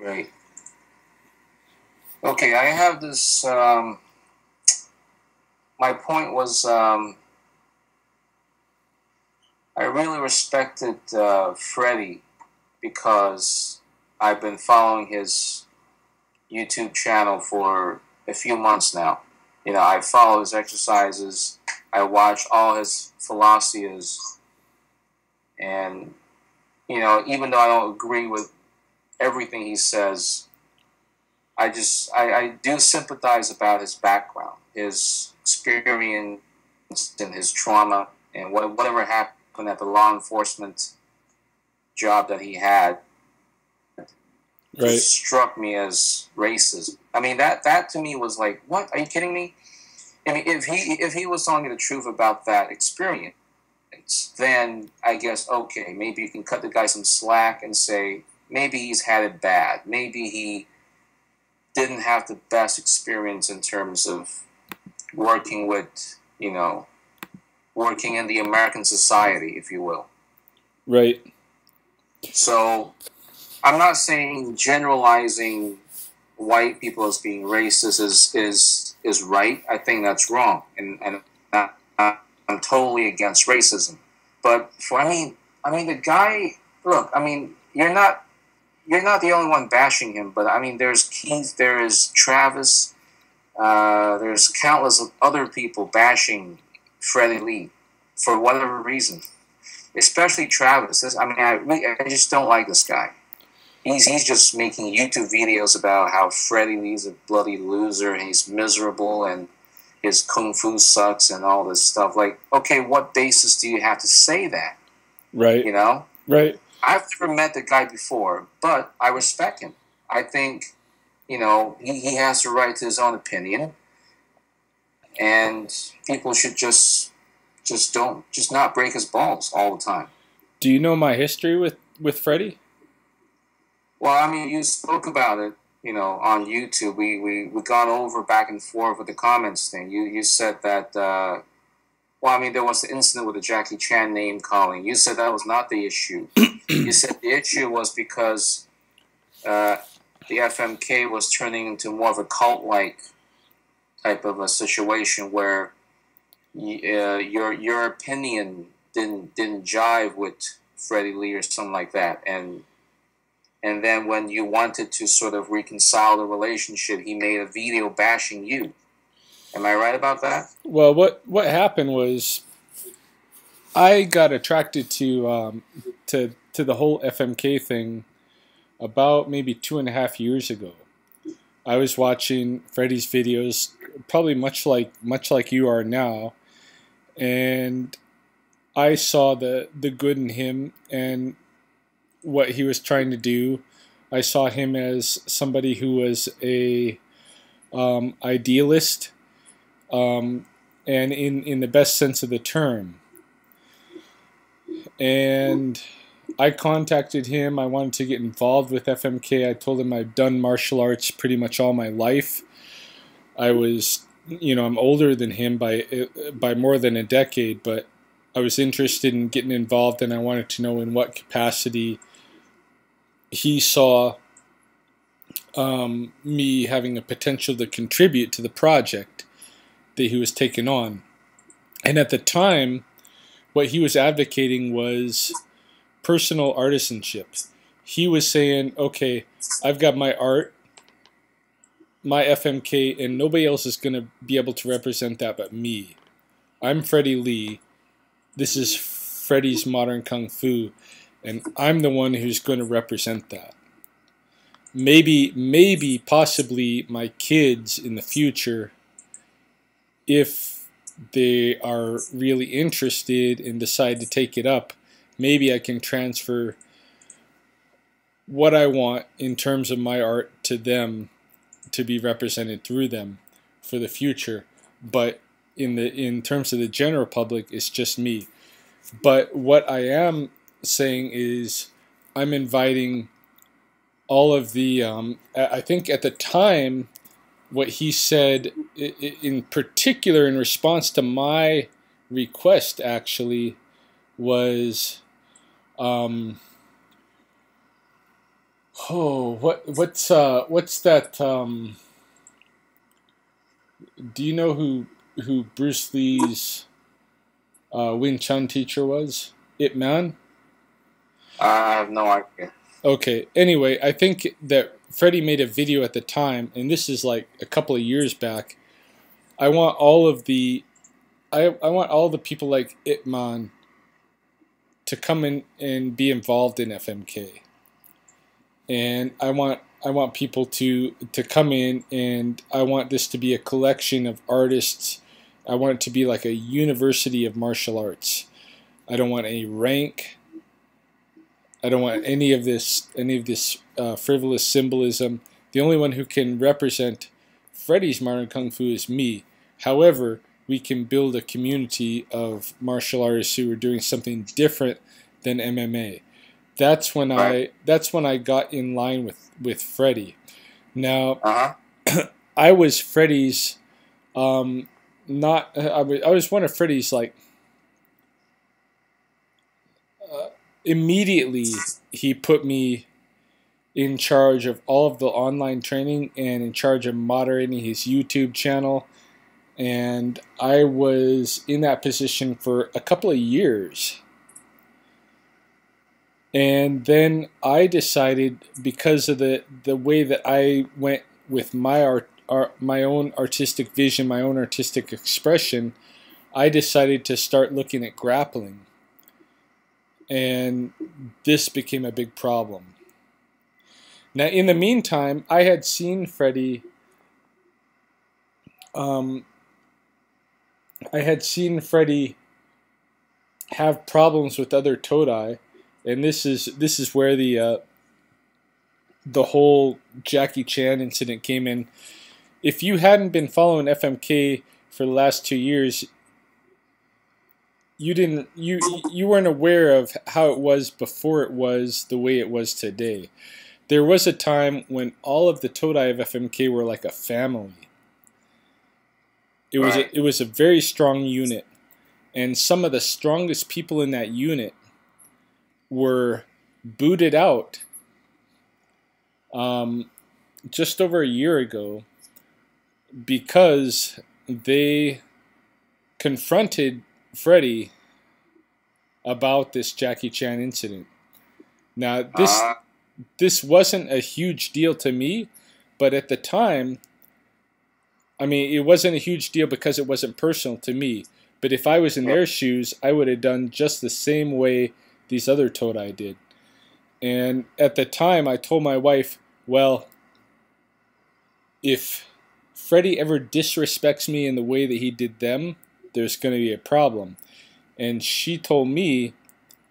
Right. Okay, I have this. My point was, I really respected Freddie because I've been following his YouTube channel for a few months now. You know, I follow his exercises, I watch all his philosophies, and, you know, even though I don't agree with everything he says, I do sympathize about his background, his experience, and his trauma, and whatever happened at the law enforcement job that he had. Right. Just struck me as racist. I mean, that to me was like, what? Are you kidding me? I mean, if he was telling me the truth about that experience, then I guess okay, maybe you can cut the guy some slack and say maybe he's had it bad. Maybe he didn't have the best experience in terms of working with, you know, working in the American society, if you will. Right. So I'm not saying generalizing white people as being racist is right. I think that's wrong, and I'm totally against racism. But for I mean the guy. Look, I mean you're not the only one bashing him, but I mean there's Keith, there is Travis, there's countless of other people bashing Freddy Lee for whatever reason, especially Travis. I just don't like this guy. He's just making YouTube videos about how Freddy Lee's a bloody loser and he's miserable and his kung fu sucks and all this stuff. Like, okay, what basis do you have to say that? Right. You know? Right. I've never met the guy before, but I respect him. I think, you know, he has the right to his own opinion, and people should just not break his balls all the time. Do you know my history with Freddie? Well, I mean, you spoke about it, you know, on YouTube. We got over back and forth with the comments thing. You said that, well, I mean, there was the incident with the Jackie Chan name calling. You said that was not the issue. You said the issue was because the FMK was turning into more of a cult-like type of a situation where your opinion didn't jive with Freddie Lee or something like that, and then when you wanted to sort of reconcile the relationship, he made a video bashing you. Am I right about that? Well, what happened was I got attracted to the whole FMK thing about maybe 2.5 years ago. I was watching Freddie's videos, probably much like you are now, and I saw the good in him and what he was trying to do. I saw him as somebody who was a idealist, and in the best sense of the term. And I contacted him. I wanted to get involved with FMK. I told him I've done martial arts pretty much all my life. I was, you know, I'm older than him by more than a decade, but I was interested in getting involved, and I wanted to know in what capacity he saw me having a potential to contribute to the project that he was taking on. And at the time, what he was advocating was personal artisanship. He was saying, okay, I've got my art, my FMK, and nobody else is going to be able to represent that but me. I'm Freddy Lee. This is Freddy's Modern Kung Fu, and I'm the one who's going to represent that. Maybe, possibly my kids in the future, if they are really interested and decide to take it up, maybe I can transfer what I want in terms of my art to them to be represented through them for the future. But in terms of the general public, it's just me. But what I am saying is I'm inviting all of the, I think at the time, what he said, in particular in response to my request, actually, was Oh, what's that? Do you know who Bruce Lee's Wing Chun teacher was? Ip Man. I have no idea. Okay. Anyway, I think that Freddie made a video at the time, and this is like a couple of years back. I want all of the I want all the people like Ip Man to come in and be involved in FMK, and I want people to come in, and I want this to be a collection of artists. I want it to be like a university of martial arts. I don't want any rank. I don't want any of this frivolous symbolism. The only one who can represent Freddie's modern kung fu is me. However, we can build a community of martial artists who are doing something different than MMA. That's when I got in line with Freddie. Now, I was Freddie's not I was one of Freddie's like immediately he put me in charge of all of the online training and in charge of moderating his YouTube channel, and I was in that position for a couple of years. And then I decided, because of the way that I went with my my own artistic vision, my own artistic expression, I decided to start looking at grappling. And this became a big problem. Now, in the meantime, I had seen Freddie. I had seen Freddie have problems with other Todai, and this is where the whole Jackie Chan incident came in. If you hadn't been following FMK for the last 2 years, you weren't aware of how it was before it was the way it was today. There was a time when all of the Todai of FMK were like a family. It was a very strong unit, and some of the strongest people in that unit were booted out just over a year ago because they confronted Freddie about this Jackie Chan incident. Now, this wasn't a huge deal to me, but at the time, I mean, it wasn't a huge deal because it wasn't personal to me. But if I was in their shoes, I would have done just the same way these other Todai did. And at the time, I told my wife, well, if Freddie ever disrespects me in the way that he did them, there's going to be a problem. And she told me,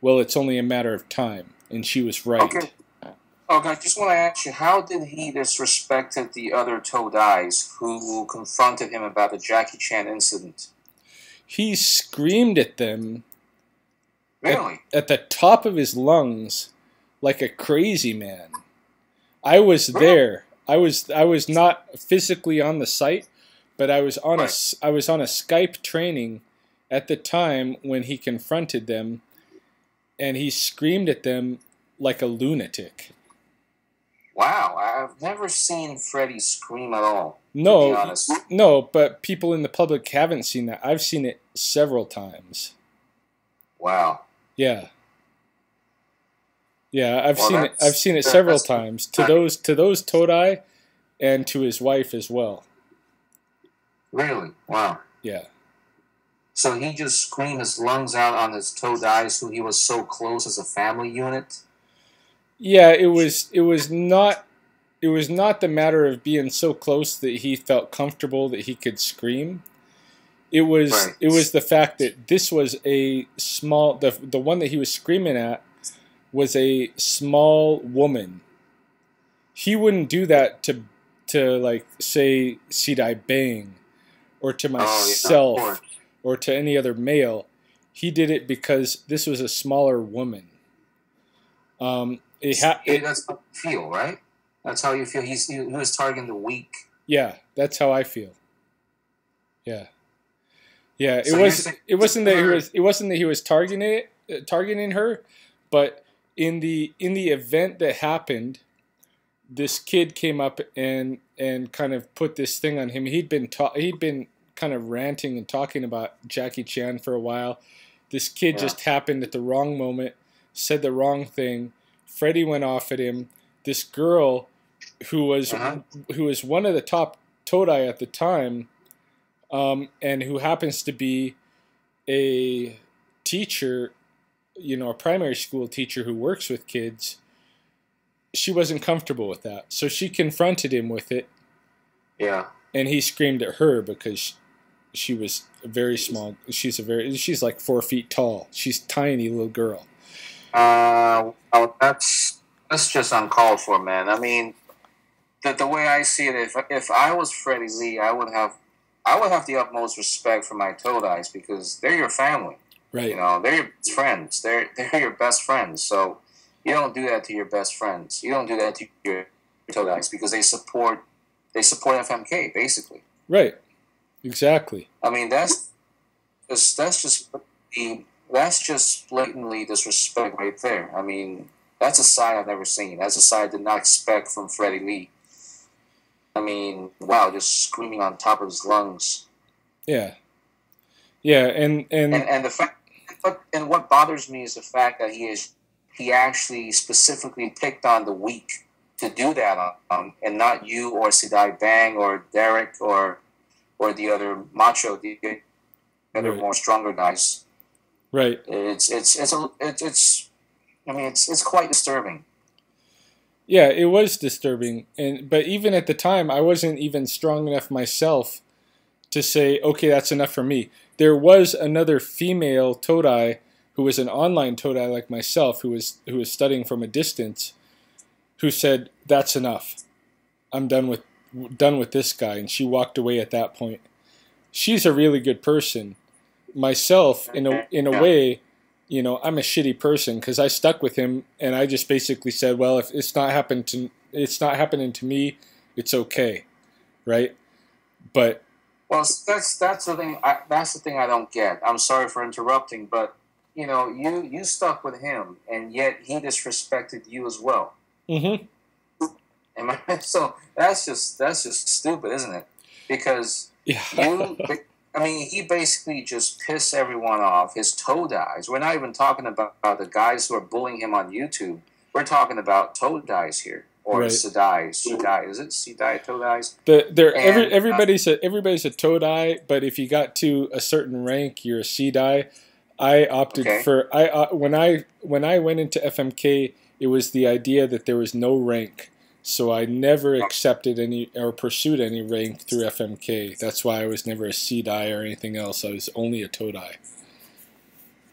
well, it's only a matter of time. And she was right. Okay. Okay, I just want to ask you, how did he disrespected the other Todais who confronted him about the Jackie Chan incident? He screamed at them Really? at the top of his lungs like a crazy man. I was there. I was not physically on the site, but I was on I was on a Skype training at the time when he confronted them, and he screamed at them like a lunatic. Wow, I've never seen Freddie scream at all. No, to be honest. no, but people in the public haven't seen that. I've seen it several times. Wow. Yeah. Yeah, I've seen it several times to those Todai and to his wife as well. Really? Wow. Yeah. So he just screamed his lungs out on his Todais who he was so close as a family unit? Yeah, it was not the matter of being so close that he felt comfortable that he could scream. It was the fact that this was a small the one that he was screaming at was a small woman. He wouldn't do that to like say Sidai Bang or to myself or to any other male. He did it because this was a smaller woman. That's how you feel, right? That's how you feel. He was targeting the weak. Yeah, that's how I feel. Yeah, yeah. It wasn't that he was targeting her, but in the event that happened, this kid came up and kind of put this thing on him. He'd been kind of ranting and talking about Jackie Chan for a while. This kid just happened at the wrong moment, said the wrong thing. Freddie went off at him. This girl, who was one of the top Todai at the time, and who happens to be a teacher, a primary school teacher who works with kids, she wasn't comfortable with that. So she confronted him with it. Yeah. And he screamed at her because she was very small. She's like 4 feet tall. She's a tiny little girl. Oh, that's just uncalled for, man. I mean, the way I see it, if I was Freddy Lee, I would have the utmost respect for my Todais because they're your family. Right. They're your friends. They're your best friends. So you don't do that to your best friends. You don't do that to your Todais because they support FMK basically. Right. Exactly. I mean that's just blatantly disrespect right there. I mean that's a side I've never seen. That's a side I did not expect from Freddy Lee. I mean, wow, just screaming on top of his lungs. Yeah. Yeah, and the fact, and what bothers me is the fact that he actually specifically picked on the weak to do that on, and not you or Sidai Bang or Derek or the other macho, the other more stronger guys. Right. It's quite disturbing. Yeah, it was disturbing, but even at the time, I wasn't even strong enough myself to say, okay, that's enough for me. There was another female Todai who was an online Todai like myself, who was studying from a distance, who said, "That's enough. I'm done with this guy," and she walked away at that point. She's a really good person. Myself, in a way, I'm a shitty person because I stuck with him and I just basically said, well, if it's not happening to me, it's okay, right? But that's the thing. That's the thing I don't get. I'm sorry for interrupting, but you stuck with him, and yet he disrespected you as well. Mm-hmm. So that's just stupid, isn't it? Because he basically just pissed everyone off. His Todais. We're not even talking about the guys who are bullying him on YouTube. We're talking about Todais here, or Sidais. Is it Sidai Todais? Everybody's a Todai, but if you got to a certain rank, you're a Sidai. I opted for when I went into FMK, it was the idea that there was no rank. So I never accepted any or pursued any rank through FMK. That's why I was never a Sidai or anything else. I was only a Todai.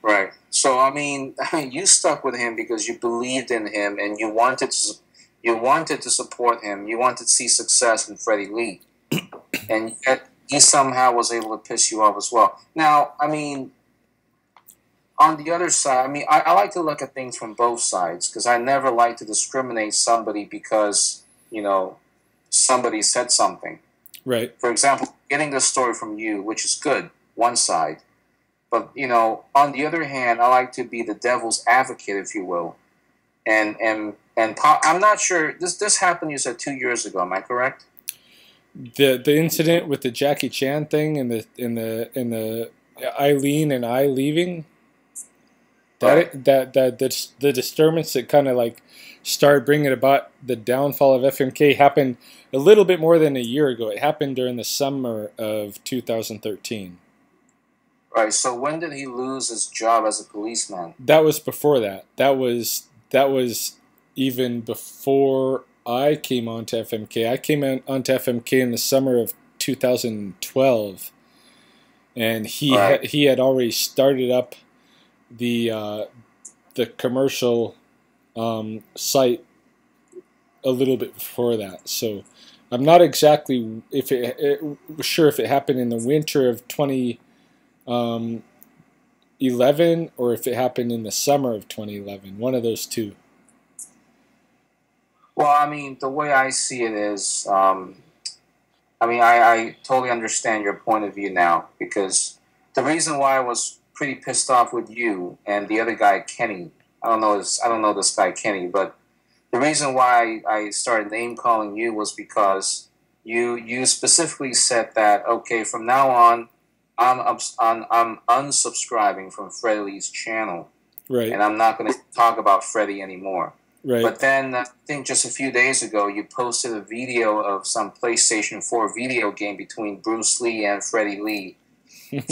Right. So I mean, you stuck with him because you believed in him and you wanted to support him. You wanted to see success in Freddy Lee, and yet he somehow was able to piss you off as well. Now, I mean, on the other side, I mean, I like to look at things from both sides because I never like to discriminate somebody because, somebody said something. Right. For example, getting this story from you, which is good, one side. But, on the other hand, I like to be the devil's advocate, if you will. And I'm not sure, this happened, you said 2 years ago, am I correct? The incident with the Jackie Chan thing and the Eileen and I leaving? The disturbance that kind of like started bringing about the downfall of FMK happened a little bit more than a year ago. It happened during the summer of 2013. Right. So when did he lose his job as a policeman? That was before that. That was even before I came onto FMK. I came onto FMK in the summer of 2012, and he had already started up the commercial site a little bit before that. So I'm not exactly sure if it happened in the winter of 2011 or if it happened in the summer of 2011. One of those two. Well, I mean, the way I see it is, I totally understand your point of view now because the reason why I was pretty pissed off with you and the other guy, Kenny. I don't know this guy, Kenny, but the reason why I started name calling you was because you specifically said that, okay, from now on, I'm unsubscribing from Freddy Lee's channel, Right. and I'm not going to talk about Freddie anymore. Right. But then I think just a few days ago, you posted a video of some PlayStation 4 video game between Bruce Lee and Freddy Lee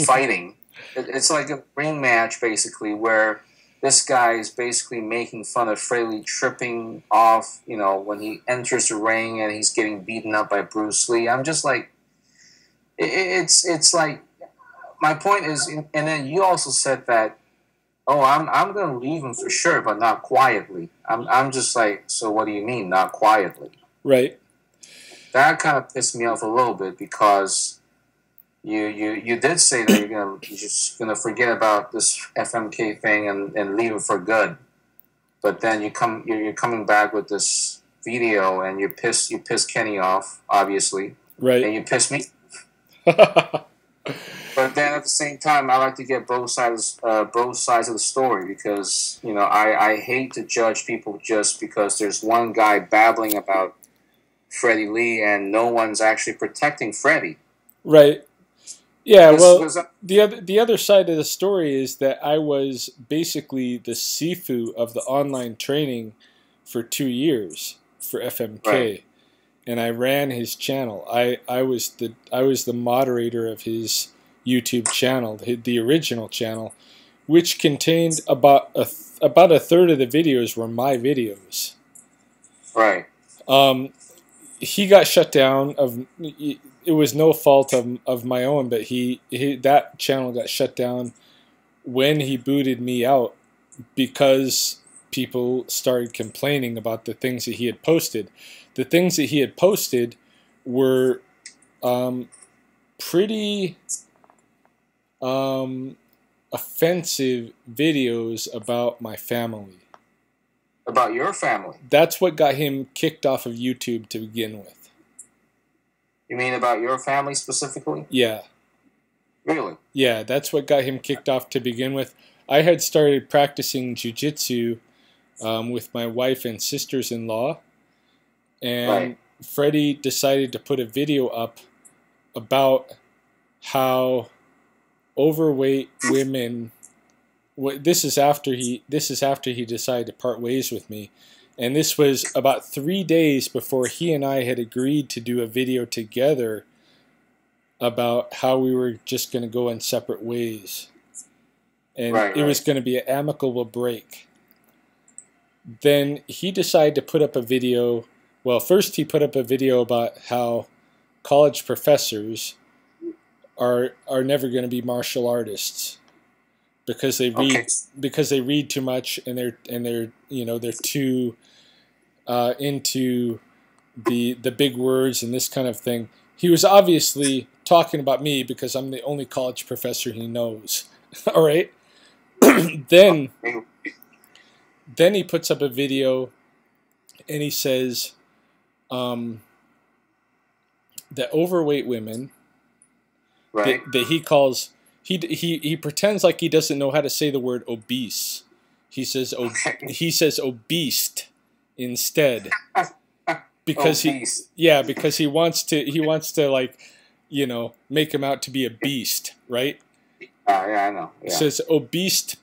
fighting. It's like a ring match, basically, where this guy is basically making fun of Freddy Lee tripping off, you know, when he enters the ring and he's getting beaten up by Bruce Lee. I'm just like, it's like, my point is, and then you also said that, oh, I'm going to leave him for sure, but not quietly. I'm just like, so what do you mean, not quietly? Right. That kind of pissed me off a little bit because you did say that you're just gonna forget about this FMK thing and leave it for good, but then you're coming back with this video and you piss Kenny off, obviously, Right. and you piss me. But then at the same time, I like to get both sides of the story because, you know, I hate to judge people just because there's one guy babbling about Freddy Lee and no one's actually protecting Freddy. Right. Yeah, the other side of the story is that I was basically the Sifu of the online training for 2 years for FMK. Right. And I ran his channel. I was the moderator of his YouTube channel, the original channel, which contained about a third of the videos were my videos. Right. He got shut down. It was no fault of my own, but that channel got shut down when he booted me out because people started complaining about the things that he had posted. The things that he had posted were pretty offensive videos about my family. About your family? That's what got him kicked off of YouTube to begin with. You mean about your family specifically? Yeah. Really? Yeah, that's what got him kicked off to begin with. I had started practicing jiu-jitsu with my wife and sisters-in-law, and right. Freddie decided to put a video up about how overweight women. This is after he decided to part ways with me, and this was about 3 days before he and I had agreed to do a video together about how we were just going to go in separate ways, and it was going to be an amicable break. Then he decided to put up a video. Well, first he put up a video about how college professors are never going to be martial artists because they read too much and they're too into the big words and this kind of thing. He was obviously talking about me because I'm the only college professor he knows. All right. Then he puts up a video and he says that overweight women, right, that he calls, he pretends like he doesn't know how to say the word obese. He says obese instead because obese. because he wants to like, make him out to be a beast, right? Yeah, I know. Yeah. It says obese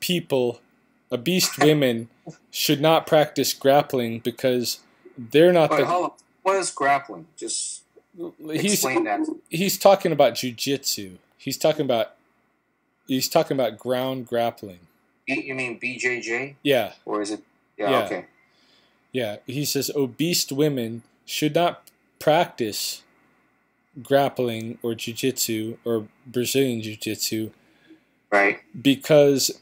women should not practice grappling because they're not Hold on. What is grappling? Just explain that. He's talking about jiu-jitsu. He's talking about ground grappling. You mean BJJ? Yeah. Or is it? Yeah. Okay. Yeah. He says obese women should not practice grappling or jiu-jitsu or Brazilian jiu-jitsu. Right. Because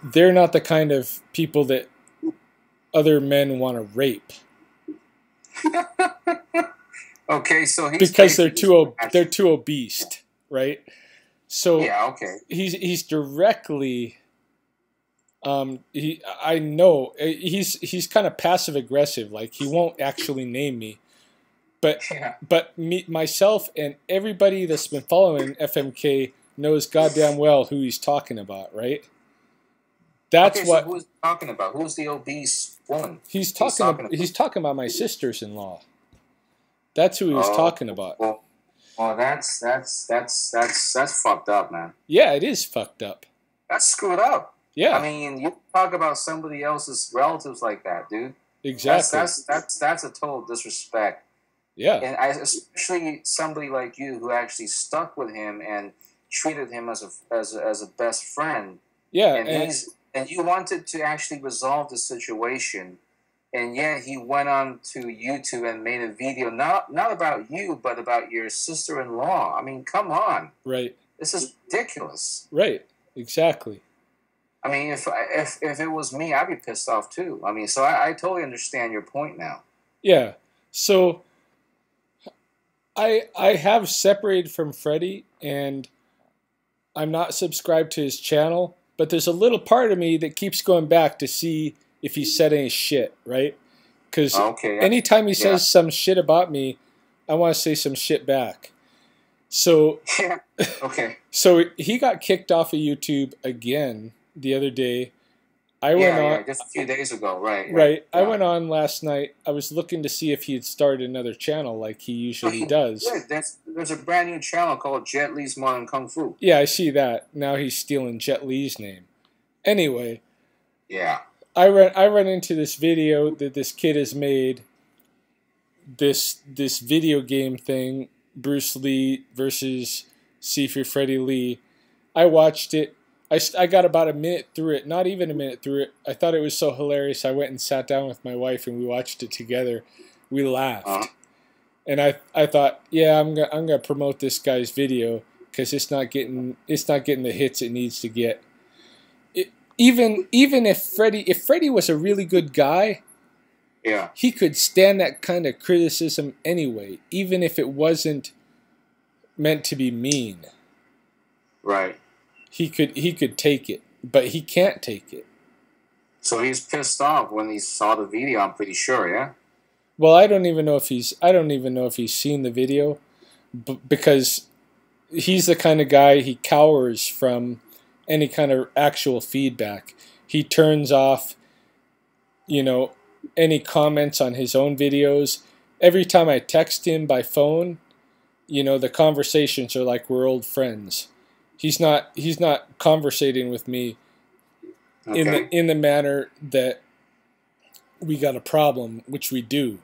they're not the kind of people that other men want to rape. Okay, so because they're too obese, right? So yeah, okay. He's directly I know he's kind of passive aggressive, like he won't actually name me. But myself and everybody that's been following FMK knows goddamn well who he's talking about, right? That's okay, so who's talking about? Who's the obese woman. He's talking about my sisters-in-law. That's who he was talking about. Well, that's fucked up, man. Yeah, it is fucked up. That's screwed up. Yeah. I mean, you talk about somebody else's relatives like that, dude. Exactly. That's a total disrespect. Yeah. And especially somebody like you who actually stuck with him and treated him as a best friend. Yeah. And you wanted to actually resolve the situation. And yet he went on to YouTube and made a video, not about you, but about your sister-in-law. I mean, come on. Right. This is ridiculous. Right. Exactly. I mean, if it was me, I'd be pissed off too. I mean, so I totally understand your point now. Yeah. So I have separated from Freddie, and I'm not subscribed to his channel, but there's a little part of me that keeps going back to see if he said any shit, right? Because anytime he says some shit about me, I want to say some shit back. So, So he got kicked off of YouTube again the other day. I went on just a few days ago, right? Right. Yeah. I went on last night. I was looking to see if he had started another channel like he usually does. Yeah, there's a brand new channel called Jet Li's Modern Kung Fu. Yeah, I see that. Now he's stealing Jet Li's name. Anyway. Yeah. I run into this video that this kid has made. This video game thing, Bruce Lee versus Freddie Lee. I watched it. I got about a minute through it, not even a minute through it. I thought it was so hilarious. I went and sat down with my wife and we watched it together. We laughed, and I thought, yeah, I'm gonna promote this guy's video because it's not getting the hits it needs to get. Even if Freddie was a really good guy, yeah, he could stand that kind of criticism anyway, even if it wasn't meant to be mean. Right. He could take it, but he can't take it. So he's pissed off when he saw the video, I'm pretty sure, yeah? Well, I don't even know if he's seen the video, because he's the kind of guy, he cowers from any kind of actual feedback. He turns off, any comments on his own videos. Every time I text him by phone, the conversations are like we're old friends. He's not conversating with me in the manner that we got a problem, which we do.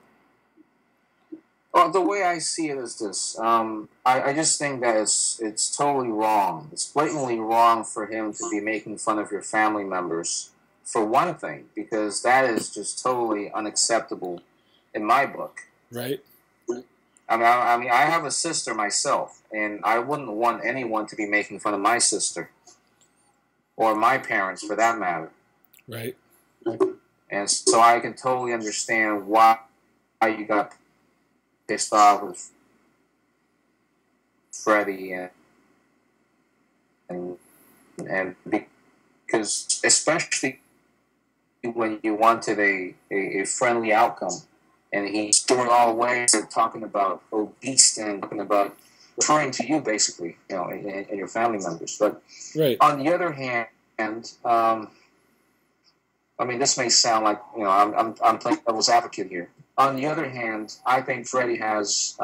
Well, the way I see it is this. I just think that it's totally wrong. It's blatantly wrong for him to be making fun of your family members, for one thing, because that is just totally unacceptable in my book. Right. I mean, I have a sister myself, and I wouldn't want anyone to be making fun of my sister or my parents, for that matter. Right. And so I can totally understand why you got pissed off with Freddie and because especially when you wanted a friendly outcome. And he's doing all the way to talking about obese and talking about referring to you, basically, and your family members. But on the other hand, I mean, this may sound like I'm playing devil's advocate here. On the other hand, I think Freddie has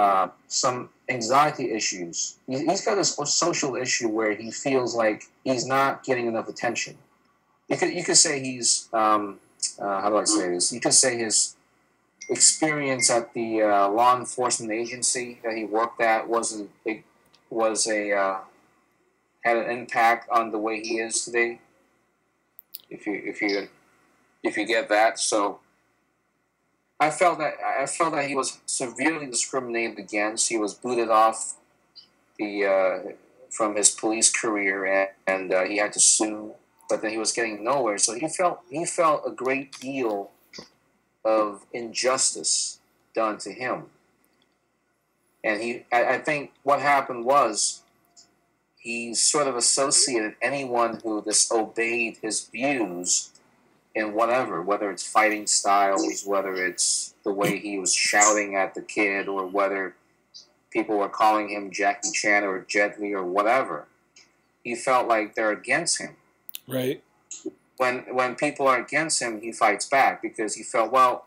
some anxiety issues. He's got this social issue where he feels like he's not getting enough attention. You could say he's how do I say this? You could say his experience at the law enforcement agency that he worked at had an impact on the way he is today. If you get that, so I felt that he was severely discriminated against. He was booted off from his police career, and he had to sue, but then he was getting nowhere. So he felt a great deal of injustice done to him. And I think what happened was he sort of associated anyone who disobeyed his views in whether it's fighting styles, whether it's the way he was shouting at the kid, or whether people were calling him Jackie Chan or Jet Li or whatever. He felt like they're against him. Right. when people are against him, he fights back because he felt, well,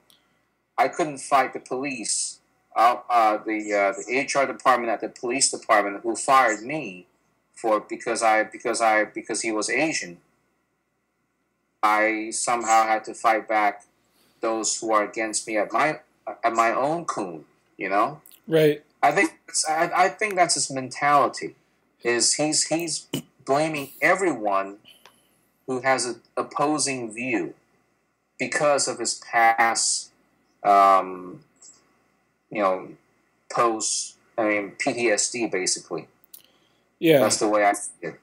I couldn't fight the police, the HR department at the police department who fired me because he was Asian. I somehow had to fight back those who are against me at my own coon. You know, Right. I think that's his mentality. Is he's blaming everyone who has an opposing view because of his past, um, you know, PTSD, basically. Yeah. That's the way I see it.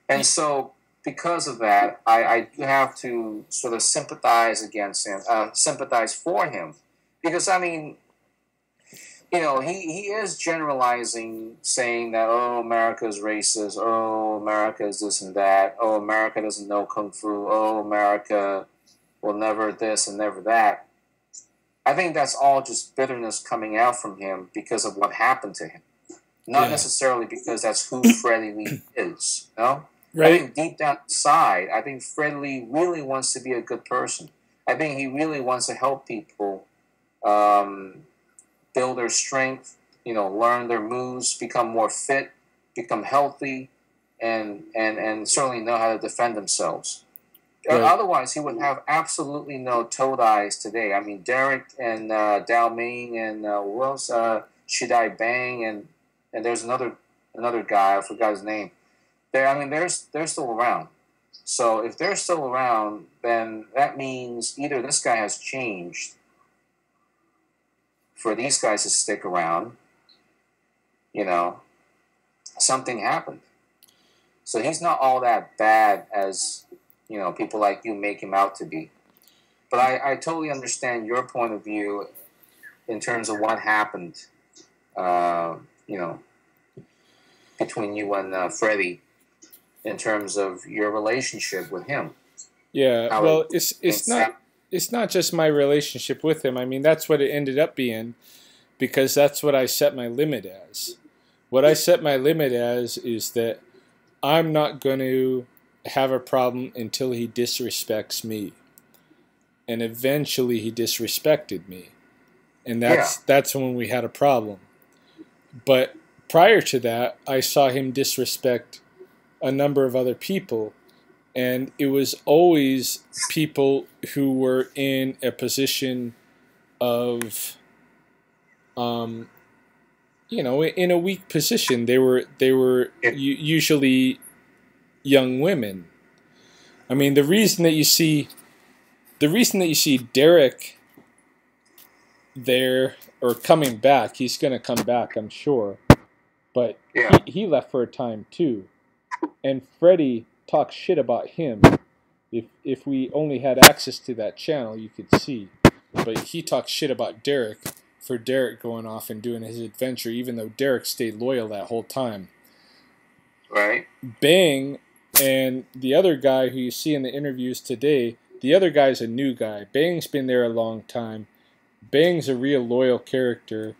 And so, because of that, I do have to sort of sympathize against him, sympathize for him. Because, I mean, you know, he is generalizing, saying that, oh, America is racist, oh, America is this and that, oh, America doesn't know Kung Fu, oh, America will never this and never that. I think that's all just bitterness coming out from him because of what happened to him. Not necessarily because that's who Freddy Lee is, you know? Right. I think deep down inside, I think Freddy Lee really wants to be a good person. I think he really wants to help people build their strength, you know, learn their moves, become more fit, become healthy, and certainly know how to defend themselves. Right. Otherwise, he would have absolutely no Toad Eyes today. I mean, Derek and Dao Ming and who else? Shidai Bang and there's another guy, I forgot his name. They're still around. So if they're still around, then that means either this guy has changed for these guys to stick around, you know, something happened. So he's not all that bad as, you know, people like you make him out to be. But I totally understand your point of view in terms of what happened, you know, between you and Freddie in terms of your relationship with him. Yeah, well, it's not just my relationship with him. I mean, that's what it ended up being because that's what I set my limit as. What I set my limit as is that I'm not going to have a problem until he disrespects me. And eventually he disrespected me. And that's when we had a problem. But prior to that, I saw him disrespect a number of other people. And it was always people who were in a position of, you know, in a weak position. They were usually young women. I mean, the reason that you see Derek there or coming back, he's going to come back, I'm sure. But he left for a time too. And Freddie talks shit about him. If we only had access to that channel, you could see. But he talks shit about Derek for Derek going off and doing his adventure, even though Derek stayed loyal that whole time. Right. Bang and the other guy who you see in the interviews today, the other guy's a new guy. Bang's been there a long time. Bang's a real loyal character,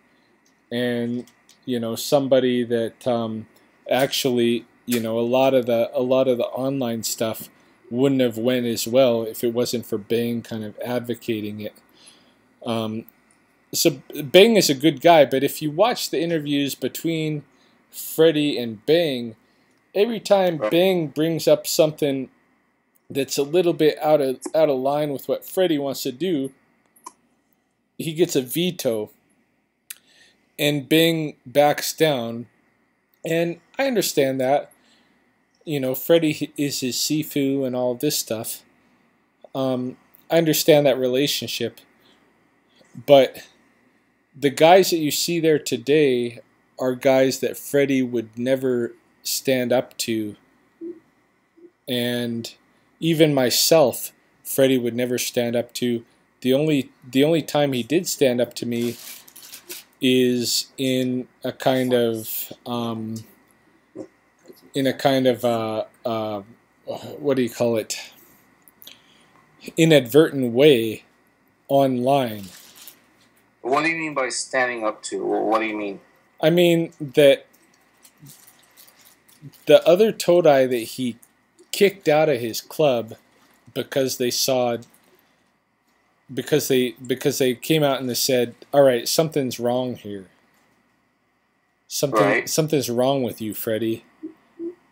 and you know, somebody that actually, you know, a lot of the online stuff wouldn't have went as well if it wasn't for Bang kind of advocating it. So Bang is a good guy, but if you watch the interviews between Freddie and Bang, every time Bang brings up something that's a little bit out of line with what Freddie wants to do, he gets a veto, and Bang backs down. And I understand that. You know, Freddie is his Sifu and all this stuff. I understand that relationship. But the guys that you see there today are guys that Freddie would never stand up to. And even myself, Freddie would never stand up to. The only time he did stand up to me is in a kind of what do you call it? Inadvertent way online. What do you mean by standing up to? What do you mean? I mean that the other Todai that he kicked out of his club because they saw because they came out and they said, "All right, something's wrong here. Something's wrong with you, Freddie.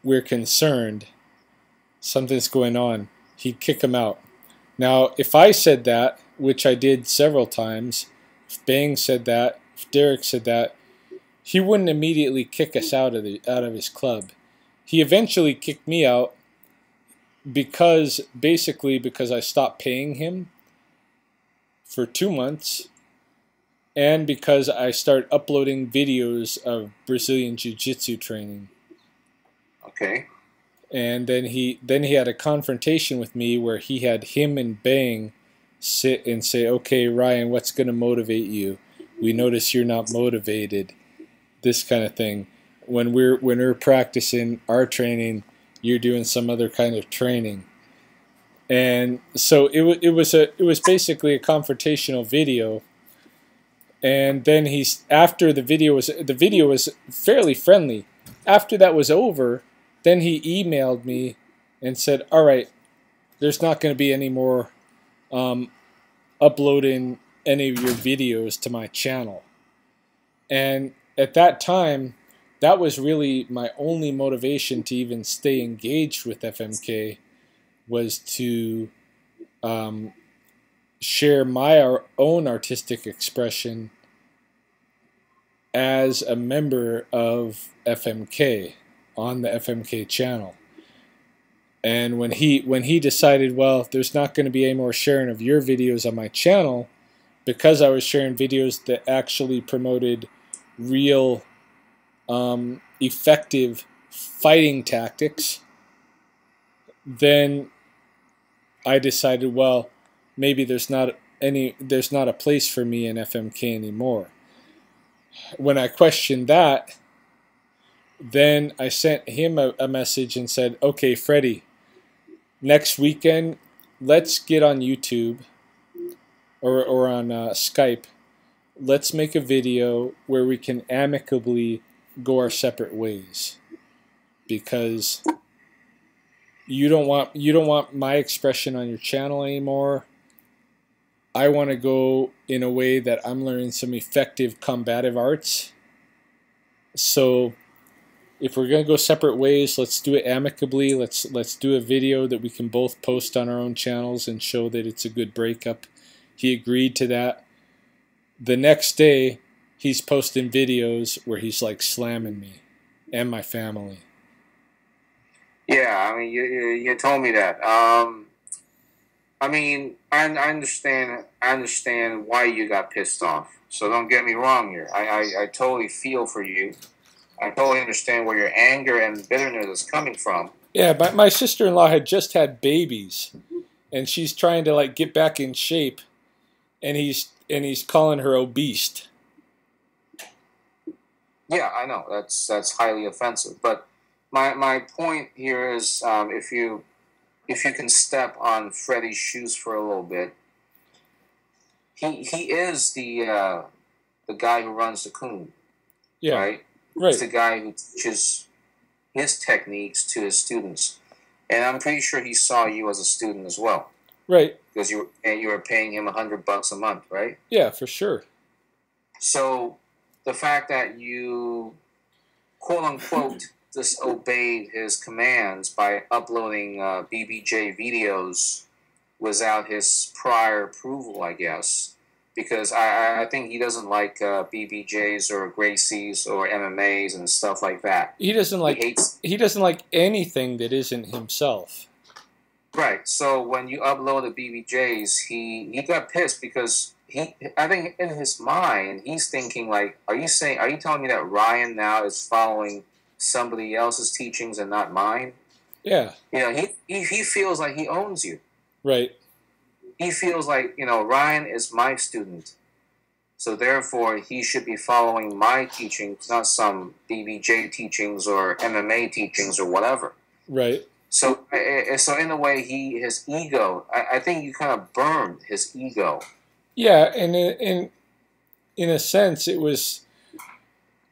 We're concerned. Something's going on." He'd kick him out. Now, if I said that, which I did several times, if Bang said that, if Derek said that, he wouldn't immediately kick us out of his club. He eventually kicked me out because I stopped paying him for 2 months, and because I started uploading videos of Brazilian Jiu-Jitsu training. Okay. And then he had a confrontation with me where he had him and Bang sit and say, "Okay, Ryan, what's going to motivate you? We notice you're not motivated." This kind of thing. When we're practicing our training, you're doing some other kind of training. And so it was basically a confrontational video. And then after the video was fairly friendly. After that was over, then he emailed me and said, "All right, there's not going to be any more uploading any of your videos to my channel." And at that time, that was really my only motivation to even stay engaged with FMK, was to share my own artistic expression as a member of FMK on the FMK channel. And when he decided, well, there's not going to be any more sharing of your videos on my channel, because I was sharing videos that actually promoted real effective fighting tactics, then I decided, well, maybe there's not a place for me in FMK anymore. When I questioned that, then I sent him a message and said, "Okay, Freddie, next weekend, let's get on YouTube or on Skype. Let's make a video where we can amicably go our separate ways, because you don't want my expression on your channel anymore. I want to go in a way that I'm learning some effective combative arts. So if we're going to go separate ways, let's do it amicably. Let's do a video that we can both post on our own channels and show that it's a good breakup." He agreed to that. The next day, he's posting videos where he's like slamming me and my family. Yeah, I mean, you told me that. I mean, I understand why you got pissed off. So don't get me wrong here. I totally feel for you. I totally understand where your anger and bitterness is coming from. Yeah, but my sister-in-law had just had babies, and she's trying to like get back in shape, and he's calling her obese. Yeah, I know that's highly offensive. But my point here is, if you can step on Freddie's shoes for a little bit, he is the guy who runs the Coon. Yeah. Right. He's the guy who teaches his techniques to his students, and I'm pretty sure he saw you as a student as well. Right. Because you were paying him $100 a month, right? Yeah, for sure. So the fact that you, quote unquote, disobeyed his commands by uploading BBJ videos without his prior approval, I guess, because I think he doesn't like BBJs or Gracies or MMAs and stuff like that. He doesn't like anything that isn't himself. Right. So when you uploaded BBJs, he got pissed because I think in his mind he's thinking like, are you telling me that Ryan now is following somebody else's teachings and not mine? Yeah. You know, he feels like he owns you. Right. He feels like, Ryan is my student, so therefore he should be following my teachings, not some BBJ teachings or MMA teachings or whatever. Right. So in a way, his ego. I think you kind of burned his ego. Yeah, and in a sense, it was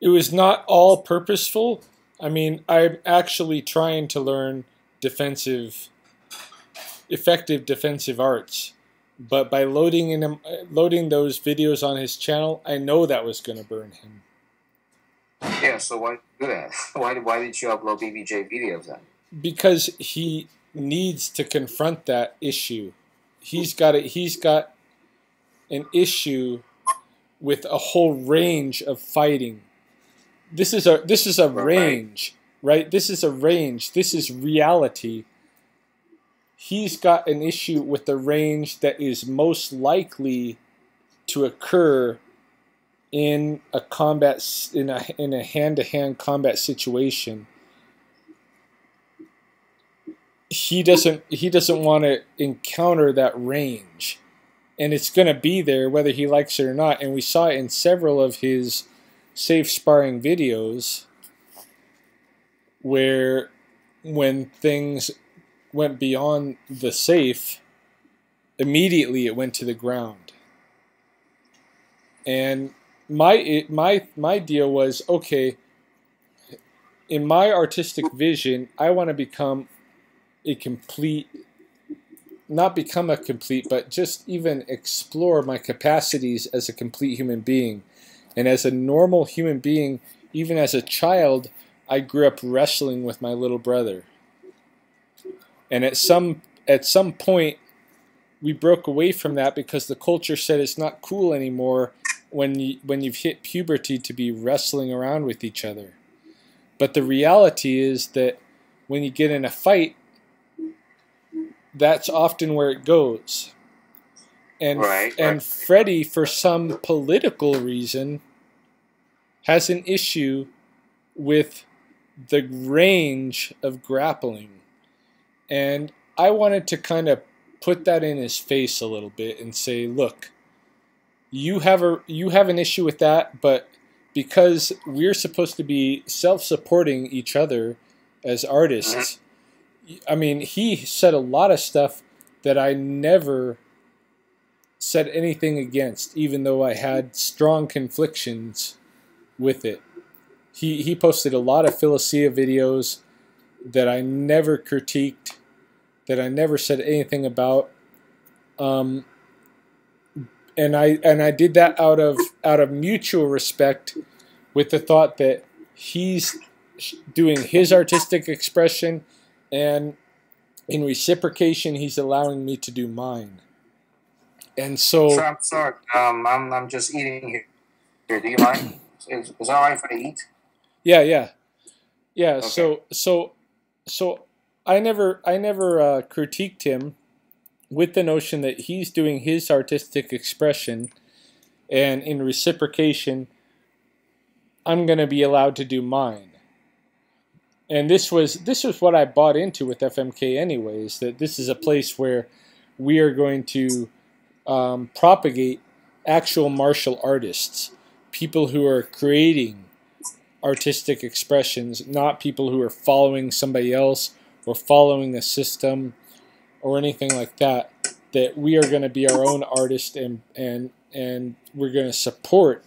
not all purposeful. I mean, I'm actually trying to learn effective defensive arts. But by loading those videos on his channel, I know that was going to burn him. Yeah, so why do that? Why did you upload BBJ videos then? Because he needs to confront that issue. He's got an issue with a whole range of fighting. This is a range, right? This is a range. This is reality. He's got an issue with the range that is most likely to occur in a hand-to-hand combat situation. He doesn't want to encounter that range, and it's going to be there whether he likes it or not. And we saw it in several of his safe sparring videos, where when things went beyond the safe, immediately it went to the ground. And my deal was, okay, in my artistic vision, I want to become a complete, not become a complete, but just even explore my capacities as a complete human being. And as a normal human being, even as a child, I grew up wrestling with my little brother. And at some point, we broke away from that because the culture said it's not cool anymore when you've hit puberty to be wrestling around with each other. But the reality is that when you get in a fight, that's often where it goes. And Freddie, for some political reason, has an issue with the range of grappling. And I wanted to kind of put that in his face a little bit and say, look, you have an issue with that, but because we're supposed to be self-supporting each other as artists, I mean, he said a lot of stuff that I never said anything against, even though I had strong conflictions with it. He posted a lot of Philosia videos that I never critiqued, that I never said anything about, and I did that out of mutual respect, with the thought that he's doing his artistic expression, and in reciprocation, he's allowing me to do mine. And so, I'm sorry. I'm just eating here. Do you mind? Is it all right if I eat? Yeah. Okay. So I never critiqued him, with the notion that he's doing his artistic expression, and in reciprocation, I'm going to be allowed to do mine. And this was what I bought into with FMK anyways, that this is a place where we are going to propagate actual martial artists, people who are creating artistic expressions, not people who are following somebody else or following a system or anything like that. That we are going to be our own artist, and we're going to support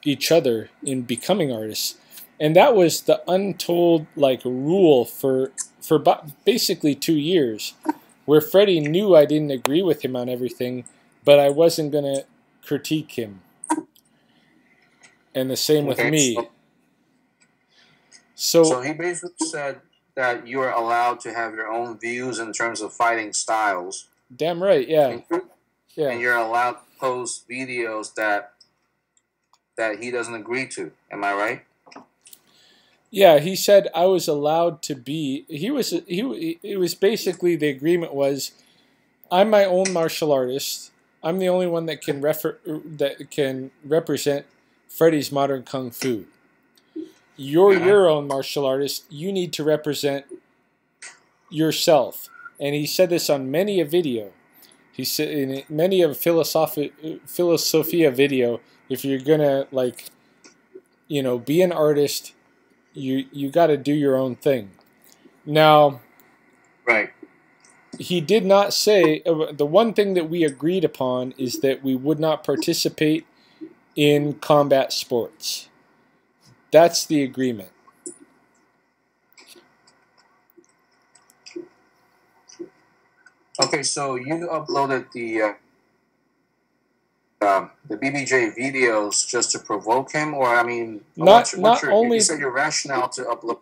each other in becoming artists. And that was the untold rule for basically 2 years, where Freddie knew I didn't agree with him on everything, but I wasn't going to critique him. And the same with me. So he basically said that you are allowed to have your own views in terms of fighting styles. Damn right, yeah. And you're allowed to post videos that he doesn't agree to. Am I right? Yeah, he said I was allowed to be. It was basically, the agreement was, I'm my own martial artist. I'm the only one that can represent Freddie's modern kung fu. You're your own martial artist. You need to represent yourself. And he said this on many a video. He said in many of Philosophia video, if you're gonna be an artist, you got to do your own thing. Now, right. He did not say, the one thing that we agreed upon is that we would not participate in combat sports. That's the agreement. Okay, so you uploaded the BBJ videos just to provoke him, or I mean, Not what's not your? You only said your rationale to upload.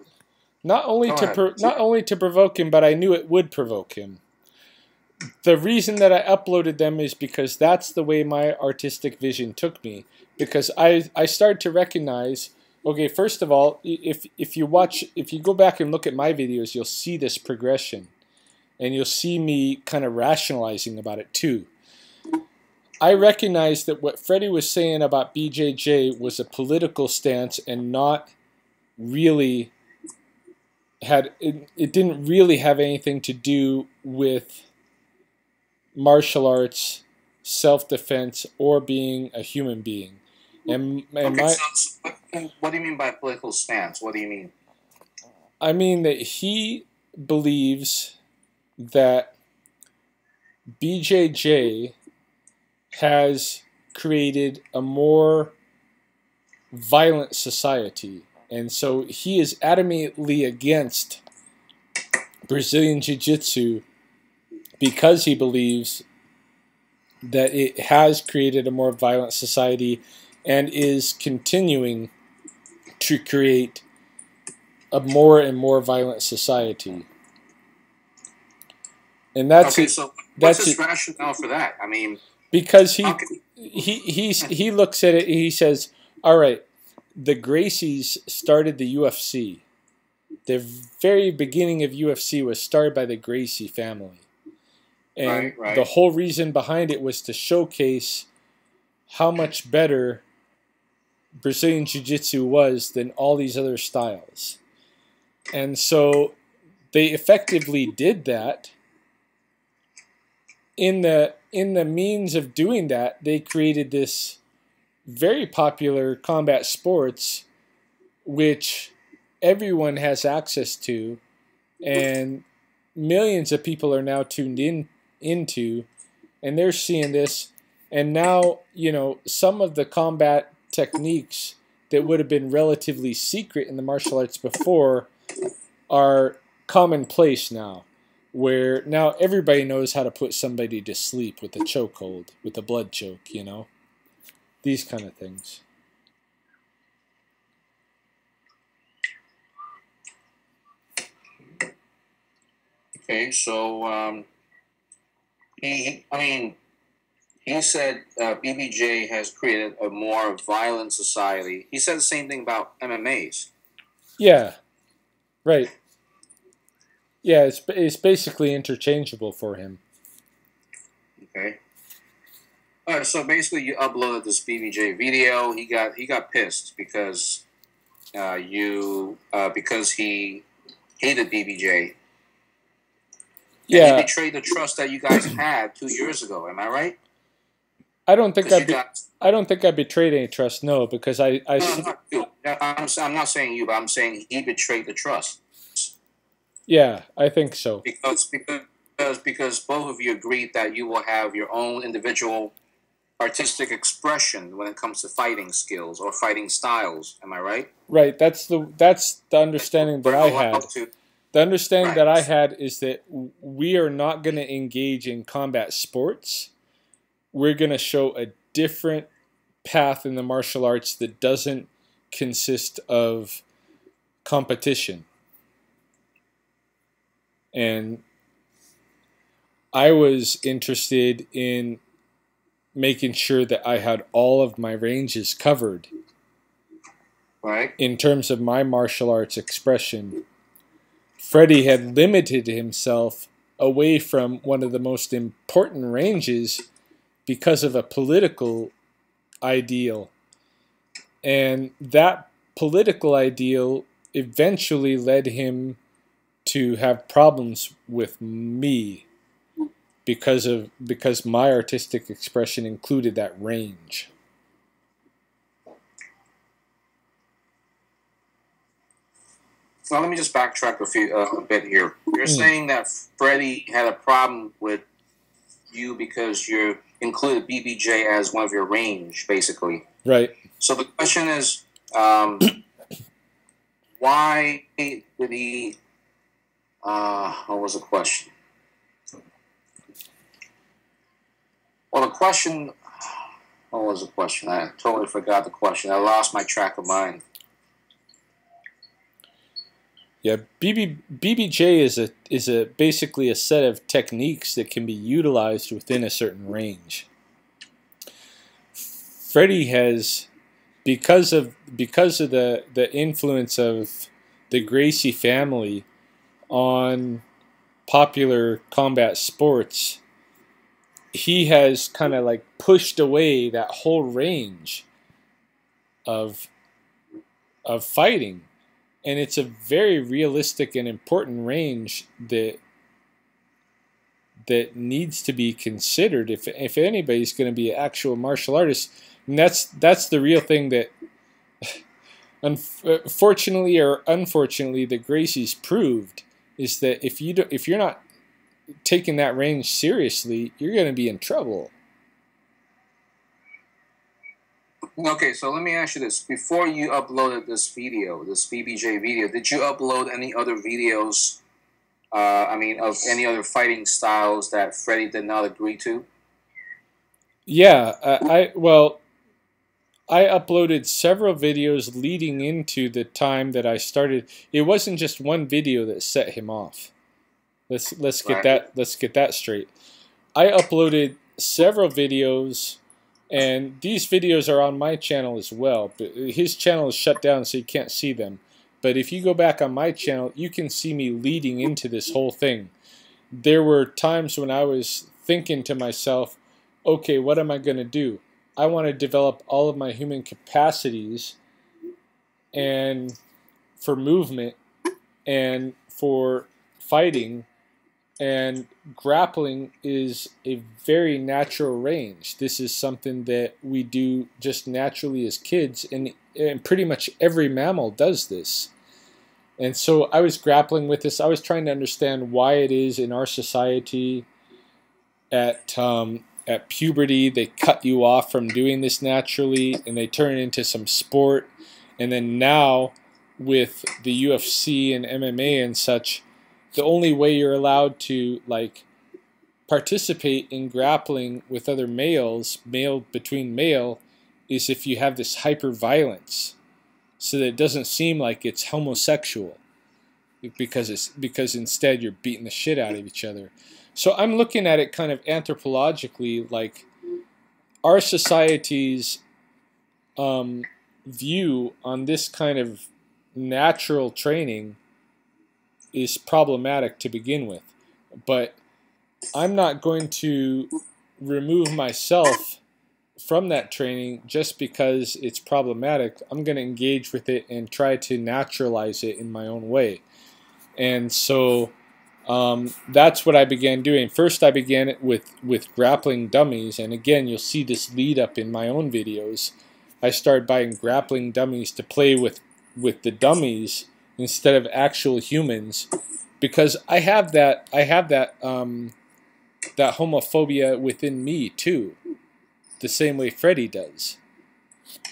not only Go to ahead. not only to provoke him, but I knew it would provoke him. The reason that I uploaded them is because that's the way my artistic vision took me. Because I started to recognize, okay, first of all, if you go back and look at my videos, you'll see this progression, and you'll see me kind of rationalizing about it too. I recognized that what Freddie was saying about BJJ was a political stance and not really it didn't really have anything to do with martial arts, self-defense, or being a human being. And Okay, so what do you mean by political stance? What do you mean? I mean that he believes that BJJ has created a more violent society. And so he is adamantly against Brazilian Jiu-Jitsu because he believes that it has created a more violent society and is continuing to create a more and more violent society. And that's okay. it. So what's That's his it. rationale for that? I mean, Because okay. he looks at it and he says, all right, the Gracies started the UFC. The very beginning of UFC was started by the Gracie family. And Right. the whole reason behind it was to showcase how much better Brazilian Jiu-Jitsu was than all these other styles. And so they effectively did that. In the means of doing that, they created this very popular combat sports which everyone has access to, and millions of people are now tuned into, and they're seeing this. And now, some of the combat techniques that would have been relatively secret in the martial arts before are commonplace now, where now everybody knows how to put somebody to sleep with a chokehold, with a blood choke, these kind of things. Okay, so he said BBJ has created a more violent society. He said the same thing about MMAs. Yeah, right. Yeah, it's basically interchangeable for him. Okay. All right. So basically, you uploaded this BBJ video. He got pissed because because he hated BBJ. And he Yeah, betrayed the trust that you guys had 2 years ago. Am I right? I don't think Because I don't think I betrayed any trust. No, because no, not you. I'm not saying you, but I'm saying he betrayed the trust. yeah, I think so. Because both of you agreed that you will have your own individual artistic expression when it comes to fighting skills or fighting styles. Am I right? Right. That's the understanding that We're I allowed had. to. The understanding Right. that I had is that we are not going to engage in combat sports. We're going to show a different path in the martial arts that doesn't consist of competition. And I was interested in making sure that I had all of my ranges covered. Right. In terms of my martial arts expression, Freddie had limited himself away from one of the most important ranges because of a political ideal. And that political ideal eventually led him to have problems with me because my artistic expression included that range. So let me just backtrack a bit here. You're saying that Freddie had a problem with you because you included BBJ as one of your range, basically. Right. So the question is, why did he? What was the question? Well, the question. What was the question? I totally forgot the question. I lost my track of mind. Yeah, BBJ is a basically a set of techniques that can be utilized within a certain range. Freddie has, because of the influence of the Gracie family on popular combat sports, he has kind of like pushed away that whole range of fighting, and it's a very realistic and important range that needs to be considered if anybody's going to be an actual martial artist. And that's the real thing that, fortunately or unfortunately, the Gracies proved, is that if you're not taking that range seriously, you're going to be in trouble. Okay, so let me ask you this: before you uploaded this video, this BBJ video, did you upload any other videos? Of any other fighting styles that Freddie did not agree to? Yeah, I uploaded several videos leading into the time that I started. It wasn't just one video that set him off. Let's get that straight. I uploaded several videos, and these videos are on my channel as well. But his channel is shut down, so you can't see them. But if you go back on my channel, you can see me leading into this whole thing. There were times when I was thinking to myself, okay, what am I going to do? I want to develop all of my human capacities and for movement and for fighting, and grappling is a very natural range. This is something that we do just naturally as kids, and pretty much every mammal does this. And so I was grappling with this. I was trying to understand why it is in our society at puberty they cut you off from doing this naturally and they turn it into some sport. And then now with the UFC and MMA and such, the only way you're allowed to like participate in grappling with other males, male between male, is if you have this hyper violence, so that it doesn't seem like it's homosexual, because instead you're beating the shit out of each other. So I'm looking at it kind of anthropologically, like our society's view on this kind of natural training is problematic to begin with. But I'm not going to remove myself from that training just because it's problematic. I'm going to engage with it and try to naturalize it in my own way. And so that's what I began doing. First I began it with grappling dummies, and again you'll see this lead up in my own videos. I started buying grappling dummies to play with the dummies instead of actual humans, because I have that homophobia within me too, the same way Freddie does.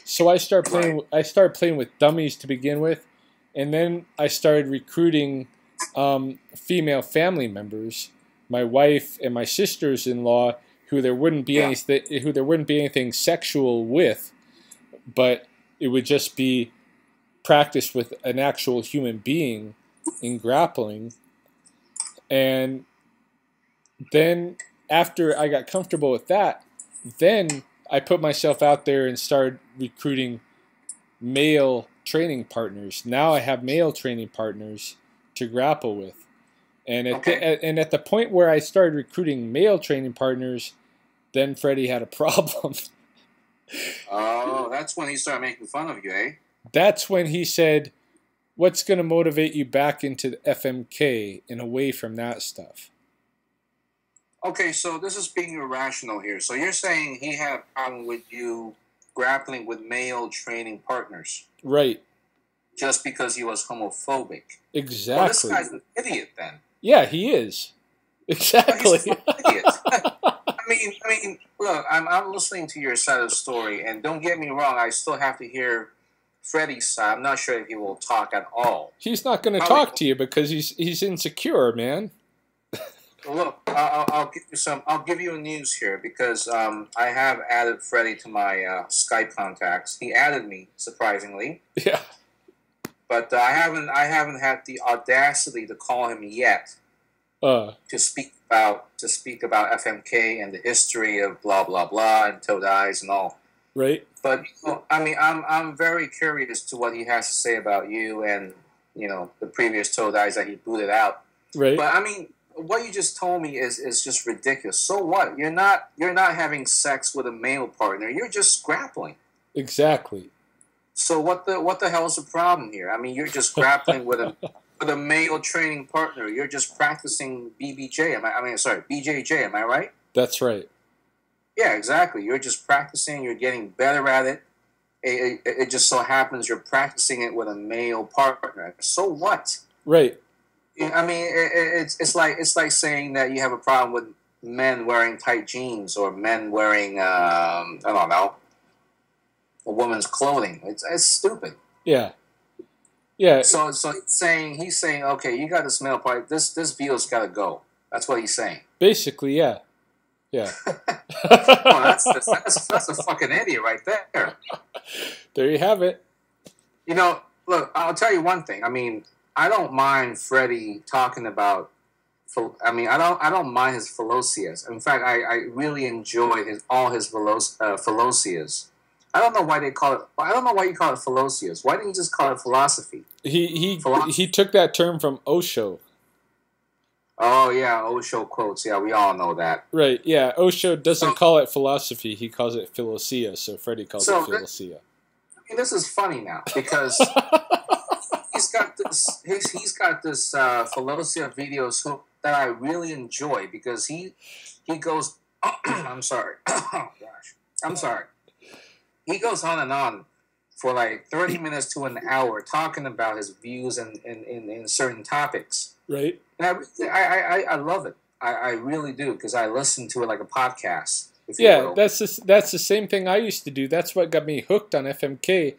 So I started playing with dummies to begin with, and then I started recruiting female family members, my wife and my sisters-in-law, who there wouldn't be anything sexual with, but it would just be practiced with an actual human being in grappling. And then after I got comfortable with that, then I put myself out there and started recruiting male training partners. Now I have male training partners to grapple with. And at the point where I started recruiting male training partners, then Freddie had a problem. Oh, that's when he started making fun of you, eh? That's when he said, what's going to motivate you back into the FMK and away from that stuff? Okay, so this is being irrational here. So you're saying he had a problem with you grappling with male training partners. Right. Just because he was homophobic. Exactly. Well, this guy's an idiot then. Yeah, he is. Exactly. He's an idiot. I mean, look, I'm listening to your side of the story, and don't get me wrong, I still have to hear Freddie's side. I'm not sure if he will talk at all. He's not going to talk to you because he's insecure, man. Look, I'll give you some. I'll give you a news here because I have added Freddie to my Skype contacts. He added me surprisingly, Yeah. but I haven't had the audacity to call him yet to speak about FMK and the history of blah blah blah and Toad Eyes and all. Right. But I mean, I'm very curious to what he has to say about you and the previous Toad Eyes that he booted out. Right. But I mean, what you just told me is just ridiculous. So what? You're not having sex with a male partner. You're just grappling. Exactly. So what the hell is the problem here? I mean, you're just grappling with a male training partner. You're just practicing BBJ. BJJ. Am I right? That's right. Yeah, exactly. You're just practicing. You're getting better at it. It just so happens you're practicing it with a male partner. So what? Right. I mean, it's like saying that you have a problem with men wearing tight jeans or men wearing I don't know, a woman's clothing. It's stupid. Yeah. Yeah. So he's saying okay, you got this male part. This video's got to go. That's what he's saying. Basically, yeah. Yeah. Well, that's a fucking idiot right there. There you have it. Look, I'll tell you one thing. I mean, I don't mind Freddie talking about. I don't mind his philosias. In fact, I really enjoy all his philosias. I don't know why they call it. I don't know why you call it philosias. Why didn't you just call it philosophy? He took that term from Osho. Oh yeah, Osho quotes. Yeah, we all know that. Right. Yeah, Osho doesn't call it philosophy. He calls it philosia. So Freddie calls it philosia. I mean, this is funny now because he's got this. He's got this philosia videos that I really enjoy because he goes. I'm sorry. Oh gosh, I'm sorry. He goes on and on for like 30 minutes to an hour talking about his views in certain topics. Right. And I love it. I really do because I listen to it like a podcast. Yeah, that's the same thing I used to do. That's what got me hooked on FMK.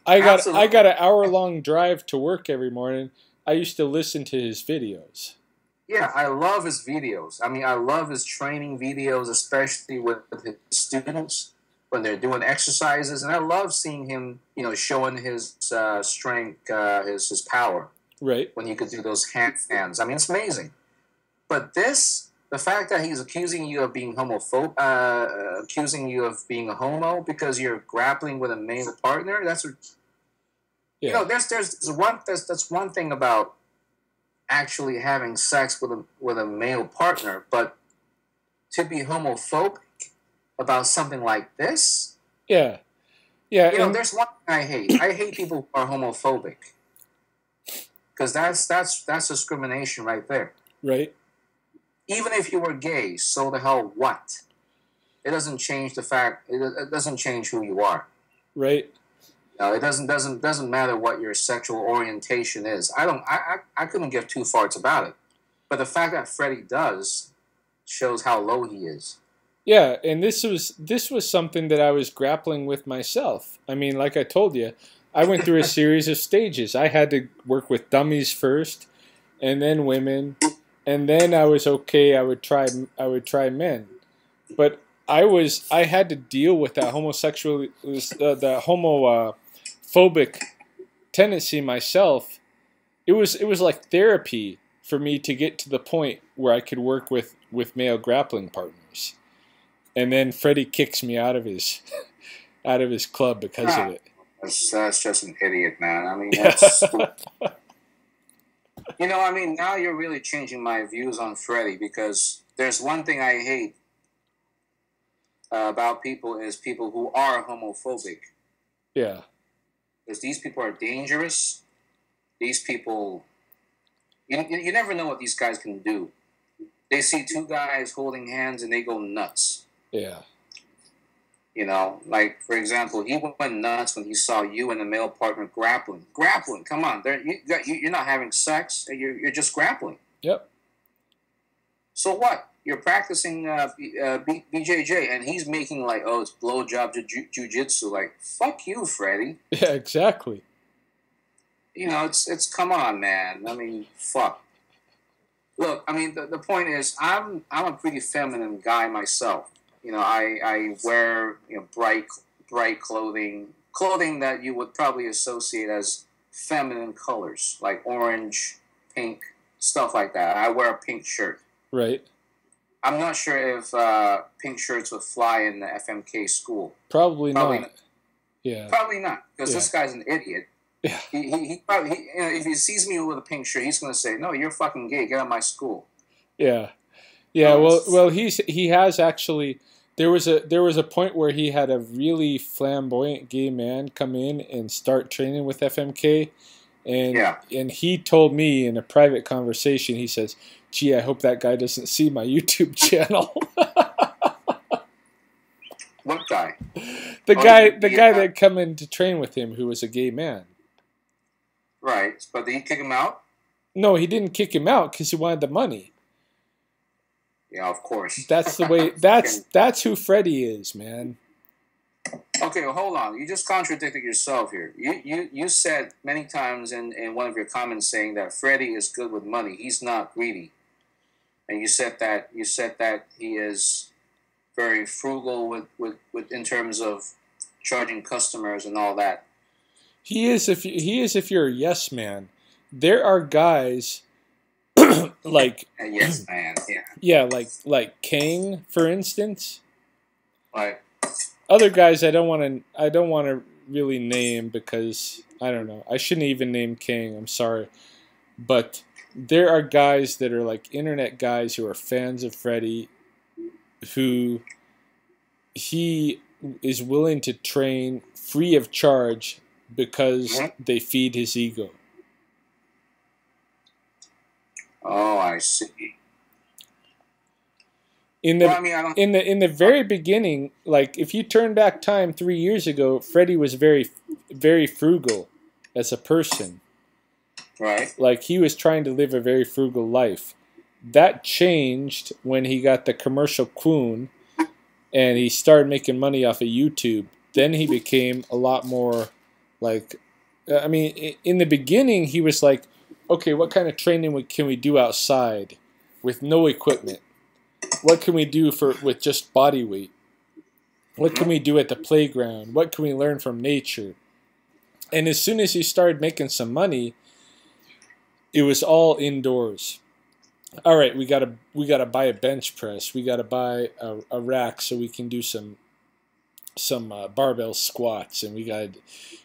I got an hour-long drive to work every morning. I used to listen to his videos. Yeah, I love his videos. I mean, I love his training videos, especially with his students when they're doing exercises. And I love seeing him, showing his strength, his power. Right. When you could do those handstands. I mean, it's amazing. But the fact that he's accusing you of being accusing you of being a homo because you're grappling with a male partner, that's one thing about actually having sex with a male partner, but to be homophobic about something like this? Yeah. Yeah. There's one thing I hate. I hate people who are homophobic. Because that's discrimination right there. Right. Even if you were gay, so the hell what? It doesn't change the fact. It doesn't change who you are. Right. It doesn't matter what your sexual orientation is. I couldn't give two farts about it. But the fact that Freddie does shows how low he is. Yeah, and this was something that I was grappling with myself. I mean, like I told you, I went through a series of stages. I had to work with dummies first, and then women, and then I was okay. I would try men, but I had to deal with that the homophobic tendency myself. It was like therapy for me to get to the point where I could work with male grappling partners. And then Freddie kicks me out of his club because of it. That's just an idiot, man. I mean, that's now you're really changing my views on Freddie because there's one thing I hate about people is people who are homophobic. Yeah. Because these people are dangerous. These people, you never know what these guys can do. They see two guys holding hands and they go nuts. Yeah. Like, for example, he went nuts when he saw you and a male partner grappling. Grappling, come on. You're not having sex. You're just grappling. Yep. So what? You're practicing BJJ, and he's making like, oh, it's blowjob jiu-jitsu. Like, fuck you, Freddie. Yeah, exactly. It's come on, man. I mean, fuck. Look, I mean, the point is, I'm a pretty feminine guy myself. You know, I wear, you know, bright clothing that you would probably associate as feminine colors, like orange, pink, stuff like that. I wear a pink shirt. Right. I'm not sure if pink shirts would fly in the FMK school. Probably not. Yeah. Probably not, because this guy's an idiot. Yeah. He probably, you know, if he sees me with a pink shirt, he's going to say, "No, you're fucking gay. Get out of my school." Yeah. Yeah. Well, he has actually. There was a point where he had a really flamboyant gay man come in and start training with FMK, and he told me in a private conversation, he says, "Gee, I hope that guy doesn't see my YouTube channel." What guy? The guy that come in to train with him, who was a gay man. Right, but did he kick him out? No, he didn't kick him out because he wanted the money. Yeah, of course. That's the way. That's who Freddie is, man. Okay, well, hold on. You just contradicted yourself here. You said many times in one of your comments saying that Freddie is good with money. He's not greedy, and you said that he is very frugal with in terms of charging customers and all that. He is if you're a yes man. There are guys like yes man, yeah. Yeah, like Kang, for instance. Right. Other guys I don't want to really name because I don't know. I shouldn't even name Kang. I'm sorry. But there are guys that are like internet guys who are fans of Freddie, who he is willing to train free of charge because they feed his ego. Oh, I see. In the very beginning, like if you turn back time 3 years ago, Freddie was very, very frugal as a person. Right. Like he was trying to live a very frugal life. That changed when he got the commercial Queen and he started making money off of YouTube. Then he became a lot more like, I mean, in the beginning he was like, okay, what kind of training can we do outside with no equipment? What can we do with just body weight? What can we do at the playground? What can we learn from nature? And as soon as he started making some money, it was all indoors. All right, we gotta buy a bench press. We gotta buy a rack so we can do some barbell squats. And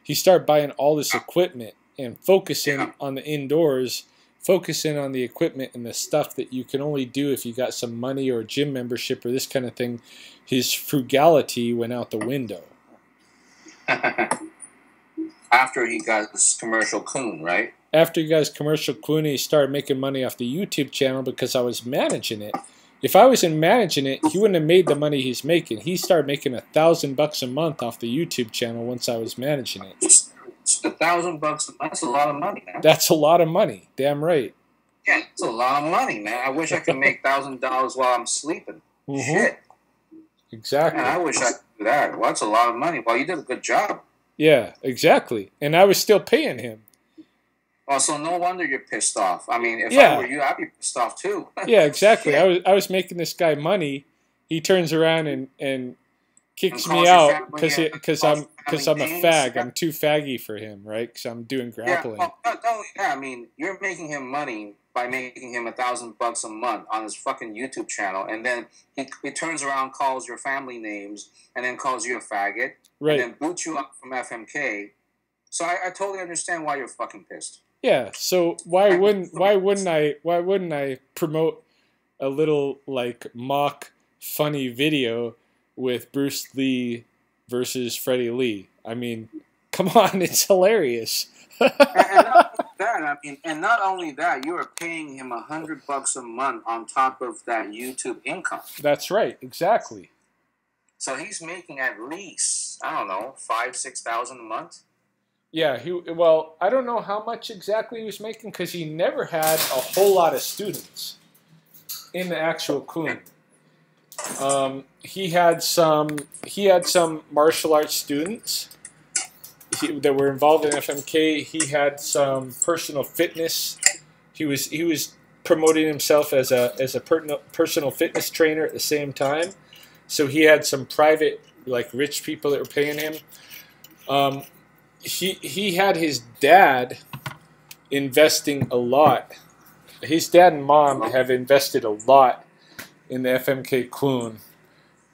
he started buying all this equipment and focusing on the indoors. Focusing on the equipment and the stuff that you can only do if you got some money or a gym membership or this kind of thing. His frugality went out the window. After he got his commercial Queen, right? After he got his commercial Queen, he started making money off the YouTube channel because I was managing it. If I wasn't managing it, he wouldn't have made the money he's making. He started making $1,000 a month off the YouTube channel once I was managing it. $1,000 a month, that's a lot of money, man. That's a lot of money. Damn right. Yeah, it's a lot of money, man. I wish I could make $1,000 while I'm sleeping. Shit. Exactly. Man, I wish I could do that. Well, that's a lot of money. Well, you did a good job. Yeah, exactly. And I was still paying him. Well, so no wonder you're pissed off. I mean, if I were you, I'd be pissed off too. Yeah, exactly. I was making this guy money. He turns around and kicks me out because I'm a fag. I'm too faggy for him, right? Because I'm doing grappling. Yeah, I mean, you're making him money by making him $1,000 a month on his fucking YouTube channel, and then he turns around, calls your family names, and then calls you a faggot, right? And then boots you up from FMK. So I totally understand why you're fucking pissed. Yeah. So why wouldn't I promote a little like mock funny video with Bruce Lee versus Freddy Lee? I mean, come on, it's hilarious. and not only that, you are paying him $100 a month on top of that YouTube income. That's right, exactly. So he's making at least, I don't know, $5,000-6,000 a month. Yeah, well, I don't know how much exactly he was making because he never had a whole lot of students in the actual Queen. He had some martial arts students that were involved in FMK. He had some personal fitness. He was promoting himself as a personal fitness trainer at the same time. So he had some private, like, rich people that were paying him. He had his dad investing a lot. His dad and mom have invested a lot in the FMK clone.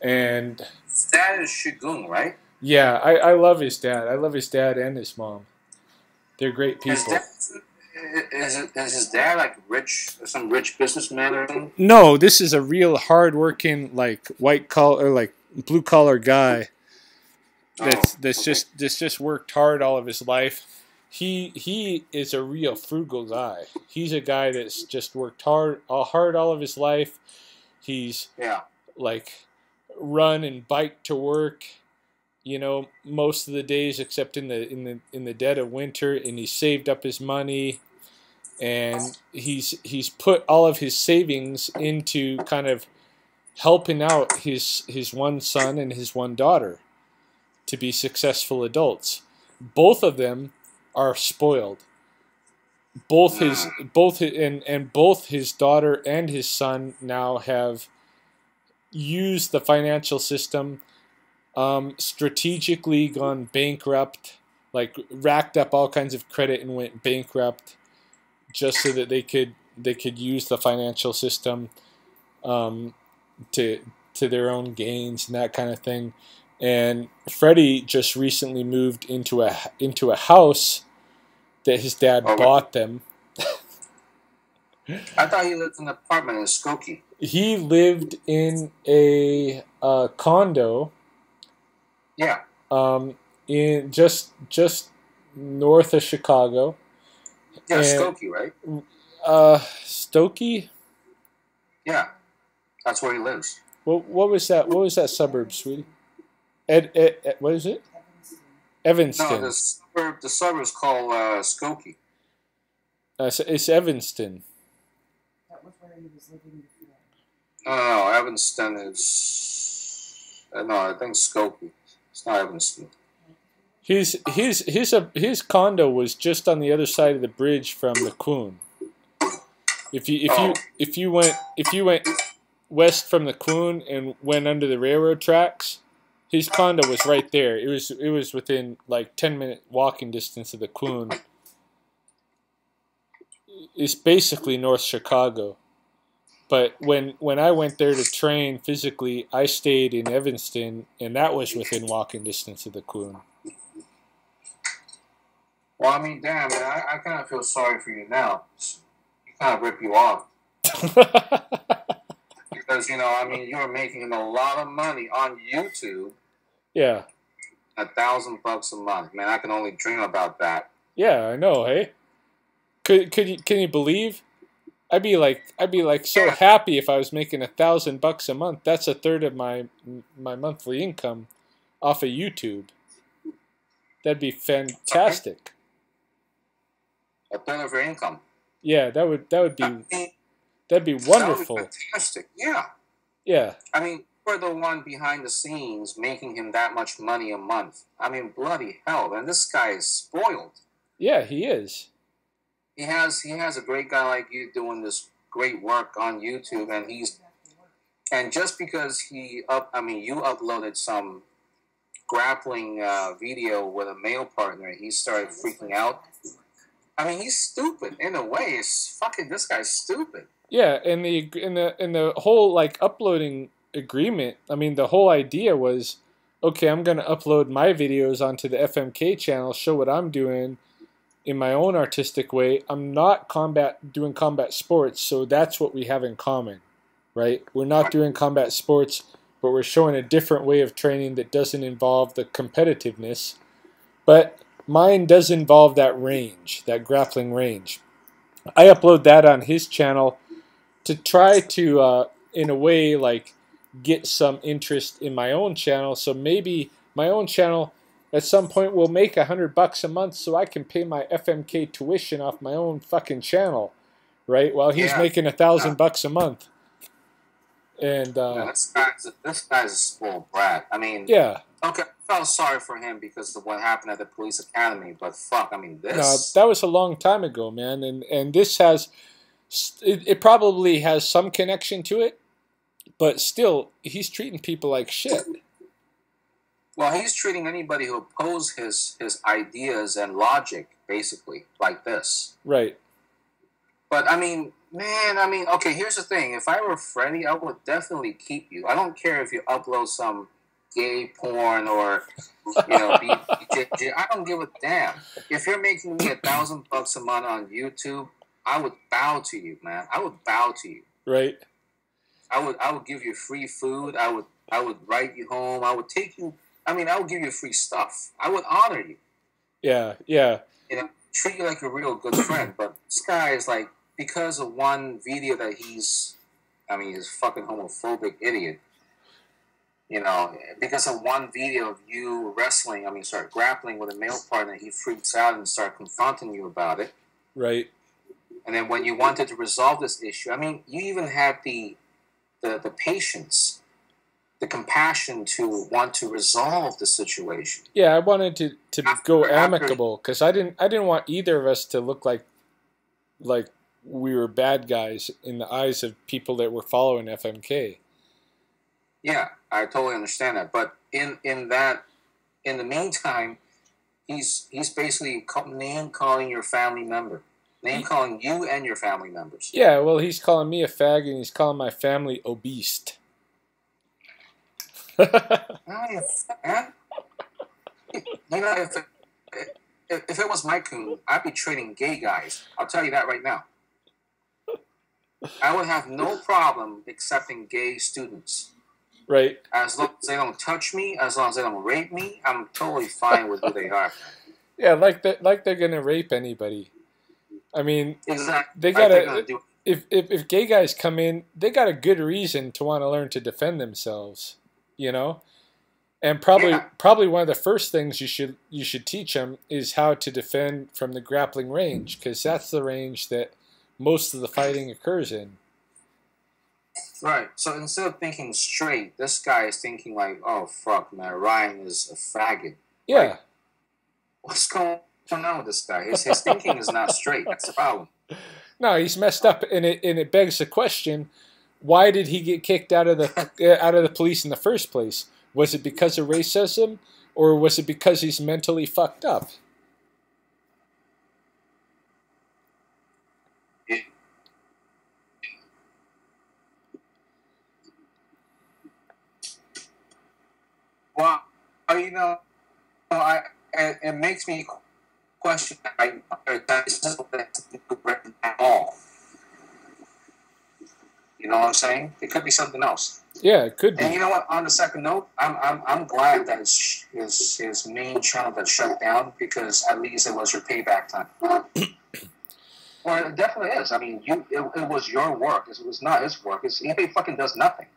And his dad is Shigun, right? Yeah, I love his dad. I love his dad and his mom. They're great people. Is his dad like rich, some rich businessman or something? No, this is a real hard-working, like, white collar, like, blue collar guy. That's just worked hard all of his life. He is a real frugal guy. He's a guy that's just worked hard all of his life. He's like run and bike to work, most of the days except in the dead of winter, and he saved up his money, and he's put all of his savings into kind of helping out his one son and his one daughter to be successful adults. Both of them are spoiled. Both his daughter and his son now have used the financial system, strategically gone bankrupt, like racked up all kinds of credit and went bankrupt, just so that they could use the financial system to their own gains and that kind of thing. And Freddie just recently moved into a house that his dad bought them. I thought he lived in an apartment in Skokie. He lived in a condo. Yeah. In just north of Chicago. Yeah, Skokie, right? Stokey? Yeah, that's where he lives. What was that? What was that suburb, sweetie? What is it? Evanston. No, the suburb is called Skokie. It's Evanston. That was where he was living before. No, Evanston is. No, I think Skokie. It's not Evanston. His condo was just on the other side of the bridge from the Quoon. If you went west from the Quoon and went under the railroad tracks, his condo was right there. It was within like 10-minute walking distance of the Quoon. It's basically North Chicago. But when I went there to train physically, I stayed in Evanston, and that was within walking distance of the Quoon. Well, I mean, damn, man, I kind of feel sorry for you now. He kind of ripped you off. Because, you were making a lot of money on YouTube. Yeah. $1,000 a month. Man, I can only dream about that. Yeah, I know, hey? Can you believe? I'd be like so happy if I was making $1,000 a month. That's a third of my monthly income off of YouTube. That'd be fantastic. Okay. A third of your income. Yeah, that'd be wonderful. That would be fantastic. Yeah. Yeah. I mean, you're the one behind the scenes making him that much money a month. I mean, bloody hell, man! This guy is spoiled. Yeah, he is. He has a great guy like you doing this great work on YouTube, and just because you uploaded some grappling video with a male partner, he started freaking out. I mean, he's stupid in a way. This guy's stupid. Yeah, and the whole like uploading agreement. I mean, the whole idea was, okay, I'm gonna upload my videos onto the FMK channel, show what I'm doing in my own artistic way. I'm not doing combat sports, so that's what we have in common, right? We're not doing combat sports, but we're showing a different way of training that doesn't involve the competitiveness. But mine does involve that range, that grappling range. I upload that on his channel to try to, in a way, like get some interest in my own channel. So maybe my own channel at some point will make $100 a month, so I can pay my FMK tuition off my own fucking channel, right? While he's making $1,000 a month. And this guy's a spoiled brat. I mean, yeah. Okay, I felt sorry for him because of what happened at the police academy, but fuck, I mean, this. No, that was a long time ago, man, and this has It probably has some connection to it, but still, he's treating people like shit. Well, he's treating anybody who opposes his ideas and logic, basically, like this. Right. But, I mean, man, okay, here's the thing. If I were Freddie, I would definitely keep you. I don't care if you upload some gay porn or, BJJ. I don't give a damn. If you're making me $1,000 a month on YouTube, I would bow to you, man. I would bow to you. Right. I would give you free food. I would write you home. I would take you. I would give you free stuff. I would honor you. Yeah. Treat you like a real good friend. But this guy is like, because of one video that he's a fucking homophobic idiot. Because of one video of you wrestling, start grappling with a male partner, he freaks out and start confronting you about it. Right. And then when you wanted to resolve this issue, you even had the patience, the compassion to want to resolve the situation. Yeah, I wanted to go amicable because I didn't want either of us to look like we were bad guys in the eyes of people that were following FMK. Yeah, I totally understand that. But in the meantime, he's basically name calling your family member. Name calling you and your family members. Yeah, well, he's calling me a fag and he's calling my family obese. If it was my coon, I'd be training gay guys. I'll tell you that right now. I would have no problem accepting gay students. Right. As long as they don't touch me, as long as they don't rape me, I'm totally fine with who they are. Yeah, like they're gonna rape anybody. Exactly. They gotta. If gay guys come in, they got a good reason to want to learn to defend themselves, and probably one of the first things you should teach them is how to defend from the grappling range, because that's the range that most of the fighting occurs in. Right. So instead of thinking straight, this guy is thinking like, "Oh fuck, man, Ryan is a faggot." Yeah. Like, what's going on with this guy? His thinking is not straight. That's the problem. No, he's messed up, and it begs the question: why did he get kicked out of the police in the first place? Was it because of racism, or was it because he's mentally fucked up? Well, it makes me question at all. You know what I'm saying? It could be something else. Yeah, it could be. And you know what? On the second note, I'm glad that his main channel got shut down, because at least it was your payback time. Well, it definitely is. It was your work. It was not his work. He fucking does nothing.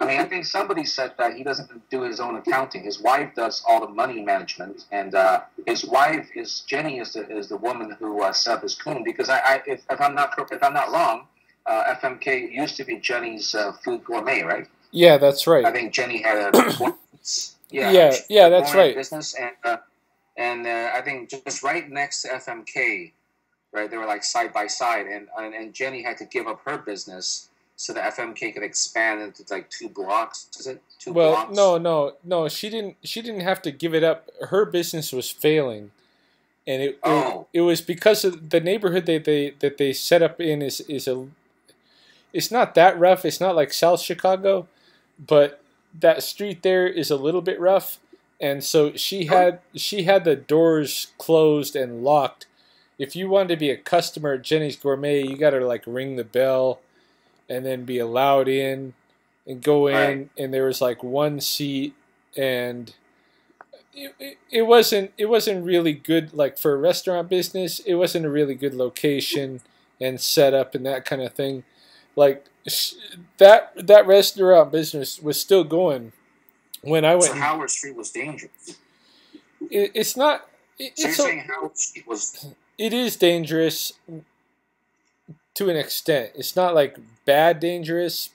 I think somebody said that he doesn't do his own accounting. His wife does all the money management, and his wife Jenny is the woman who set up his coon. Because if I'm not wrong, FMK used to be Jenny's food gourmet, right? Yeah, that's right. I think Jenny had a that's right. Business, and I think just right next to FMK, right, they were like side by side, and Jenny had to give up her business so that FMK could expand into like 2 blocks. Is it 2 blocks? Well, no. She didn't have to give it up. Her business was failing, and it was because of the neighborhood that they set up in is it's not that rough. It's not like South Chicago, but that street there is a little bit rough, and so she had the doors closed and locked. If you wanted to be a customer at Jenny's Gourmet, you got to like ring the bell and then be allowed in and go in, right. And there was like 1 seat, and it wasn't really good, like for a restaurant business. It wasn't a really good location and setup and that kind of thing. Like that restaurant business was still going when I went. So Howard Street was dangerous. It's not. So you're saying Howard Street was? It is dangerous to an extent. It's not like bad dangerous,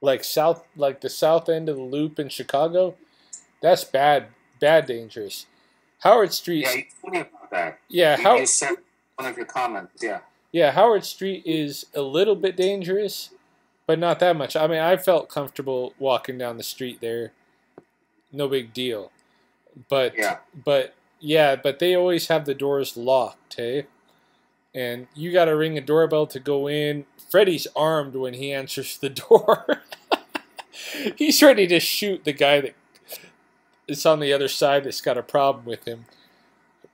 like the south end of the Loop in Chicago. That's bad dangerous. Howard Street. Yeah, you told me about that. Yeah, you said one of your comments. Yeah. Yeah, Howard Street is a little bit dangerous, but not that much. I mean, I felt comfortable walking down the street there. No big deal. Yeah. But they always have the doors locked, hey? And you got to ring a doorbell to go in. Freddie's armed when he answers the door. He's ready to shoot the guy that is on the other side that's got a problem with him.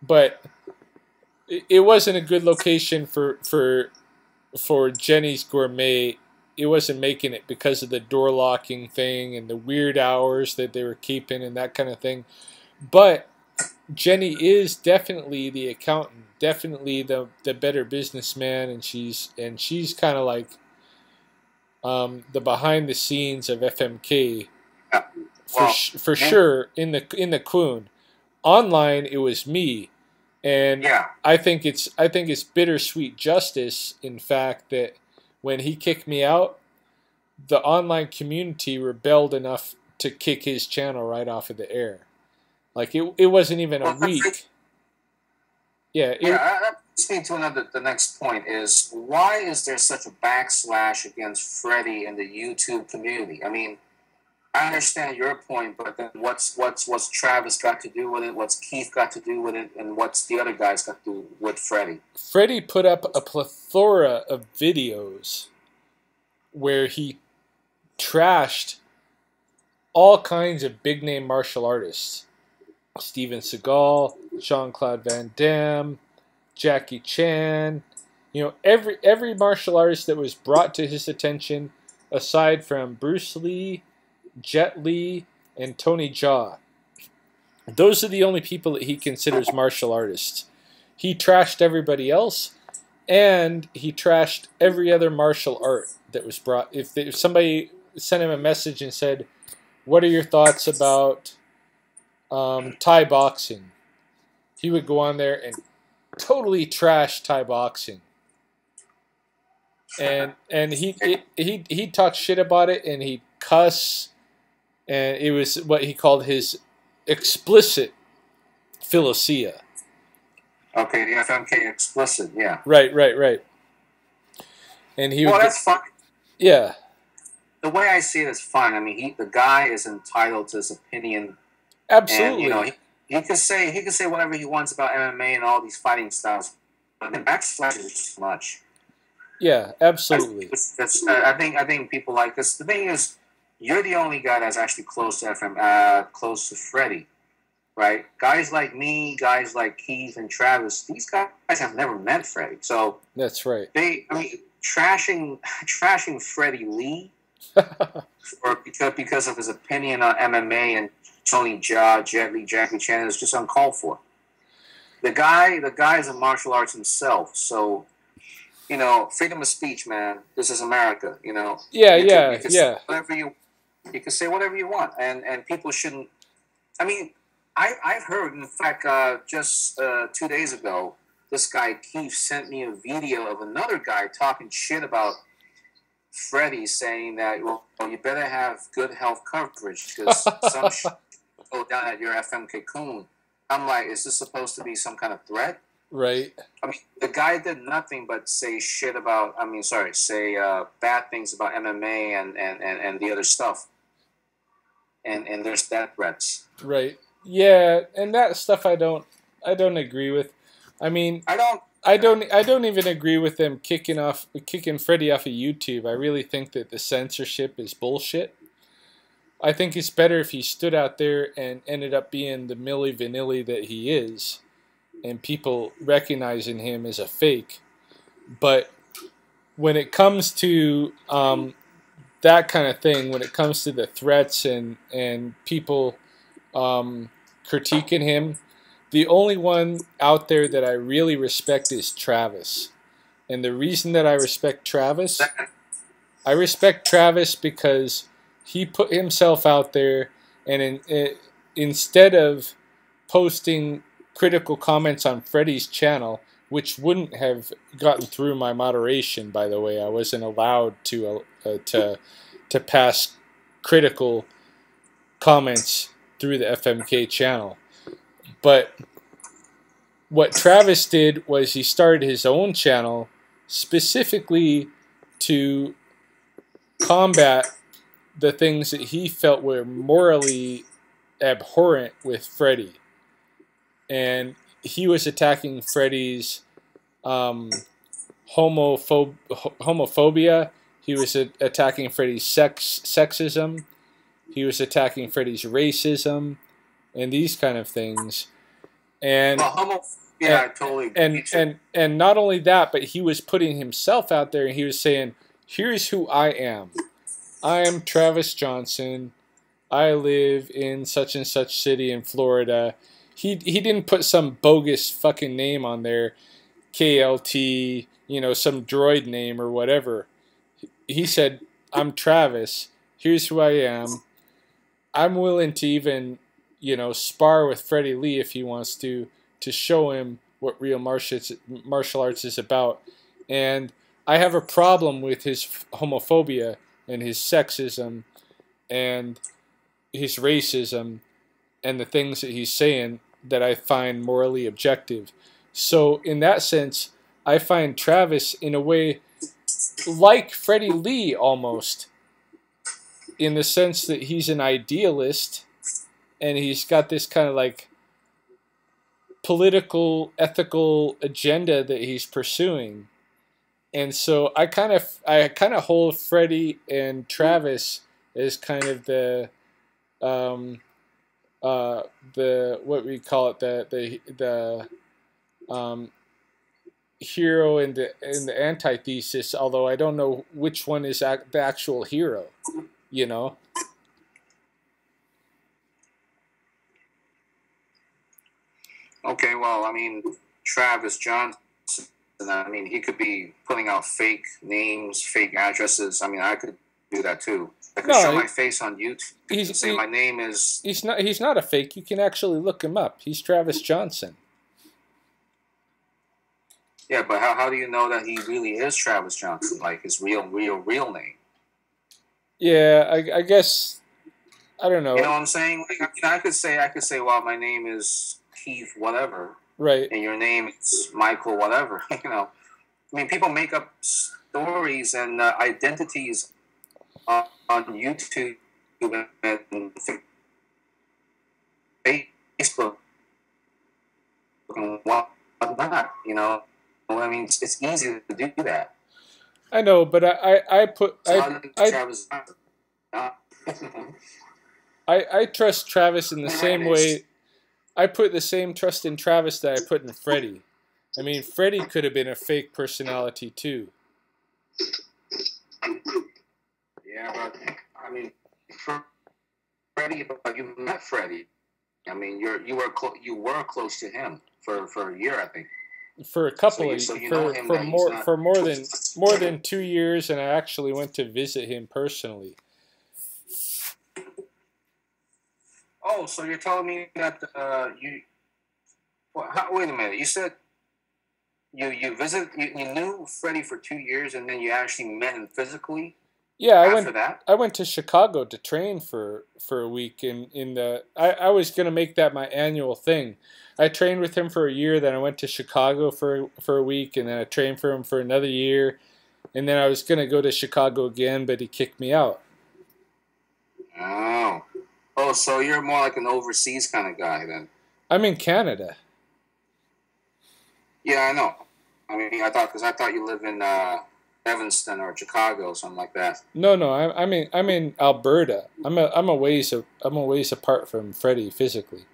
But it wasn't a good location for Jenny's Gourmet. It wasn't making it because of the door locking thing and the weird hours that they were keeping and that kind of thing. But Jenny is definitely the accountant, definitely the better businessman, and she's kind of like the behind the scenes of FMK for sure in the Queen. Online, it was me, and I think it's bittersweet justice, in fact, that when he kicked me out, the online community rebelled enough to kick his channel right off of the air. Like it wasn't even a week. Yeah. That brings me to the next point is, why is there such a backlash against Freddie in the YouTube community? I mean, I understand your point, but then what's Travis got to do with it? What's Keith got to do with it? And what's the other guys got to do with Freddie? Freddie put up a plethora of videos where he trashed all kinds of big name martial artists. Steven Seagal, Jean-Claude Van Damme, Jackie Chan, every martial artist that was brought to his attention, aside from Bruce Lee, Jet Li, and Tony Jaa. Those are the only people that he considers martial artists. He trashed everybody else, and he trashed every other martial art that was brought. If somebody sent him a message and said, "What are your thoughts about Thai boxing?" he would go on there and totally trash Thai boxing, and he talked shit about it, and he'd cuss, and it was what he called his explicit philosia. Okay, the FMK explicit, yeah. Right. And he that's fine. Yeah. The way I see it is fine. I mean, the guy is entitled to his opinion. Absolutely. And, he could say whatever he wants about MMA and all these fighting styles, but the backslash is too much. Yeah, absolutely. I think people like this. The thing is, you're the only guy that's actually close to close to Freddie, right? Guys like me, guys like Keith and Travis, these guys have never met Freddie, so that's right. Trashing Freddy Lee because of his opinion on MMA and Tony Jaa, Jet Li, Jackie Chan is just uncalled for. The guy is a martial arts himself, so freedom of speech, man. This is America, Yeah. You can say whatever you want, and people shouldn't. I mean, I've heard, in fact, just 2 days ago, this guy Keith sent me a video of another guy talking shit about Freddie, saying that, well, you better have good health coverage because some shit go down at your FMK Coon. I'm like, is this supposed to be some kind of threat? Right. I mean, the guy did nothing but say shit about. Say bad things about MMA and the other stuff. And there's death threats. Right. Yeah, and that stuff I don't agree with. I mean, I don't even agree with them kicking Freddie off of YouTube. I really think that the censorship is bullshit. I think it's better if he stood out there and ended up being the Milli Vanilli that he is, and people recognizing him as a fake. But when it comes to that kind of thing, when it comes to the threats and people critiquing him, the only one out there that I really respect is Travis. And the reason that I respect Travis because he put himself out there, and instead of posting critical comments on Freddie's channel, which wouldn't have gotten through my moderation, by the way, I wasn't allowed to pass critical comments through the FMK channel. But what Travis did was he started his own channel specifically to combat the things that he felt were morally abhorrent with Freddie. And he was attacking Freddie's homophobia. He was attacking Freddie's sexism. He was attacking Freddie's racism, and these kind of things. And I totally. And not only that, but he was putting himself out there, and he was saying, "Here's who I am. I am Travis Johnson. I live in such and such city in Florida." He didn't put some bogus fucking name on there, KLT, some droid name or whatever. He said, "I'm Travis. Here's who I am. I'm willing to even, spar with Freddy Lee if he wants to show him what real martial arts is about. And I have a problem with his homophobia and his sexism and his racism and the things that he's saying that I find morally objective." So in that sense, I find Travis in a way like Freddy Lee almost, in the sense that he's an idealist and he's got this kind of like political, ethical agenda that he's pursuing. And so I kind of hold Freddie and Travis as kind of the what we call it, the hero and the antithesis, although I don't know which one is the actual hero, Okay, well, I mean, Travis Johnson, he could be putting out fake names, fake addresses. I mean, I could do that too. I could show my face on YouTube and say my name is... He's not a fake. You can actually look him up. He's Travis Johnson. Yeah, but how do you know that he really is Travis Johnson, like his real name? Yeah, I guess, I don't know. You know what I'm saying? Like, I could say, well, my name is Keith whatever. Right. And your name is Michael whatever, I mean, people make up stories and identities on YouTube and Facebook and whatnot, I mean, it's easy to do that. I know, but I trust Travis in the same way. I put the same trust in Travis that I put in Freddie. I mean, Freddie could have been a fake personality too. Yeah, but I mean, Freddie, but you met Freddie. I mean, you were close to him for a year, I think. For a couple of for more than 2 years, and I actually went to visit him personally. Oh, so you're telling me that wait a minute. You said you knew Freddie for 2 years, and then you actually met him physically. Yeah, I went to Chicago to train for a week. I was going to make that my annual thing. I trained with him for a year, then I went to Chicago for a week, and then I trained for him for another year, and then I was going to go to Chicago again, but he kicked me out. Oh, so you're more like an overseas kind of guy then? I'm in Canada. Yeah, I know. I mean, I thought you live in Evanston or Chicago or something like that. No, I'm in Alberta. I'm a ways apart from Freddie physically.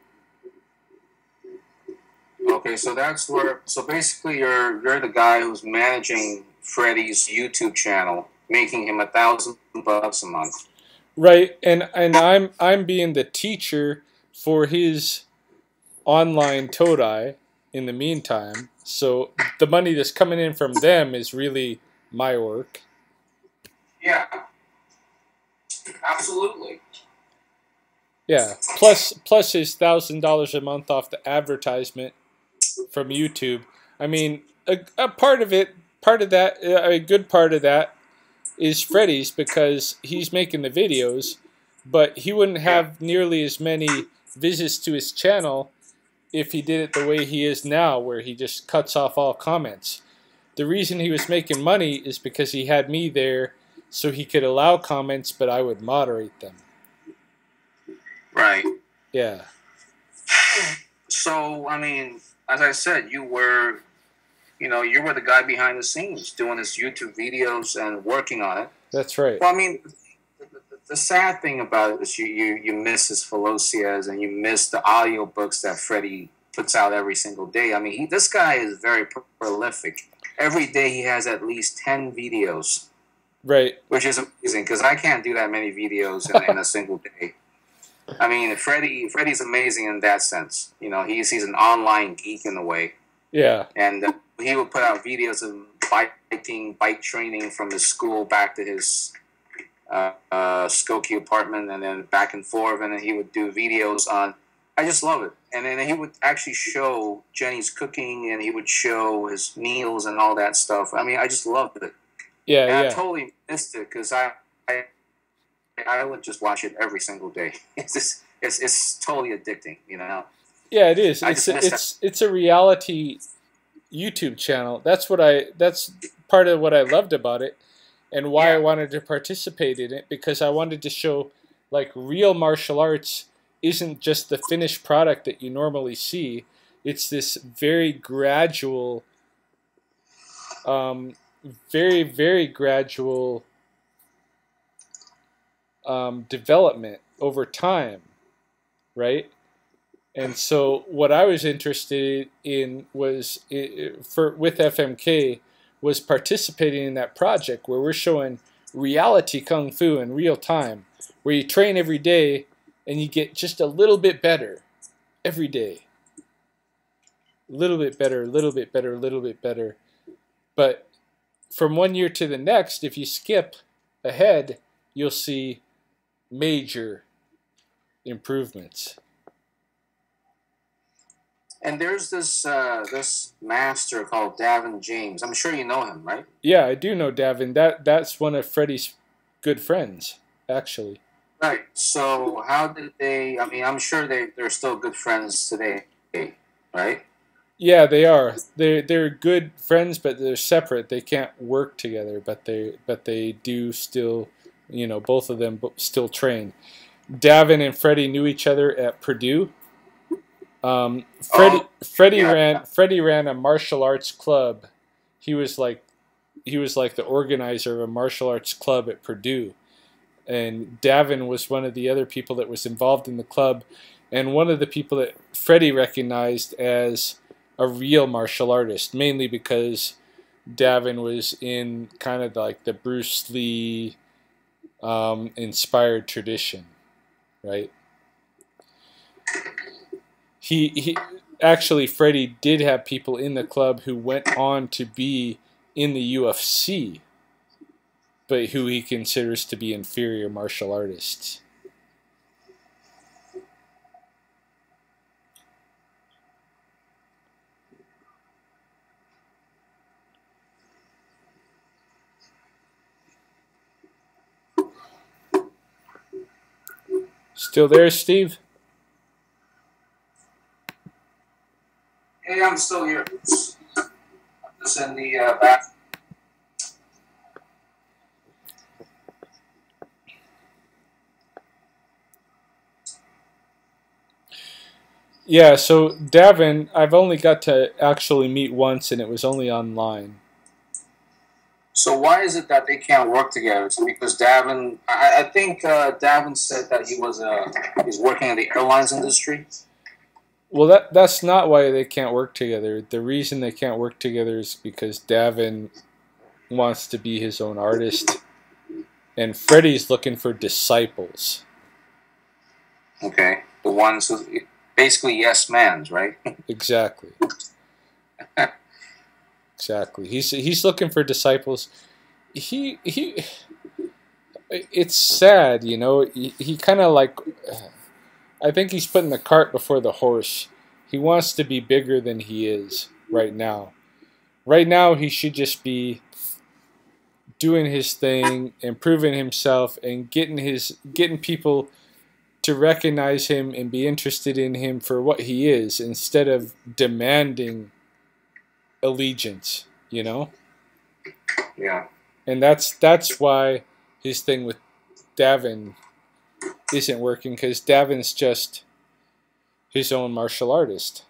Okay, so that's where. So basically, you're the guy who's managing Freddie's YouTube channel, making him $1,000 a month. Right, and I'm being the teacher for his online Todai in the meantime. So the money that's coming in from them is really my work. Yeah, absolutely. Yeah, plus his $1,000 a month off the advertisement from YouTube. I mean, a good part of that is Freddie's, because he's making the videos, but he wouldn't have nearly as many visits to his channel if he did it the way he is now, where he just cuts off all comments. the reason he was making money is because he had me there so he could allow comments, but I would moderate them. Right. Yeah. So, I mean, as I said, you were the guy behind the scenes doing his YouTube videos and working on it. That's right. Well, I mean, the sad thing about it is you miss his Felocias and you miss the audiobooks that Freddie puts out every single day. I mean, this guy is very prolific. Every day he has at least 10 videos. Right. Which is amazing because I can't do that many videos in a single day. I mean, Freddie's amazing in that sense. You know, he's an online geek in a way. Yeah. And he would put out videos of bike training from his school back to his Skokie apartment and then back and forth. And then he would do videos on, I just love it. And then he would actually show Jenny's cooking and he would show his meals and all that stuff. I mean, I just loved it. Yeah, and yeah. I totally missed it because I would just watch it every single day. It's totally addicting, you know. Yeah, it is. It's a reality YouTube channel. That's part of what I loved about it, and why I wanted to participate in it, because I wanted to show like real martial arts isn't just the finished product that you normally see. It's this very gradual, very, very gradual development over time, right? And so what I was interested in was, with FMK, was participating in that project where we're showing reality kung fu in real time, where you train every day and you get just a little bit better every day. A little bit better, a little bit better, a little bit better. But from one year to the next, if you skip ahead, you'll see major improvements. And there's this master called Davin James. I'm sure you know him, right? Yeah, I do know Davin. That's one of Freddie's good friends, actually. Right. So how did they? I mean, I'm sure they're still good friends today, right? Yeah, they are. They're good friends, but they're separate. They can't work together, but they do still, both of them still train. Davin and Freddie knew each other at Purdue. Freddie ran a martial arts club. He was like the organizer of a martial arts club at Purdue, and Davin was one of the other people that was involved in the club, and one of the people that Freddie recognized as a real martial artist, mainly because Davin was in kind of like the Bruce Lee inspired tradition, right? He actually, Freddie did have people in the club who went on to be in the UFC, but who he considers to be inferior martial artists. Still there, Steve? Hey, I'm still here. I'm just in the bathroom. Yeah, so Davin, I've only got to actually meet once, and it was only online. So why is it that they can't work together? It's because Davin, I think Davin said that he's working in the airlines industry. Well, that's not why they can't work together. The reason they can't work together is because Davin wants to be his own artist, and Freddie's looking for disciples. Okay, the ones who basically yes mans, right? Exactly. Exactly. He's looking for disciples. It's sad, He kind of like. I think he's putting the cart before the horse. He wants to be bigger than he is right now. Right now, he should just be doing his thing, improving himself, and getting people to recognize him and be interested in him for what he is, instead of demanding allegiance. Yeah. And that's why his thing with Davin isn't working, because Davin's just his own martial artist.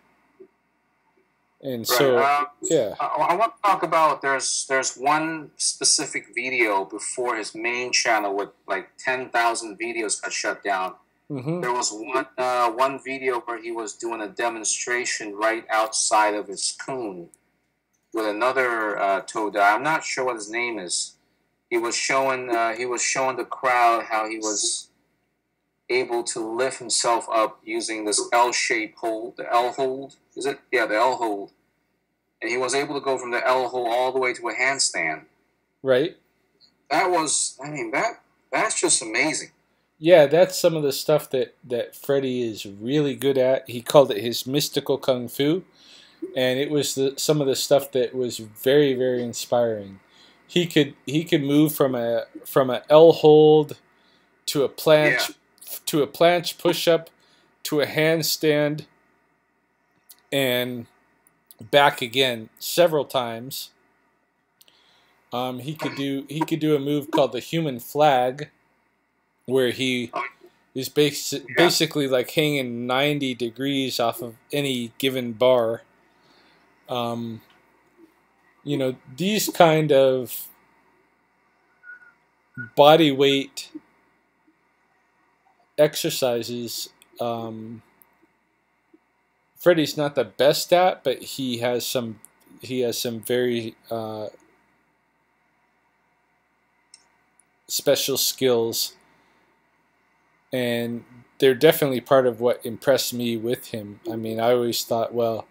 And so, Right. yeah. I want to talk about there's one specific video before his main channel with like 10,000 videos got shut down. Mm-hmm. There was one video where he was doing a demonstration right outside of his coon with another Todai. I'm not sure what his name is. He was showing the crowd how he was able to lift himself up using this L-shaped hold, the L hold. Is it? Yeah, the L hold. And he was able to go from the L hold all the way to a handstand. Right. That's just amazing. Yeah, that's some of the stuff that Freddie is really good at. He called it his mystical kung fu, and it was some of the stuff that was very, very inspiring. He could move from a L hold to a planche push up to a handstand and back again several times. He could do a move called the human flag, where he is basically like hanging 90 degrees off of any given bar. These kind of body weight exercises, Freddie's not the best at, but he has some very special skills, and they're definitely part of what impressed me with him. I mean, I always thought, well,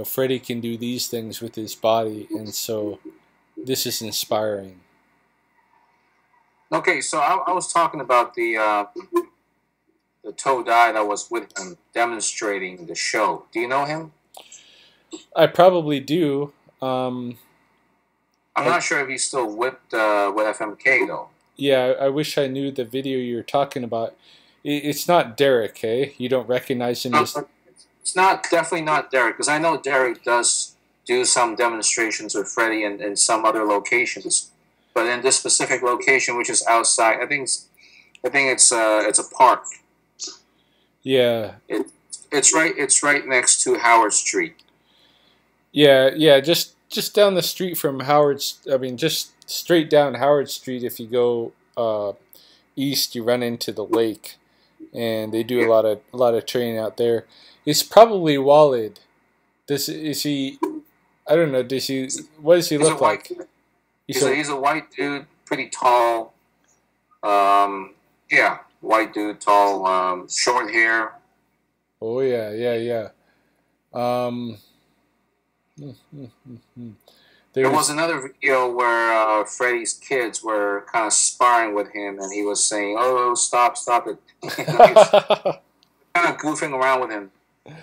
Freddie can do these things with his body, and so this is inspiring. Okay, so I was talking about the Todai that was with him demonstrating the show. Do you know him? I probably do. I'm not sure if he's still with FMK though. Yeah, I wish I knew the video you're talking about. It's not Derek, eh? You don't recognize him as... It's definitely not Derek, because I know Derek does do some demonstrations with Freddie in some other locations, but in this specific location, which is outside, I think it's a park. Yeah. It's right next to Howard Street. Yeah, just down the street from just straight down Howard Street. If you go east, you run into the lake, and they do a lot of training out there. It's probably Walid. Is he? I don't know. What does he look like? He's a white dude, pretty tall. White dude, tall, short hair. Oh yeah. There was another video where Freddie's kids were kind of sparring with him, and he was saying, "Oh, stop it!" He was kind of goofing around with him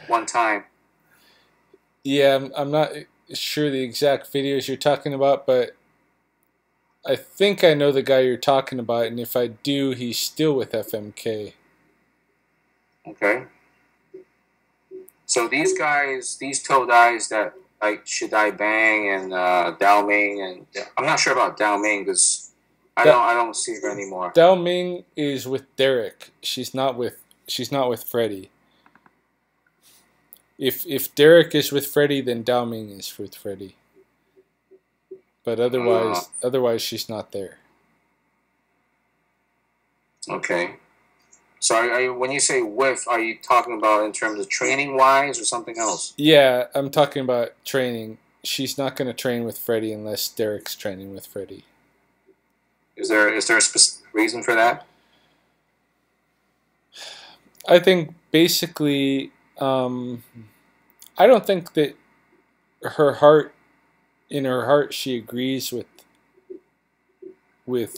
one time. Yeah, I'm not sure the exact videos you're talking about, but I think I know the guy you're talking about, and if I do, he's still with FMK. Okay. So these guys, these Todais that like Shidai Bang and Dao Ming, and I'm not sure about Dao Ming because I don't see her anymore. Dao Ming is with Derek. She's not with Freddie. If Derek is with Freddie, then Dao Ming is with Freddie. But otherwise she's not there. Okay. So when you say with, are you talking about in terms of training wise or something else? Yeah, I'm talking about training. She's not going to train with Freddie unless Derek's training with Freddie. Is there a specific reason for that? I think basically, I don't think that in her heart, she agrees with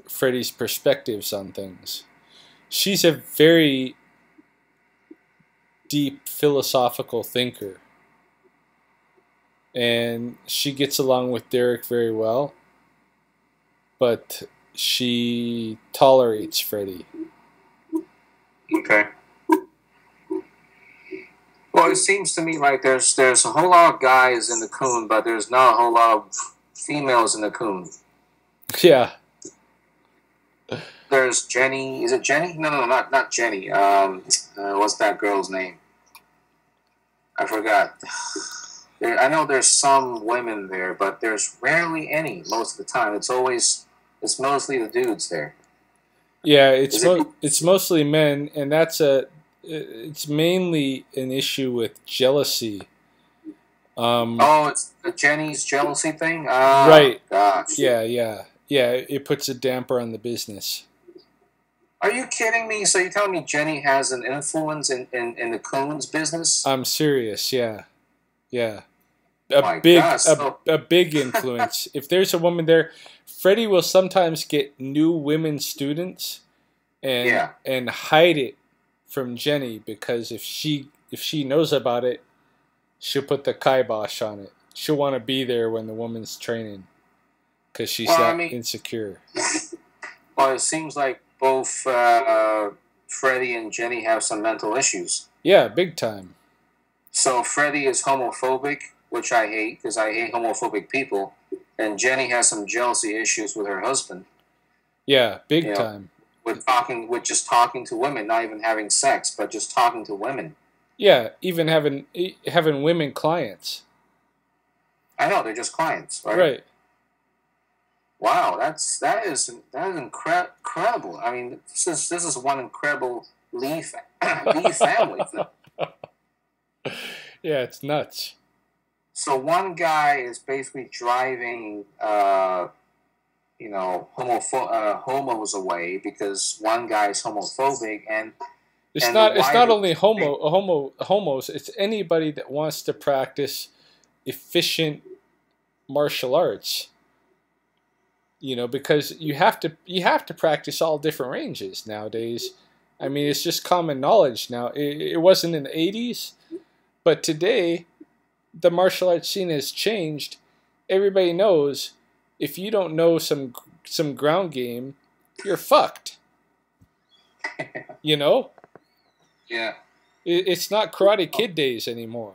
Freddie's perspectives on things. She's a very deep philosophical thinker, and she gets along with Derek very well, but she tolerates Freddie. Okay. Well, it seems to me like there's a whole lot of guys in the coon, but there's not a whole lot of females in the coon. Yeah. There's Jenny. Is it Jenny? No, not Jenny. What's that girl's name? I forgot. I know there's some women there, but there's rarely any most of the time. It's mostly the dudes there. Yeah, it's mostly men, and it's mainly an issue with jealousy. It's the Jenny's jealousy thing? Right. Gosh. Yeah. It puts a damper on the business. Are you kidding me? So you're telling me Jenny has an influence in the coons business? I'm serious, yeah. A big influence. If there's a woman there, Freddie will sometimes get new women students and hide it from Jenny, because if she knows about it, she'll put the kibosh on it. She'll want to be there when the woman's training because she's insecure. Well, it seems like both Freddie and Jenny have some mental issues. Yeah, big time. So Freddie is homophobic, which I hate because I hate homophobic people. And Jenny has some jealousy issues with her husband. Yeah, big time. With just talking to women, not even having sex, but just talking to women. Yeah, even having women clients. I know, they're just clients, right? Right. Wow, that is incredible. I mean, this is one incredible Lee family thing. Yeah, it's nuts. So one guy is basically driving, homos away because one guy is homophobic, and it's not only homos. It's anybody that wants to practice efficient martial arts. Because you have to practice all different ranges nowadays. I mean, it's just common knowledge now. It wasn't in the 80s, but today the martial arts scene has changed. Everybody knows if you don't know some ground game, you're fucked. Yeah. It's not Karate Kid days anymore.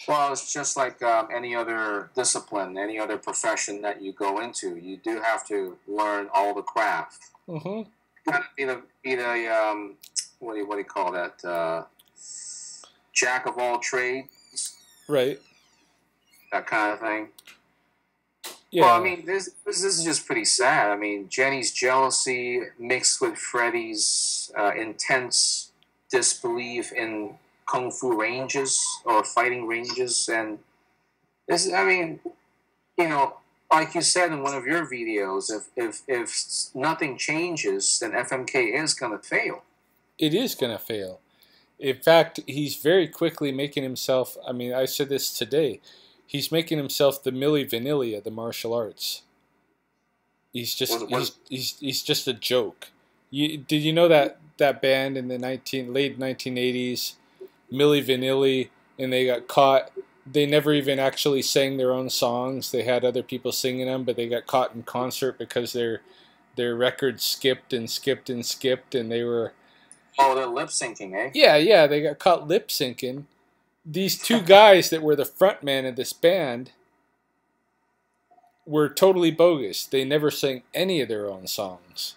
Well, it's just like any other discipline, any other profession that you go into. You do have to learn all the craft. Mm-hmm. Kind of be the what do you call that? Jack of all trades. Right. That kind of thing. Yeah. Well, I mean, this is just pretty sad. I mean, Jenny's jealousy mixed with Freddie's intense disbelief in kung fu ranges or fighting ranges, and this, I mean, like you said in one of your videos, if nothing changes, then FMK is going to fail. It is going to fail. In fact, he's very quickly making himself, I mean, I said this today, he's making himself the Milli Vanilli of the martial arts. He's just he's just a joke. Did you know that band in the late 1980s, Milli Vanilli, and they got caught? They never even actually sang their own songs. They had other people singing them, but they got caught in concert because their record skipped and skipped and skipped, and they were... Oh, they're lip syncing, eh? Yeah, they got caught lip syncing. These two guys that were the frontman of this band were totally bogus. They never sang any of their own songs.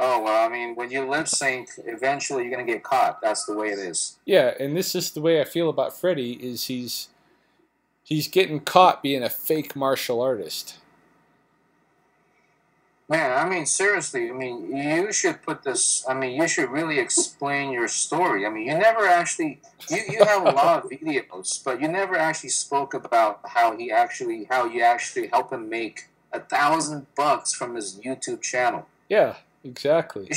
Oh, well, I mean, when you lip sync, eventually you're going to get caught. That's the way it is. Yeah, and this is the way I feel about Freddie, is he's getting caught being a fake martial artist. Man, I mean, seriously, I mean, you should put this, I mean, you should really explain your story. I mean, you never actually, you have a lot of videos, but you never actually spoke about how you actually helped him make $1,000 from his YouTube channel. Yeah, exactly.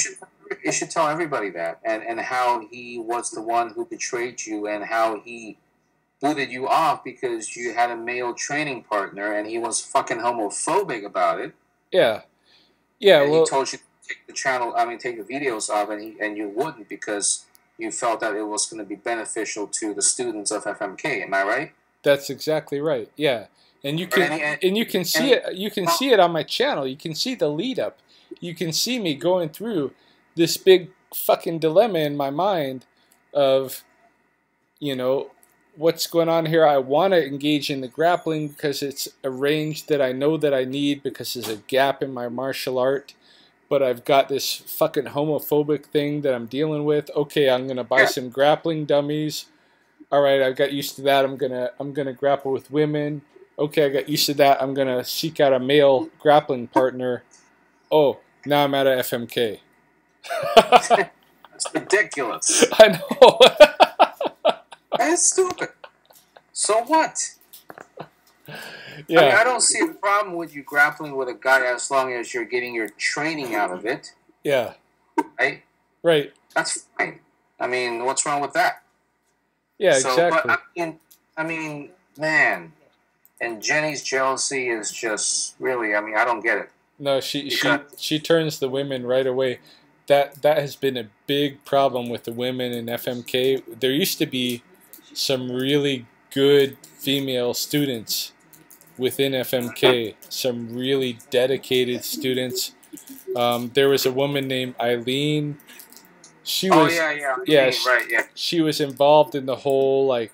You should tell everybody that, and how he was the one who betrayed you, and how he booted you off because you had a male training partner, and he was fucking homophobic about it. Yeah. Yeah, and he told you to take the channel, take the videos off, and you wouldn't because you felt that it was going to be beneficial to the students of FMK. Am I right? That's exactly right. Yeah, and you can see it on my channel. You can see the lead up. You can see me going through this big fucking dilemma in my mind of, what's going on here? I want to engage in the grappling because it's a range that I know that I need because there's a gap in my martial art. But I've got this fucking homophobic thing that I'm dealing with. Okay, I'm gonna buy some grappling dummies. All right, I got used to that. I'm gonna grapple with women. Okay, I got used to that. I'm gonna seek out a male grappling partner. Oh, now I'm at a FMK. That's ridiculous. I know. That's stupid. So what? Yeah. I mean, I don't see a problem with you grappling with a guy as long as you're getting your training out of it. Yeah. Right? Right. That's fine. I mean, what's wrong with that? Yeah, exactly. But I mean, man, and Jenny's jealousy is just really, I mean, I don't get it. No, she turns the women right away. That has been a big problem with the women in FMK. There used to be some really good female students within FMK, some really dedicated students. There was a woman named Eileen. She was, she was involved in the whole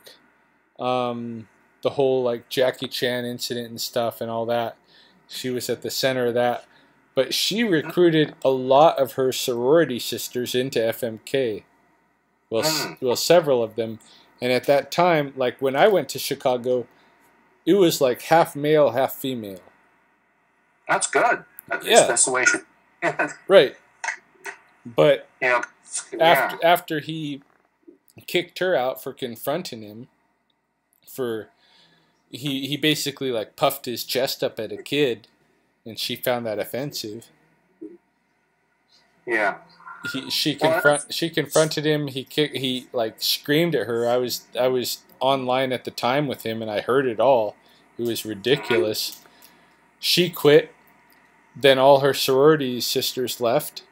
Jackie Chan incident and stuff and all that. She was at the center of that. But she recruited a lot of her sorority sisters into FMK. Well, several of them. And at that time, like when I went to Chicago, it was like half male, half female. That's good. That's the way it should. Right. But yeah. after he kicked her out for confronting him, he basically like puffed his chest up at a kid, and she found that offensive. Yeah. She confronted him. He like screamed at her. I was online at the time with him, and I heard it all. It was ridiculous. She quit. Then all her sorority sisters left.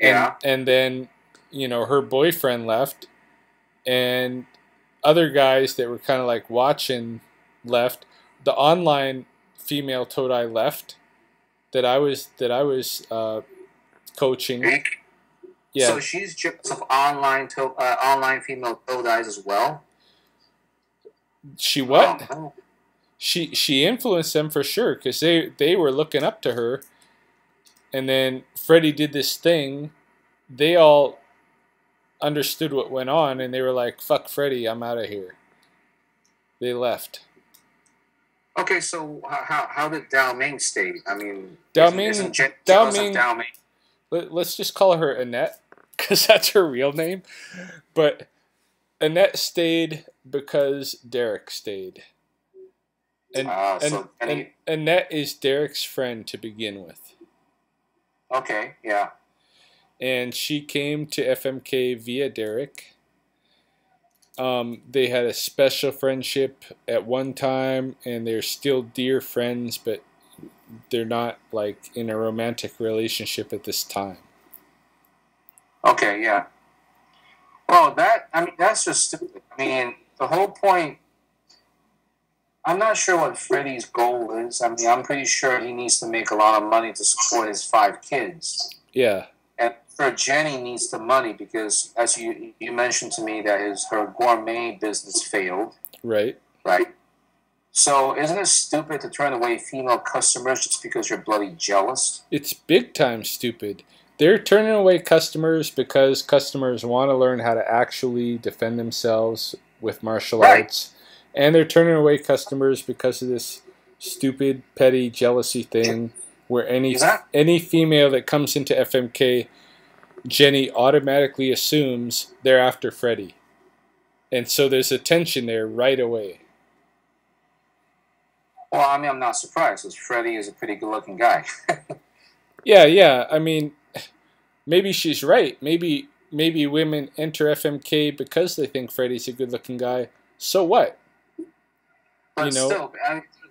And then, you know, her boyfriend left, and other guys that were kind of like watching left. The online female Todai left that I was coaching. Yeah. So she's jealous of online female Todais as well. She what? Oh. She influenced them for sure because they were looking up to her. And then Freddie did this thing. They all understood what went on, and they were like, "Fuck Freddie, I'm out of here." They left. Okay, so how did Dao Ming stay? I mean, Dao Ming. Let's just call her Annette, because that's her real name. But Annette stayed because Derek stayed. And Annette is Derek's friend to begin with. Okay, yeah. And she came to FMK via Derek. They had a special friendship at one time, and they're still dear friends, but they're not like in a romantic relationship at this time. Okay, yeah. Well, that's just stupid. I mean, the whole point. I'm not sure what Freddie's goal is. I mean, I'm pretty sure he needs to make a lot of money to support his 5 kids. Yeah. And for Jenny needs the money because, as you mentioned to me, that her gourmet business failed. Right. Right. So isn't it stupid to turn away female customers just because you're bloody jealous? It's big time stupid. They're turning away customers because customers want to learn how to actually defend themselves with martial arts. And they're turning away customers because of this stupid, petty jealousy thing where any female that comes into FMK, Jenny automatically assumes they're after Freddie. And so there's a tension there right away. Well, I mean, I'm not surprised because Freddie is a pretty good-looking guy. Yeah. I mean, maybe she's right. Maybe women enter FMK because they think Freddie's a good-looking guy. So what? But still,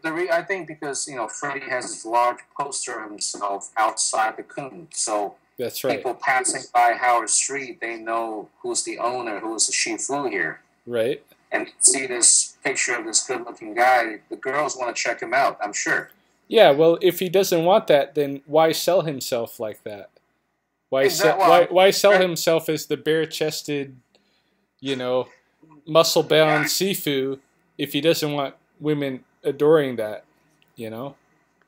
I think because, you know, Freddie has this large poster of himself outside the coon. So that's right. People passing by Howard Street, they know who's the owner, who's the shifu here. Right. And see this picture of this good-looking guy, the girls want to check him out, I'm sure. Yeah, well, if he doesn't want that, then why sell himself like that? Why sell himself as the bare-chested, you know, muscle-bound Sifu if he doesn't want women adoring that, you know?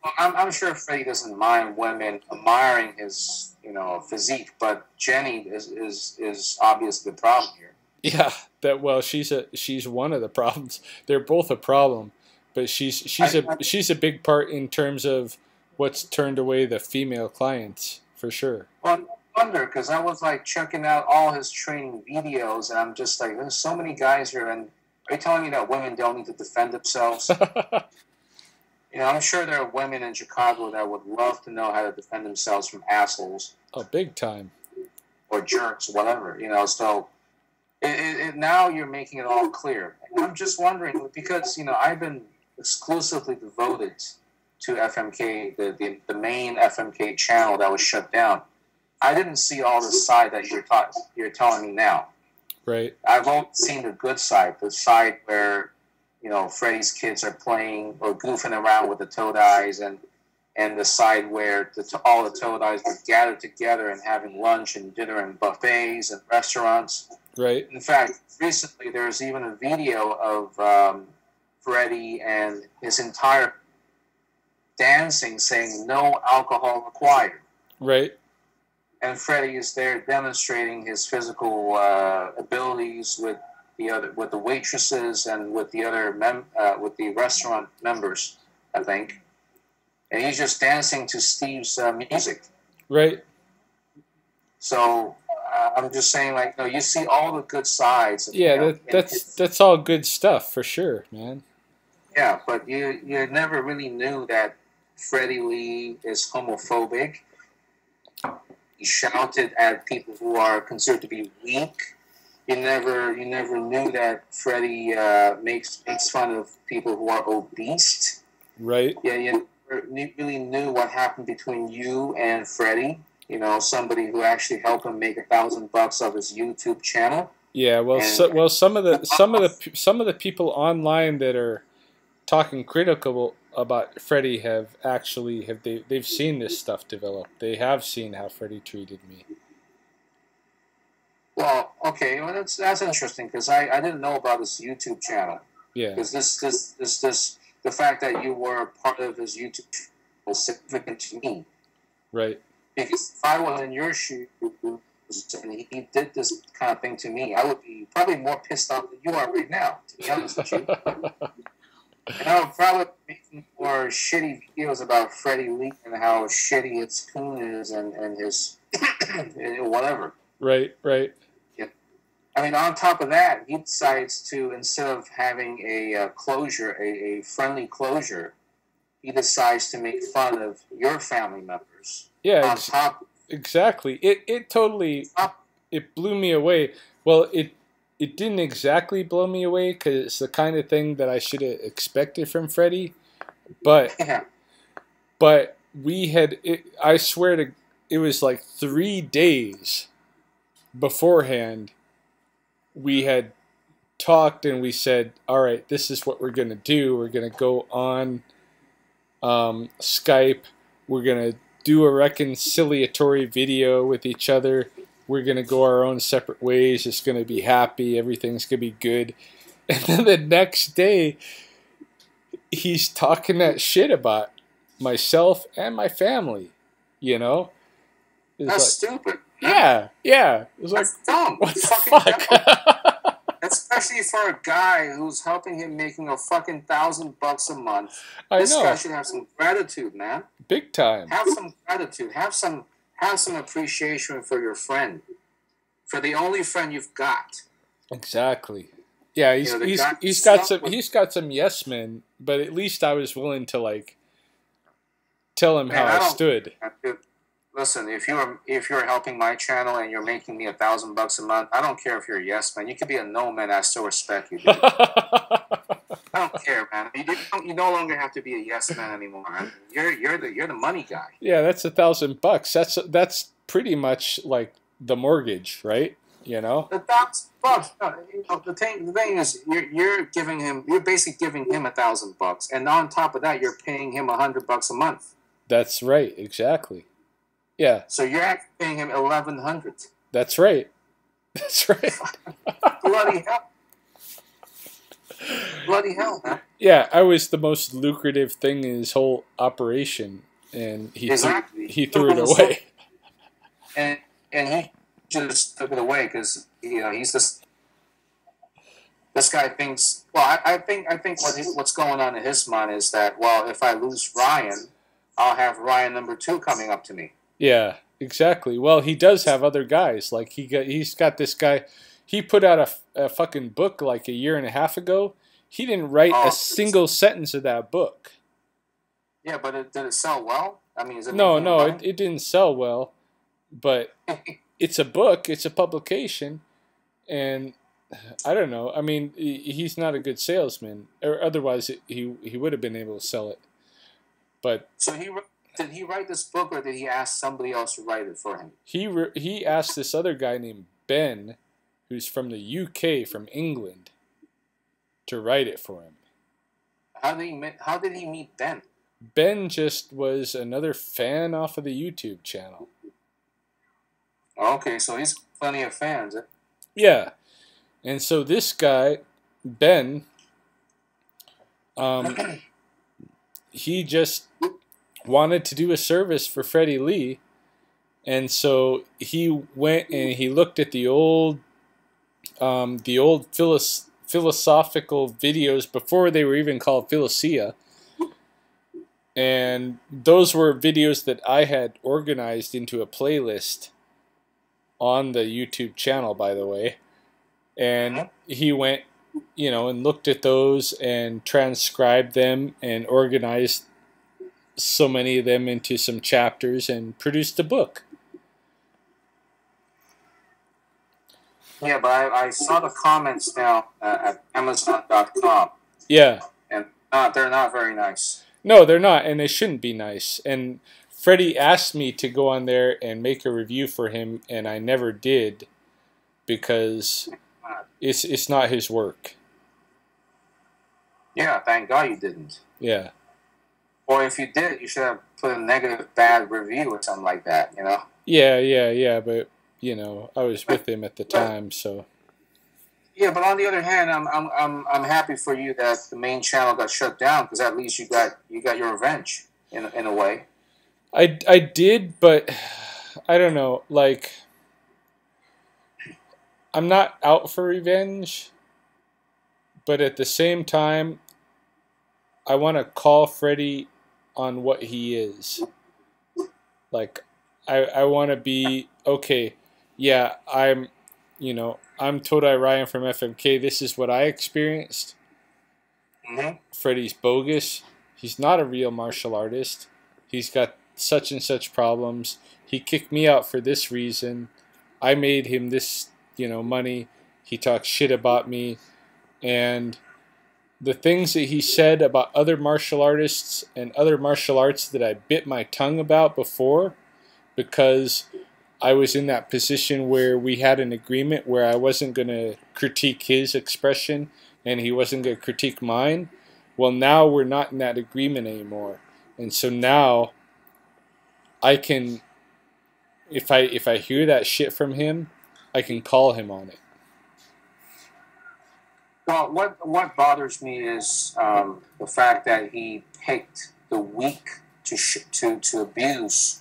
Well, I'm sure Freddie doesn't mind women admiring his, physique, but Jenny is obviously the problem here. Yeah, she's one of the problems. They're both a problem, but she's a big part in terms of what's turned away the female clients for sure. Well, I wonder because I was like checking out all his training videos, and I'm just like, there's so many guys here, and are you telling me that women don't need to defend themselves? I'm sure there are women in Chicago that would love to know how to defend themselves from assholes. Oh, big time. Or jerks, whatever. So now you're making it all clear. And I'm just wondering, because, I've been exclusively devoted to FMK, the main FMK channel that was shut down. I didn't see all the side that you're telling me now. Right. I've only seen the good side, the side where Freddie's kids are playing or goofing around with the Toad Eyes, and the side where all the Toad Eyes were gathered together and having lunch and dinner and buffets and restaurants. Right. In fact, recently there's even a video of Freddie and his entire dancing saying no alcohol required. Right. And Freddie is there demonstrating his physical abilities with the waitresses and with the other with the restaurant members, I think. And he's just dancing to Steve's music. Right. So I'm just saying, you see all the good sides. That's all good stuff for sure, man. Yeah, but you never really knew that Freddy Lee is homophobic. He shouted at people who are considered to be weak. You never knew that Freddie makes fun of people who are obese. Right. Yeah, you never really knew what happened between you and Freddie. Somebody who actually helped him make $1,000 of his YouTube channel. Yeah, some of the people online that are talking critical about Freddie they've seen this stuff develop. They have seen how Freddie treated me. Well, okay, well that's interesting because I didn't know about his YouTube channel. Yeah. Because this the fact that you were part of his YouTube channel was significant to me. Right. Because if I was in your shoes and he did this kind of thing to me, I would be probably more pissed off than you are right now, to be honest with you. And I would probably be making more shitty videos about Freddy Lee and how shitty his coon is and his whatever. Right. Yeah. I mean, on top of that, he decides to, instead of having a closure, a friendly closure, he decides to make fun of your family members. Yeah, exactly. It totally it blew me away. Well, it didn't exactly blow me away because it's the kind of thing that I should have expected from Freddie. But we had I swear to it was like 3 days beforehand. We had talked and we said, all right, this is what we're going to do. We're going to go on Skype. We're going to do a reconciliatory video with each other. We're going to go our own separate ways. It's going to be happy. Everything's going to be good. And then the next day, he's talking that shit about myself and my family. It's That's stupid. Yeah. It was That's like, dumb. what the fuck? Especially for a guy who's helping him making a fucking $1,000 a month. This guy should have some gratitude, man. Big time. Have some gratitude. Have some appreciation for your friend, for the only friend you've got. Exactly. Yeah, he's got some yes men, but at least I was willing to tell him how I stood. Listen, if you're helping my channel and you're making me $1,000 a month, I don't care if you're a yes man. You could be a no man. I still respect you, dude. I don't care, man. You no longer have to be a yes man anymore. Man. You're the money guy. Yeah, that's $1,000. That's pretty much like the mortgage, right? The $1,000. The thing is, you're basically giving him $1,000, and on top of that, you're paying him $100 a month. That's right. Exactly. Yeah. So you're actually paying him $1,100. That's right. That's right. Bloody hell. Bloody hell, man. Yeah, I was the most lucrative thing in his whole operation, and Exactly. he threw it away. And he just took it away because he's this guy thinks. Well, I think what's going on in his mind is that, well, if I lose Ryan, I'll have Ryan number 2 coming up to me. Yeah, exactly. Well, he does have other guys. Like he's got this guy. He put out a fucking book like a year and a half ago. He didn't write a single sentence of that book. Yeah, but did it sell well? I mean, is it no, it didn't sell well. But it's a book. It's a publication, and I don't know. I mean, he's not a good salesman, or otherwise he would have been able to sell it. But so did he write this book, or did he ask somebody else to write it for him? He asked this other guy named Ben, who's from the UK, from England, to write it for him. How did he meet Ben? Ben just was another fan off of the YouTube channel. Okay, so he's plenty of fans. Yeah. And so this guy, Ben, he just wanted to do a service for Freddy Lee. And so he went and he looked at the old philosophical videos before they were even called Philosia. And those were videos that I had organized into a playlist on the YouTube channel, by the way. And he went, and looked at those and transcribed them and organized so many of them into some chapters and produced a book. Yeah, but I saw the comments now at Amazon.com. Yeah. And they're not very nice. No, they're not, and they shouldn't be nice. And Freddie asked me to go on there and make a review for him, and I never did because it's not his work. Yeah, thank God you didn't. Yeah. Or if you did, you should have put a negative, bad review or something like that, Yeah, but, I was with him at the time, so... Yeah, but on the other hand, I'm happy for you that the main channel got shut down because at least you got your revenge in a way. I did, but I don't know. Like, I'm not out for revenge, but at the same time, I want to call Freddie on what he is. Like, I want to be okay. Yeah, I'm Todai Ryan from FMK. This is what I experienced. Mm-hmm. Freddie's bogus. He's not a real martial artist. He's got such and such problems. He kicked me out for this reason. I made him this, money. He talks shit about me. And the things that he said about other martial artists and other martial arts that I bit my tongue about before because I was in that position where we had an agreement where I wasn't going to critique his expression and he wasn't going to critique mine. Well, now we're not in that agreement anymore. And so now I can, if I hear that shit from him, I can call him on it. Well, what bothers me is the fact that he picked the weak to abuse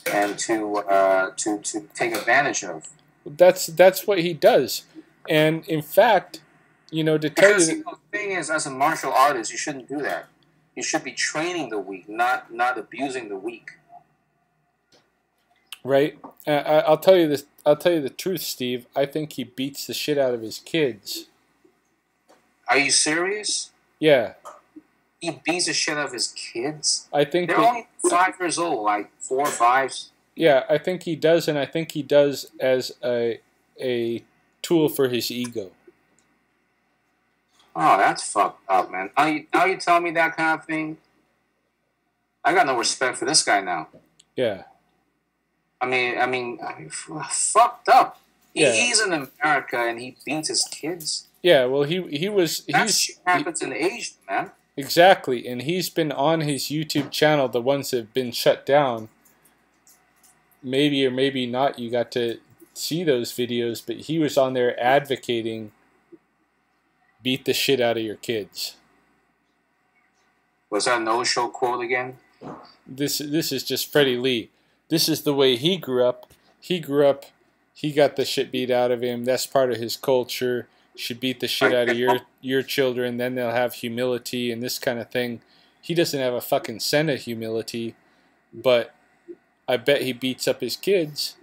and to take advantage of. That's what he does, and in fact, to tell because you, the thing is, as a martial artist, you shouldn't do that. You should be training the weak, not abusing the weak. Right? I'll tell you this. I'll tell you the truth, Steve. I think he beats the shit out of his kids. Are you serious? Yeah. He beats the shit out of his kids? I think they're only 5 years old, like 4 or 5. Yeah, I think he does, and I think he does as a tool for his ego. Oh, that's fucked up, man. Now you tell me that kind of thing. I got no respect for this guy now. Yeah. I mean, fucked up. Yeah. He's in America and he beats his kids. Yeah, well, that shit happens in Asia, man. Exactly, and he's been on his YouTube channel, the ones that have been shut down. Maybe or maybe not you got to see those videos, but he was on there advocating beat the shit out of your kids. Was that no-show quote again? This is just Freddy Lee. This is the way he grew up. He grew up, he got the shit beat out of him. That's part of his culture. You should beat the shit out of your children, then they'll have humility and this kind of thing. He doesn't have a fucking cent of humility, but I bet he beats up his kids.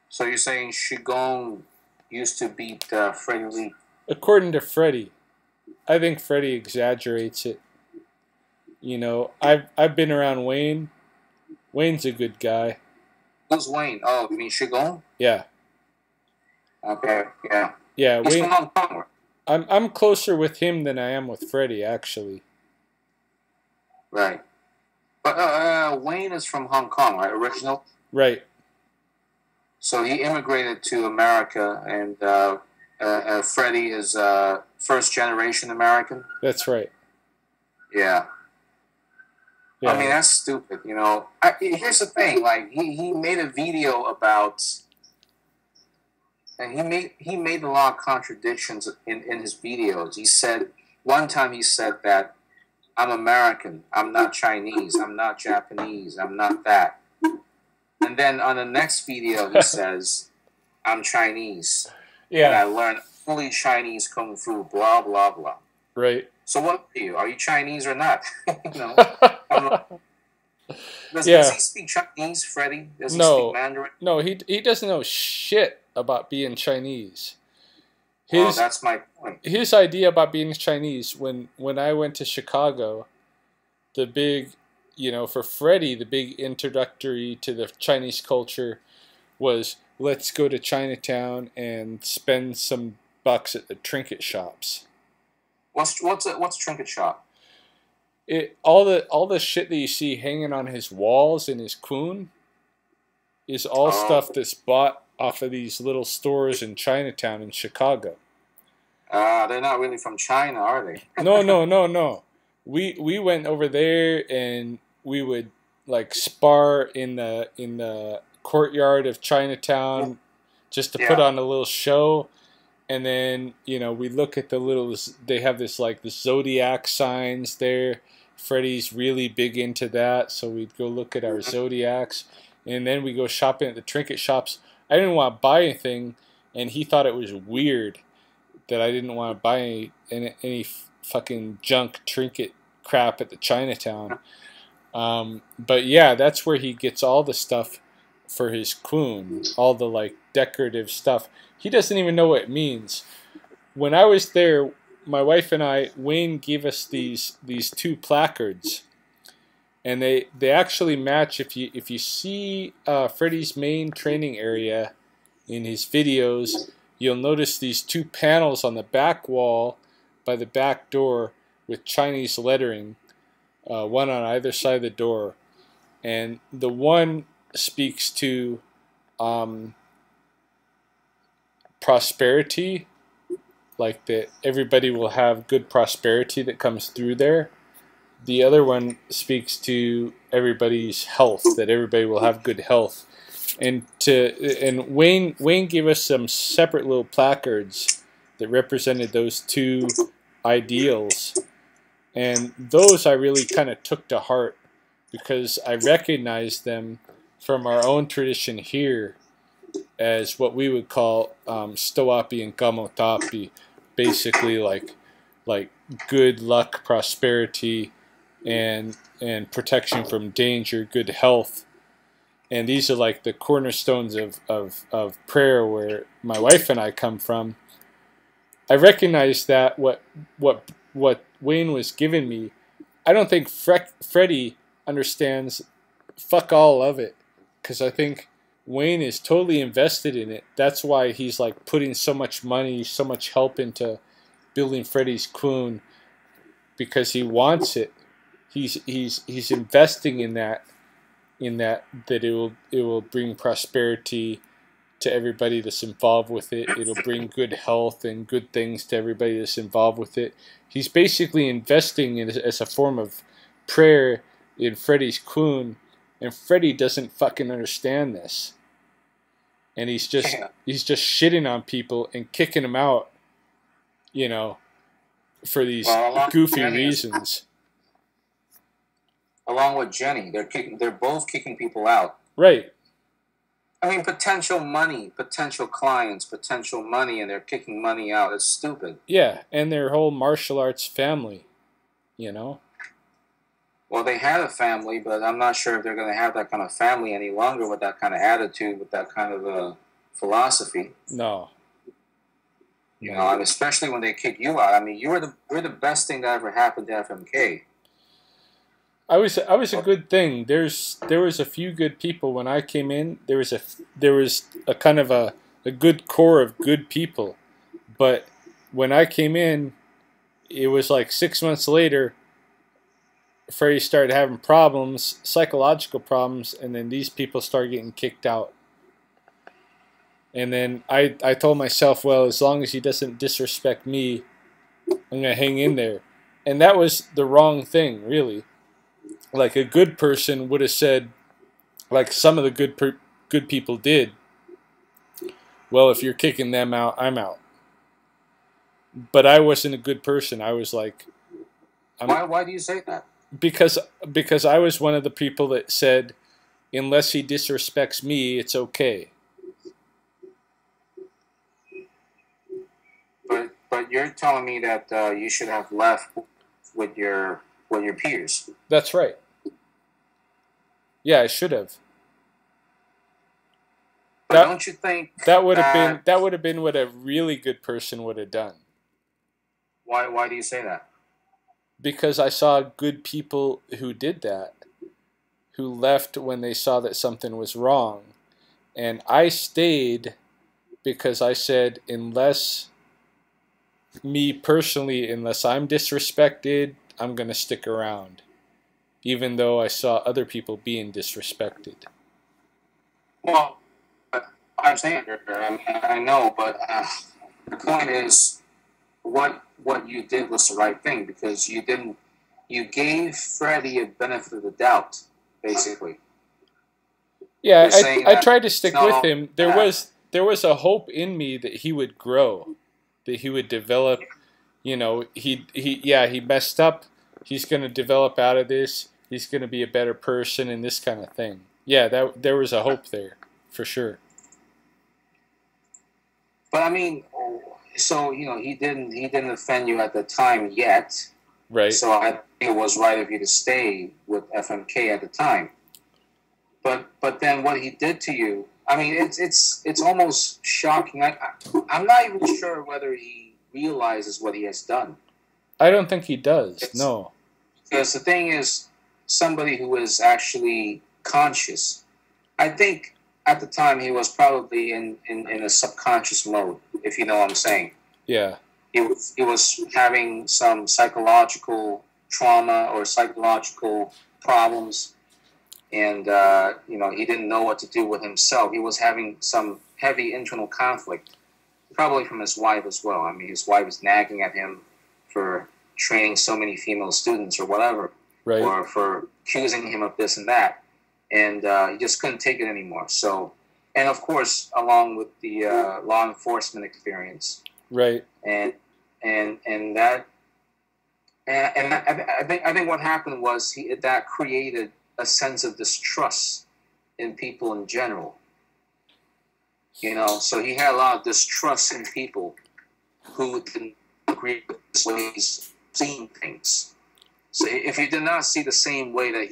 So you're saying Qigong used to beat Freddy Lee? According to Freddie. I think Freddie exaggerates it. You know, I've been around Wayne. Wayne's a good guy. Who's Wayne? Oh, you mean Qigong? Yeah. Okay, yeah. Yeah, He's Wayne. from Hong Kong. I'm closer with him than I am with Freddie, actually. Right. But Wayne is from Hong Kong, right? Original? Right. So he immigrated to America, and Freddie is first generation American. That's right. Yeah. Yeah. I mean, that's stupid, you know. Here's the thing, like, he made a video about, and he made a lot of contradictions in his videos. He said, one time he said that, I'm American, I'm not Chinese, I'm not Japanese, I'm not that. And then on the next video he says, I'm Chinese. Yeah. And I learned fully Chinese Kung Fu, blah, blah, blah. Right. So what are you? Are you Chinese or not? You know? Does he speak Chinese, Freddie? Does he speak Mandarin? No, he doesn't know shit about being Chinese. Well, that's my point. His idea about being Chinese, when I went to Chicago, the big, you know, for Freddie, the big introductory to the Chinese culture was, let's go to Chinatown and spend some bucks at the trinket shops. What's trinket shop? All the shit that you see hanging on his walls in his kun is all stuff that's bought off of these little stores in Chinatown in Chicago. They're not really from China, are they? No. We went over there and we would like spar in the courtyard of Chinatown just to put on a little show. And then, you know, we look at they have this like the zodiac signs there. Freddie's really big into that, so we'd go look at our zodiacs. And then we go shopping at the trinket shops. I didn't want to buy anything, and he thought it was weird that I didn't want to buy any fucking junk trinket crap at the Chinatown. But yeah, that's where he gets all the stuff for his kun, all the like decorative stuff. He doesn't even know what it means. When I was there, my wife and I, Wayne gave us these two placards, and they actually match. If you see Freddie's main training area in his videos, you'll notice these two panels on the back wall by the back door with Chinese lettering, one on either side of the door, and the one speaks to prosperity, like that everybody will have good prosperity that comes through there. The other one speaks to everybody's health, that everybody will have good health. And Wayne gave us some separate little placards that represented those two ideals. And those I really kind of took to heart because I recognized them from our own tradition here as what we would call stoapi and gamotapi, basically like good luck, prosperity, and protection from danger, good health. And these are like the cornerstones of prayer where my wife and I come from. I recognize that what Wayne was giving me, I don't think Freddie understands fuck all of it, because I think Wayne is totally invested in it. That's why he's like putting so much money, so much help into building Freddie's kun, because he wants it. He's investing in that it will bring prosperity to everybody that's involved with it. It'll bring good health and good things to everybody that's involved with it. He's basically investing in it as a form of prayer in Freddie's kun, and Freddie doesn't fucking understand this. And he's just shitting on people and kicking them out you know, for these Well, goofy reasons. Along with Jenny, they're both kicking people out. Right. I mean, potential money, potential clients, potential money, and they're kicking money out. It's stupid. Yeah, and their whole martial arts family, you know. Well, they had a family, but I'm not sure if they're going to have that kind of family any longer with that kind of attitude, with that kind of philosophy. No. You know, and especially when they kick you out. I mean, you're the best thing that ever happened to FMK. I was a good thing. There was a few good people when I came in. There was a kind of a good core of good people, but when I came in, it was like 6 months later. Freddie started having problems, psychological problems, and then these people started getting kicked out. And then I told myself, well, as long as he doesn't disrespect me, I'm gonna hang in there. And that was the wrong thing, really. Like a good person would have said, like some of the good people did. Well, if you're kicking them out, I'm out. But I wasn't a good person. I was like, why do you say that? Because I was one of the people that said, unless he disrespects me, it's okay. But you're telling me that you should have left with your peers. That's right. Yeah, I should have. But don't you think that would have been what a really good person would have done? Why do you say that? Because I saw good people who did that, who left when they saw that something was wrong, and I stayed because I said, unless me personally, unless I'm disrespected, I'm going to stick around, even though I saw other people being disrespected. Well, I'm saying, I know, but the point is, what you did was the right thing, because you gave Freddie a benefit of the doubt, basically. Yeah, I tried to stick with him. There was a hope in me that he would grow, that he would develop. You know, he messed up. He's going to develop out of this. He's going to be a better person and this kind of thing. Yeah, there was a hope there, for sure. But I mean, so you know, he didn't offend you at the time yet. Right. So I think it was right of you to stay with FMK at the time. But then what he did to you, I mean, it's almost shocking. I'm not even sure whether he realizes what he has done. I don't think he does. No. Because the thing is, somebody who is actually conscious, I think at the time he was probably in a subconscious mode, if you know what I'm saying. Yeah. He was having some psychological trauma or psychological problems, and you know, he didn't know what to do with himself. He was having some heavy internal conflict, probably from his wife as well. I mean, his wife was nagging at him for training so many female students or whatever, right, or for accusing him of this and that, and he just couldn't take it anymore. So, and of course, along with the law enforcement experience, right, and that, and I think what happened was that created a sense of distrust in people in general. You know, so he had a lot of distrust in people who didn't agree with his ways of seeing things. So if you did not see the same way that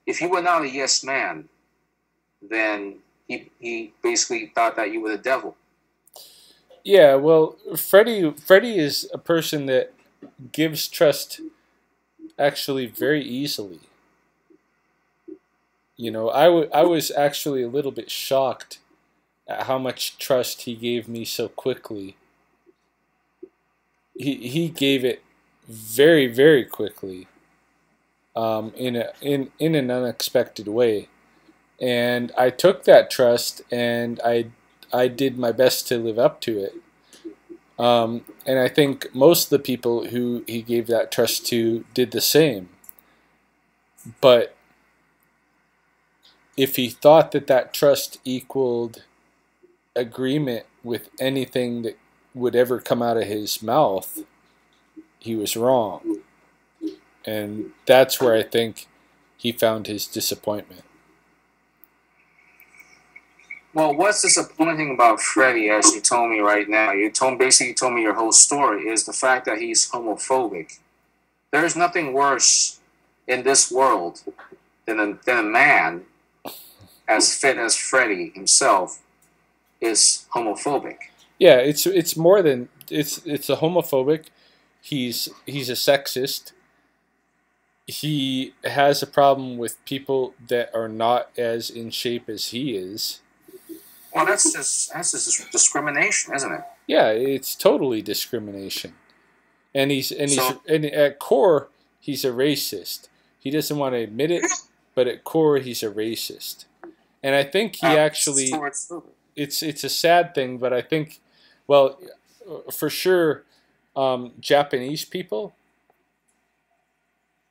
if you were not a yes man, then he basically thought that you were the devil. Yeah, well, Freddie is a person that gives trust actually very easily. You know, I was actually a little bit shocked at how much trust he gave me so quickly. He gave it very, very quickly, in an unexpected way, and I took that trust and I did my best to live up to it. And I think most of the people who he gave that trust to did the same. But if he thought that trust equaled agreement with anything that would ever come out of his mouth, he was wrong. And that's where I think he found his disappointment. Well, what's disappointing about Freddie, as you told me right now, basically told me your whole story, is the fact that he's homophobic. There's nothing worse in this world than a man as fit as Freddie himself is homophobic. Yeah, it's more than it's a homophobic. He's a sexist. He has a problem with people that are not as in shape as he is. Well, that's just discrimination, isn't it? Yeah, it's totally discrimination. And at core he's a racist. He doesn't want to admit it, but at core he's a racist. And I think he actually it's a sad thing, but I think, well, for sure, Japanese people.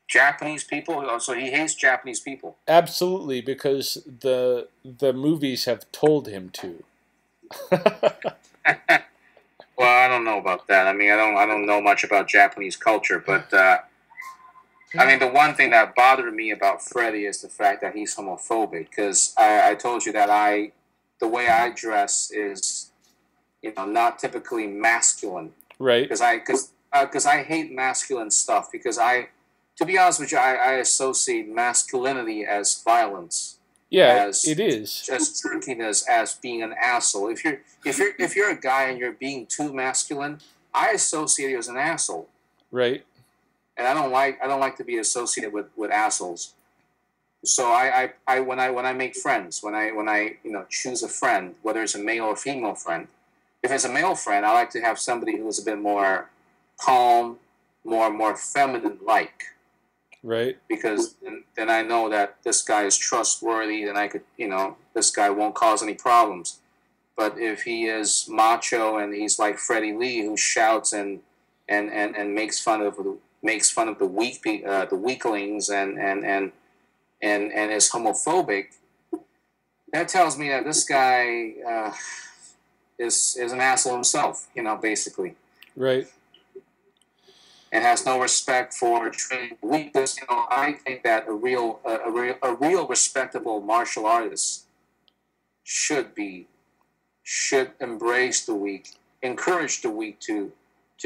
Japanese people? So he hates Japanese people. Absolutely, because the movies have told him to. Well, I don't know about that. I mean, I don't know much about Japanese culture, but I mean, the one thing that bothered me about Freddie is the fact that he's homophobic. Because I told you that the way I dress is, not typically masculine. Right. Because I hate masculine stuff. Because to be honest with you, I associate masculinity as violence. Yeah, it is. As jerkiness, as being an asshole. If you're a guy and you're being too masculine, I associate you as an asshole. Right. And I don't like to be associated with assholes. So when I make friends, when I choose a friend, whether it's a male or female friend, if it's a male friend, I like to have somebody who is a bit more calm, more feminine like. Right. Because then I know that this guy is trustworthy, then I could, this guy won't cause any problems. But if he is macho and he's like Freddy Lee, who shouts and makes fun of the weaklings and is homophobic, that tells me that this guy is an asshole himself, basically. Right. And has no respect for training weakness. I think that a real respectable martial artist should embrace the weak, encourage the weak to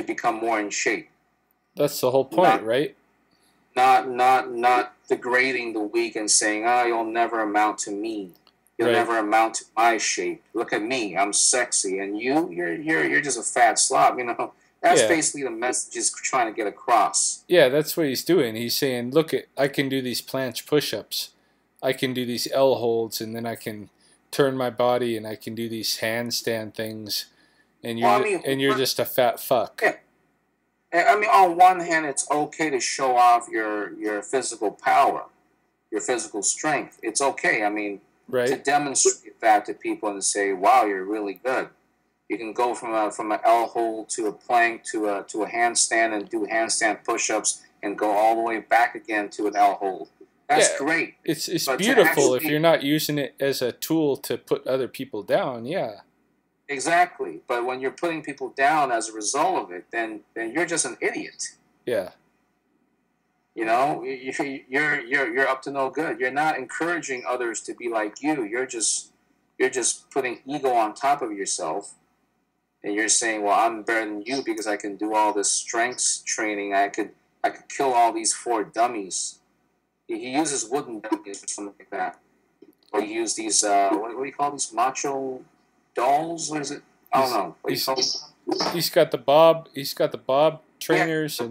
become more in shape. That's the whole point, right? Not degrading the weak and saying, you'll never amount to me. You'll never amount to my shape. Look at me, I'm sexy, and you're just a fat slob, That's basically the message he's trying to get across. Yeah, that's what he's doing. He's saying, look, I can do these planche push-ups. I can do these L holds, and then I can turn my body, and I can do these handstand things. And you're just a fat fuck. Yeah. I mean, on one hand, it's okay to show off your physical power, your physical strength. It's okay. I mean, to demonstrate that to people and say, wow, you're really good. You can go from an L hold to a plank to a handstand and do handstand push-ups and go all the way back again to an L hold. That's great. It's beautiful if you're not using it as a tool to put other people down. Yeah. Exactly. But when you're putting people down as a result of it, then you're just an idiot. Yeah. You're up to no good. You're not encouraging others to be like you. You're just putting ego on top of yourself. And you're saying, well, I'm better than you because I can do all this strength training. I could kill all these 4 dummies. He uses wooden dummies or something like that. Or he used these, what do you call these, macho dolls? What is it? I don't know. He's got the Bob trainers. Man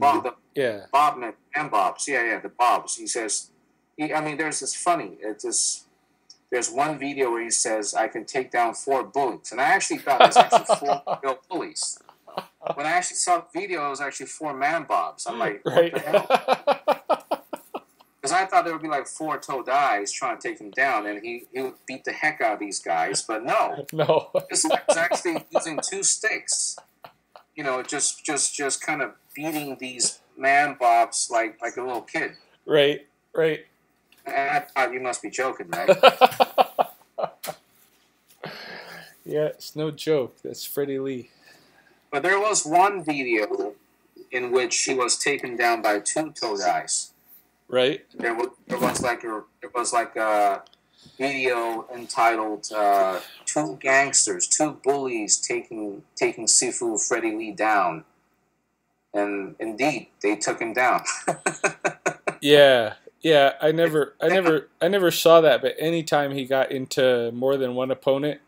bobs. Yeah, the bobs. He says, there's this funny, there's one video where he says, I can take down 4 bullies. And I actually thought there's actually 4 real bullies. When I actually saw the video, it was actually 4 man bobs. I'm like, what the hell? Because I thought there would be like 4 Todais trying to take him down, and he would beat the heck out of these guys. But no. This guy's actually using 2 sticks. Just kind of beating these man bobs like a little kid. Right. I thought you must be joking, right? Yeah, it's no joke. That's Freddy Lee. But there was one video in which she was taken down by two toe guys. Right. There was like a video entitled "Two Gangsters, Two Bullies Taking Sifu Freddy Lee Down," and indeed they took him down. Yeah, I never saw that. But anytime he got into more than one opponent,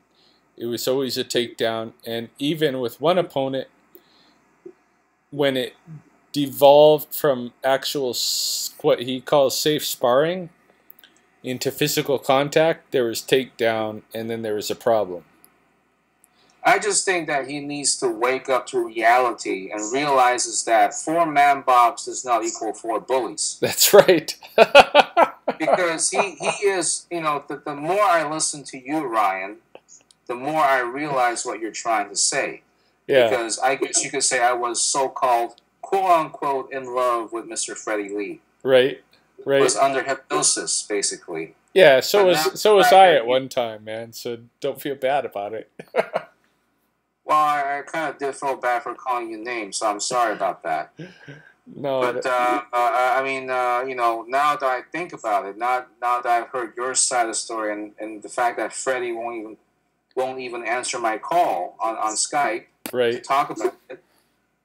it was always a takedown. And even with one opponent, when it devolved from actual what he calls safe sparring into physical contact, there was takedown, and then there was a problem. I just think that he needs to wake up to reality and realizes that 4-man box does not equal 4 bullies. That's right. Because he is, you know, the more I listen to you, Ryan, the more I realize what you're trying to say. Yeah. Because I guess you could say I was so-called, quote-unquote, in love with Mr. Freddie Lee. Right. Was under hypnosis, basically. Yeah, so was I at one time, man. So don't feel bad about it. Well, I kind of did feel bad for calling you names, so I'm sorry about that. No, but I mean, you know, now that I think about it, now that I've heard your side of the story, and the fact that Freddie won't even answer my call on Skype to talk about it,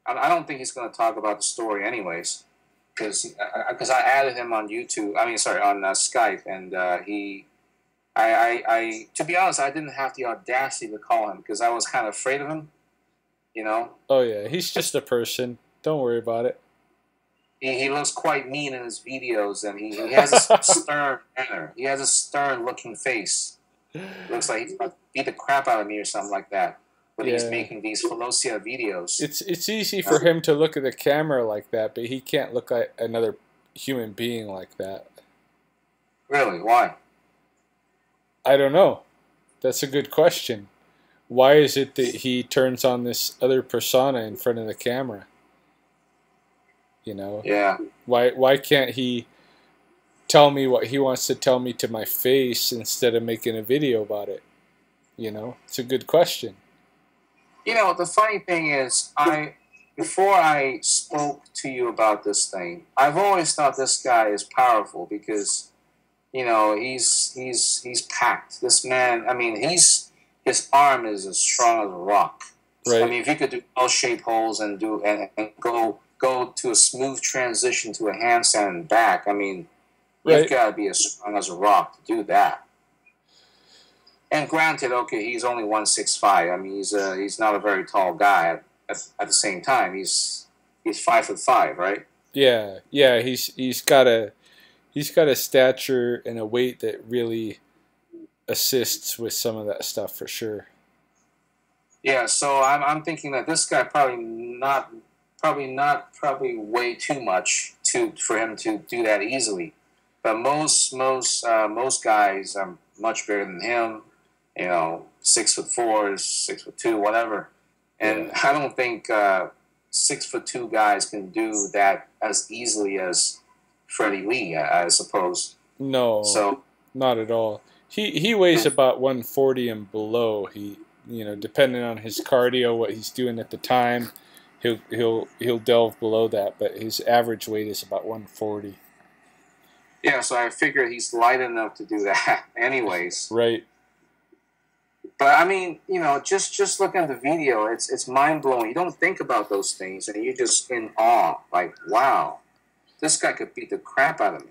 I don't think he's going to talk about the story anyways, because I added him on YouTube. I mean, sorry, on Skype, and I to be honest, I didn't have the audacity to call him because I was kind of afraid of him, you know. Oh yeah, he's just a person. Don't worry about it. He looks quite mean in his videos, and he has a stern manner. He has a stern-looking face. Looks like he's about to beat the crap out of me or something like that. But he's making these Falosia videos. It's easy for him to look at the camera like that, but he can't look at another human being like that. Really? Why? I don't know. That's a good question. Why is it that he turns on this other persona in front of the camera? You know? Yeah. Why can't he tell me what he wants to tell me to my face instead of making a video about it? You know? It's a good question. You know, the funny thing is, before I spoke to you about this thing, I've always thought this guy is powerful because, you know, he's packed. This man, I mean, his arm is as strong as a rock. Right. I mean, if he could do L-shaped holds and go to a smooth transition to a handstand and back, I mean, you've got to be as strong as a rock to do that. And granted, okay, he's only 165. I mean, he's not a very tall guy. At the same time, he's 5'5", right? Yeah. He's got a stature and a weight that really assists with some of that stuff for sure. Yeah, so I'm thinking that this guy probably way too much for him to do that easily. But most guys are much bigger than him. You know, 6'4", 6'2", whatever. And I don't think 6'2" guys can do that as easily as Freddy Lee, I suppose. No, so not at all. He weighs about 140 and below. He, you know, depending on his cardio, what he's doing at the time, he'll delve below that. But his average weight is about 140. Yeah, so I figure he's light enough to do that, anyways. Right. But I mean, you know, just looking at the video, it's mind blowing. You don't think about those things, and you're just in awe. Like, wow, this guy could beat the crap out of me.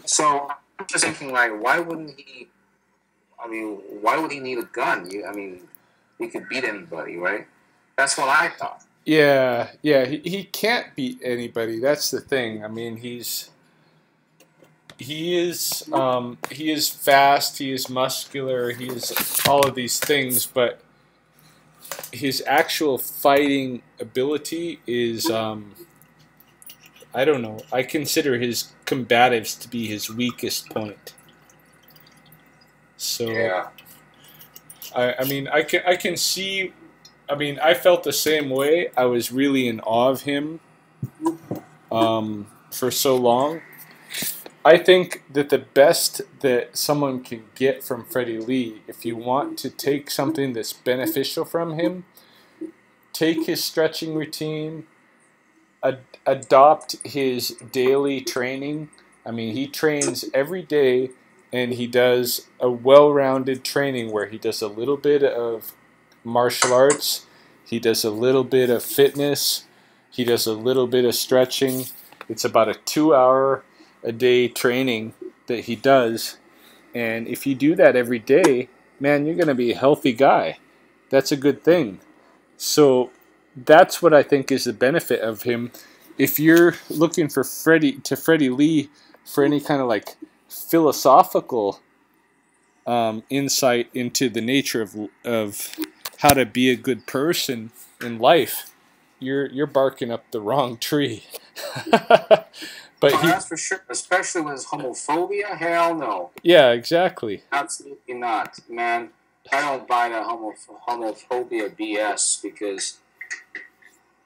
So I'm just thinking, like, why would he need a gun? I mean, he could beat anybody, right? That's what I thought. Yeah, he can't beat anybody. That's the thing. I mean, he is fast, he is muscular, he is all of these things, but his actual fighting ability is, I don't know, I consider his combatives to be his weakest point. So, yeah. I mean, I can see, I mean, I felt the same way. I was really in awe of him for so long. I think that the best that someone can get from Freddy Lee, if you want to take something that's beneficial from him, take his stretching routine, adopt his daily training. I mean, he trains every day, and he does a well-rounded training where he does a little bit of martial arts, he does a little bit of fitness, he does a little bit of stretching. It's about a 2-hour a day training that he does. And if you do that every day, man, you're going to be a healthy guy. That's a good thing. So that's what I think is the benefit of him. If you're looking for Freddie Lee for any kind of like philosophical insight into the nature of how to be a good person in life, you're barking up the wrong tree. But that's for sure. Especially when it's homophobia. Hell no. Yeah, exactly. Absolutely not, man. I don't buy that homophobia BS because,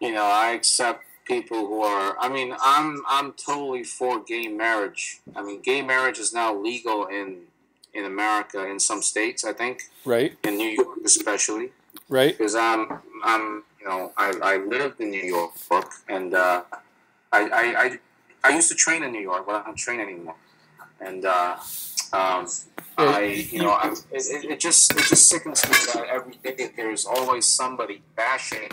you know, I accept people who are. I mean, I'm totally for gay marriage. I mean, gay marriage is now legal in America in some states. I think. Right. In New York, especially. Right. Because you know, I lived in New York, and I used to train in New York, but I don't train anymore. And it just sickens me that every day there's always somebody bashing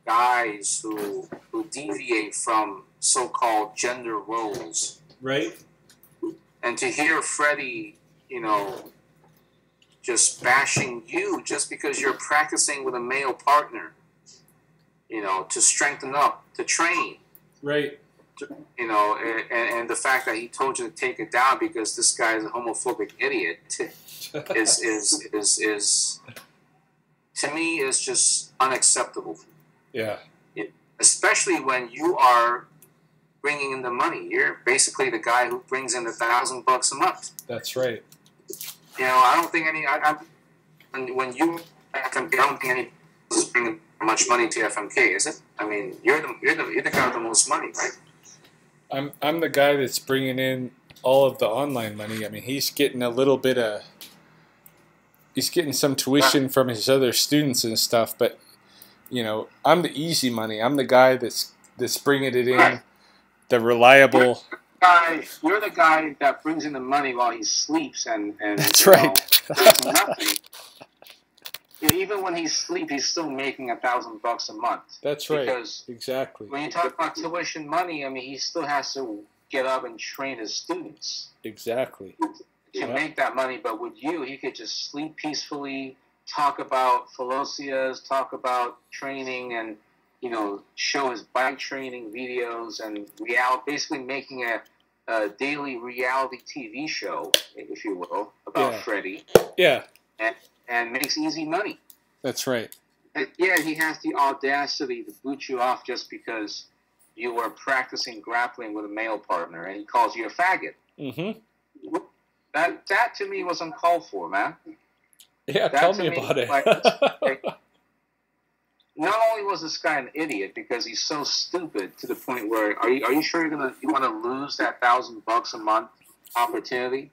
guys who deviate from so-called gender roles. Right. And to hear Freddie, you know, just bashing you just because you're practicing with a male partner, you know, to strengthen up, to train. Right. You know, and the fact that he told you to take it down because this guy is a homophobic idiot is to me is just unacceptable. Yeah. Especially when you are bringing in the money. You're basically the guy who brings in $1,000 a month. That's right. You know, I don't think when you FMK, I don't think any is bringing much money to FMK, is it? I mean, you're the guy with the most money, right? I'm the guy that's bringing in all of the online money. I mean, he's getting some tuition from his other students and stuff, but you know, I'm the easy money. I'm the guy that's bringing it in, right. The reliable. You're the guy that brings in the money while he sleeps, and that's right. There's nothing. Even when he's asleep, he's still making $1,000 a month. That's right. Because exactly. When you talk about tuition money, I mean, he still has to get up and train his students. Exactly. To make that money, but with you, he could just sleep peacefully, talk about philosias, talk about training, and you know, show his bike training videos and basically making a daily reality TV show, if you will, about Freddie. Yeah. And makes easy money. That's right. And yeah, he has the audacity to boot you off just because you were practicing grappling with a male partner, and he calls you a faggot. Mm-hmm. That to me was uncalled for, man. Yeah, tell me about it. Like, not only was this guy an idiot because he's so stupid to the point where are you sure you want to lose that $1,000 a month opportunity?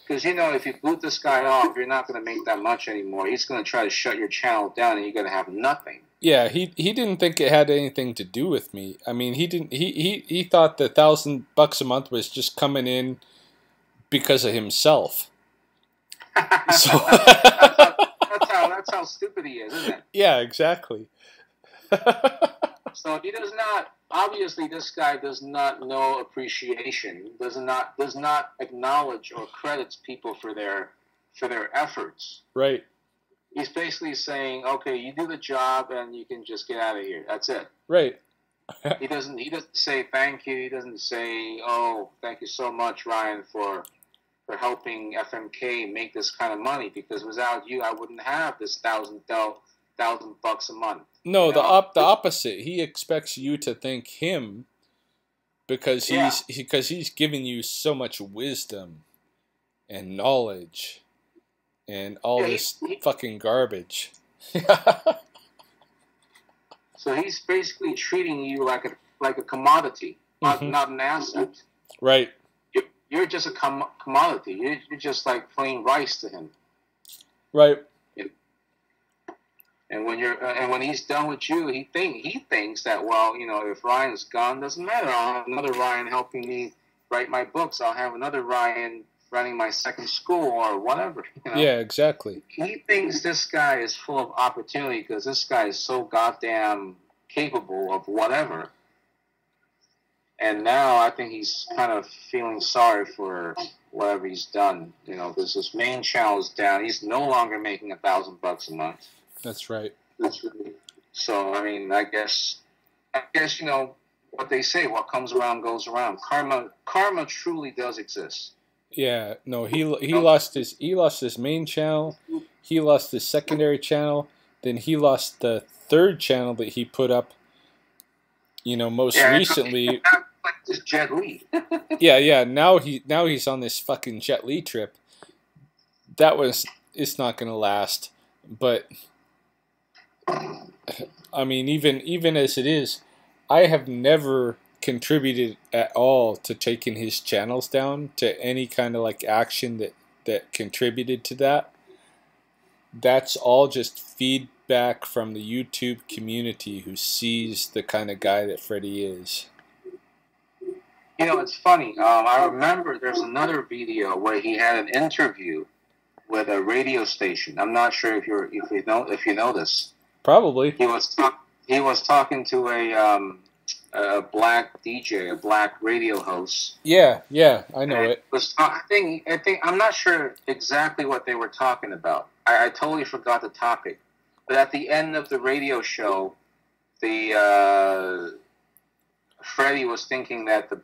Because, you know, if you boot this guy off, you're not going to make that much anymore. He's going to try to shut your channel down, and you're going to have nothing. Yeah, he didn't think it had anything to do with me. I mean, he thought the $1,000 a month was just coming in because of himself. So that's how stupid he is, isn't it? Yeah, exactly. So he does not. Obviously, this guy does not know appreciation. Does not acknowledge or credits people for their efforts. Right. He's basically saying, "Okay, you do the job, and you can just get out of here. That's it." Right. He doesn't say thank you. He doesn't say, "Oh, thank you so much, Ryan, for helping FMK make this kind of money. Because without you, I wouldn't have this $1,000 a month." No, you know? the opposite. He expects you to thank him because he's giving you so much wisdom and knowledge and all this fucking garbage. So he's basically treating you like a commodity, not an asset. Right. You're just a commodity. You're just like plain rice to him. Right. And when he's done with you, he thinks that, well, if Ryan's gone, doesn't matter. I'll have another Ryan helping me write my books. I'll have another Ryan running my second school or whatever. Yeah, exactly. He thinks this guy is full of opportunity because this guy is so goddamn capable of whatever. And now I think he's kind of feeling sorry for whatever he's done. Because his main channel is down. He's no longer making $1,000 a month. That's right. So I mean, I guess what they say: what comes around goes around. Karma truly does exist. Yeah, no, he lost his main channel, he lost his secondary channel, then he lost the third channel that he put up, most recently. Like this Jet Li. yeah. Now he's on this fucking Jet Li trip. It's not gonna last, but I mean, even as it is, I have never contributed at all to taking his channels down, to any kind of like action that contributed to that. That's all just feedback from the YouTube community who sees the kind of guy that Freddie is. It's funny. I remember there's another video where he had an interview with a radio station. I'm not sure if you know this. Probably. He was talking to a black DJ, a black radio host. Yeah, I know it. I think I'm not sure exactly what they were talking about. I totally forgot the topic. But at the end of the radio show, Freddie was thinking that the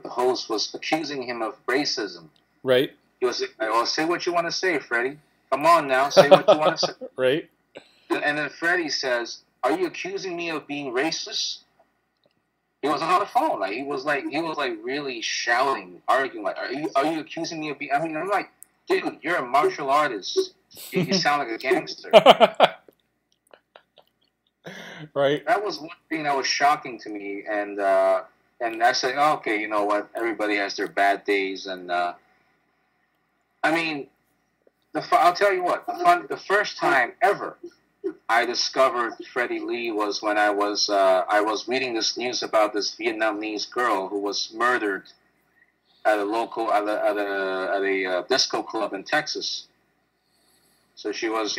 host was accusing him of racism. Right. He was like, "Well, say what you want to say, Freddie. Come on now, say what you want to say." Right. And then Freddie says, "Are you accusing me of being racist?" He was on the phone, he was really shouting, arguing, like, "Are you accusing me of being?" I mean, I'm like, dude, you're a martial artist. You sound like a gangster. Right. That was one thing that was shocking to me, and I said, oh, okay, you know what? Everybody has their bad days, and I mean, I'll tell you what. The first time ever I discovered Freddy Lee was when I was reading this news about this Vietnamese girl who was murdered at a disco club in Texas. So she was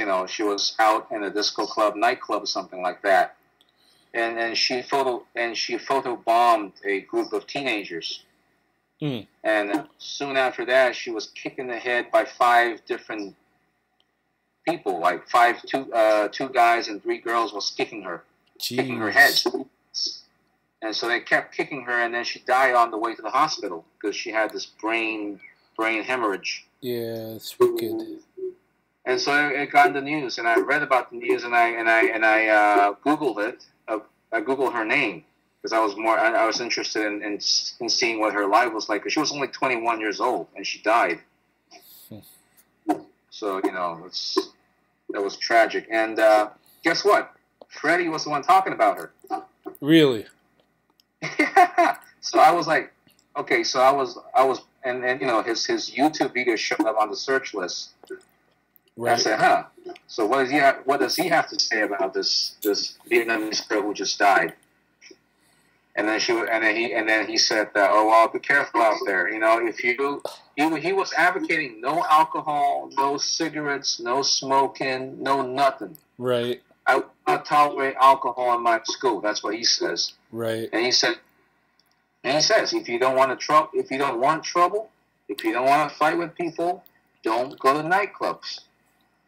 out in a disco club, nightclub, or something like that, and she photo bombed a group of teenagers. Mm. And soon after that, she was kicked in the head by 5 different people, like two guys and 3 girls was kicking her head. And so they kept kicking her, and then she died on the way to the hospital because she had this brain hemorrhage. Yeah, it's wicked. And so it got in the news, and I read about the news, and I Googled it. I Googled her name because I was interested in seeing what her life was like. Because she was only 21 years old, and she died. So that was tragic. And guess what? Freddie was the one talking about her. Really? Yeah. So I was like, okay. So I was, and his YouTube video showed up on the search list. Right. I said, huh. So what does he have to say about this Vietnamese girl who just died? And then he said that, oh well, be careful out there. He was advocating no alcohol, no cigarettes, no smoking, no nothing. Right. I will not tolerate alcohol in my school. That's what he says. Right. And he says, if you don't want trouble, if you don't want to fight with people, don't go to nightclubs.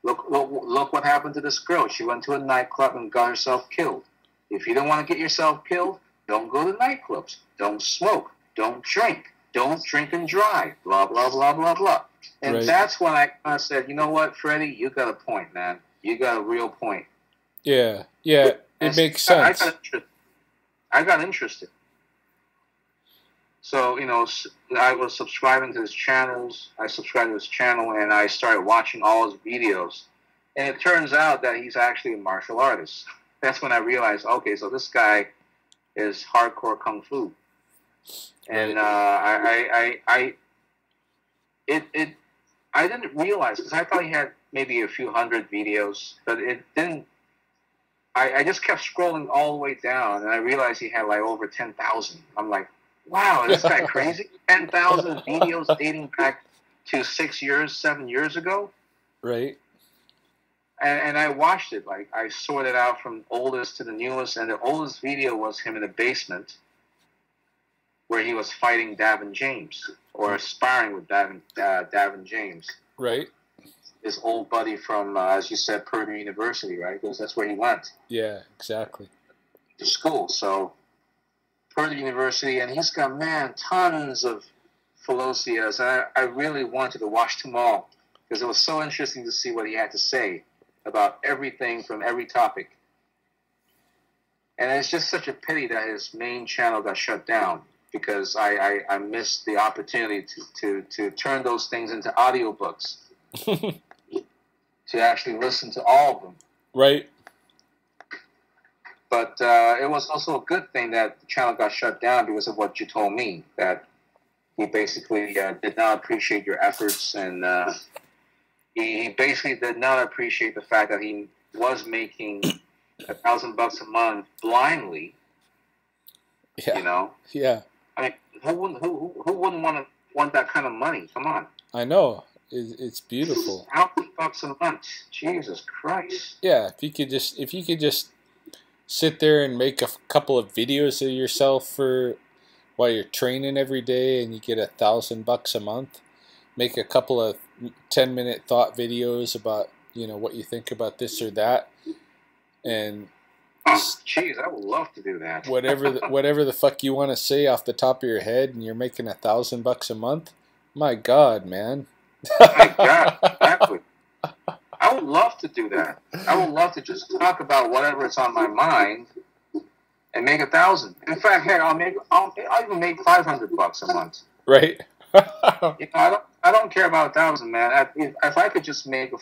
Look what happened to this girl. She went to a nightclub and got herself killed. If you don't want to get yourself killed, don't go to nightclubs. Don't smoke. Don't drink. Don't drink and drive. Blah, blah, blah, blah, blah. And right. That's when I said, you know what, Freddie, you got a point, man. You got a real point. Yeah, it makes sense. I got interested. So, I was subscribing to his channels. I subscribed to his channel, and I started watching all his videos. And it turns out that he's actually a martial artist. That's when I realized, okay, so this guy is hardcore kung fu. And I didn't realize, because I thought he had maybe a few hundred videos, but it didn't I just kept scrolling all the way down, and I realized he had like over 10,000. I'm like, wow, is this guy crazy? 10,000 videos dating back to 6 years, 7 years ago. Right. And I watched it. Like, I sorted out from oldest to the newest, and the oldest video was him in the basement where he was fighting Davin James, or sparring with Davin James. Right. His old buddy from, as you said, Purdue University, right? Because that's where he went. Yeah, exactly. To school. So, Purdue University, and he's got, man, tons of Felocias. And I really wanted to watch them all because it was so interesting to see what he had to say about everything from every topic. And it's just such a pity that his main channel got shut down because I missed the opportunity to turn those things into audiobooks. To actually listen to all of them. Right. But it was also a good thing that the channel got shut down because of what you told me, that he basically did not appreciate your efforts, and he basically did not appreciate the fact that he was making $1,000 a month blindly. Yeah. You know? Yeah. I mean, who wouldn't want that kind of money? Come on. I know. It's beautiful. $1,000 a month. Jesus Christ. Yeah, if you could just sit there and make a couple of videos of yourself for while you're training every day, and you get $1,000 a month. Make a couple of 10-minute thought videos about what you think about this or that, and jeez, I would love to do that. whatever the fuck you want to say off the top of your head, and you're making $1,000 a month. My God, man. My God, exactly. I would love to do that. I would love to just talk about whatever is on my mind and make 1,000. In fact, heck, I'll even make $500 a month. Right. I don't care about 1,000, man. If I could just make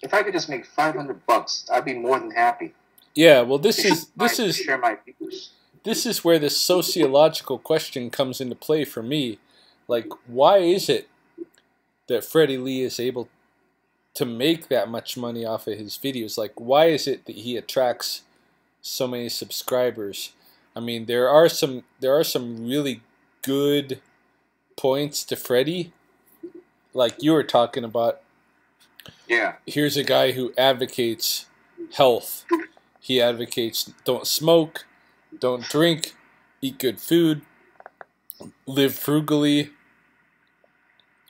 $500, I'd be more than happy. Yeah. Well, this share my views. This is where the sociological question comes into play for me. Like, why is it that Freddy Lee is able to make that much money off of his videos? Like, why is it that he attracts so many subscribers? I mean, there are some really good points to Freddie, like you were talking about. Yeah. Here's a guy who advocates health. He advocates don't smoke, don't drink, eat good food, live frugally.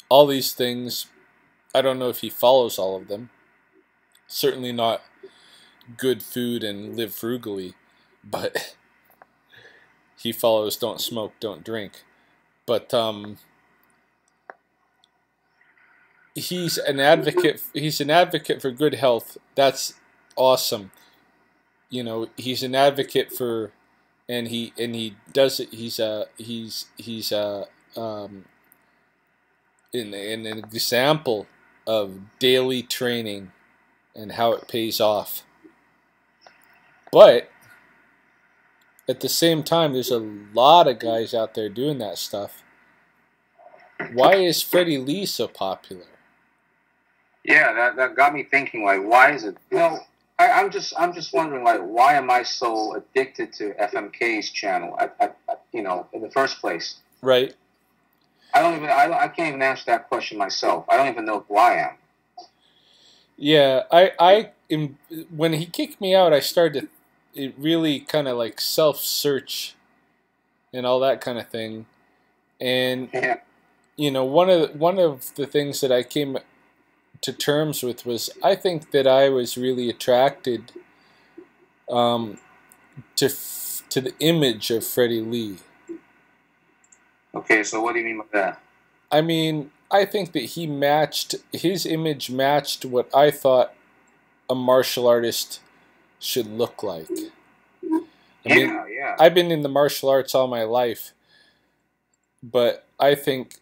All these things. I don't know if he follows all of them. Certainly not good food and live frugally, but he follows don't smoke, don't drink. But he's an advocate. He's an advocate for good health. That's awesome. He's an advocate for, and he does it. He's an example of daily training and how it pays off. But at the same time, there's a lot of guys out there doing that stuff. Why is Freddy Lee so popular? Yeah, that got me thinking. Like, why is it? I'm just wondering. Like, why am I so addicted to FMK's channel? In the first place. Right. I can't even answer that question myself. I don't even know who I am. Yeah, when he kicked me out, I started to really kind of like self-search and all that kind of thing. And yeah. One of the things that I came to terms with was I think that I was really attracted to the image of Freddy Lee. Okay, so what do you mean by that? I mean, I think that his image matched what I thought a martial artist should look like. Yeah. I've been in the martial arts all my life, but I think,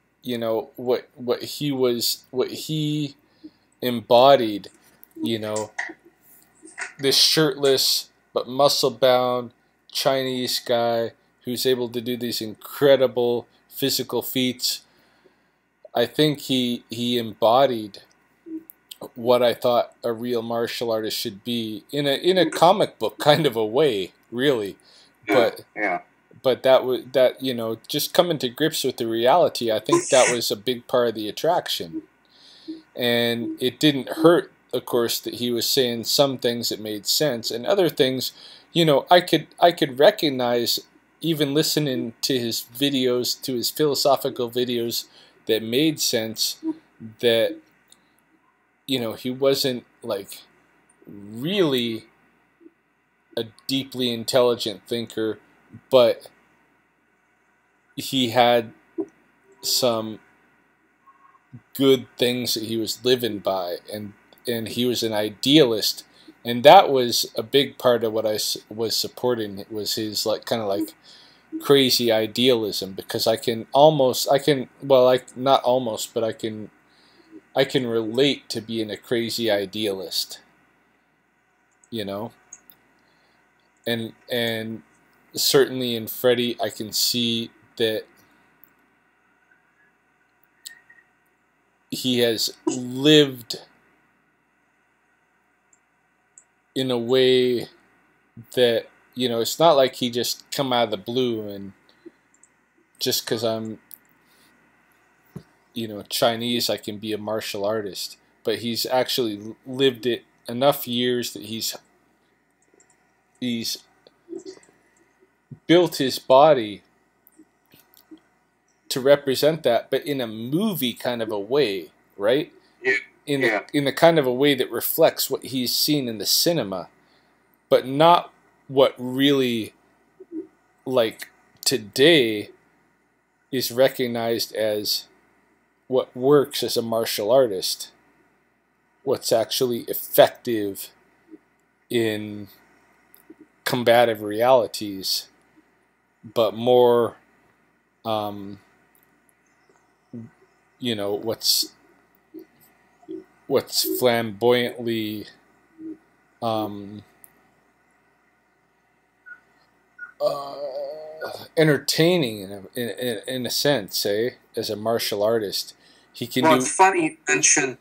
what he embodied, this shirtless but muscle-bound Chinese guy who's able to do these incredible physical feats. I think he embodied what I thought a real martial artist should be in a comic book kind of a way, really. But that just coming to grips with the reality, I think that was a big part of the attraction. And it didn't hurt, of course, that he was saying some things that made sense, and other things, I could recognize, even listening to his videos, to his philosophical videos that made sense, that he wasn't like really a deeply intelligent thinker, but he had some good things that he was living by, and he was an idealist, and that was a big part of what I was supporting. It was his kind of crazy idealism, because I can relate to being a crazy idealist, and certainly in Freddie I can see that he has lived in a way that, it's not like he just come out of the blue and just because I'm, Chinese, I can be a martial artist. But he's actually lived it enough years that he's built his body to represent that, but in a movie kind of a way, right? Yeah. In the kind of a way that reflects what he's seen in the cinema, but not what really, today is recognized as what works as a martial artist, what's actually effective in combative realities, but more, what's flamboyantly entertaining in a sense, as a martial artist. He can do. It's funny you mentioned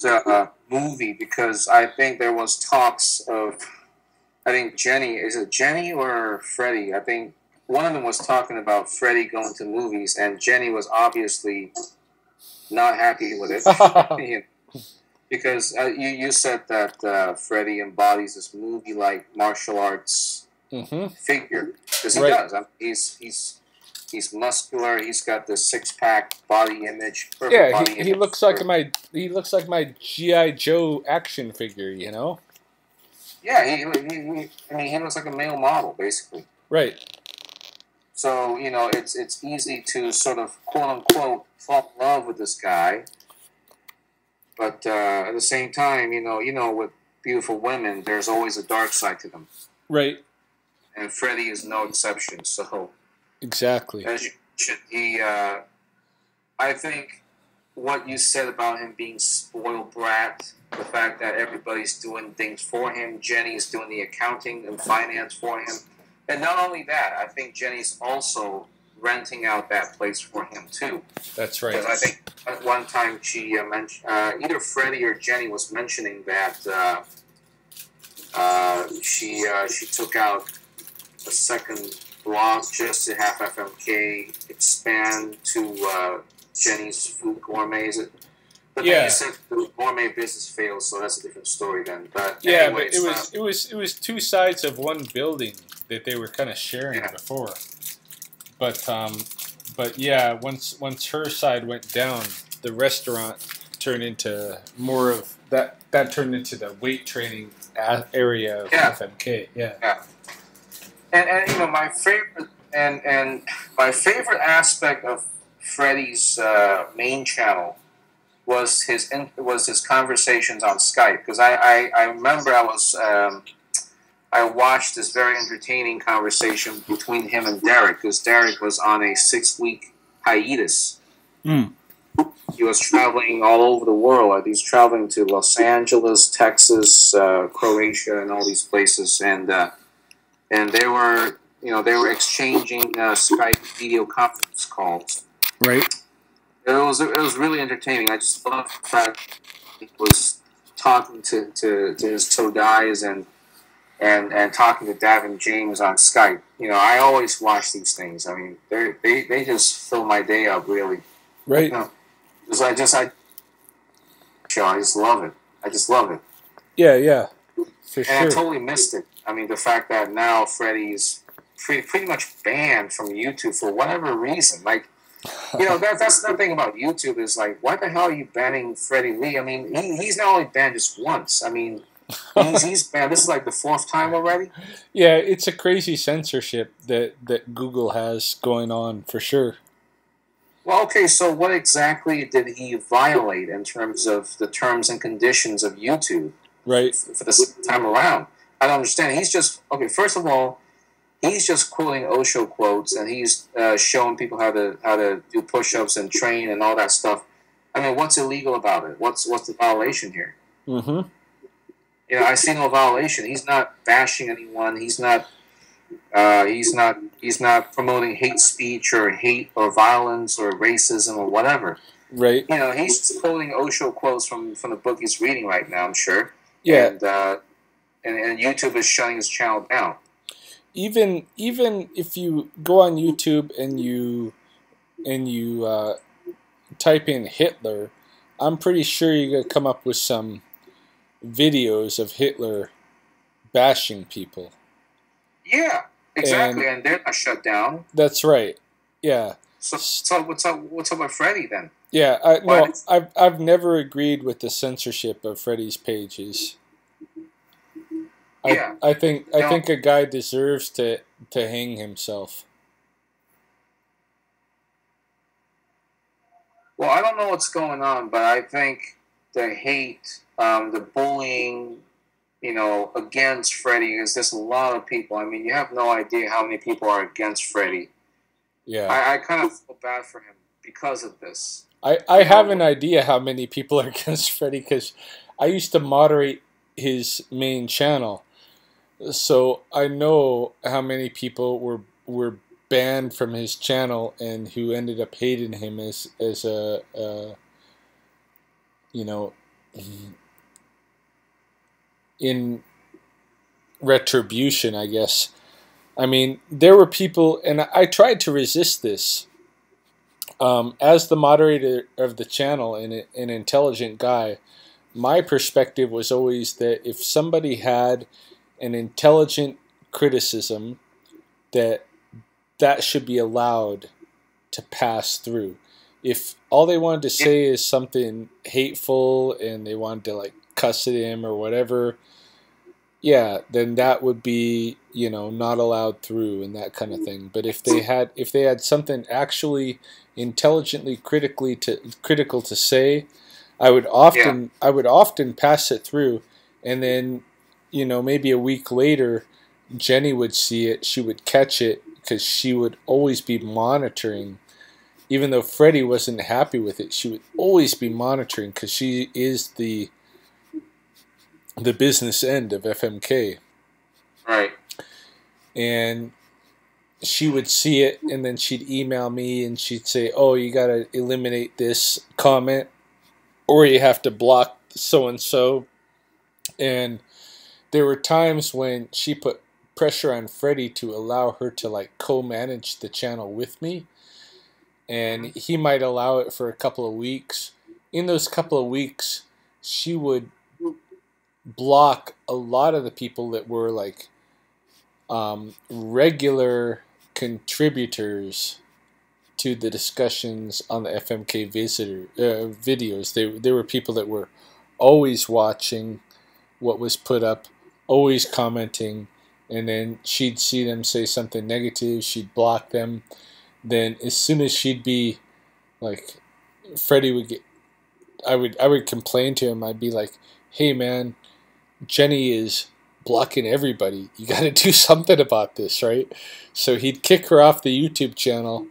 movie, because I think there was talks of, I think Jenny, is it Jenny or Freddie? I think one of them was talking about Freddie going to movies, and Jenny was obviously not happy with it. Because you said that Freddie embodies this movie-like martial arts figure, because he does. I mean, he's muscular. He's got the six-pack body image. He looks like my G.I. Joe action figure. Yeah, he looks like a male model, basically. Right. So it's easy to sort of quote unquote fall in love with this guy. But at the same time, with beautiful women, there's always a dark side to them. Right. And Freddie is no exception. So exactly. As you mentioned, I think what you said about him being spoiled brat, the fact that everybody's doing things for him, Jenny's doing the accounting and finance for him, and not only that, I think Jenny's also renting out that place for him too. That's right. Because I think at one time she mentioned, either Freddie or Jenny was mentioning that she took out a second block just to have FMK expand to Jenny's Food Gourmet. But then you said the gourmet business failed, so that's a different story then. But yeah, anyways, but it was two sides of one building that they were kind of sharing before. But yeah, once her side went down, the restaurant turned into more of that. That turned into the weight training area of FMK. Yeah. And my favorite aspect of Freddie's main channel was his conversations on Skype, because I remember I watched this very entertaining conversation between him and Derek, because Derek was on a 6-week hiatus. He was traveling all over the world. He was traveling to Los Angeles, Texas, Croatia, and all these places, and they were exchanging Skype video conference calls. Right. It was really entertaining. I just thought that he was talking to his Todais and talking to Davin James on Skype. You know, I always watch these things. I mean, they just fill my day up, really. Right. You know, I just love it. I just love it. Yeah, for and sure. I totally missed it. I mean, the fact that now Freddie's pretty much banned from YouTube for whatever reason. Like, you know, that's the thing about YouTube is like, why the hell are you banning Freddy Lee? I mean, he's not only banned just once. I mean, he's banned. This is like the 4th time already. Yeah, it's a crazy censorship that Google has going on for sure. Well, okay, so what exactly did he violate in terms of the terms and conditions of YouTube? Right. For this time around, I don't understand. He's just first of all, he's just quoting Osho quotes, and he's showing people how to do push-ups and train and all that stuff. I mean, what's illegal about it? What's the violation here? Mm-hmm. You know, I see no violation. He's not bashing anyone. He's not promoting hate speech or hate or violence or racism or whatever. Right. You know, he's just quoting Osho quotes from the book he's reading right now, I'm sure. Yeah. And YouTube is shutting his channel down. Even if you go on YouTube and you type in Hitler, I'm pretty sure you're gonna come up with some videos of Hitler bashing people. Yeah, exactly, and they're not shut down. That's right. Yeah. So what's up with Freddie then? Yeah, I've never agreed with the censorship of Freddie's pages. Yeah. I think a guy deserves to hang himself. Well, I don't know what's going on, but I think the hate, the bullying, you know, against Freddie is just a lot of people. I mean, you have no idea how many people are against Freddie. Yeah. I kind of feel bad for him because of this. I have an idea how many people are against Freddie because I used to moderate his main channel. So I know how many people were banned from his channel and who ended up hating him as a you know, in retribution, I guess. I mean, there were people, and I tried to resist this. As the moderator of the channel and an intelligent guy, my perspective was always that if somebody had an intelligent criticism, that should be allowed to pass through. If all they wanted to say is something hateful and they wanted to like cuss at him or whatever, yeah, then that would be, you know, not allowed through and that kind of thing. But if they had something actually intelligently critical to say, I would often pass it through, and then, you know, maybe a week later, Jenny would see it, she would catch it, because she would always be monitoring. Even though Freddie wasn't happy with it, she would always be monitoring because she is the business end of FMK. Right. And she would see it, and then she'd email me, and she'd say, oh, you got to eliminate this comment, or you have to block so-and-so. And there were times when she put pressure on Freddie to allow her to like co-manage the channel with me, and he might allow it for a couple of weeks. In those couple of weeks, she would block a lot of the people that were like regular contributors to the discussions on the FMK videos. They were people that were always watching what was put up, always commenting, and then she'd see them say something negative, she'd block them. Then as soon as she'd be like, Freddie would get, I would complain to him. I'd be like, hey man, Jenny is blocking everybody. You got to do something about this, right? So he'd kick her off the YouTube channel,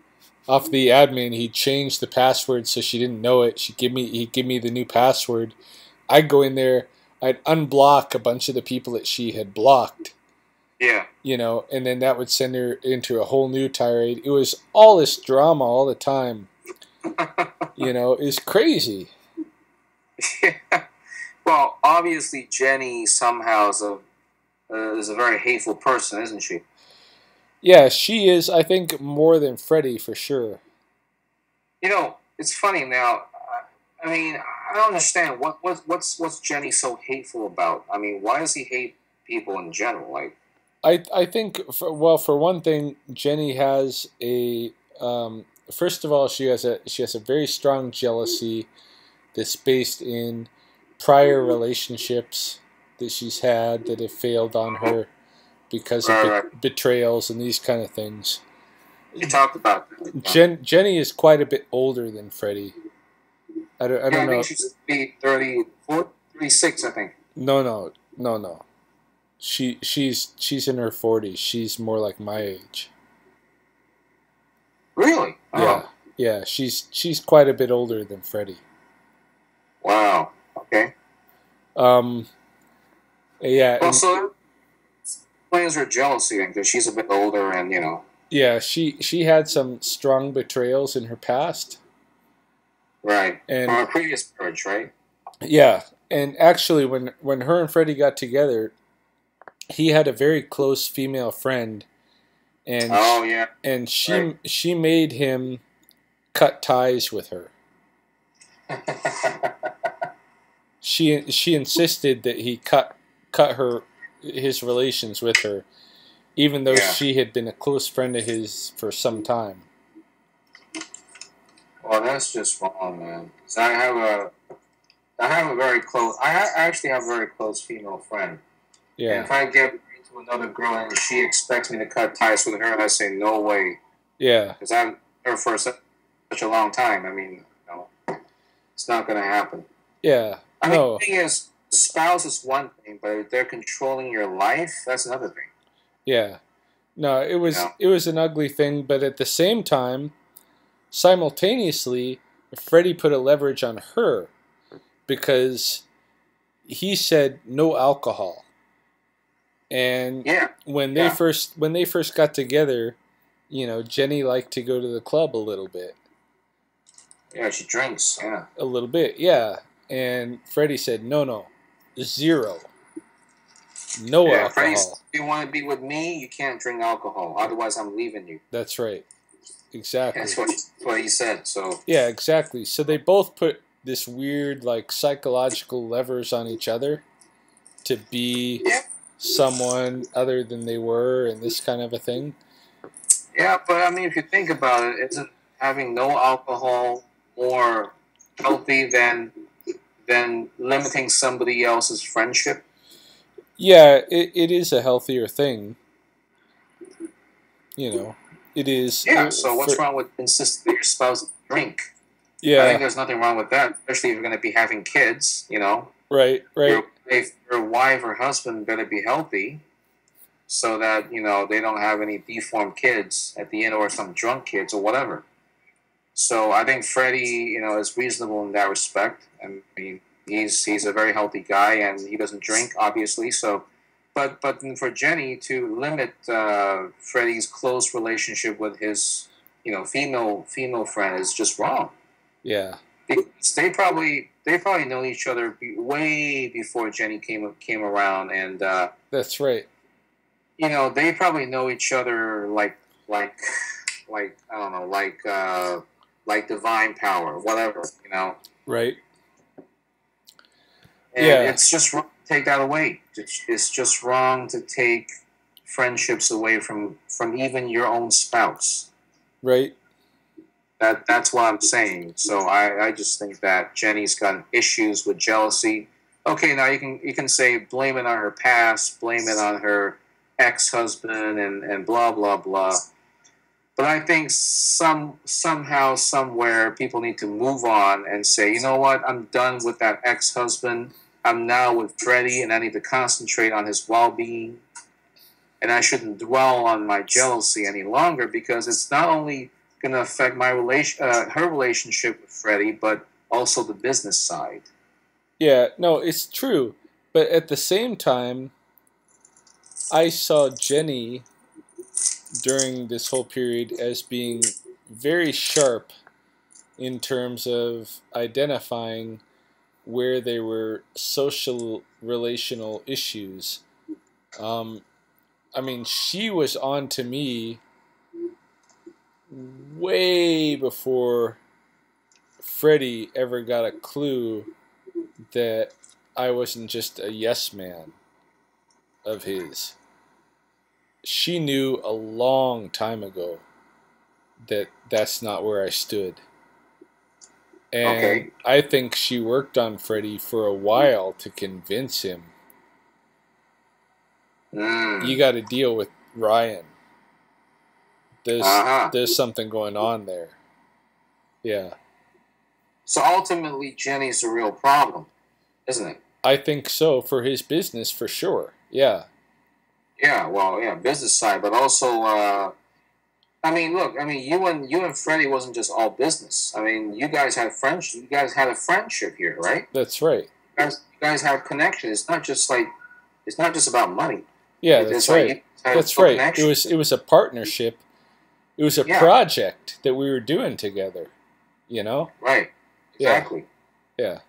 off the admin. He'd change the password so she didn't know it. He'd give me the new password. I'd go in there. I'd unblock a bunch of the people that she had blocked. Yeah. You know, and then that would send her into a whole new tirade. It was all this drama all the time. You know, it's crazy. Yeah. Well, obviously Jenny somehow is a very hateful person, isn't she? Yeah, she is, I think, more than Freddie for sure. You know, it's funny now. I mean, I don't understand what's Jenny so hateful about. I mean, why does he hate people in general? Like, I think, for one thing, Jenny has a. First of all, she has a very strong jealousy that's based in prior relationships that she's had that have failed on her because of right. betrayals and these kind of things. You talked about that. Jenny is quite a bit older than Freddie. I don't Yeah, I know. think she's 34, 36, I think. No. She's in her 40s. She's more like my age. Really? Yeah, Oh. yeah. She's quite a bit older than Freddie. Wow. Okay. Um. Yeah. Well, so that explains her jealousy, because she's a bit older, and Yeah. She had some strong betrayals in her past. right, And from a previous marriage, right? yeah. And actually, when her and Freddie got together, he had a very close female friend, and Oh yeah. and Right. she made him cut ties with her. She insisted that he cut his relations with her, even though Yeah. she had been a close friend of his for some time. Well, that's just wrong, man. 'Cause I have a very close. I actually have a very close female friend. And Yeah, if I get into another girl and she expects me to cut ties with her, I say no way, yeah, because I've known her for such a long time. I mean, it's not going to happen. yeah. I mean, No, the thing is, spouse is one thing, but if they're controlling your life, that's another thing. yeah, no. It You was know? it was an ugly thing, but at the same time, simultaneously, Freddie put a leverage on her because he said no alcohol. And Yeah. when Yeah. they first got together, Jenny liked to go to the club a little bit. Yeah, she drinks. Yeah. A little bit, yeah. And Freddie said, no, zero. No Yeah. Freddie, alcohol. if you want to be with me, you can't drink alcohol. Otherwise, I'm leaving you. That's right. Exactly. That's what he said. So. Yeah, exactly. So they both put this weird, like, psychological levers on each other to be Yeah. someone other than they were and this kind of a thing. Yeah, but I mean, if you think about it, isn't having no alcohol more healthy than limiting somebody else's friendship? Yeah, it is a healthier thing. It is. Yeah. So what's wrong with insisting that your spouse drink? I Yeah. think there's nothing wrong with that, especially if you're going to be having kids. Right. Your wife or husband better be healthy, so that they don't have any deformed kids at the end, or some drunk kids or whatever. So I think Freddie, is reasonable in that respect. I mean, he's a very healthy guy, and he doesn't drink, obviously. So, but for Jenny to limit Freddie's close relationship with his female friend is just wrong. Yeah. They probably know each other way before Jenny came around, and That's right. They probably know each other like I don't know, like divine power, whatever. Right. And Yeah. it's just wrong to take that away. It's just wrong to take friendships away from even your own spouse. Right. That's what I'm saying. So I just think that Jenny's got issues with jealousy. Okay, now you can say blame it on her past, blame it on her ex-husband, and blah blah blah. But I think somehow, somewhere, people need to move on and say, you know what, I'm done with that ex-husband. I'm now with Freddie, and I need to concentrate on his well-being. And I shouldn't dwell on my jealousy any longer, because it's not only going to affect her relationship with Freddie, but also the business side. Yeah. No, it's true. But at the same time, I saw Jenny during this whole period as being very sharp in terms of identifying where there were social relational issues. I mean, she was on to me way before Freddie ever got a clue that I wasn't just a yes man of his. She knew a long time ago that that's not where I stood. And Okay. I think she worked on Freddie for a while to convince him. You got to deal with Ryan. There's something going on there. Yeah. So ultimately, Jenny's the real problem, isn't it? I think so, for his business, for sure. Yeah. Yeah. Well, yeah, business side, but also, I mean, look, I mean, you and Freddie wasn't just all business. I mean, you guys had friendship. You guys had a friendship here, right? That's right. You guys have connection. It's not just about money. Yeah, that's right. That's right. Connection. It was a partnership. It was a project that we were doing together. You know? Right. Exactly. Yeah.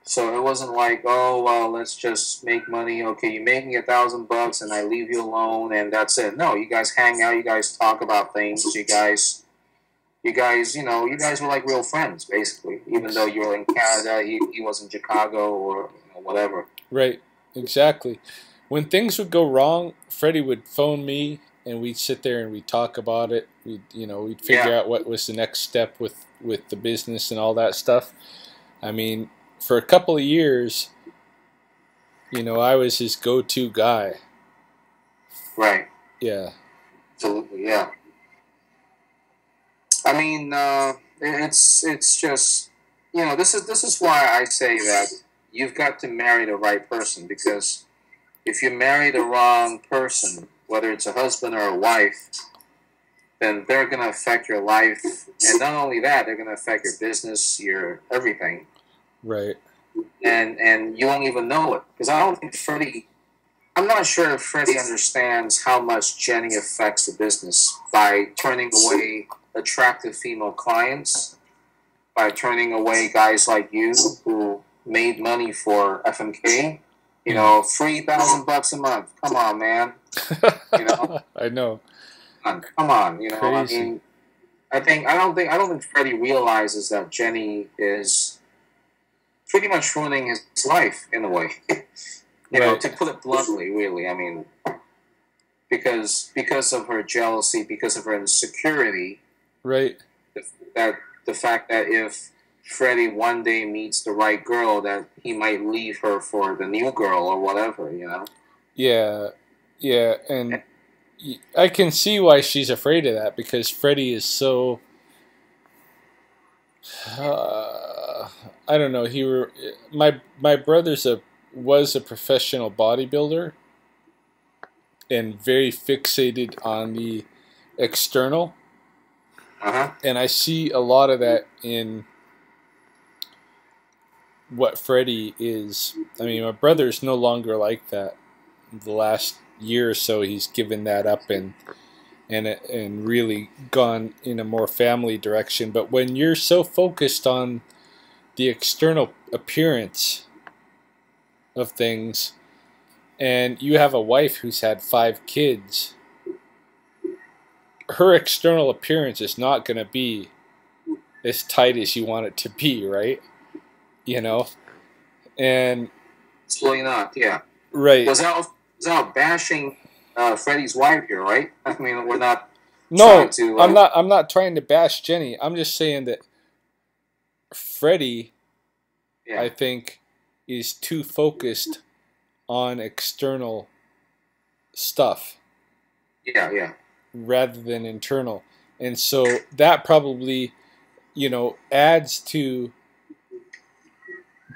So it wasn't like, oh well, let's just make money. Okay, you make me $1,000 and I leave you alone and that's it. No, you guys hang out. You guys talk about things. You guys, you guys were like real friends, basically. Even though you were in Canada, he was in Chicago or whatever. Right. Exactly. When things would go wrong, Freddie would phone me, and we'd sit there and we'd talk about it. We'd figure out what was the next step with the business and all that stuff. I mean, for a couple of years, I was his go-to guy. Right. Yeah. Absolutely. Yeah. I mean, it's just, this is why I say that you've got to marry the right person, because if you marry the wrong person, whether it's a husband or a wife, then they're going to affect your life. And not only that, they're going to affect your business, your everything. Right. And you won't even know it. Because I don't think I'm not sure if Freddie understands how much Jenny affects the business by turning away attractive female clients, by turning away guys like you who made money for FMK. $3,000 a month. Come on, man. I know. Come on. Crazy. I mean, I don't think Freddie realizes that Jenny is pretty much ruining his life in a way. To put it bluntly, really. I mean, because of her jealousy, because of her insecurity. Right. The fact that if Freddie one day meets the right girl, that he might leave her for the new girl or whatever, Yeah, and I can see why she's afraid of that, because Freddie is so. I don't know. My brother's was a professional bodybuilder, and very fixated on the external. And I see a lot of that in what Freddie is. I mean, my brother's no longer like that. The last year or so, he's given that up and really gone in a more family direction. But when you're so focused on the external appearance of things, and you have a wife who's had 5 kids, her external appearance is not going to be as tight as you want it to be, right? And it's really not, yeah. Right. Without bashing Freddie's wife here, right? I mean, we're not. No, I'm not trying to bash Jenny. I'm just saying that Freddie, I think, is too focused on external stuff. Yeah. Rather than internal, and so that probably, adds to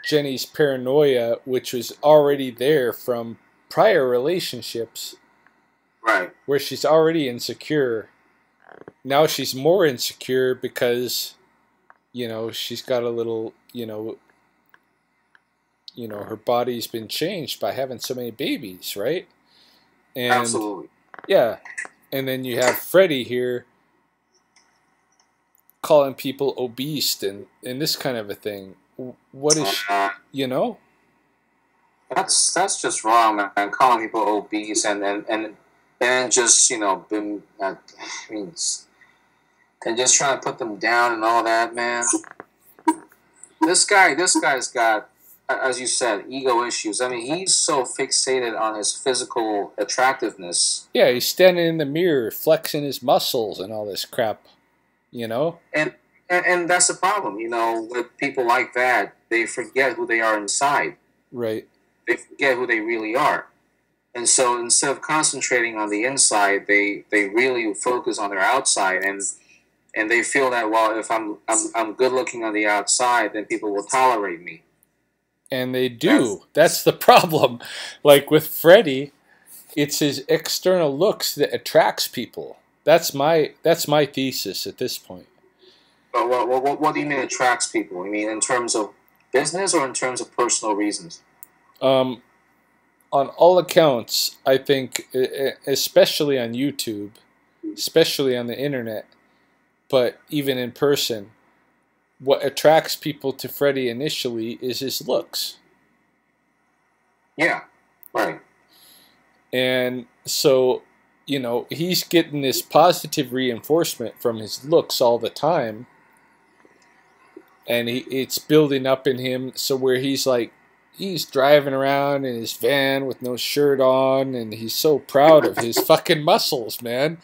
Jenny's paranoia, which was already there from prior relationships, right? Where she's already insecure. Now she's more insecure because, she's got a little, her body's been changed by having so many babies, right? And absolutely. Yeah, and then you have Freddie here calling people obese and this kind of a thing. what is, you know? That's just wrong, man. Calling people obese and just been, I mean, and just trying to put them down and all that, man. This guy's got, as you said, ego issues. I mean, he's so fixated on his physical attractiveness. Yeah, he's standing in the mirror, flexing his muscles and all this crap, you know? And that's the problem, with people like that. They forget who they are inside. Right. They forget who they really are. And so instead of concentrating on the inside, they really focus on their outside, and they feel that, well, if I'm good looking on the outside, then people will tolerate me. And they do. That's the problem. Like with Freddie, it's his external looks that attracts people. That's my thesis at this point. But what do you mean attracts people? You mean in terms of business or in terms of personal reasons? On all accounts, I think, especially on YouTube, especially on the internet, but even in person, what attracts people to Freddie initially is his looks. Yeah, right. And so, he's getting this positive reinforcement from his looks all the time. And it's building up in him, so where he's driving around in his van with no shirt on, and he's so proud of his fucking muscles, man.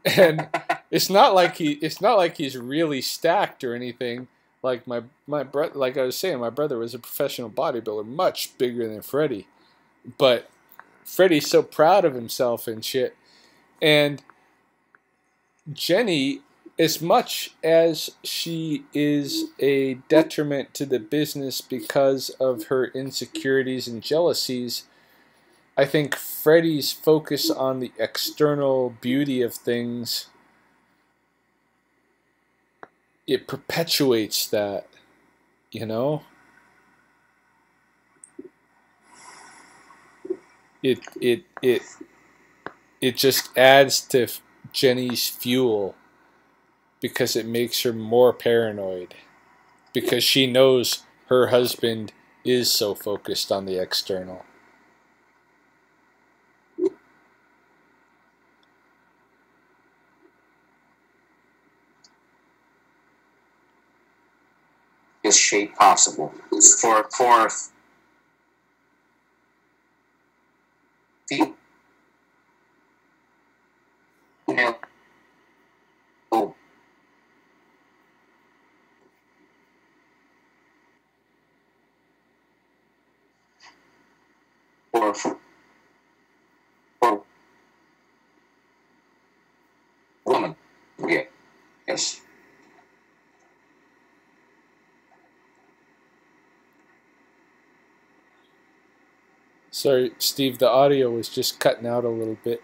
And it's not like he's really stacked or anything. Like my brother, like I was saying, my brother was a professional bodybuilder, much bigger than Freddie. But Freddie's so proud of himself and shit. And Jenny, as much as she is a detriment to the business because of her insecurities and jealousies, I think Freddie's focus on the external beauty of things, it perpetuates that, It just adds to Jenny's fuel because it makes her more paranoid because she knows her husband is so focused on the external. Shape possible for female for woman. Yeah. Yes. Sorry, Steve, the audio was just cutting out a little bit.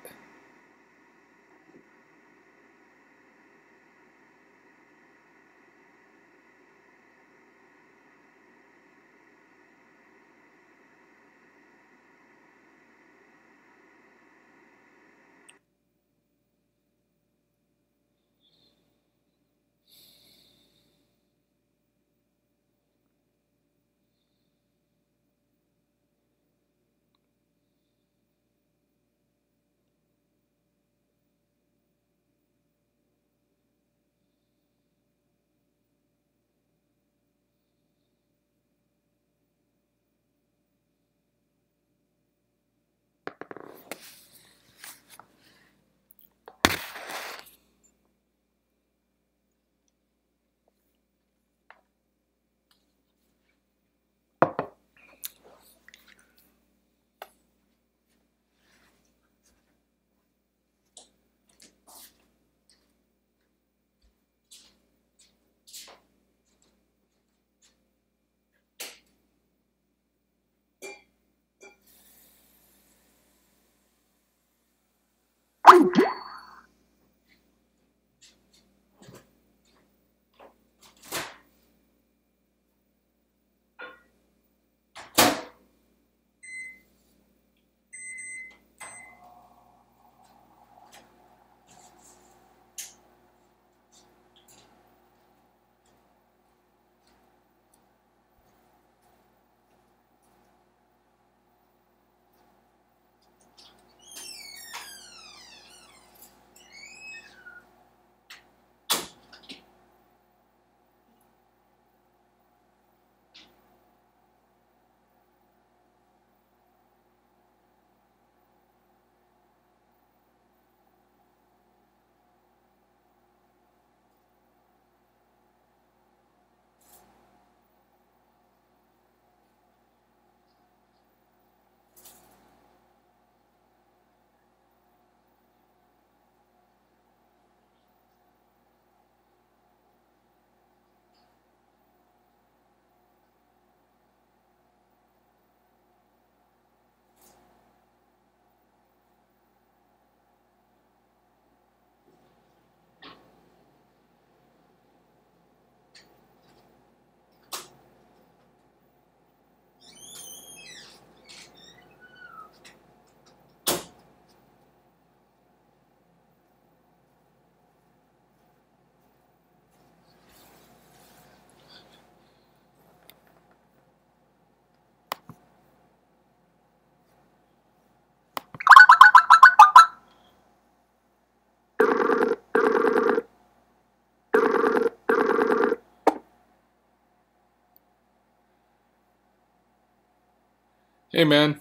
Hey, man.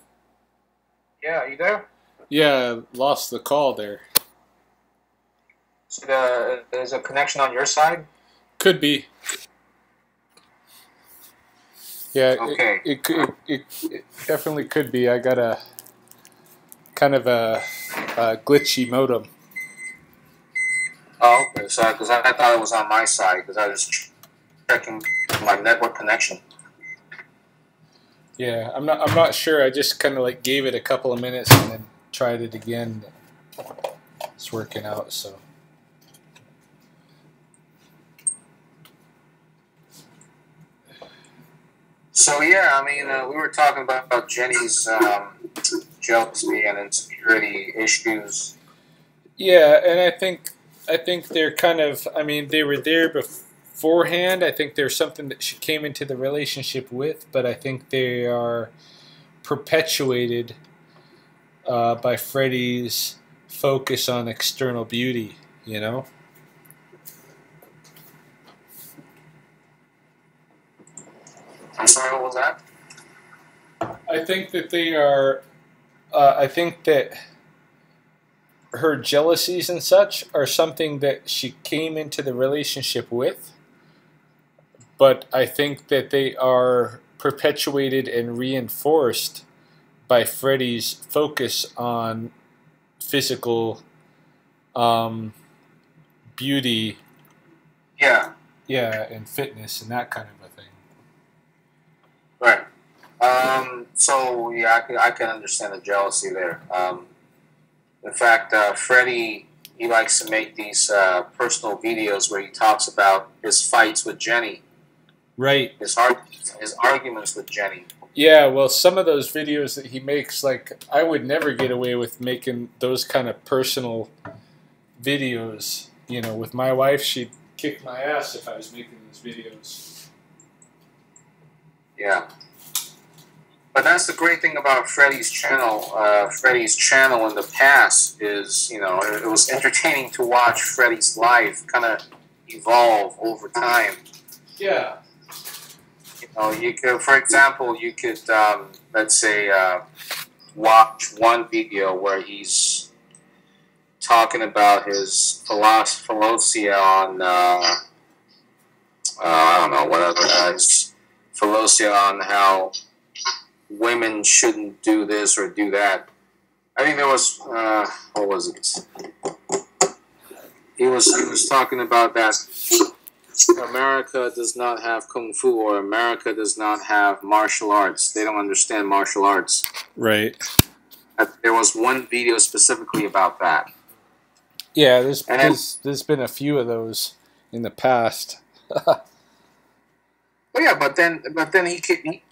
Yeah, you there? Yeah, lost the call there. So there's a connection on your side? Could be. Yeah, Okay. it definitely could be. I got a kind of a glitchy modem. Oh, okay. So, because I thought it was on my side, because I was checking my network connection. Yeah, I'm not sure. I just kind of like gave it a couple of minutes and then tried it again. It's working out, so. So yeah, I mean, we were talking about Jenny's jealousy and insecurity issues. Yeah, and I think they're kind of. I mean, they were there beforehand. I think there's something that she came into the relationship with, but I think they are perpetuated by Freddie's focus on external beauty. You know. I'm sorry, what was that? I think that they are. I think that her jealousies and such are something that she came into the relationship with, but I think that they are perpetuated and reinforced by Freddie's focus on physical beauty, Yeah, yeah, and fitness and that kind of a thing. right. So yeah, I can understand the jealousy there. In fact, Freddie, he likes to make these personal videos where he talks about his fights with Jenny, Right. his arguments with Jenny. Yeah, well, some of those videos that he makes, like, I would never get away with making those kind of personal videos. You know, with my wife, she'd kick my ass if I was making those videos. Yeah. But that's the great thing about Freddie's channel. Freddie's channel in the past is, you know, it was entertaining to watch Freddie's life kind of evolve over time. Yeah. You know, you could, for example, you could, let's say, watch one video where he's talking about his philosophy on, I don't know, whatever, his philosophy on how women shouldn't do this or do that. I think there was, what was it? He was talking about that America does not have kung fu, or America does not have martial arts. They don't understand martial arts. Right. There was one video specifically about that. Yeah, there's been a few of those in the past. But yeah, but then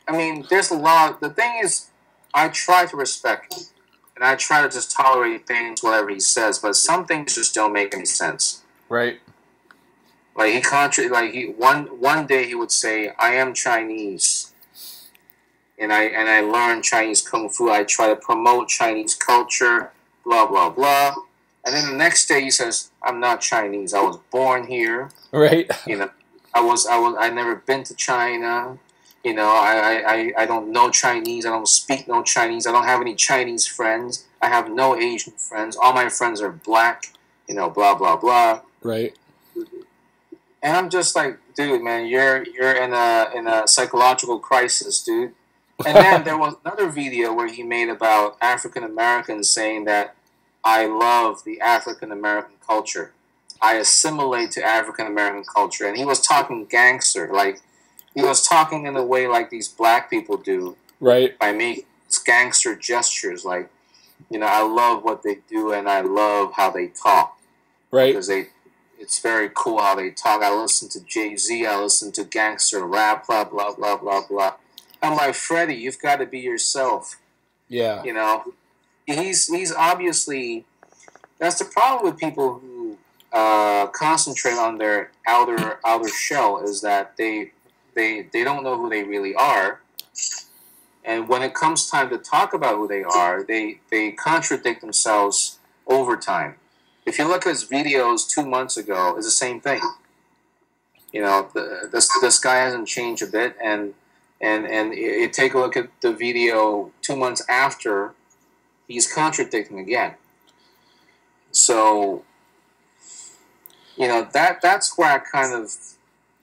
I mean, there's a lot. The thing is, I try to respect him, and I try to just tolerate things, whatever he says. But some things just don't make any sense. Right. Like one day he would say, "I am Chinese, and I learned Chinese kung fu. I try to promote Chinese culture, blah blah blah." And then the next day he says, "I'm not Chinese. I was born here. Right. You know, I never been to China. You know, I don't know Chinese. I don't speak no Chinese. I don't have any Chinese friends. I have no Asian friends. All my friends are black. You know, blah blah blah." Right. And I'm just like, dude, man, you're in a psychological crisis, dude. And then there was another video where he made about African Americans saying that I love the African American culture. I assimilate to African American culture. And he was talking gangster, like he was talking in a way like these black people do. Right. By making gangster gestures, like, you know, I love what they do and I love how they talk. Right. Because it's very cool how they talk. I listen to Jay-Z, I listen to gangster rap, blah, blah, blah, blah, blah. I'm like, Freddie, you've got to be yourself. Yeah. You know? He's obviously... That's the problem with people who concentrate on their outer shell, is that they don't know who they really are. And when it comes time to talk about who they are, they contradict themselves over time. If you look at his videos 2 months ago, it's the same thing. You know, this guy hasn't changed a bit, and and you take a look at the video 2 months after, he's contradicting again. So, that's where I kind of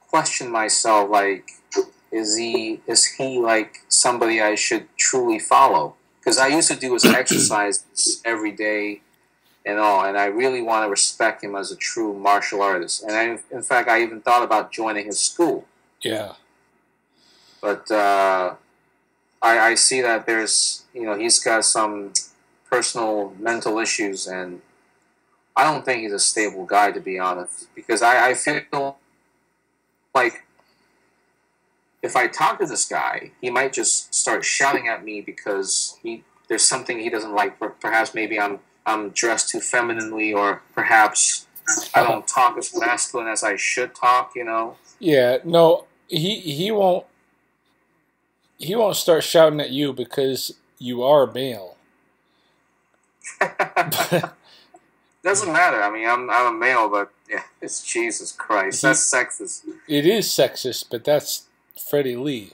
question myself, like, is he like somebody I should truly follow? Because I used to do his exercises every day and all, and I really want to respect him as a true martial artist. And in fact, I even thought about joining his school. Yeah. But I see that there's, he's got some personal mental issues, and I don't think he's a stable guy, to be honest. Because I feel like if I talk to this guy, he might just start shouting at me because there's something he doesn't like. Perhaps maybe I'm dressed too femininely, or perhaps I don't talk as masculine as I should talk. Yeah. No, he won't. He won't start shouting at you because you are male. Doesn't matter. I mean, I'm a male, but yeah, it's Jesus Christ. That's sexist. It is sexist, but that's Freddy Lee.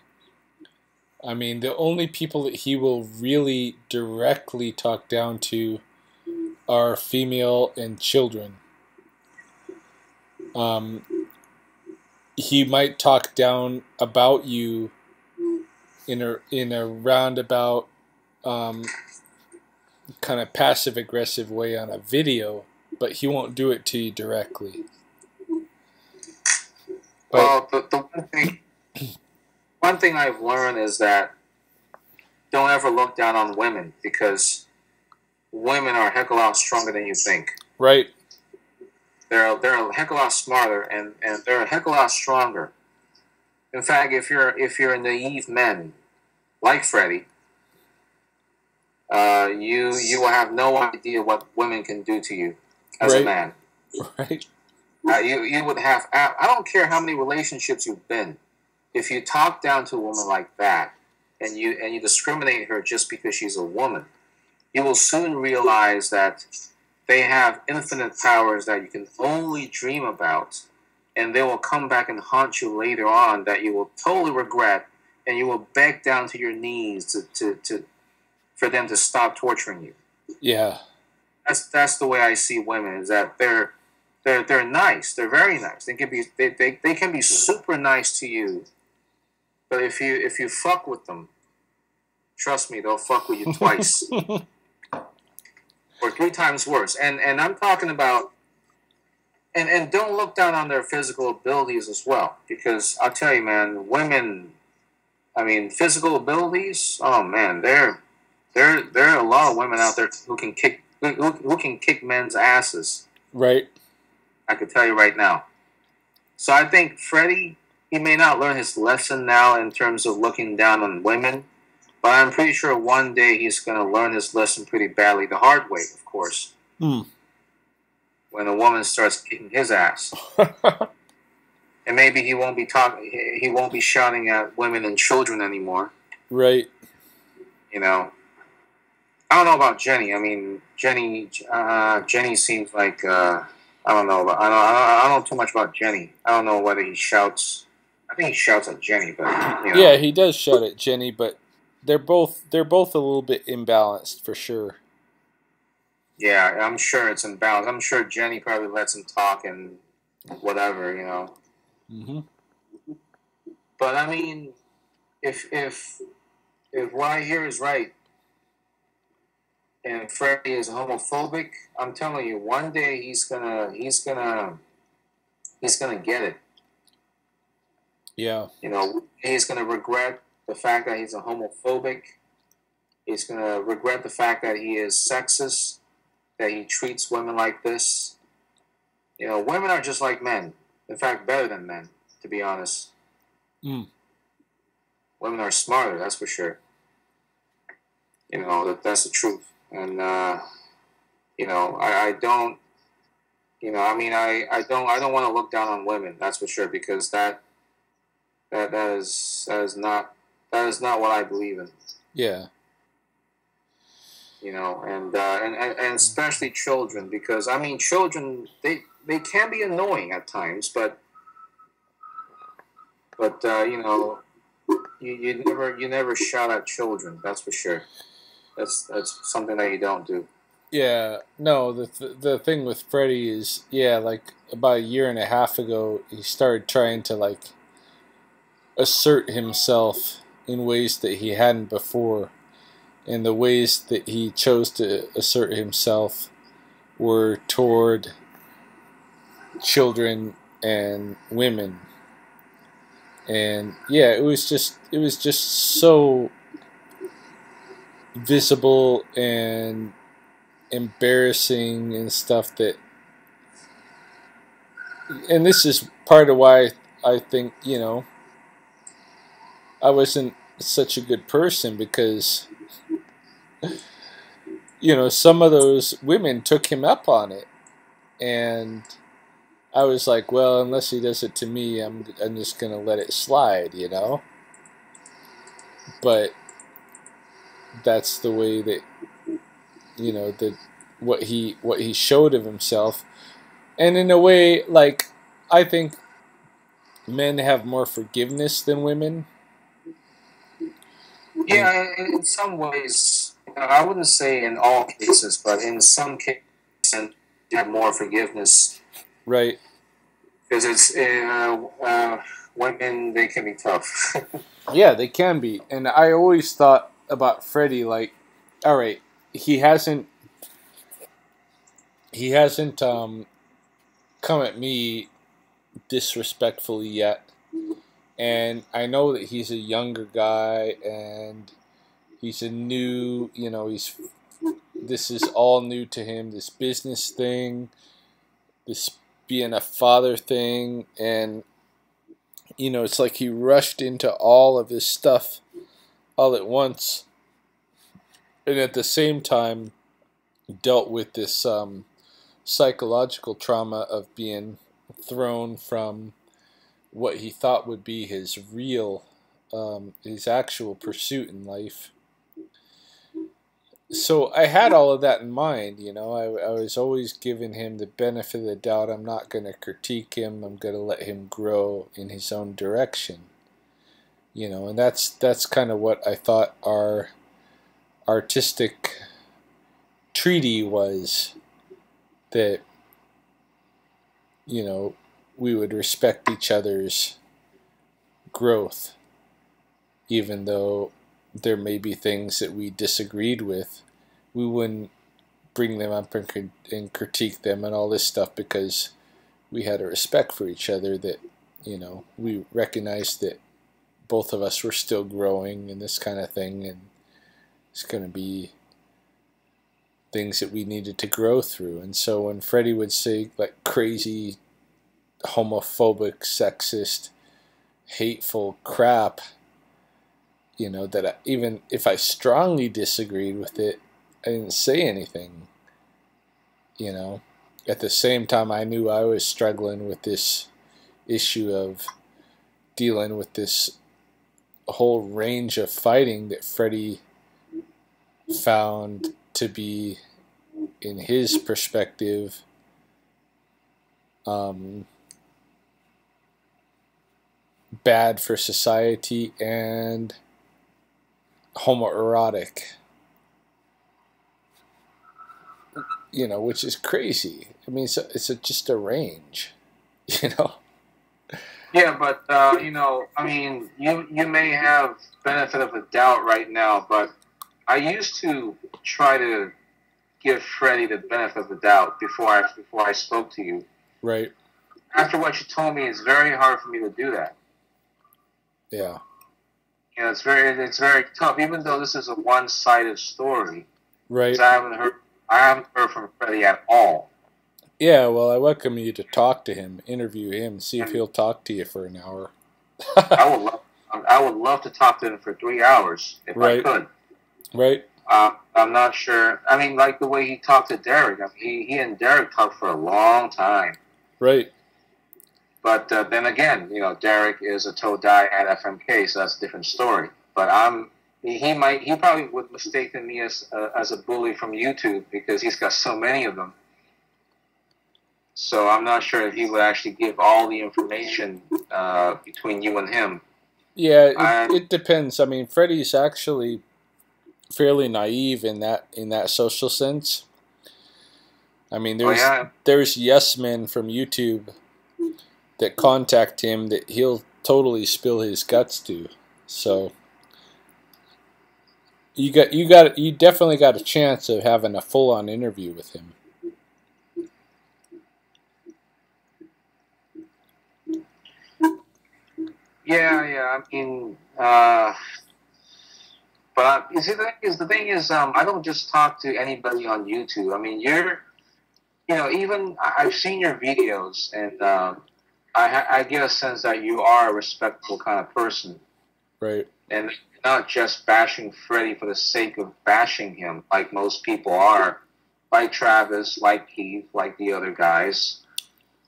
I mean, the only people that he will really directly talk down to are female and children. He might talk down about you in a roundabout, kind of passive aggressive way on a video, but he won't do it to you directly. Well, the one thing I've learned is that don't ever look down on women, because women are a heck of a lot stronger than you think. Right. They're a heck of a lot smarter, and they're a heck of a lot stronger. In fact, if you're a naive man like Freddie, you will have no idea what women can do to you as a man. Right. You would have. I don't care how many relationships you've been. If you talk down to a woman like that, and you discriminate her just because she's a woman, you will soon realize that they have infinite powers that you can only dream about, and they will come back and haunt you later on that you will totally regret, and you will beg down to your knees for them to stop torturing you. Yeah. That's the way I see women, is that they're nice. They're very nice. They can be super nice to you. But if you fuck with them, trust me, they'll fuck with you twice. Or 3 times worse. And I'm talking about, and don't look down on their physical abilities as well. Because I'll tell you, man, women, I mean, physical abilities, oh man, there are a lot of women out there who can kick men's asses. Right. I can tell you right now. So I think Freddie, he may not learn his lesson now in terms of looking down on women, but I'm pretty sure one day he's going to learn his lesson pretty badly, the hard way, of course. When a woman starts kicking his ass. And maybe he won't be shouting at women and children anymore. Right. I don't know about Jenny. I mean, Jenny seems like I don't know. I don't know too much about Jenny. I don't know whether he shouts. I think he shouts at Jenny, but yeah, he does shout at Jenny, but they're both a little bit imbalanced for sure. Yeah, I'm sure it's imbalanced. I'm sure Jenny probably lets him talk and whatever, Mm-hmm. But I mean, if what I hear is right, and Freddie is homophobic, I'm telling you, one day he's gonna get it. Yeah. He's gonna regret the fact that he's a homophobic. He's gonna regret the fact that he is sexist, that he treats women like this. Women are just like men. In fact, better than men, to be honest. Women are smarter, that's for sure. That's the truth. And I don't want to look down on women, that's for sure, because that is not what I believe in. Yeah. And especially children, because I mean, children, they can be annoying at times, but you never shout at children. That's for sure. That's something that you don't do. Yeah, no, the thing with Freddie is, yeah, like about a year and a half ago, he started trying to like assert himself in ways that he hadn't before, and the ways that he chose to assert himself were toward children and women. And yeah, it was just so visible and embarrassing and stuff that, and this is part of why I think, I wasn't such a good person, because some of those women took him up on it, and I was like, well, unless he does it to me, I'm just gonna let it slide, But that's the way that that what he showed of himself, and in a way, like, I think men have more forgiveness than women. Yeah, in some ways, I wouldn't say in all cases, but in some cases, you have more forgiveness. Right. Because it's women, they can be tough. Yeah, they can be. And I always thought about Freddie, like, all right, he hasn't come at me disrespectfully yet, and I know that he's a younger guy, and he's a new, this is all new to him, this business thing, this being a father thing, and it's like he rushed into all of his stuff all at once, and at the same time dealt with this psychological trauma of being thrown from what he thought would be his his actual pursuit in life. So I had all of that in mind, I was always giving him the benefit of the doubt. I'm not going to critique him. I'm going to let him grow in his own direction. And that's kind of what I thought our artistic treaty was, that we would respect each other's growth, even though there may be things that we disagreed with. We wouldn't bring them up and critique them and all this stuff, because we had a respect for each other, that we recognized that both of us were still growing and this kind of thing, and it's going to be things that we needed to grow through. And so when Freddie would say like crazy homophobic, sexist, hateful crap, that even if I strongly disagreed with it, I didn't say anything. At the same time, I knew I was struggling with this issue of dealing with this whole range of fighting that Freddie found to be, in his perspective, bad for society and homoerotic, which is crazy. I mean, it's just a range, Yeah, but I mean, you may have benefit of the doubt right now, but I used to try to give Freddie the benefit of the doubt before I spoke to you. Right. After what you told me, it's very hard for me to do that. Yeah. It's very tough, even though this is a one-sided story. Right. I haven't heard from Freddie at all. Yeah, well, I welcome you to talk to him, interview him, see if he'll talk to you for an hour. I would love to talk to him for 3 hours if I could. Right. I'm not sure. I mean, like the way he talked to Derek. I mean, he and Derek talked for a long time. Right. But then again, Derek is a toe die at FMK, so that's a different story. But he probably would mistake me as a bully from YouTube, because he's got so many of them. So I'm not sure if he would actually give all the information between you and him. Yeah, I, it depends. I mean, Freddie's actually fairly naive in that social sense. I mean, oh yeah, there's yes men from YouTube that contact him that he'll totally spill his guts to. So you definitely got a chance of having a full on interview with him. yeah. I mean, but you see, the thing is, I don't just talk to anybody on YouTube. I mean, even I've seen your videos, and I get a sense that you are a respectable kind of person, Right. and not just bashing Freddie for the sake of bashing him, like most people are, like Travis, like Keith, like the other guys.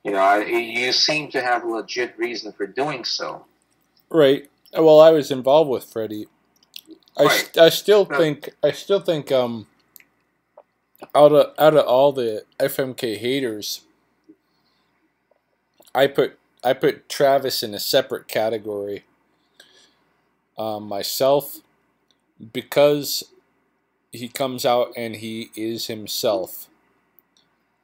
You seem to have a legit reason for doing so. Right. Well, I was involved with Freddie. Right. I still think out of all the FMK haters, I put Travis in a separate category. Myself, because he comes out and he is himself.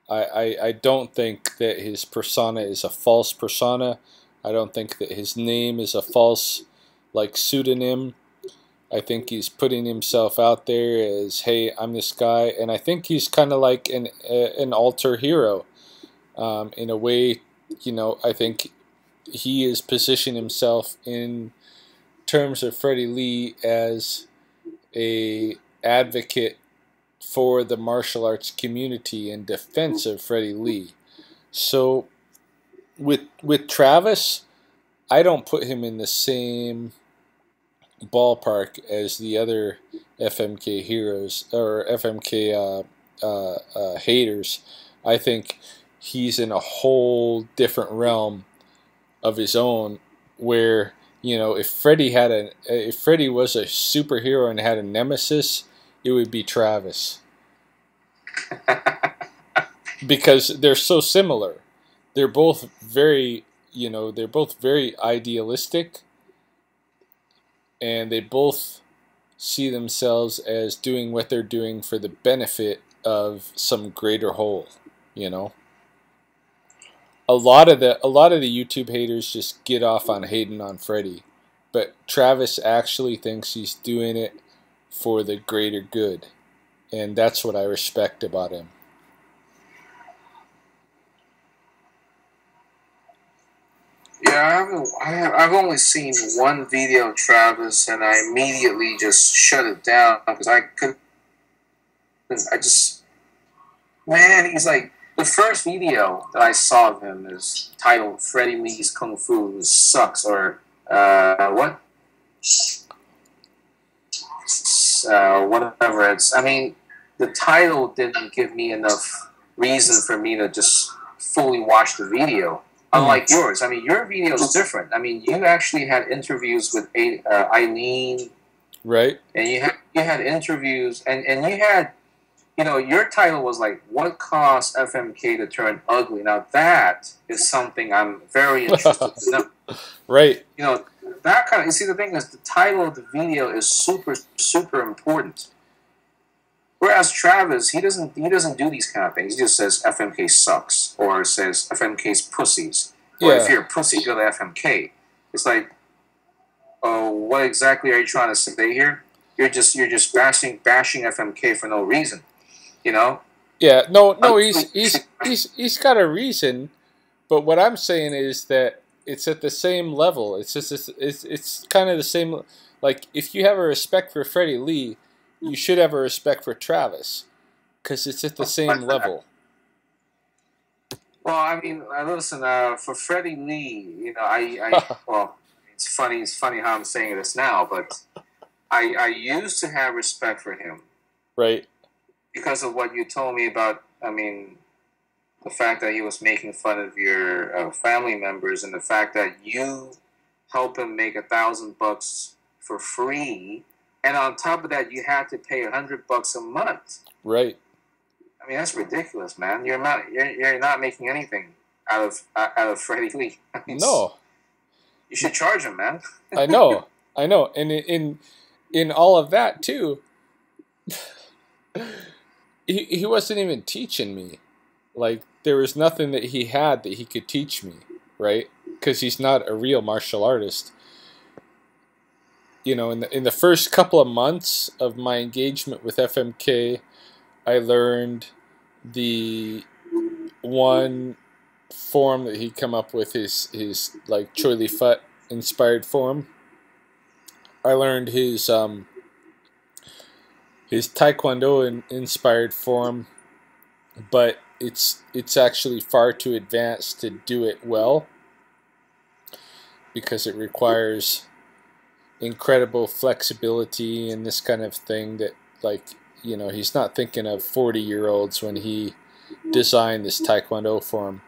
I don't think that his persona is a false persona. I don't think that his name is a false pseudonym. I think he's putting himself out there as, hey, I'm this guy, and I think he's kind of like an alter hero, in a way. I think he is positioning himself in terms of Freddy Lee as a advocate for the martial arts community in defense of Freddy Lee. So with Travis, I don't put him in the same ballpark as the other FMK heroes or FMK haters. I think he's in a whole different realm of his own, where if Freddie was a superhero and had a nemesis, it would be Travis, because they're so similar. They're both very idealistic, and they both see themselves as doing what they're doing for the benefit of some greater whole. A lot of the YouTube haters just get off on hating on Freddie, but Travis actually thinks he's doing it for the greater good, and that's what I respect about him. Yeah, I've only seen one video of Travis, and I immediately just shut it down because man, he's like, the first video that I saw of him is titled Freddy Lee's Kung Fu Sucks, or what? Whatever it's. I mean, the title didn't give me enough reason for me to just fully watch the video. Unlike yours, I mean, your video is different. I mean, you actually had interviews with Eileen, right? And you had interviews, and you had, your title was like, "What caused FMK to turn ugly?" Now that is something I'm very interested to know. Right. That kind of. You see, the thing is, the title of the video is super, super important. Whereas Travis, he doesn't do these kind of things. He just says FMK sucks, or says FMK's pussies, or if you're a pussy, go to FMK. It's like, oh, what exactly are you trying to say here? You're just bashing FMK for no reason, Yeah, no, he's got a reason, but what I'm saying is that it's at the same level. It's just it's kind of the same. Like, if you have a respect for Freddy Lee, you should have a respect for Travis, because it's at the same level. Well, I mean, listen, for Freddy Lee, well, it's funny how I'm saying this now, but I used to have respect for him, right? Because of what you told me about. I mean, the fact that he was making fun of your family members, and the fact that you help him make $1,000 for free. And on top of that, you had to pay $100 a month. Right. I mean, that's ridiculous, man. You're not making anything out of Freddy Lee. No. You should charge him, man. I know, and in all of that too, he wasn't even teaching me. Like, there was nothing that he had that he could teach me, right? Because he's not a real martial artist. You know, in the first couple of months of my engagement with FMK, I learned the one form that he'd come up with, his like Choi Li Fut inspired form. I learned his Taekwondo inspired form, but it's actually far too advanced to do it well, because it requires incredible flexibility and this kind of thing that, like, you know, he's not thinking of 40-year-olds when he designed this Taekwondo form.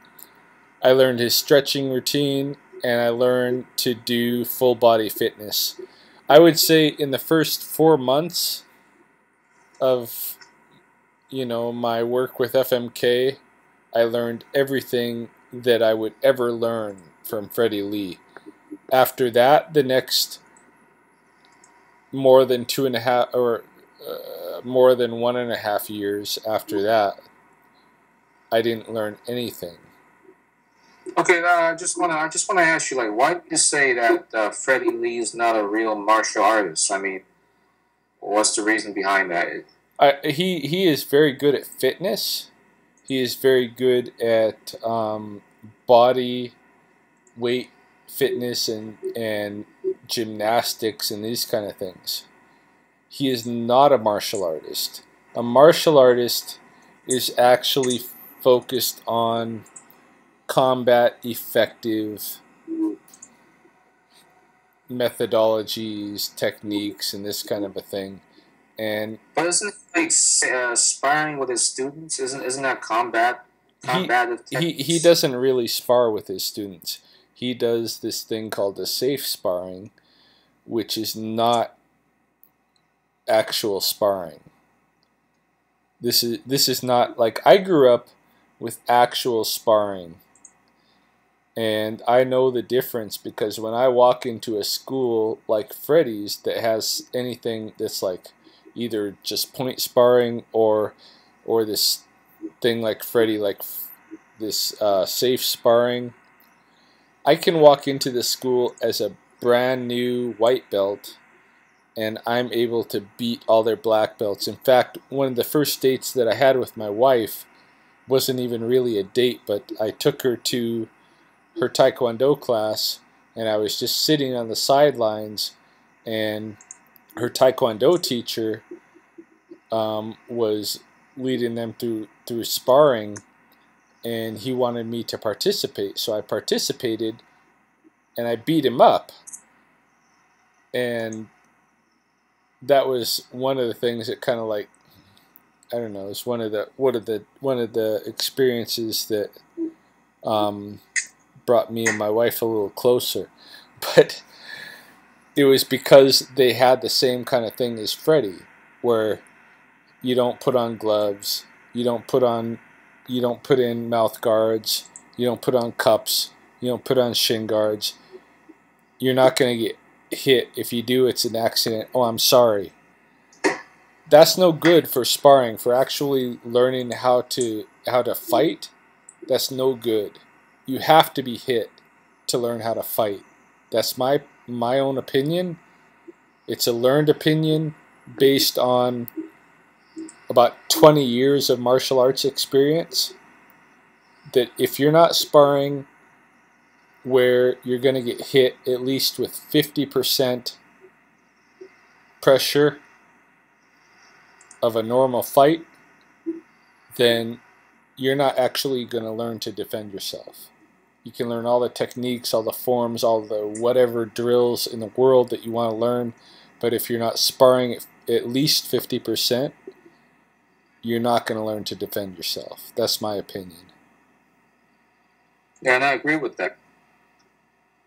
I learned his stretching routine, and I learned to do full body fitness. I would say in the first 4 months of, you know, my work with FMK, I learned everything that I would ever learn from Freddy Lee. After that, the next more than 2.5 or more than 1.5 years after that, I didn't learn anything. Okay, I just wanna ask you, like, why do you say that Freddie Lee is not a real martial artist? I mean, what's the reason behind that? He is very good at fitness. He is very good at body weight fitness and gymnastics and these kind of things. He is not a martial artist. A martial artist is actually focused on combat effective methodologies, techniques, and this kind of a thing. And but isn't it like sparring with his students? Isn't that combative techniques? He doesn't really spar with his students. He does this thing called the safe sparring, which is not actual sparring. This is not, like, I grew up with actual sparring, and I know the difference, because when I walk into a school like Freddie's that has anything that's like either just point sparring or this thing like Freddie, like this safe sparring, I can walk into the school as a brand new white belt, and I'm able to beat all their black belts. In fact, one of the first dates that I had with my wife wasn't even really a date, but I took her to her Taekwondo class, and I was just sitting on the sidelines, and her Taekwondo teacher was leading them through sparring, and he wanted me to participate, so I participated, and I beat him up. And that was one of the things that kind of, like, I don't know, it's one of the experiences that brought me and my wife a little closer. But it was because they had the same kind of thing as Freddie, where you don't put on gloves, you don't put in mouth guards, you don't put on cups, you don't put on shin guards. You're not going to get hit. If you do, it's an accident. Oh, I'm sorry. That's no good for sparring, for actually learning how to fight. That's no good. You have to be hit to learn how to fight. That's my own opinion. It's a learned opinion based on about 20 years of martial arts experience, that if you're not sparring where you're going to get hit at least with 50% pressure of a normal fight, then you're not actually going to learn to defend yourself. You can learn all the techniques, all the forms, all the whatever drills in the world that you want to learn, but if you're not sparring at least 50%, you're not going to learn to defend yourself. That's my opinion. Yeah, and I agree with that.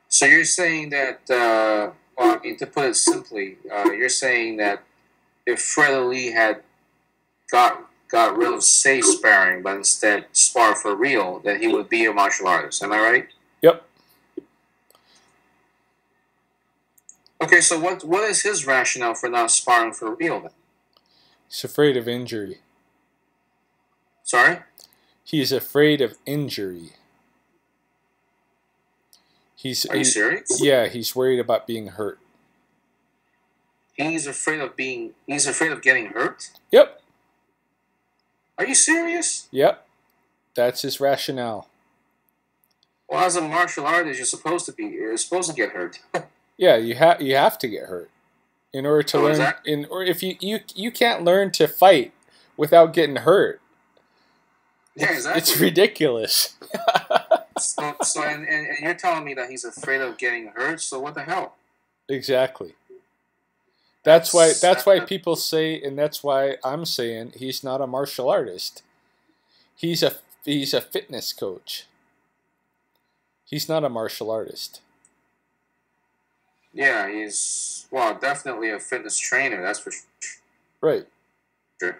So you're saying that, well, I mean, to put it simply, you're saying that if Freddy Lee had got rid of safe sparring, but instead spar for real, then he would be a martial artist. Am I right? Yep. Okay, so what is his rationale for not sparring for real then? He's afraid of injury. Sorry? He's afraid of injury. Are you serious? Yeah, he's worried about being hurt. He's afraid of getting hurt? Yep. Are you serious? Yep. That's his rationale. Well, as a martial artist, you're supposed to get hurt. Yeah, you have to get hurt in order to learn. Or if you can't learn to fight without getting hurt. Yeah, exactly. It's ridiculous. and you're telling me that he's afraid of getting hurt. So what the hell? Exactly. That's why people say, and that's why I'm saying he's not a martial artist. He's a fitness coach. He's not a martial artist. Yeah, he's definitely a fitness trainer. That's for sure. Right. Sure.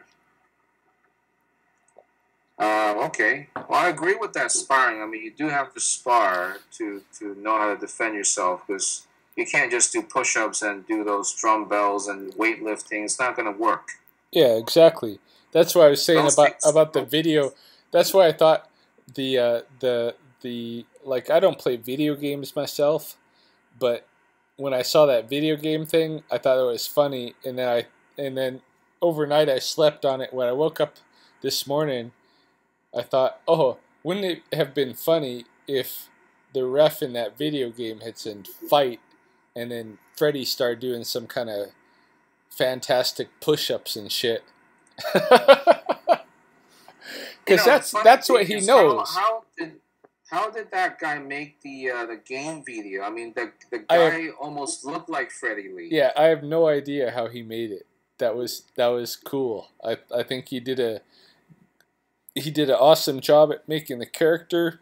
Okay. Well, I agree with that sparring. I mean, you do have to spar to know how to defend yourself, because you can't just do push-ups and do those dumbbells and weightlifting. It's not going to work. Yeah, exactly. That's what I was saying about the video. That's why I thought the like, I don't play video games myself, but when I saw that video game thing, I thought it was funny, and then overnight I slept on it. When I woke up this morning, I thought, oh, wouldn't it have been funny if the ref in that video game had said fight, and then Freddie started doing some kind of fantastic push-ups and shit. Because that's what he knows. How did that guy make the game video? I mean, the guy almost looked like Freddy Lee. Yeah, I have no idea how he made it. That was cool. I think he did an awesome job at making the character.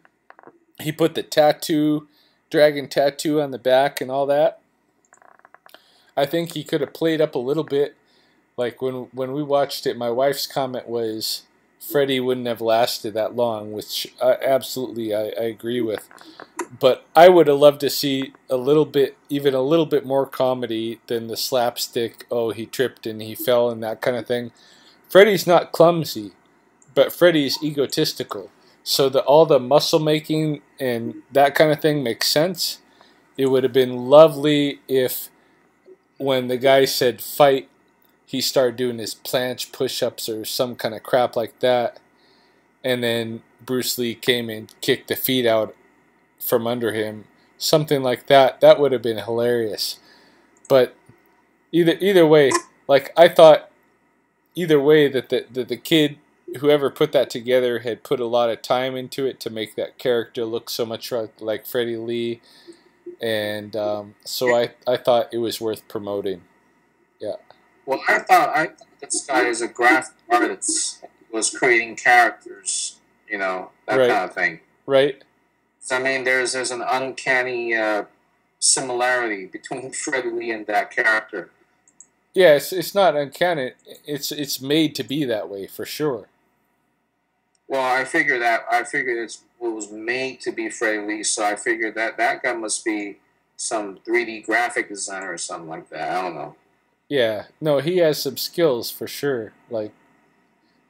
He put the dragon tattoo on the back and all that. I think he could have played up a little bit. Like when we watched it, my wife's comment was, Freddie wouldn't have lasted that long, which absolutely I agree with. But I would have loved to see even a little bit more comedy than the slapstick, oh, he tripped and he fell and that kind of thing. Freddie's not clumsy, but Freddie's egotistical. So all the muscle making and that kind of thing makes sense. It would have been lovely if when the guy said fight, he started doing his planche push-ups or some kind of crap like that, and then Bruce Lee came and kicked the feet out from under him. Something like that. That would have been hilarious. But either way, like, I thought either way that the kid, whoever put that together, had put a lot of time into it to make that character look so much like Freddy Lee, and so I thought it was worth promoting. Yeah. Well, I thought this guy is a graphic artist. He was creating characters, that Right. kind of thing. Right. So, I mean, there's an uncanny similarity between Freddy Lee and that character. Yeah, it's not uncanny. It's made to be that way for sure. Well, I figured it was made to be Freddy Lee, so I figured that guy must be some 3D graphic designer or something like that. I don't know. Yeah, no, he has some skills for sure. Like,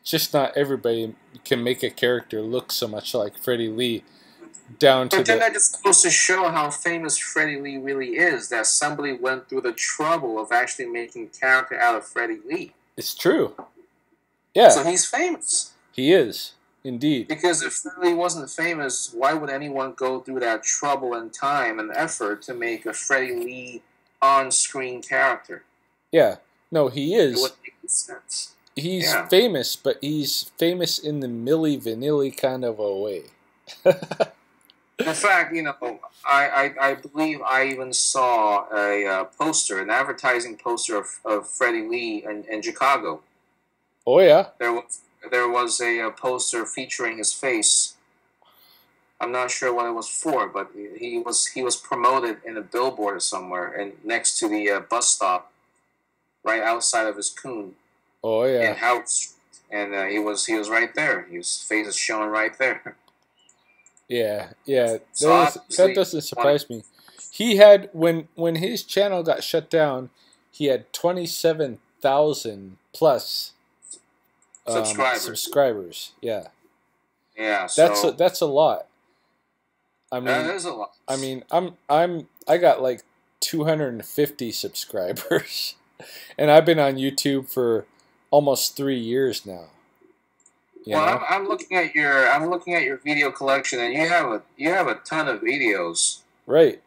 just not everybody can make a character look so much like Freddy Lee. But then that just goes to show how famous Freddy Lee really is, that somebody went through the trouble of actually making a character out of Freddy Lee. It's true. Yeah. So he's famous. He is, indeed. Because if Freddy Lee wasn't famous, why would anyone go through that trouble and time and effort to make a Freddy Lee on-screen character? Yeah. No, he is. It wouldn't make sense. He's famous, but he's famous in the Milli Vanilli kind of a way. In fact, I believe I even saw a poster, an advertising poster of Freddy Lee in Chicago. Oh yeah. There was a poster featuring his face. I'm not sure what it was for, but he was promoted in a billboard somewhere, and next to the bus stop, right outside of his coon. Oh yeah. In House, and he was right there. His face is showing right there. Yeah. That doesn't surprise me. He had when his channel got shut down, he had 27,000 plus subscribers. Yeah. Yeah. So That's a lot. I mean, that is a lot. I mean, I got like 250 subscribers, and I've been on YouTube for almost 3 years now. Well, I'm looking at your video collection, and you have a ton of videos. Right.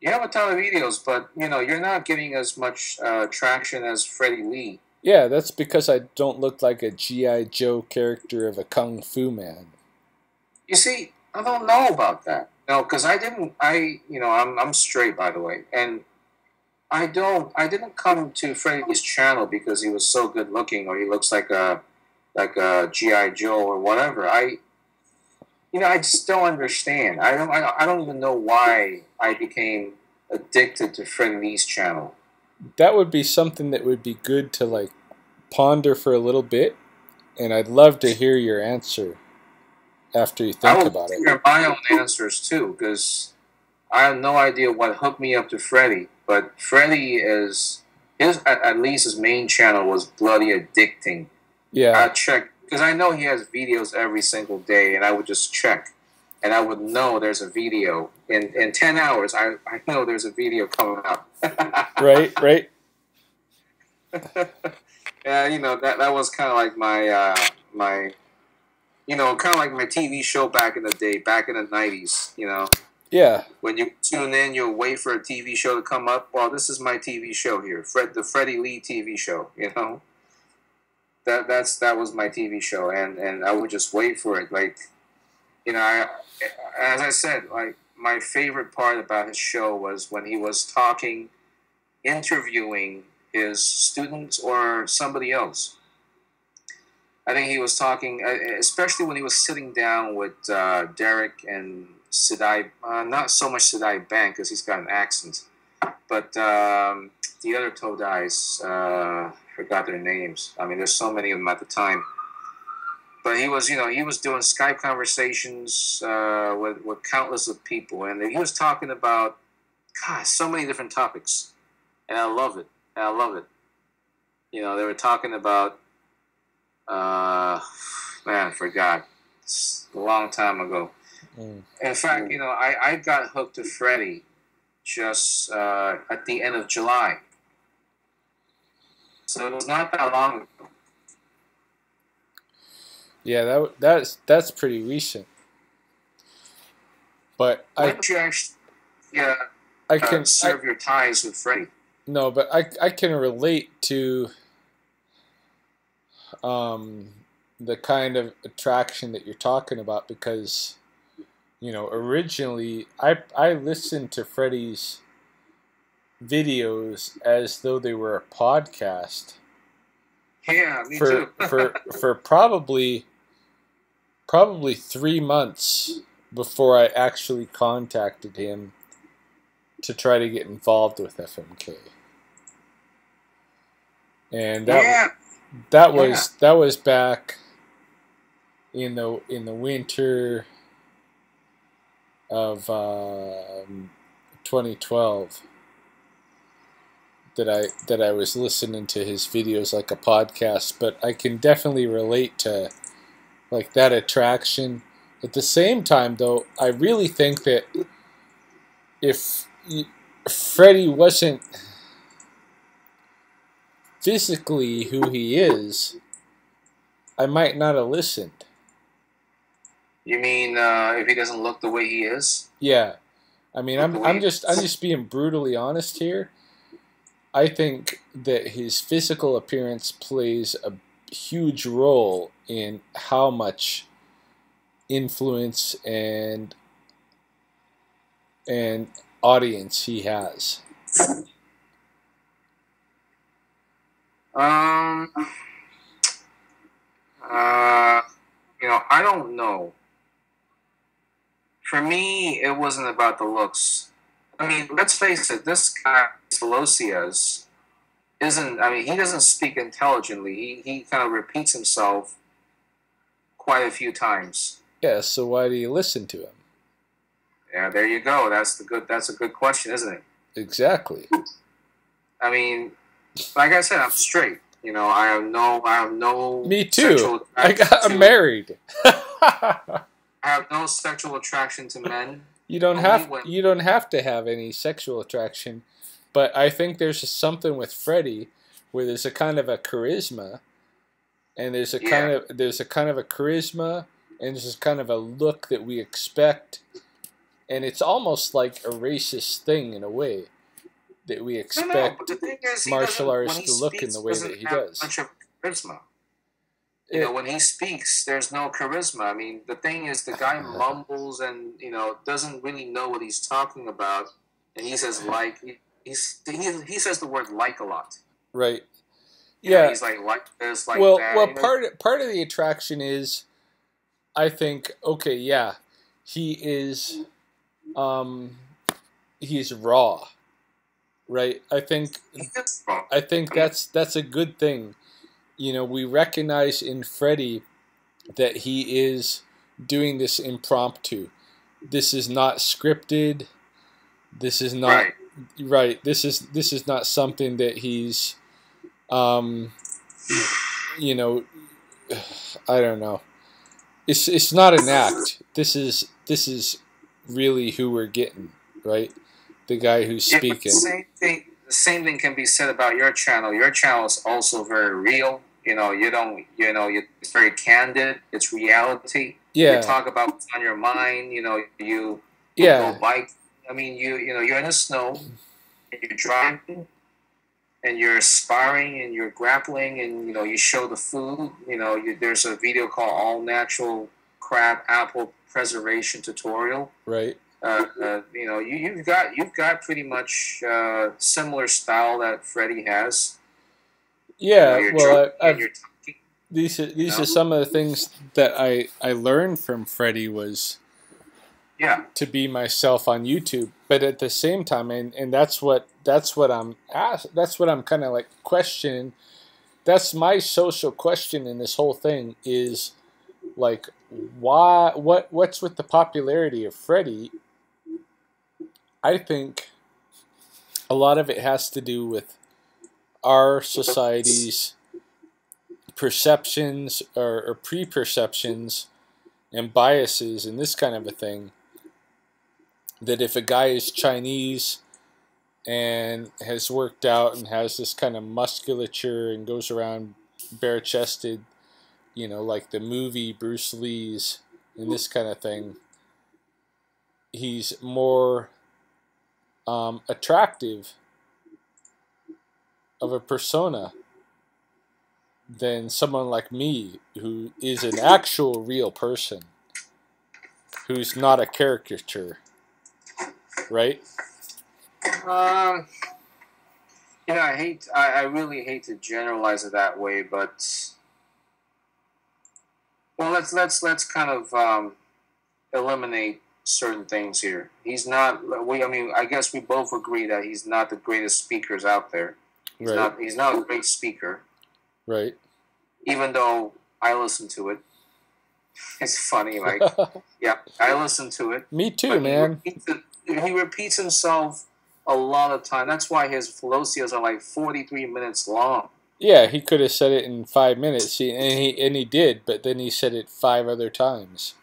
You have a ton of videos, but you're not getting as much traction as Freddy Lee. Yeah, that's because I don't look like a G.I. Joe character of a kung fu man. You see, I don't know about that. No, because I'm straight, by the way, and I didn't come to Freddy Lee's channel because he was so good looking or he looks like a G.I. Joe or whatever. I just don't understand. I don't even know why I became addicted to Freddy Lee's channel. That would be something that would be good to like ponder for a little bit, and I'd love to hear your answer after you think about it. I will hear my own answers too, because I have no idea what hooked me up to Freddy. But Freddy at least his main channel was bloody addicting. Yeah. I checked because I know he has videos every single day, and I would just check, and I would know there's a video in 10 hours. I know there's a video coming up. Right. Yeah, that was kind of like my kind of like my TV show back in the day, back in the 90s. Yeah. When you tune in, you'll wait for a TV show to come up. Well, this is my TV show here, the Freddy Lee TV show. That was my TV show, and I would just wait for it. Like, as I said, like my favorite part about his show was when he was interviewing his students or somebody else. I think he was talking, especially when he was sitting down with Derek and Sidai, not so much Sidai Bank because he's got an accent, but the other Todais, forgot their names. I mean, there's so many of them at the time. But he was doing Skype conversations with countless of people, and he was talking about, so many different topics, and I love it. They were talking about, I forgot. It's a long time ago. In fact, I got hooked to Freddy just at the end of July. So it was not that long ago. Yeah, that's pretty recent. But why don't you actually serve your ties with Freddy? No, but I can relate to the kind of attraction that you're talking about because, originally I listened to Freddy's videos as though they were a podcast. Yeah, me too. for probably 3 months before I actually contacted him to try to get involved with FMK. And that was back in the winter of 2012 that I was listening to his videos like a podcast, but I can definitely relate to like that attraction. At the same time, though, I really think that if Freddy wasn't physically who he is, I might not have listened. You mean if he doesn't look the way he is? Yeah, I mean I'm just being brutally honest here. I think that his physical appearance plays a huge role in how much influence and audience he has. I don't know. For me, it wasn't about the looks. I mean, let's face it, this guy, Celosius, he doesn't speak intelligently. He kind of repeats himself quite a few times. Yeah, so why do you listen to him? Yeah, there you go. That's a good question, isn't it? Exactly. I mean, like I said, I'm straight. You know, I have no. Me too. I'm married. I have no sexual attraction to men. You don't have to have any sexual attraction, but I think there's something with Freddie where there's a kind of a charisma, and there's a kind of a charisma, and there's kind of a look that we expect, and it's almost like a racist thing in a way that we expect martial artists to look in the way that he does. Much of charisma. You know, when he speaks, there's no charisma. I mean, the thing is, the guy mumbles and, you know, doesn't really know what he's talking about, and he says he says the word like a lot. Right. Yeah. He's like this, like that. Well, part of the attraction is, I think, okay, yeah, he is he's raw. Right, I think that's a good thing. You know, we recognize in Freddie that he is doing this impromptu. This is not scripted. This is not right. This is not something that he's, you know, I don't know. It's not an act. This is really who we're getting, right? The guy who's speaking. The same thing can be said about your channel. Your channel is also very real. You know, it's very candid. It's reality. Yeah. You talk about what's on your mind. You know, you go bike. I mean, you're in the snow, and you're driving, and you're sparring, and you're grappling, and you know, you show the food. You know, there's a video called All Natural Crab Apple Preservation Tutorial. Right. You know, you've got pretty much similar style that Freddie has. Yeah, you know, these are some of the things that I learned from Freddie was to be myself on YouTube, but at the same time, and that's what I'm kind of like questioning. That's my social question in this whole thing is like, what's with the popularity of Freddie? I think a lot of it has to do with our society's perceptions or preperceptions and biases and this kind of a thing. That if a guy is Chinese and has worked out and has this kind of musculature and goes around bare-chested, you know, like the movie Bruce Lee's and this kind of thing, he's more attractive of a persona than someone like me who is an actual real person who's not a caricature, right? You know, I really hate to generalize it that way, but well, let's kind of eliminate certain things here. He's not. I mean, I guess we both agree that he's not the greatest speakers out there. He's not a great speaker. Right. Even though I listen to it, it's funny. Like, yeah, I listen to it. Me too, man. He repeats himself a lot of time. That's why his velocios are like 43 minutes long. Yeah, he could have said it in 5 minutes, and he did, but then he said it 5 other times.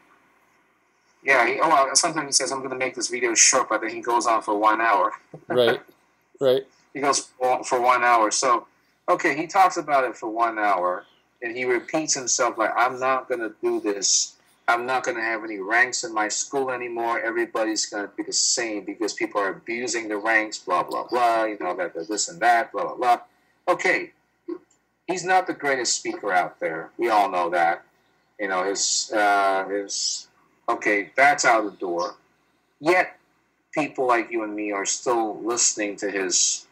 Yeah, sometimes he says, I'm going to make this video short, but then he goes on for 1 hour. Right. He goes for 1 hour. So, okay, he talks about it for 1 hour, and he repeats himself like, I'm not going to do this. I'm not going to have any ranks in my school anymore. Everybody's going to be the same because people are abusing the ranks, blah, blah, blah, you know, that this and that, blah, blah, blah. Okay, he's not the greatest speaker out there. We all know that. You know, okay, that's out the door. Yet, people like you and me are still listening to his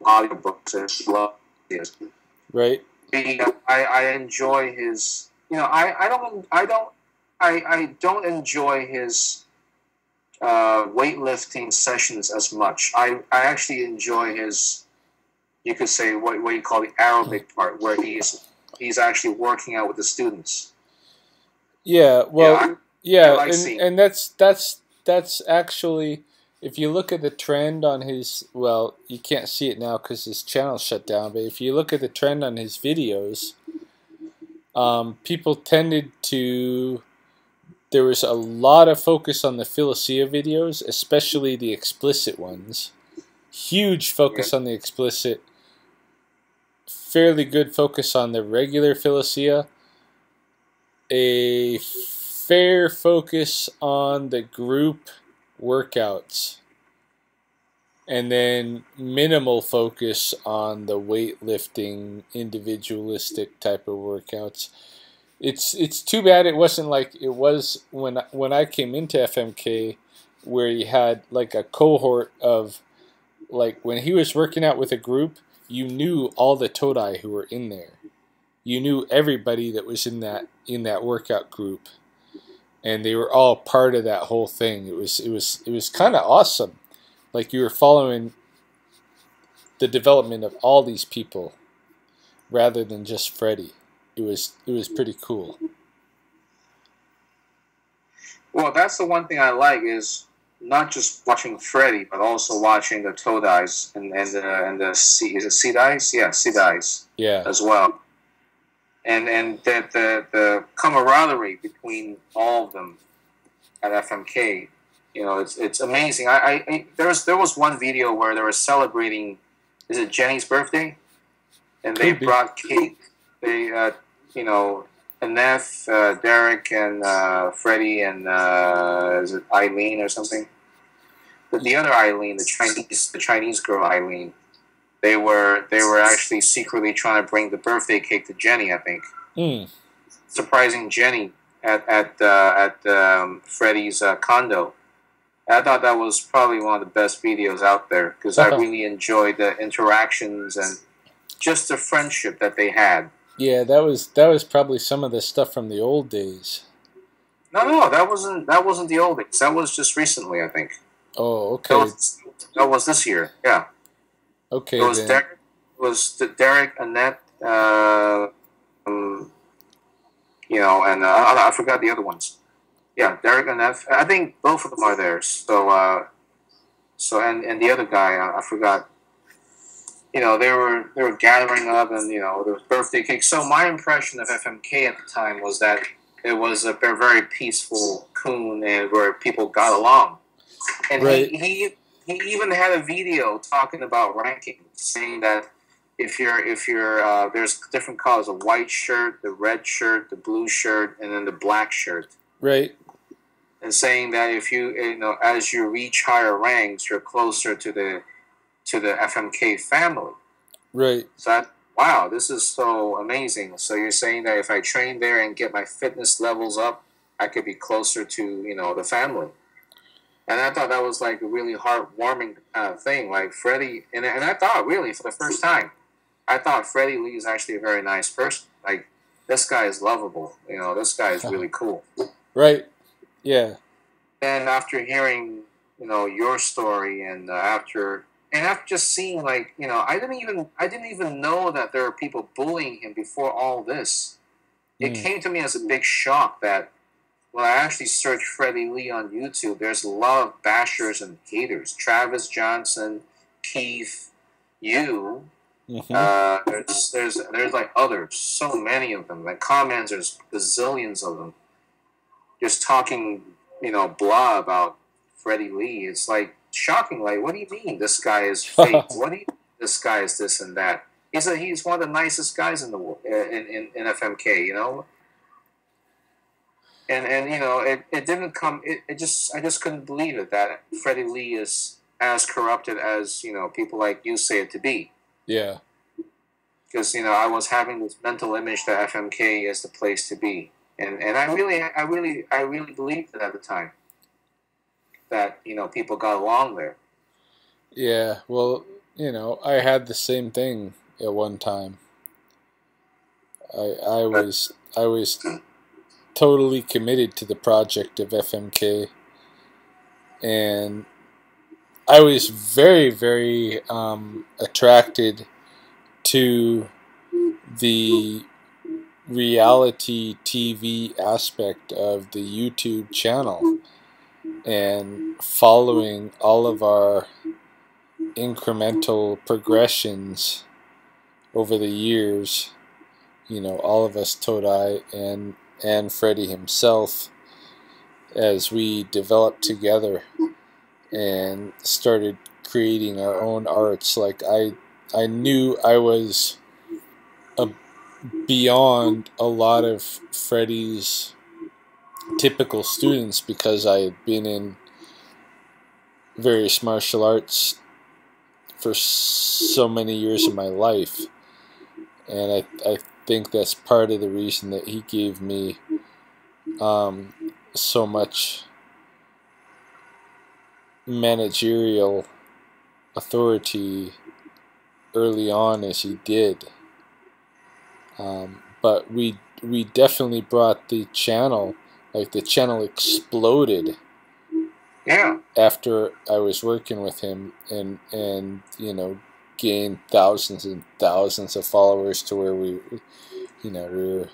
audiobooks. His love, right. I enjoy his. You know, I don't enjoy his weightlifting sessions as much. I actually enjoy his. You could say what you call the Arabic part, where he's actually working out with the students. Yeah, well, yeah, and that's that's actually, if you look at the trend on his, well, you can't see it now because his channel's shut down, but if you look at the trend on his videos, people tended to, there was a lot of focus on the Philosia videos, especially the explicit ones. Huge focus on the explicit, fairly good focus on the regular Philosia, a fair focus on the group workouts, and then minimal focus on the weightlifting, individualistic type of workouts. It's too bad it wasn't like it was when I came into FMK, where you had like a cohort of, like, when he was working out with a group, you knew all the Todai who were in there. You knew everybody that was in that workout group, and they were all part of that whole thing. It was kind of awesome. Like, you were following the development of all these people rather than just Freddie. It was pretty cool. Well, that's the one thing I like, is not just watching Freddie, but also watching the Todais and the is it Sedais? Yeah, Sedais. Yeah. As well. And the camaraderie between all of them at FMK, you know, it's amazing. There was one video where they were celebrating, is it Jenny's birthday? And they brought cake. They you know, Annette, Derek, and Freddie, and is it Eileen or something? But the other Eileen, the Chinese girl Eileen, they were actually secretly trying to bring the birthday cake to Jenny, I think. Surprising Jenny at Freddie's condo. I thought that was probably one of the best videos out there, because I really enjoyed the interactions and just the friendship that they had. Yeah, that was probably some of the stuff from the old days. No, that wasn't the old days. That was just recently, I think. Oh, okay. That was this year. Yeah. Okay. It was Derek, Annette, you know, and I forgot the other ones. Yeah, Derek and Annette. I think both of them are there. So and the other guy, I forgot. You know, they were gathering up, and you know, there was birthday cake. So my impression of FMK at the time was that it was a very peaceful coon, and where people got along. And right. he even had a video talking about ranking, saying that if you're there's different colors: a white shirt, the red shirt, the blue shirt, and then the black shirt. Right. And saying that if you know, as you reach higher ranks, you're closer to the FMK family. Right. So wow, this is so amazing. So you're saying that if I train there and get my fitness levels up, I could be closer to, you know, the family. And I thought that was like a really heartwarming thing. Like Freddie, and I thought really for the first time, I thought Freddy Lee is actually a very nice person. Like, this guy is lovable. You know, this guy is really cool. Right. Yeah. And after hearing, you know, your story, and after just seeing, like, you know, I didn't even know that there were people bullying him before all this. It came to me as a big shock that when I actually searched Freddy Lee on YouTube, there's a lot of bashers and haters. Travis Johnson, Keith, you. There's like others, so many of them. Like comments, there's gazillions of them, just talking, you know, blah about Freddy Lee. It's like shocking. Like, what do you mean this guy is fake? What do you mean this guy is this and that? He's one of the nicest guys in the world in FMK, you know. And you know, it didn't come. I just couldn't believe it that Freddy Lee is as corrupted as, you know, people like you say it to be. Yeah. Because, you know, I was having this mental image that FMK is the place to be, and I really believed it at the time, that, you know, people got along there. Yeah. Well, you know, I had the same thing at one time. I was totally committed to the project of FMK, and I was very, very attracted to the reality TV aspect of the YouTube channel. and following all of our incremental progressions over the years, you know, all of us, Todai and Freddie himself, as we developed together and started creating our own arts. Like I knew I was beyond a lot of Freddie's typical students because I had been in various martial arts for so many years of my life, and I think that's part of the reason that he gave me so much managerial authority early on as he did. But we definitely brought the channel, like the channel exploded. Yeah. After I was working with him and you know, gained thousands and thousands of followers to where we were.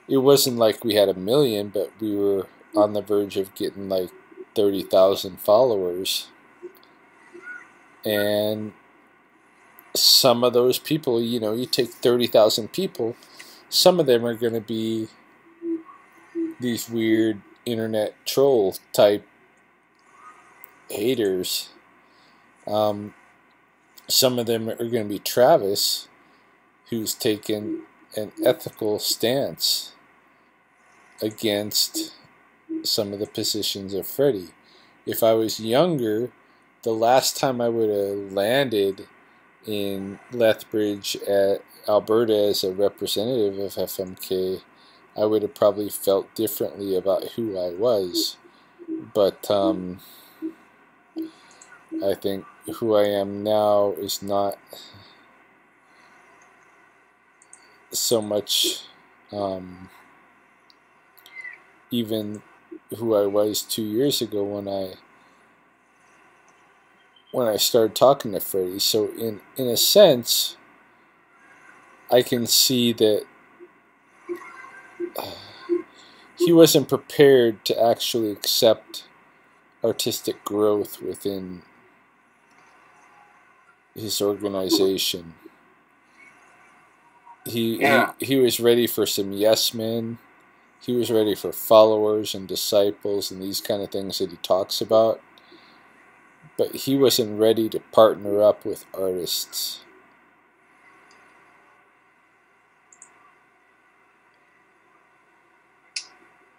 It wasn't like we had 1 million, but we were on the verge of getting like 30,000 followers. And some of those people, you know, you take 30,000 people, some of them are going to be these weird internet troll type haters. Some of them are going to be Travis, who's taken an ethical stance against some of the positions of Freddie. If I was younger, the last time I would have landed in Lethbridge at Alberta as a representative of FMK, I would have probably felt differently about who I was. But I think who I am now is not so much even who I was 2 years ago when I started talking to Freddie. So in a sense, I can see that he wasn't prepared to actually accept artistic growth within his organization. He was ready for some yes men. He was ready for followers and disciples and these kind of things that he talks about. But he wasn't ready to partner up with artists.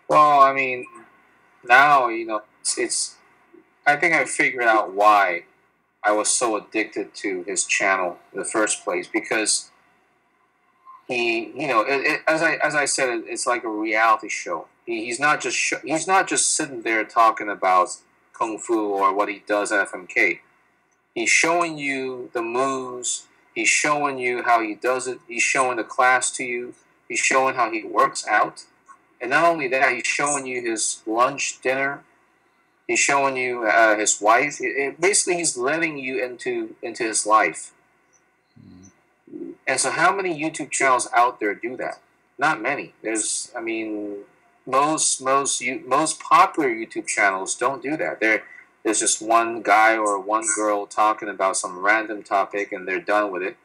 Well, I mean, now, you know, it's I think I figured out why I was so addicted to his channel in the first place, because he, you know, as I said, it's like a reality show. He's not just sitting there talking about kung fu or what he does at FMK. He's showing you the moves. He's showing you how he does it. He's showing the class to you. He's showing how he works out. And not only that, he's showing you his lunch, dinner. He's showing you his wife. Basically, he's letting you into his life. And so, how many YouTube channels out there do that? Not many. There's, I mean, most popular YouTube channels don't do that. There's just one guy or one girl talking about some random topic, and they're done with it.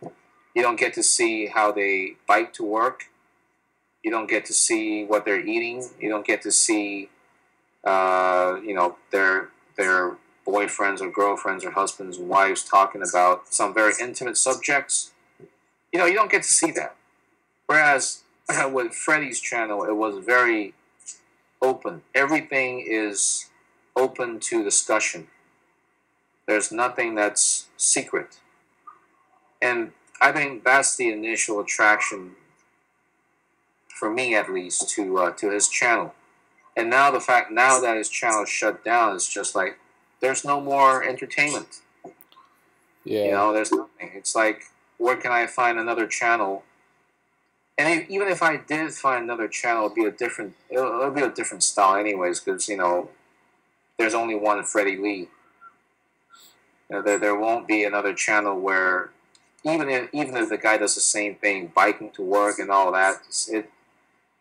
You don't get to see how they bike to work. You don't get to see what they're eating. You don't get to see, you know, their boyfriends or girlfriends or husbands and wives talking about some very intimate subjects. You know, you don't get to see that. Whereas with Freddie's channel, it was very open. Everything is open to discussion. There's nothing that's secret. And I think that's the initial attraction, for me at least, to his channel. And now now that his channel is shut down, it's just like there's no more entertainment. Yeah. You know, there's nothing. It's like, where can I find another channel? And even if I did find another channel, it'll be a different style anyways, because, you know, there's only one Freddy Lee. You know, there won't be another channel where even if the guy does the same thing, biking to work and all that,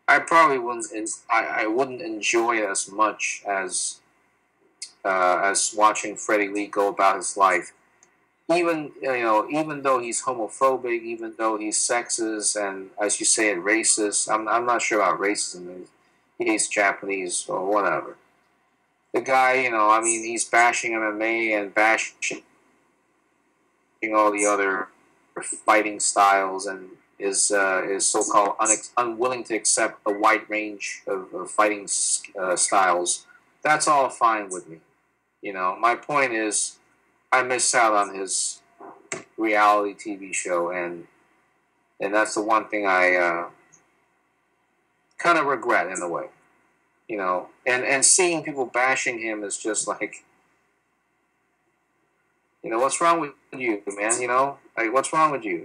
I probably wouldn't enjoy it as much as as watching Freddy Lee go about his life. Even though he's homophobic, even though he's sexist, and as you say, racist. I'm not sure about racism. He's Japanese or whatever. The guy, I mean, he's bashing MMA and bashing all the other fighting styles, and is so-called unwilling to accept a wide range of fighting styles. That's all fine with me. My point is, I missed out on his reality TV show, and that's the one thing I kind of regret in a way. And seeing people bashing him is just like, what's wrong with you, man? Like, what's wrong with you?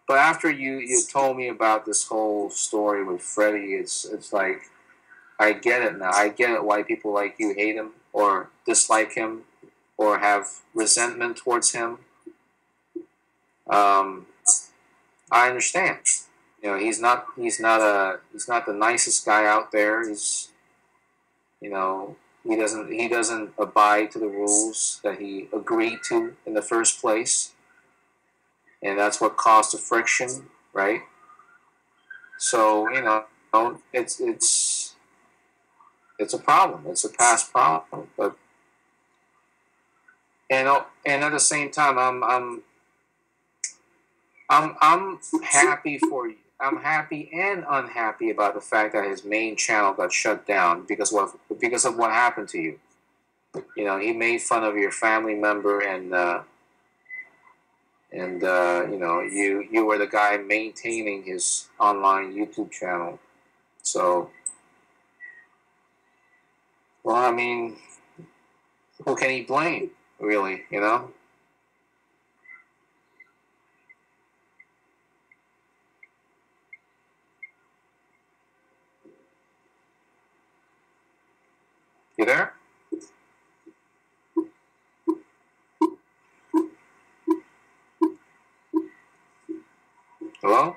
But after you told me about this whole story with Freddie, it's like, I get it now. I get it why people like you hate him or dislike him or have resentment towards him. I understand. He's not the nicest guy out there. He doesn't abide to the rules that he agreed to in the first place, and that's what caused the friction, right? So it's a problem. It's a past problem, but and at the same time, I'm happy for you. I'm happy and unhappy about the fact that his main channel got shut down because of what happened to you. He made fun of your family member, and you were the guy maintaining his online YouTube channel. So, well, I mean, who can he blame, really? You there? Hello?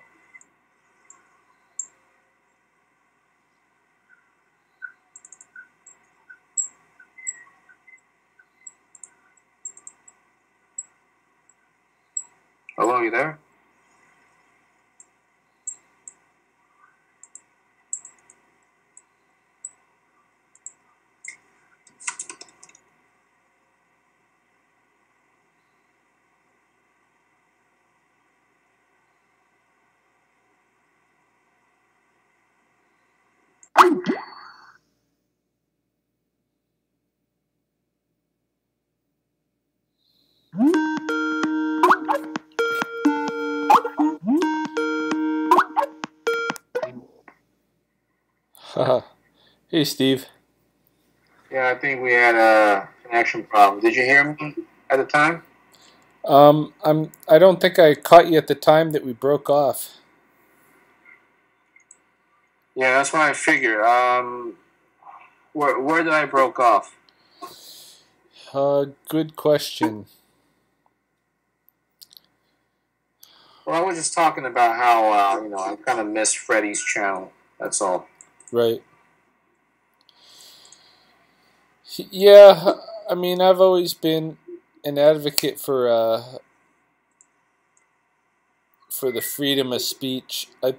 Hello, you there? Hey, Steve. Yeah, I think we had a connection problem. Did you hear me at the time? I don't think I caught you at the time that we broke off. Yeah, that's what I figured. Where did I broke off? Good question. Well, I was just talking about how I kind of miss Freddie's channel. That's all. Right. Yeah, I mean, I've always been an advocate for the freedom of speech. I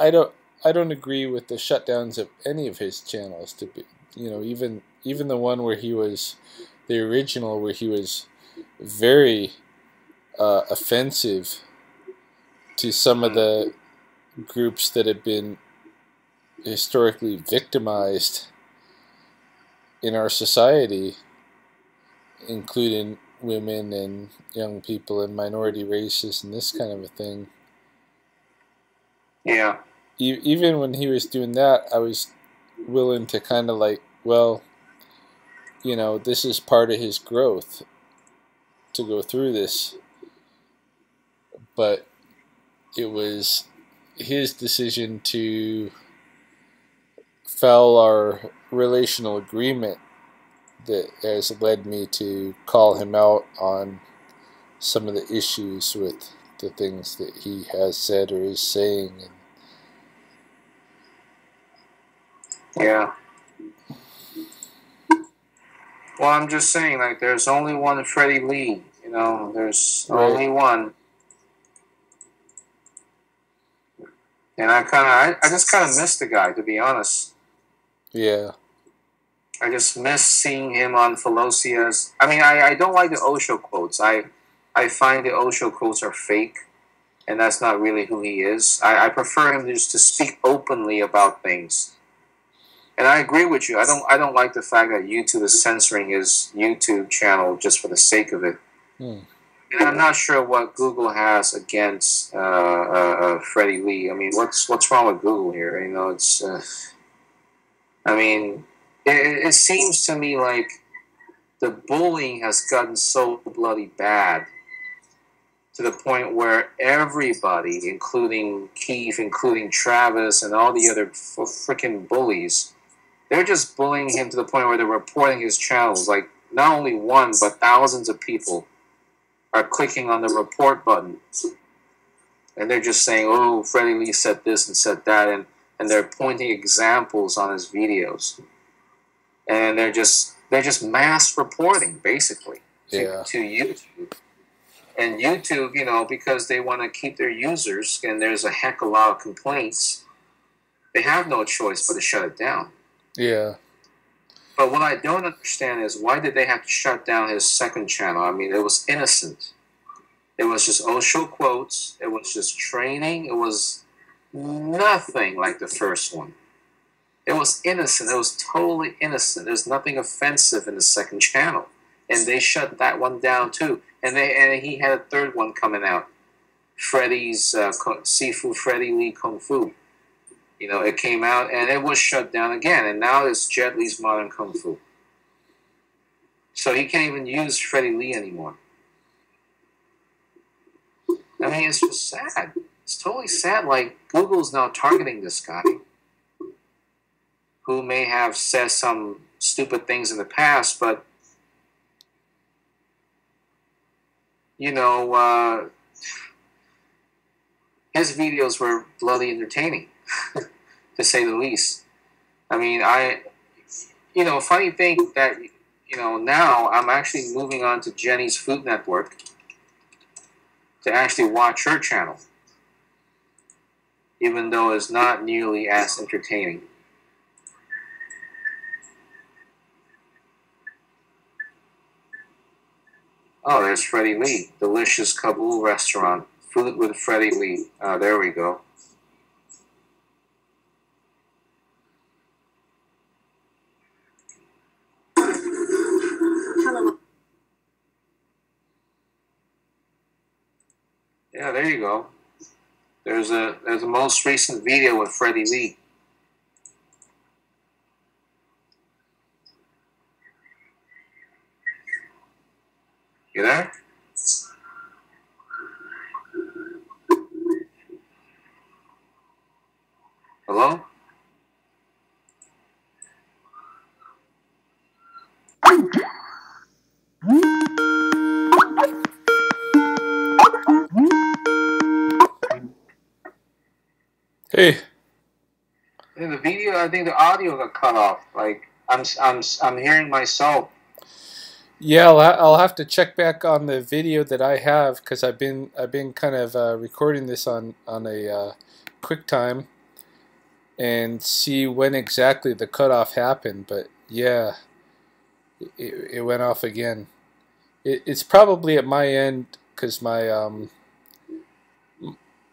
don't agree with the shutdowns of any of his channels. To be, even the one where he was the original, where he was very offensive to some of the groups that have been historically victimized in our society, including women and young people and minority races and this kind of a thing. Yeah. Even when he was doing that, I was willing to kind of like, well, this is part of his growth to go through this. But it was his decision to foul our relational agreement that has led me to call him out on some of the issues with the things that he has said or is saying. Yeah. Well, I'm just saying, like, there's only one Freddy Lee. You know, there's Right. only one. And I just kind of miss the guy, to be honest. Yeah. I just miss seeing him on Felocia's. I mean, I don't like the Osho quotes. I find the Osho quotes are fake, and that's not really who he is. I prefer him just to speak openly about things. And I agree with you. I don't like the fact that YouTube is censoring his YouTube channel just for the sake of it. Hmm. And I'm not sure what Google has against Freddie Lee. I mean, what's wrong with Google here? You know, it's. I mean, it seems to me like the bullying has gotten so bloody bad to the point where everybody, including Keith, including Travis, and all the other freaking bullies, they're just bullying him to the point where they're reporting his channels. Like, not only one, but thousands of people are clicking on the report button. And they're just saying, oh, Freddie Lee said this and said that. And they're pointing examples on his videos. And they're just mass reporting, basically, to YouTube. And YouTube, you know, because they want to keep their users, and there's a heck of a lot of complaints, they have no choice but to shut it down. Yeah. But what I don't understand is, why did they have to shut down his second channel? I mean, it was innocent. It was just Osho quotes. It was just training. It was nothing like the first one. It was innocent. It was totally innocent. There's nothing offensive in the second channel. And they shut that one down too. And he had a third one coming out. Freddie's Seafood Freddy Lee Kung Fu. You know, it came out and it was shut down again. And now it's Jet Li's Modern Kung Fu. So he can't even use Freddy Lee anymore. I mean, it's just sad. It's totally sad. Like, Google's now targeting this guy who may have said some stupid things in the past, but, you know, his videos were bloody entertaining, to say the least. I mean, funny thing that, you know, now I'm actually moving on to Jenny's Food Network to actually watch her channel, even though it's not nearly as entertaining. Oh, there's Freddy Lee. Delicious Kabul restaurant. Food with Freddy Lee. There we go. Hello. Yeah, there you go. There's a most recent video with Freddy Lee. You there? Hello? Hey. In the video, I think the audio got cut off. Like, I'm hearing myself. Yeah, I'll have to check back on the video that I have, because I've been kind of recording this on a QuickTime and see when exactly the cutoff happened. But yeah, it went off again. It's probably at my end, because my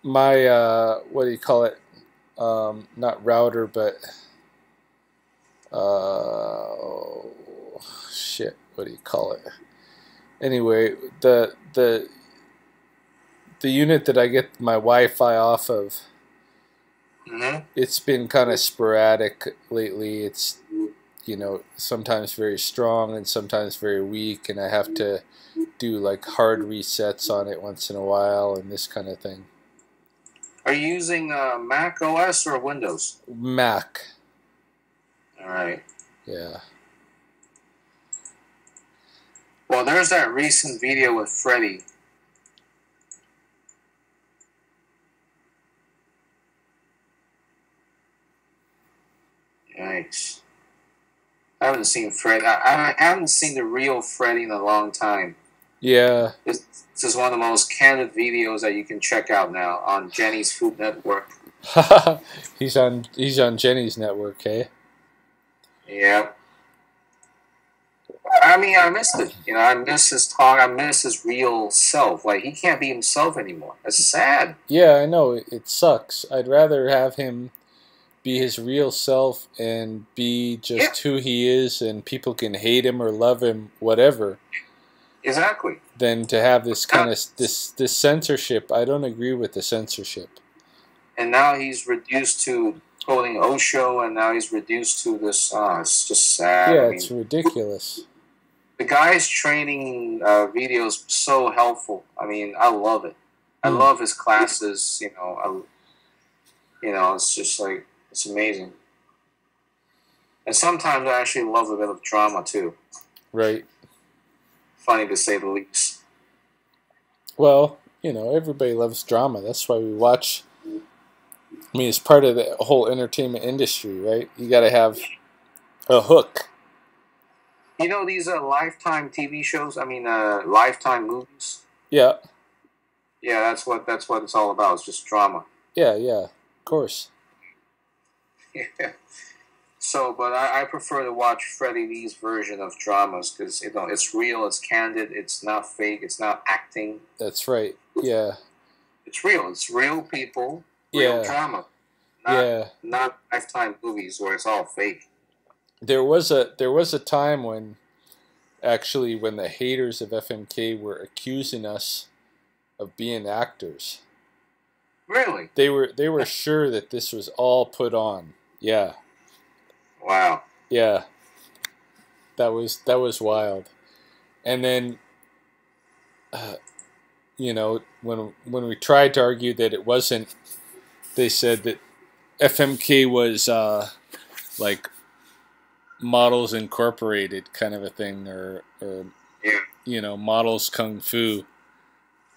what do you call it? Not router, but shit. What do you call it? Anyway, the unit that I get my Wi-Fi off of, it's been kind of sporadic lately. It's, you know, sometimes very strong and sometimes very weak, and I have to do like hard resets on it once in a while and this kind of thing. Are you using Mac OS or Windows? Mac. All right. Yeah. Well, there's that recent video with Freddie. Yikes. I haven't seen Fred. I haven't seen the real Freddy in a long time. Yeah. This is one of the most candid videos that you can check out now on Jenny's Food Network. he's on Jenny's network, eh? Yeah. I mean, I missed it. You know, I miss his talk. I miss his real self. Like, he can't be himself anymore. It's sad. Yeah, I know. It sucks. I'd rather have him be his real self and be just who he is, and people can hate him or love him, whatever. Exactly. Than to have this kind of this censorship. I don't agree with the censorship. And now he's reduced to quoting Osho, and now he's reduced to this. It's just sad. Yeah, I mean, it's ridiculous. The guy's training videos so helpful. I mean, I love it. I love his classes. You know, it's just like it's amazing. And sometimes I actually love a bit of drama too. Right. Funny to say the least. Well, you know, everybody loves drama. That's why we watch. I mean, it's part of the whole entertainment industry, right? You got to have a hook. You know, these are Lifetime TV shows. I mean, Lifetime movies. Yeah. Yeah, that's what it's all about. It's just drama. Yeah, of course. Yeah. So, but I prefer to watch Freddy Lee's version of dramas because it's real, it's candid, it's not fake, it's not acting. That's right. Yeah. It's real. It's real people, real drama. Not Lifetime movies where it's all fake. There was a time when the haters of FMK were accusing us of being actors. Really? They were sure that this was all put on. Yeah. Wow. Yeah. That was wild. And then you know, when we tried to argue that it wasn't, they said that FMK was like Models Incorporated kind of a thing, or you know, Models Kung Fu.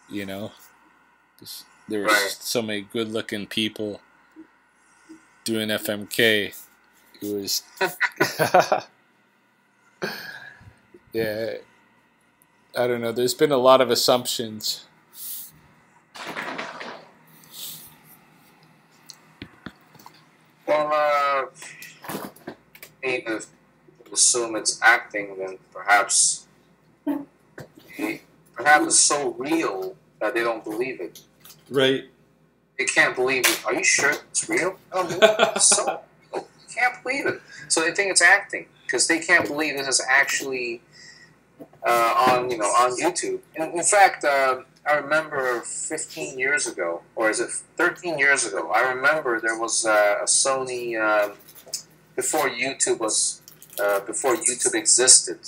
You know, there were so many good-looking people doing FMK. It was, yeah. I don't know. There's been a lot of assumptions. Well, if people assume it's acting, then perhaps it's so real that they don't believe it. Right. They can't believe it. Are you sure it's real? I don't believe it. It's so real. They can't believe it. So they think it's acting because they can't believe this is actually on YouTube. In fact, I remember 15 years ago, or is it 13 years ago? I remember there was a Sony before YouTube existed.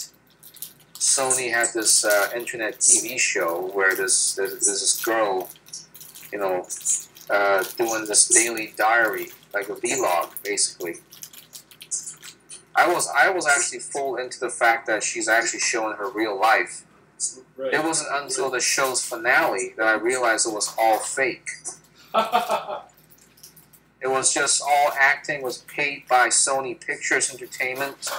Sony had this internet TV show where there's this girl, you know, doing this daily diary, like a vlog, basically. I was actually full into the fact that she's actually showing her real life. Right. It wasn't until the show's finale that I realized it was all fake. It was just all acting, was paid by Sony Pictures Entertainment.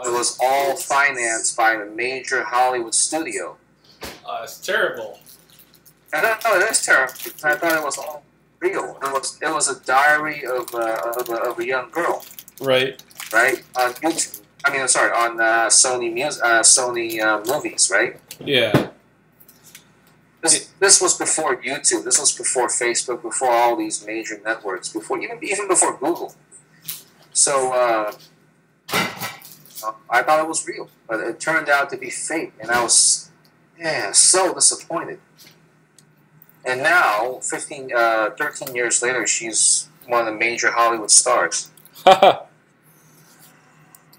It was all financed by a major Hollywood studio. It's terrible. And I thought it is terrible. I thought it was all real. It was a diary of a young girl. Right. Right? On YouTube. I mean, I'm sorry, on Sony movies, right? Yeah. This was before YouTube. This was before Facebook. Before all these major networks. Even before Google. So I thought it was real, but it turned out to be fake, and I was so disappointed. And now, 13 years later, she's one of the major Hollywood stars.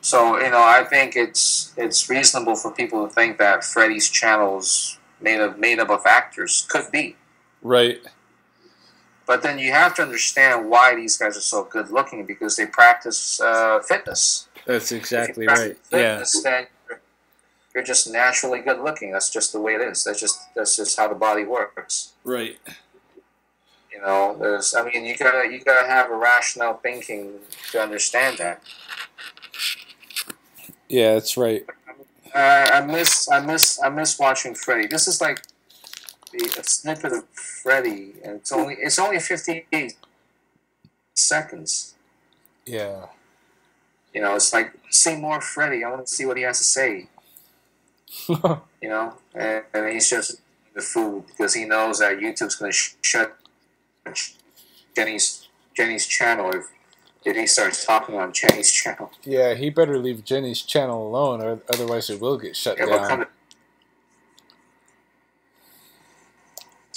So, you know, I think it's reasonable for people to think that Freddy's channel's made up of actors. Could be. Right. But then you have to understand why these guys are so good looking, because they practice fitness. That's exactly right. Fitness, then you're just naturally good looking. That's just the way it is. That's just how the body works. Right. You know, you gotta have a rational thinking to understand that. Yeah, that's right. I miss watching Freddie. This is like a snippet of Freddie, and it's only 58 seconds. Yeah. You know, it's like, see more Freddie. I want to see what he has to say. You know, and he's just the food because he knows that YouTube's going to shut Jenny's channel if he starts talking on Jenny's channel. Yeah, he better leave Jenny's channel alone, or otherwise it will get shut down.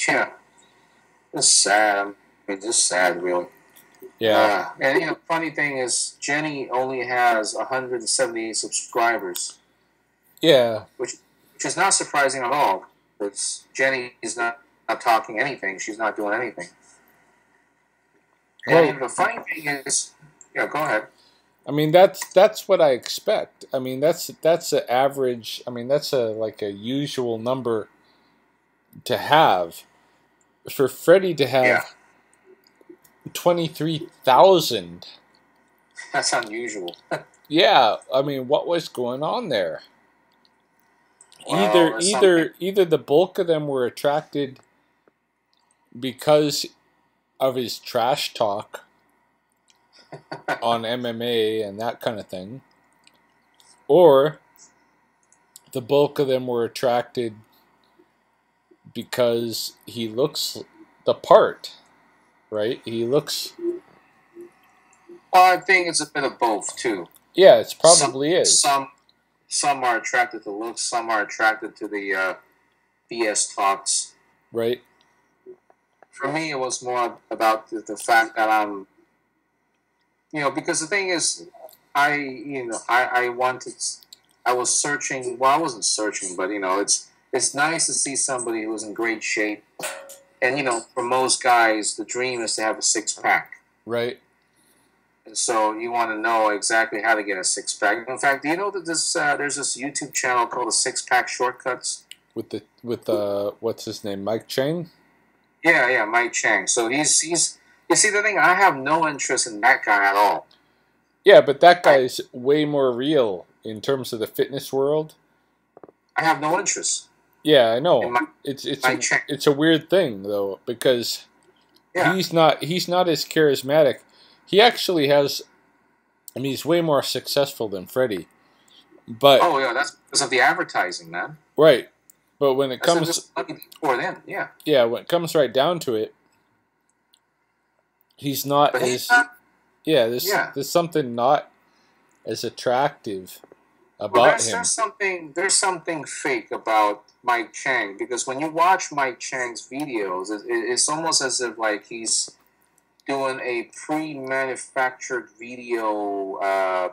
Yeah, it's sad. I mean, just sad, really. Yeah. And you know, funny thing is, Jenny only has 178 subscribers. Yeah. Which is not surprising at all. Because Jenny is not talking anything. She's not doing anything. Well, and the funny thing is, yeah, go ahead. I mean, that's what I expect. I mean, that's an average. I mean, that's like a usual number to have. For Freddie to have 23,000. That's unusual. Yeah, I mean, what was going on there? Well, either the bulk of them were attracted because of his trash talk on MMA and that kind of thing, or the bulk of them were attracted because he looks the part, right? He looks... Well, I think it's a bit of both, too. Yeah, it probably is. Some are attracted to looks, some are attracted to the BS talks. Right. For me, it was more about the fact that I'm... You know, because the thing is, I was searching... Well, I wasn't searching, but, you know, it's nice to see somebody who's in great shape. And, you know, for most guys, the dream is to have a six-pack. Right. And so you want to know exactly how to get a six-pack. In fact, do you know that there's this YouTube channel called the Six-Pack Shortcuts? With what's his name, Mike Chang? Yeah, Mike Chang. So he's you see the thing, I have no interest in that guy at all. Yeah, but that guy's way more real in terms of the fitness world. I have no interest. Yeah, I know. It's a weird thing though, because he's not as charismatic. He actually has, I mean, he's way more successful than Freddie. But oh yeah, that's because of the advertising, man. Right. But when it comes before then, yeah. Yeah, when it comes right down to it, he's not as there's something not as attractive about him. There's something fake about Mike Chang, because when you watch Mike Chang's videos, it's almost as if like he's doing a pre-manufactured video,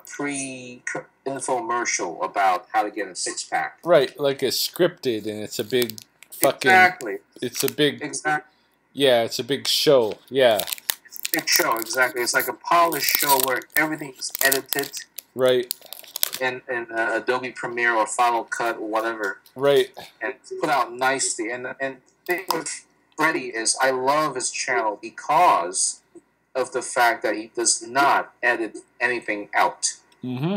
pre-infomercial about how to get a six-pack. Right, like it's scripted, and it's a big fucking... Exactly. It's a big... Exactly. Yeah, it's a big show, yeah. It's a big show, exactly. It's like a polished show where everything is edited. Right. In Adobe Premiere or Final Cut or whatever. Right. And put out nicely. And the thing with Freddie is I love his channel because of the fact that he does not edit anything out. Mm-hmm.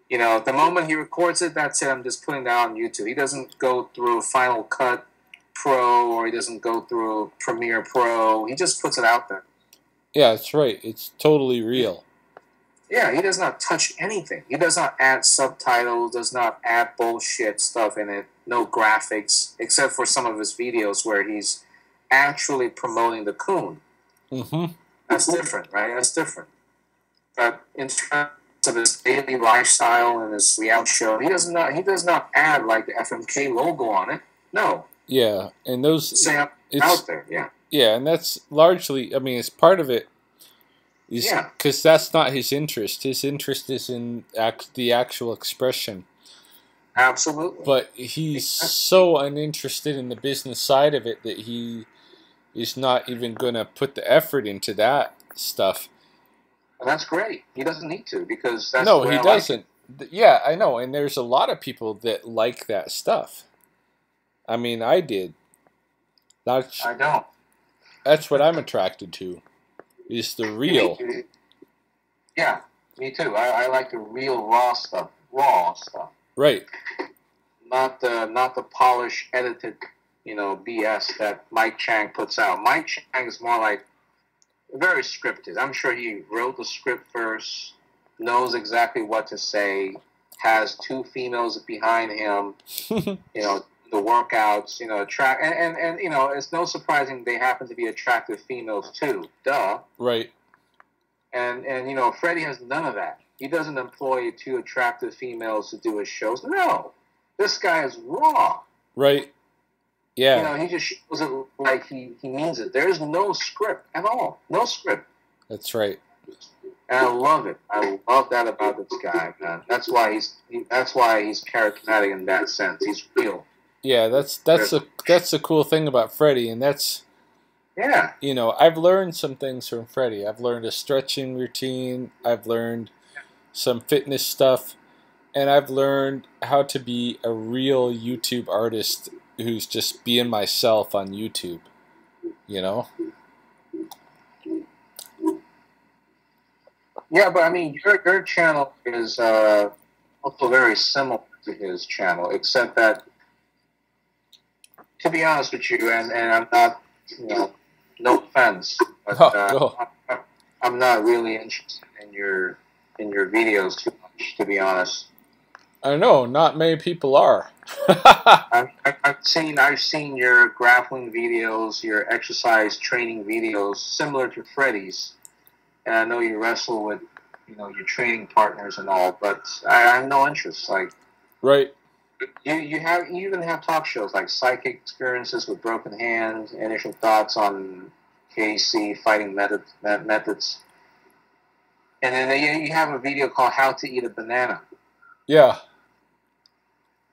You know, the moment he records it, that's it. I'm just putting that on YouTube. He doesn't go through Final Cut Pro, or he doesn't go through Premiere Pro. He just puts it out there. Yeah, that's right. It's totally real. Yeah, he does not touch anything. He does not add subtitles, does not add bullshit stuff in it, no graphics, except for some of his videos where he's actually promoting the coon. Mm-hmm. That's different, right? That's different. But in terms of his daily lifestyle and his reality show, he does not add like the FMK logo on it. No. Yeah, and those out there. Yeah. Yeah, and that's largely. I mean, it's part of it. Because that's not his interest. His interest is in the actual expression. Absolutely. But he's so uninterested in the business side of it that he is not even going to put the effort into that stuff. And that's great. He doesn't need to, because that's no, he doesn't. Yeah, I know, and there's a lot of people that like that stuff. I mean, I did. I don't. That's what I'm attracted to. Is the real. Yeah. Me too. I like the real raw stuff. Raw stuff. Right. Not the polished, edited, BS that Mike Chang puts out. Mike Chang is more like very scripted. I'm sure he wrote the script first, knows exactly what to say, has two females behind him, the workouts, and it's no surprising they happen to be attractive females too. Duh. Right. And Freddie has none of that. He doesn't employ two attractive females to do his shows. No. This guy is raw. Right. Yeah. He just shows it like he means it. There's no script at all. No script. That's right. And I love it. I love that about this guy, man. That's why he's charismatic in that sense. He's real. Yeah, that's the cool thing about Freddie, and that's I've learned some things from Freddie. I've learned a stretching routine. I've learned some fitness stuff, and I've learned how to be a real YouTube artist who's just being myself on YouTube. Yeah, but I mean, your channel is also very similar to his channel, except that, to be honest with you, and I'm not, no offense, but I'm not really interested in your videos too much, to be honest. I know, not many people are. I've seen your grappling videos, your exercise training videos, similar to Freddie's. And I know you wrestle with, your training partners and all, but I have no interest. Like, right. You even have talk shows like Psychic Experiences with Broken Hands, Initial Thoughts on KC, Fighting Methods. And then you have a video called How to Eat a Banana. Yeah.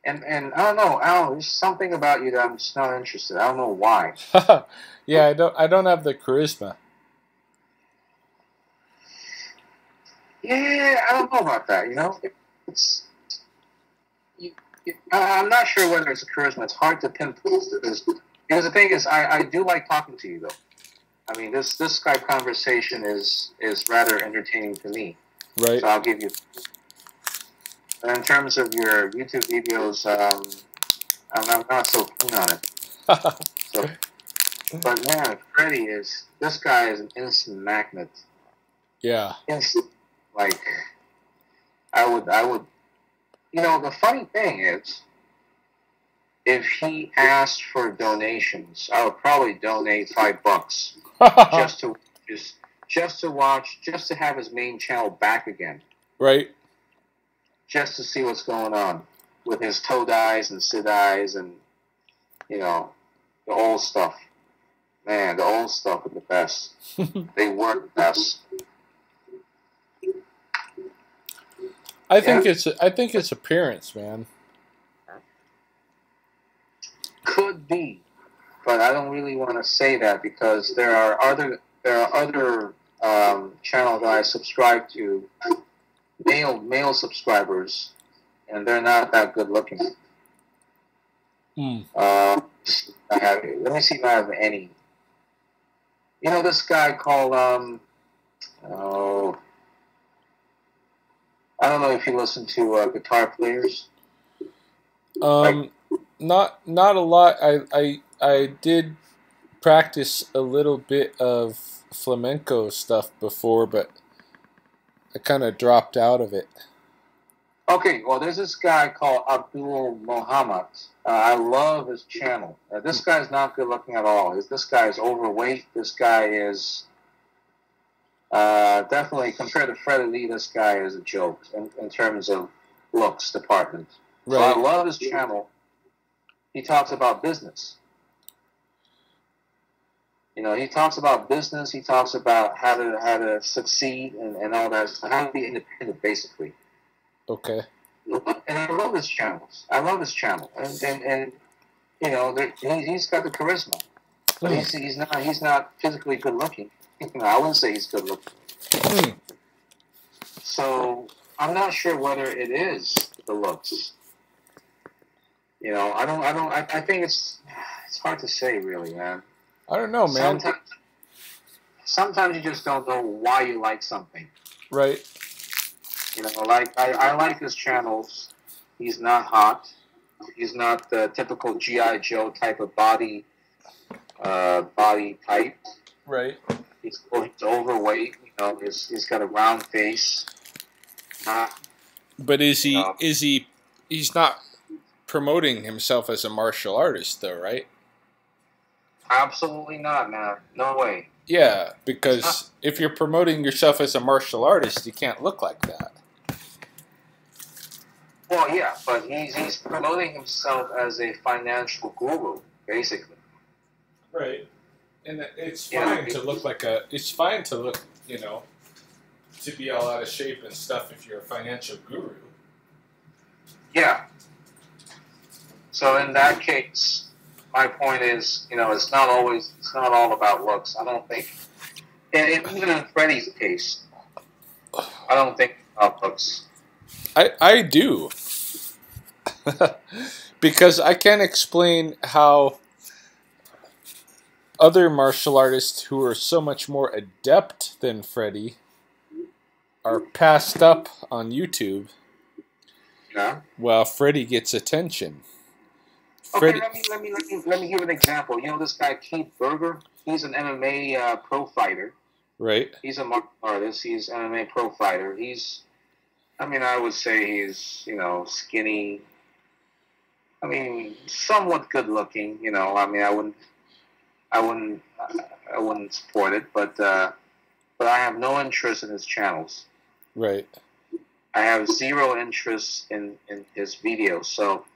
And I don't know, there's something about you that I'm just not interested. I don't know why. Yeah, I don't have the charisma. Yeah, I don't know about that. I'm not sure whether it's a charisma. It's hard to pinpoint because the thing is, I do like talking to you though. I mean, this Skype conversation is rather entertaining to me. Right. So I'll give you. In terms of your YouTube videos, I'm not so keen on it. But man, Freddie this guy is an instant magnet. Yeah. Instant. Like, I would, the funny thing is, if he asked for donations, I would probably donate $5 just to watch, just to have his main channel back again. Right. Just to see what's going on with his toe dyes and sit eyes and, the old stuff. Man, the old stuff are the best. They were the best. I think it's appearance, man. Could be, but I don't really want to say that because there are other channels that I subscribe to, male subscribers, and they're not that good looking. Let me see if I have any. This guy called I don't know if you listen to guitar players. Not a lot. I did practice a little bit of flamenco stuff before, but I kind of dropped out of it. Okay, well, there's this guy called Abdul Muhammad. I love his channel. This guy's not good looking at all. This guy is overweight. This guy is definitely, compared to Freddy Lee, this guy is a joke in terms of looks department. Right. So I love his channel. He talks about business. He talks about business. He talks about how to succeed and all that. How to be independent, basically. Okay. And I love his channels. And he's got the charisma. But he's not physically good looking. I wouldn't say he's good looking. So I'm not sure whether it is the looks. I think it's hard to say, really, man. I don't know, man. Sometimes you just don't know why you like something. Right. You know, like I like his channels. He's not hot. He's not the typical GI Joe type of body type. Right. He's overweight. You know, he's got a round face. But is You he? know, Is he? He's not promoting himself as a martial artist, though, right? absolutely not, man. No way. Yeah, because if you're promoting yourself as a martial artist, you can't look like that. Well, yeah, but he's promoting himself as a financial guru, basically. Right. And it's Yeah. fine to look like a. It's fine to look, to be all out of shape and stuff if you're a financial guru. Yeah. So in that case, my point is, it's not all about looks. I don't think, and even in Freddie's case, I don't think it's about looks. I do. Because I can't explain how other martial artists who are so much more adept than Freddie are passed up on YouTube Yeah. while Freddie gets attention. Okay, let me give an example. You know this guy Keith Berger? He's an MMA pro fighter. Right. He's a martial artist. He's an MMA pro fighter. I would say he's skinny. Somewhat good looking. I wouldn't support it, but I have no interest in his channels. Right. I have zero interest in his videos. So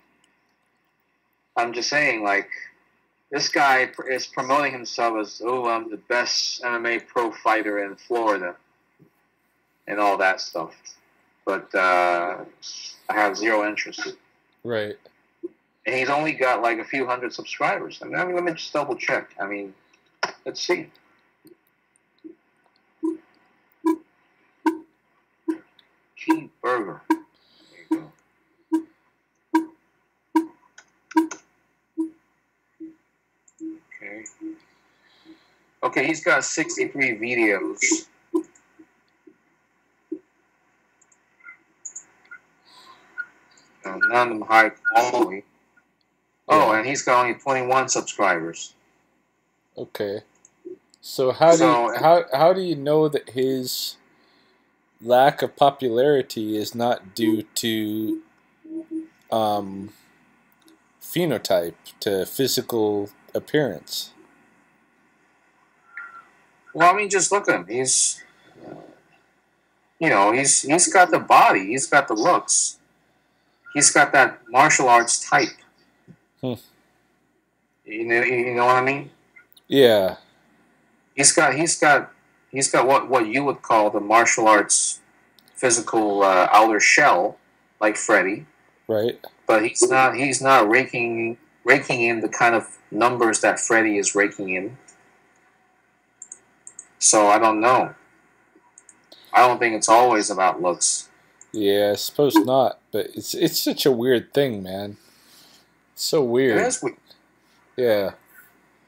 I'm just saying, like, this guy is promoting himself as, I'm the best MMA pro fighter in Florida and all that stuff. But I have zero interest. Right. And he's only got like a few hundred subscribers. Let me just double check. Let's see. Keith Berger. There you go. Okay. Okay, he's got 63 videos. None of them high quality. Oh, and he's got only 21 subscribers. Okay. So how do you know that his lack of popularity is not due to phenotype, to physical appearance? Well, just look at him. He's got the body. He's got the looks. He's got that martial arts type. Hmm. You know what I mean? Yeah. He's got what you would call the martial arts physical outer shell, like Freddie. Right. But he's not raking in the kind of numbers that Freddie is raking in. So I don't know. I don't think it's always about looks. Yeah, I suppose not. But it's such a weird thing, man. It's so weird. It is weird. Yeah.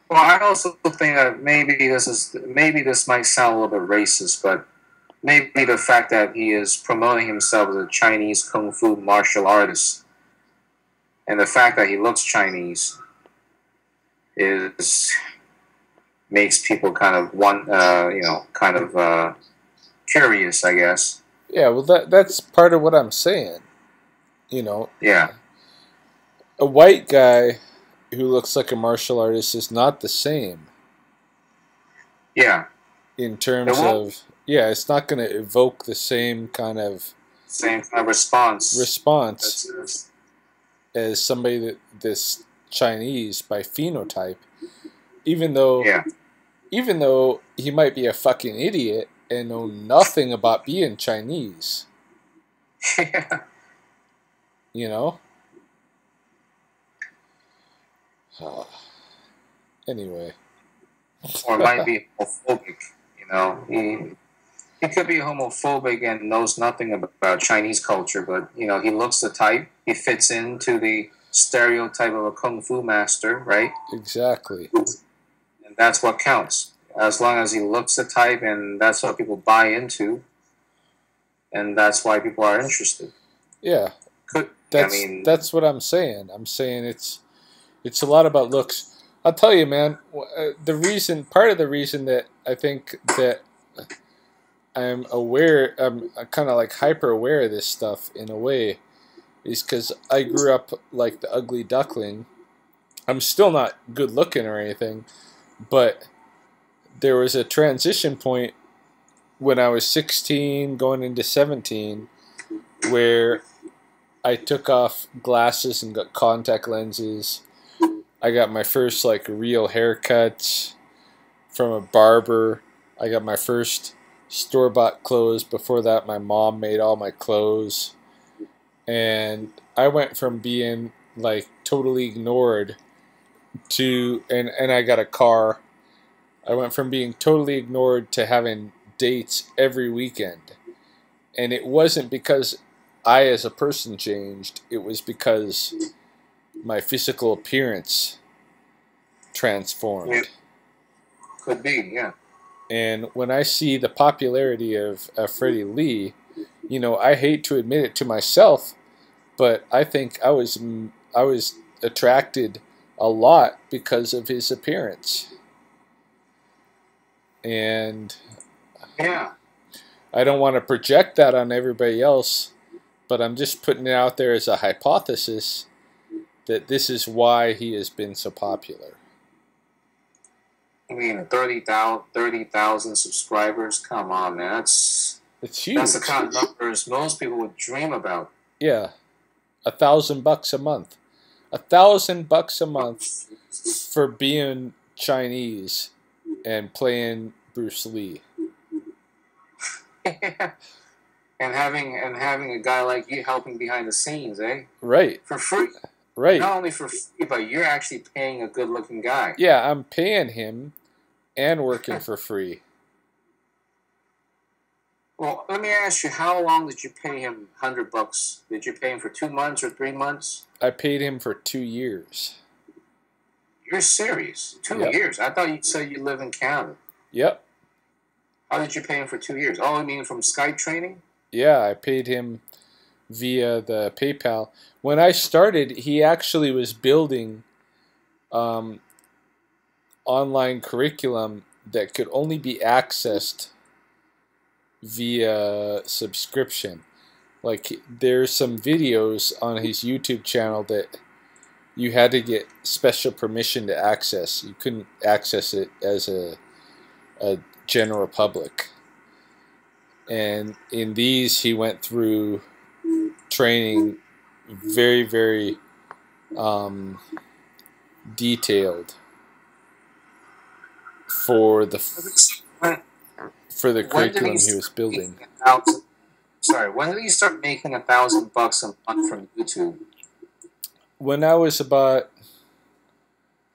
Well, I also think that maybe this might sound a little bit racist, but maybe the fact that he is promoting himself as a Chinese kung fu martial artist, and the fact that he looks Chinese, makes people kind of curious, I guess. Yeah. Well, that's part of what I'm saying. Yeah. A white guy who looks like a martial artist is not the same. Yeah. In terms of, it's not going to evoke the same kind of response as somebody that's Chinese by phenotype. Even though he might be a fucking idiot and know nothing about being Chinese. Yeah. Anyway. Or might be homophobic, He could be homophobic and knows nothing about Chinese culture, but, he looks the type. He fits into the stereotype of a kung fu master, right? Exactly. And that's what counts. As long as he looks the type and that's what people buy into, and that's why people are interested. Yeah. Could That's what I'm saying. I'm saying it's a lot about looks. I'll tell you, man. Part of the reason that I think that I'm aware, I'm kind of like hyper aware of this stuff in a way, is because I grew up like the ugly duckling. I'm still not good looking or anything, but there was a transition point when I was 16 going into 17 where I took off glasses and got contact lenses. I got my first like real haircuts from a barber. I got my first store-bought clothes. Before that, my mom made all my clothes. And I went from being like totally ignored to, and I got a car. I went from being totally ignored to having dates every weekend. And it wasn't because I as a person changed. It was because my physical appearance transformed. Yeah. Could be, yeah. And when I see the popularity of Freddy Lee, you know, I hate to admit it to myself, but I think I was attracted a lot because of his appearance. And yeah, I don't want to project that on everybody else, but I'm just putting it out there as a hypothesis that this is why he has been so popular. I mean, 30,000 subscribers. Come on, man. It's huge. That's the kind of numbers most people would dream about. Yeah, $1,000 a month. $1,000 a month for being Chinese and playing Bruce Lee. And having a guy like you helping behind the scenes, eh? Right. For free. Right. Not only for free, but you're actually paying a good-looking guy. Yeah, I'm paying him and working for free. Well, let me ask you, how long did you pay him $100? Did you pay him for 2 months or 3 months? I paid him for 2 years. You're serious? 2 years? I thought you said you live in Canada. Yep. How did you pay him for 2 years? Oh, you mean from Skype training? Yeah, I paid him via the PayPal. When I started, he actually was building online curriculum that could only be accessed via subscription. Like, there's some videos on his YouTube channel that you had to get special permission to access. You couldn't access it as a general public. And in these, he went through training very, very detailed for the curriculum he was building. When did you start making $1,000 a month from YouTube? When I was about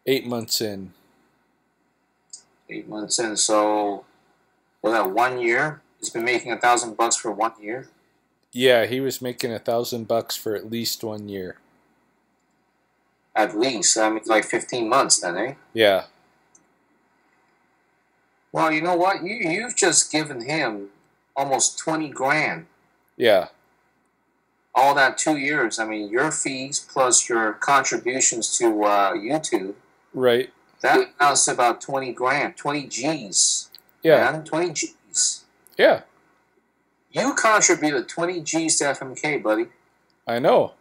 8 months in. 8 months in. So was that 1 year? He's been making $1,000 for 1 year. Yeah, he was making $1,000 for at least 1 year. At least, I mean, like 15 months then, eh? Yeah. Well, you know what? You've just given him almost 20 grand. Yeah. All that 2 years. I mean, your fees plus your contributions to YouTube. Right. That amounts to about 20 grand, 20 G's. Yeah. Man, 20 G's. Yeah. You contributed 20 G's to FMK, buddy. I know.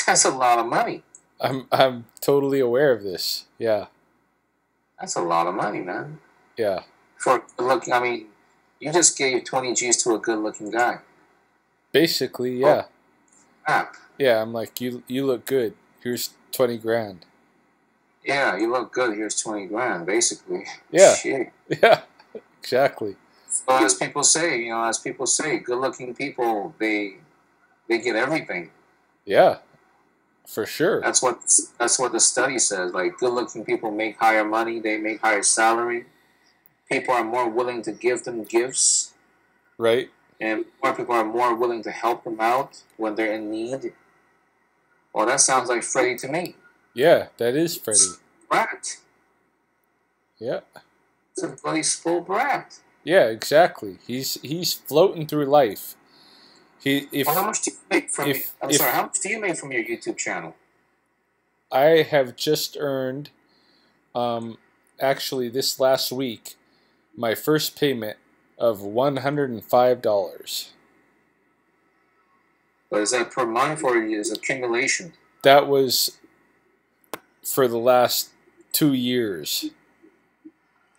That's a lot of money. I'm totally aware of this. Yeah. That's a lot of money, man. Yeah. I mean, you just gave 20 G's to a good-looking guy. Basically, yeah. Oh, crap. Yeah, I'm like, you look good. Here's 20 grand. Yeah, you look good. Here's 20 grand, basically. Yeah. Shit. Yeah. Exactly. So as people say, good-looking people, they get everything. Yeah. For sure. That's what the study says. Like, good-looking people make higher money. They make higher salary. People are more willing to give them gifts. Right. And more people are more willing to help them out when they're in need. Well, that sounds like Freddie to me. Yeah, that is Freddie. Brat. Yeah. It's a bloody spoiled brat. Yeah, exactly. He's floating through life. If Well, how much do you make from? if I'm if sorry. How much do you make from your YouTube channel? I have just earned, actually this last week, my first payment of $105. But is that per month or is it accumulation? That was for the last 2 years.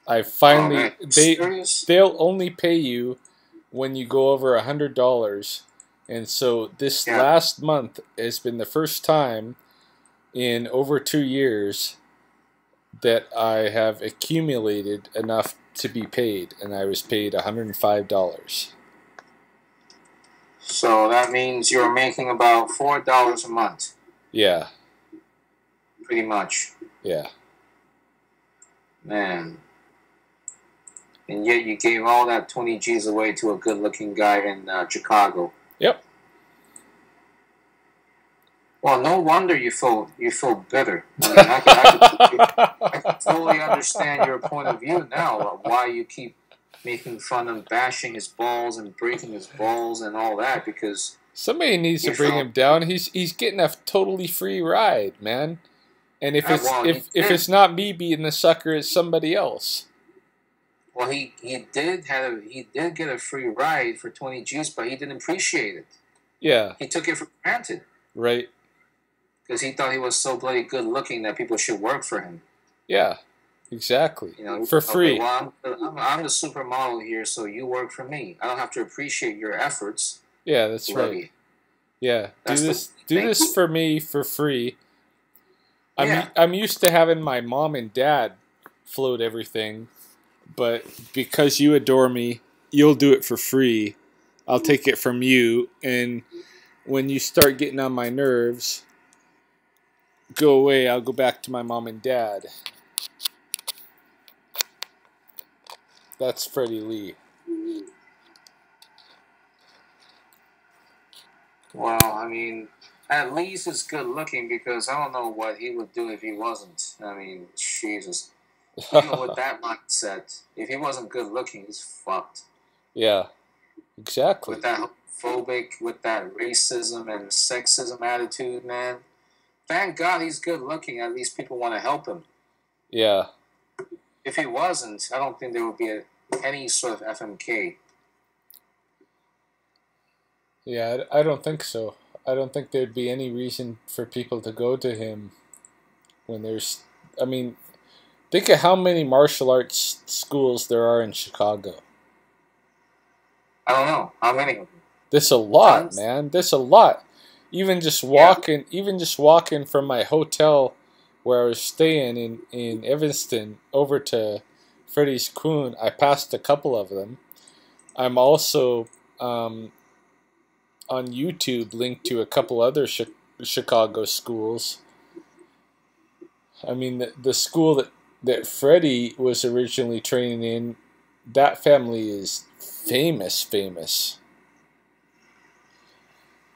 I Oh finally man, serious? they'll only pay you when you go over $100, and so this Yeah. last month has been the first time in over 2 years that I have accumulated enough to be paid, and I was paid $105. So that means you're making about $4 a month, Yeah, pretty much. yeah. Man. And yet you gave all that 20 G's away to a good-looking guy in Chicago. Yep. Well, no wonder you feel bitter. I mean, I can totally understand your point of view now of why you keep making fun of bashing his balls and breaking his balls and all that, because Somebody needs to bring him down. He's getting a totally free ride, man. And if it's well, if it's not me being the sucker, it's somebody else. well, he did get a free ride for 20 G's, but he didn't appreciate it. Yeah. He took it for granted Right. because he thought he was so bloody good looking that people should work for him. Yeah. Exactly. You know, for okay, free. well, I'm the supermodel here, so you work for me. I don't have to appreciate your efforts. Yeah, that's right. You. Yeah. That's do this for me for free. Yeah. I'm used to having my mom and dad float everything, but because you adore me, you'll do it for free. I'll take it from you, and when you start getting on my nerves, go away. I'll go back to my mom and dad. That's Freddy Lee. Well, I mean, at least it's good looking, because I don't know what he would do if he wasn't. I mean, Jesus. Even with that mindset, if he wasn't good looking, he's fucked. Yeah, exactly. With that phobic, with that racism and sexism attitude, man. Thank God he's good looking. At least people want to help him. Yeah. If he wasn't, I don't think there would be any sort of FMK. Yeah, I don't think so. I don't think there'd be any reason for people to go to him when there's... I mean, think of how many martial arts schools there are in Chicago. I don't know. How many of them? There's a lot, Tons? man. There's a lot. Even just walking from my hotel where I was staying in Evanston over to Freddie's Coon, I passed a couple of them. I'm also on YouTube linked to a couple other Chicago schools. I mean, the school that Freddie was originally training in, that family is famous.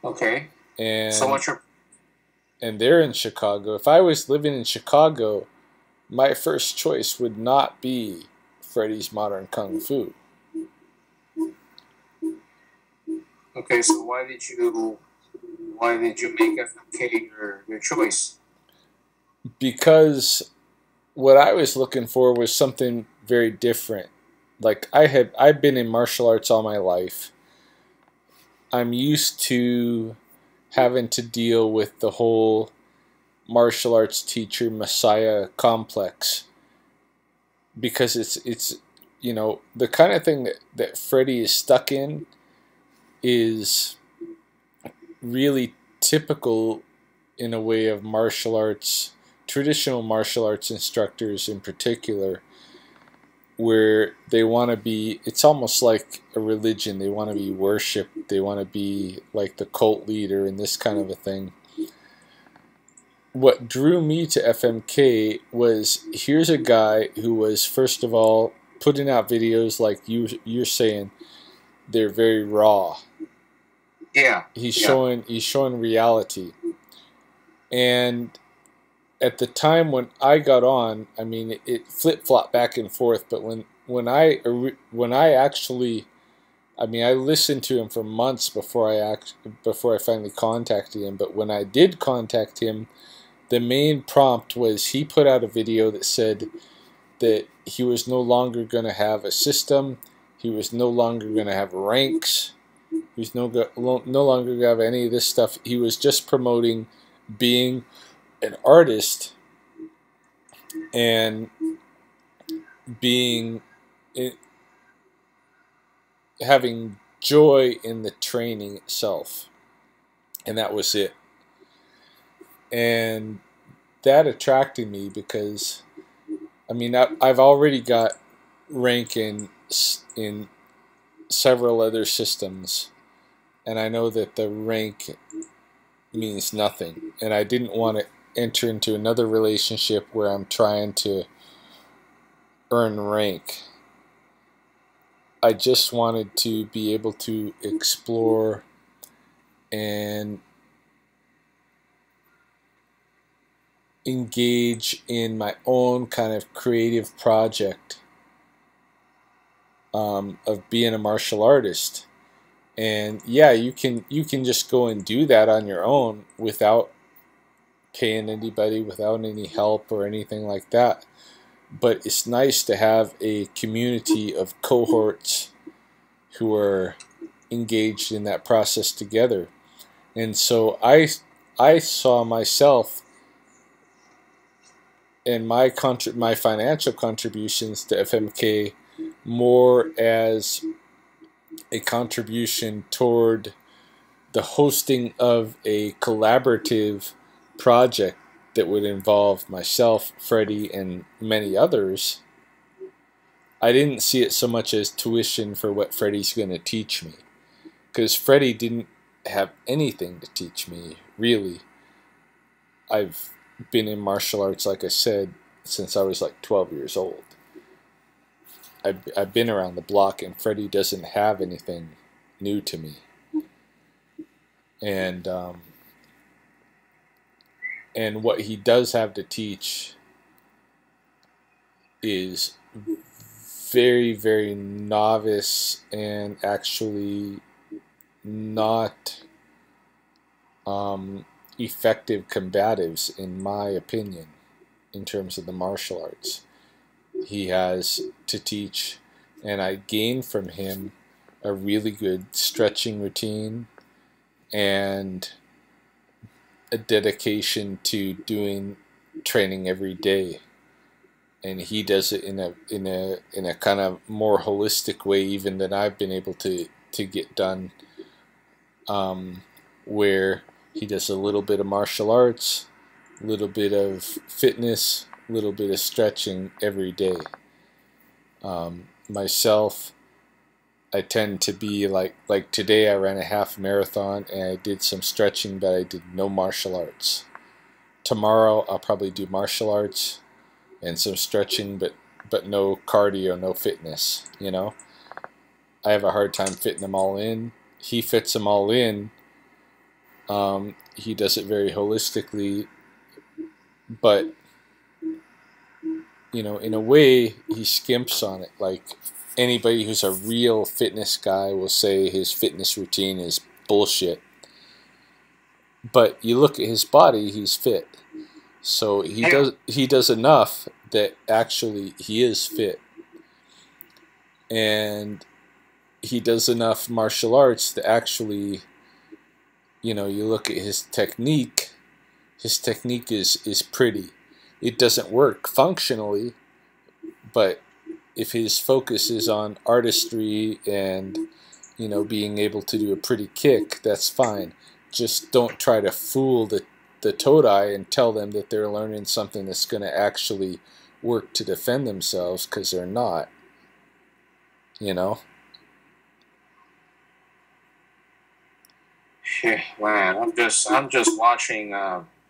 Okay. And So what's your... and they're in Chicago. If I was living in Chicago, my first choice would not be Freddie's Modern Kung Fu. Okay, so why did you make FMK your choice? Because what I was looking for was something very different. Like I've been in martial arts all my life. I'm used to having to deal with the whole martial arts teacher messiah complex, because it's you know, the kind of thing that Freddie is stuck in is really typical in a way of martial arts, traditional martial arts instructors in particular, where they want to be, it's almost like a religion. They want to be worshipped. They want to be like the cult leader and this kind of a thing. What drew me to FMK was, here's a guy who was, first of all, putting out videos like you're saying, they're very raw. Yeah. He's showing reality. And at the time when I got on, I mean, it flip-flopped back and forth, but when I I mean, I listened to him for months before I finally contacted him. But when I did contact him, the main prompt was he put out a video that said that he was no longer going to have a system, he was no longer going to have ranks, he was no longer going to have any of this stuff. He was just promoting being an artist and being having joy in the training itself, and that was it. And that attracted me because, I mean, I've already got rank in several other systems, and I know that the rank means nothing, and I didn't want to enter into another relationship where I'm trying to earn rank. I just wanted to be able to explore and engage in my own kind of creative project of being a martial artist. And yeah, you can just go and do that on your own without paying anybody, without any help or anything like that. But it's nice to have a community of cohorts who are engaged in that process together. And so I saw myself and my financial contributions to FMK more as a contribution toward the hosting of a collaborative project that would involve myself, Freddie, and many others. I didn't see it so much as tuition for what Freddie's going to teach me, because Freddie didn't have anything to teach me, really. I've been in martial arts, like I said, since I was like 12 years old. I've been around the block, and Freddie doesn't have anything new to me. And what he does have to teach is very, very novice and actually not effective combatives, in my opinion, in terms of the martial arts. He has to teach, and I gain from him a really good stretching routine and a dedication to doing training every day. And he does it in a kind of more holistic way even than I've been able to get done, where he does a little bit of martial arts, a little bit of fitness, a little bit of stretching every day. Myself, I tend to be like today I ran a half marathon and I did some stretching, but I did no martial arts. Tomorrow I'll probably do martial arts and some stretching, but no cardio, no fitness, you know. I have a hard time fitting them all in. He fits them all in. He does it very holistically, but you know, in a way, he skimps on it. Like anybody who's a real fitness guy will say his fitness routine is bullshit. But you look at his body, he's fit. So he does enough that actually he is fit. And he does enough martial arts that actually, you know, you look at his technique is pretty. It doesn't work functionally, but if his focus is on artistry and, you know, being able to do a pretty kick, that's fine. Just don't try to fool the Todai and tell them that they're learning something that's going to actually work to defend themselves, because they're not. You know? Man, I'm just watching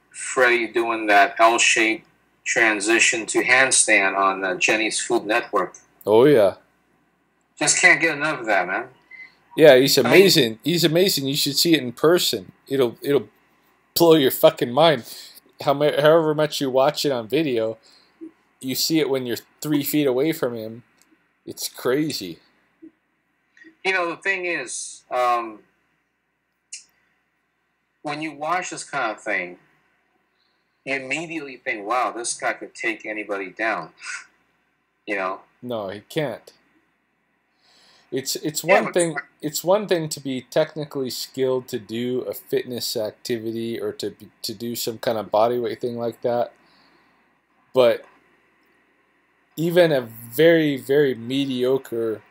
Freddie doing that L-shaped transition to handstand on Jenny's Food Network. Oh yeah. Just can't get enough of that, man. Yeah, he's amazing. He's amazing. You should see it in person. It'll blow your fucking mind. However much you watch it on video, you see it when you're 3 feet away from him. It's crazy. You know, the thing is, when you watch this kind of thing, you immediately think, wow, this guy could take anybody down. You know? No, he can't. It's Yeah, one but thing. It's one thing to be technically skilled to do a fitness activity or to do some kind of bodyweight thing like that. But even a very, very mediocre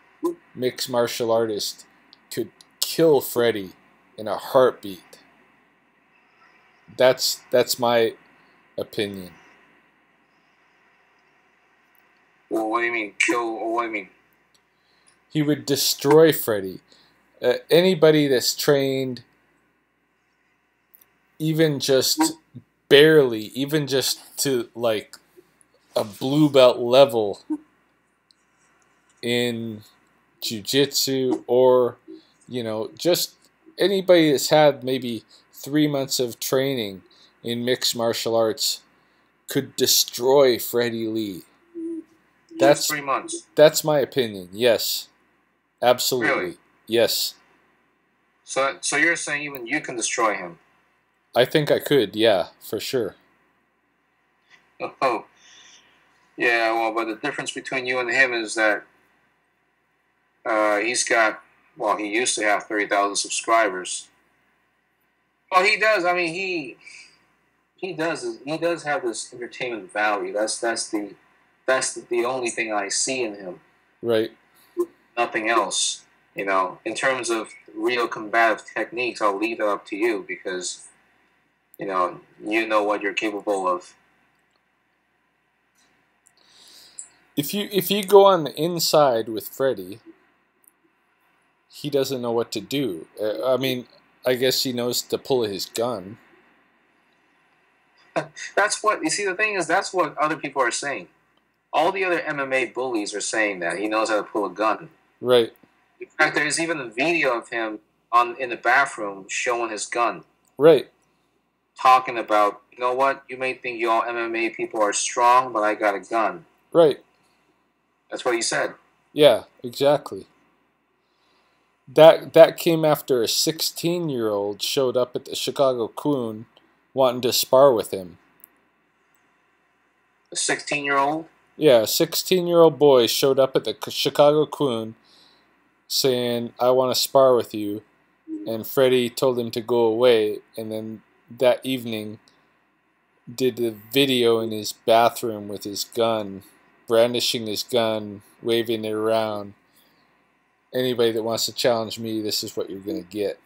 mixed martial artist could kill Freddie in a heartbeat. That's my opinion. well, what do you mean kill? Or what do you mean? He would destroy Freddie. Anybody that's trained, even just barely, even just to like a blue belt level in jiu-jitsu, or just anybody that's had maybe 3 months of training in mixed martial arts could destroy Freddy Lee. Just 3 months. That's my opinion. Yes, absolutely. Really? Yes, So you're saying even you can destroy him? I think I could. Yeah, for sure. Oh, yeah. Well, but the difference between you and him is that he's got. Well, he used to have 30,000 subscribers. Well, he does. I mean, he does. He does have this entertainment value. That's the only thing I see in him. Right. Nothing else. You know, in terms of real combative techniques, I'll leave that up to you because you know what you're capable of. If you go on the inside with Freddy, he doesn't know what to do. I mean, I guess he knows to pull his gun. That's what you see. The thing is, that's what other people are saying. All the other MMA bullies are saying that he knows how to pull a gun. Right. In fact, there's even a video of him in the bathroom showing his gun. Right. Talking about, you know what? You may think you all MMA people are strong, but I got a gun. Right. That's what he said. Yeah, exactly. That came after a 16-year-old showed up at the Chicago Coon wanting to spar with him. A 16-year-old? Yeah, a 16-year-old boy showed up at the Chicago Coon saying, I want to spar with you. And Freddie told him to go away. And then that evening did the video in his bathroom with his gun, brandishing his gun, waving it around. Anybody that wants to challenge me, this is what you're going to get.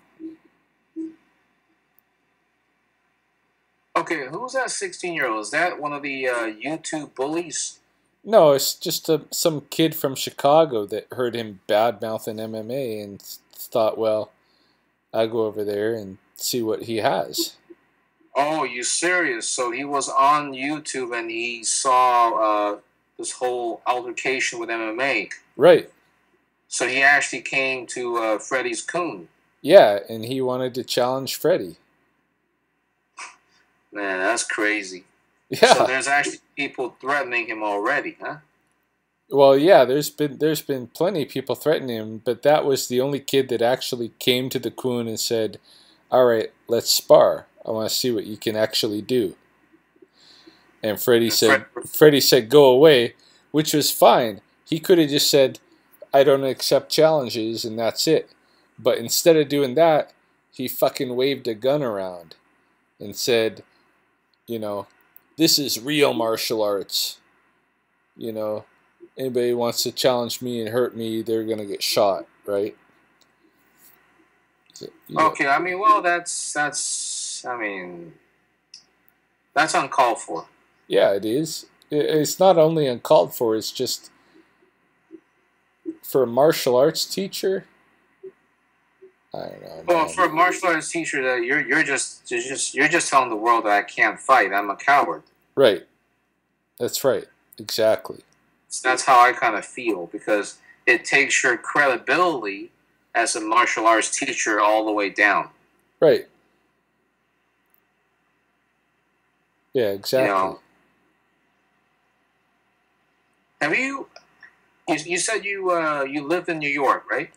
Okay, who's that 16-year-old? Is that one of the YouTube bullies? No, it's just some kid from Chicago that heard him bad-mouthing MMA and thought, well, I'll go over there and see what he has. Oh, you serious? So he was on YouTube and he saw this whole altercation with MMA. Right. So he actually came to Freddy's Coon. Yeah, and he wanted to challenge Freddie. Man, that's crazy. Yeah. So there's actually people threatening him already, huh? Well, yeah, there's been plenty of people threatening him, but that was the only kid that actually came to the Coon and said, all right, let's spar. I want to see what you can actually do. And Freddie said, go away, which was fine. He could have just said, I don't accept challenges, and that's it. But instead of doing that, he fucking waved a gun around and said, this is real martial arts. Anybody wants to challenge me and hurt me, they're going to get shot, right? So, okay, I mean, well, that's uncalled for. Yeah, it is. It's not only uncalled for, it's just for a martial arts teacher. I don't know. Well, for a martial arts teacher, that you're just telling the world that I can't fight. I'm a coward. Right. That's right. Exactly. So that's how I kind of feel, because it takes your credibility as a martial arts teacher all the way down. Right. Yeah, exactly. Have you said you lived in New York, right?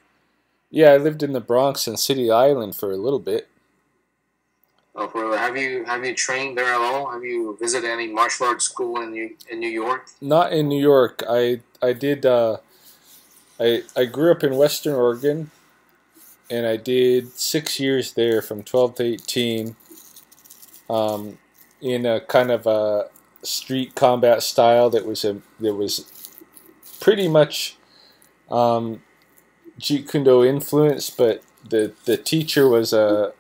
Yeah, I lived in the Bronx and City Island for a little bit. Oh, brother, have you trained there at all? Have you visited any martial arts school in New York? Not in New York. I did. I grew up in Western Oregon, and I did 6 years there, from 12 to 18, um, in a kind of a street combat style that was pretty much Jeet Kune Do influence, but the teacher was a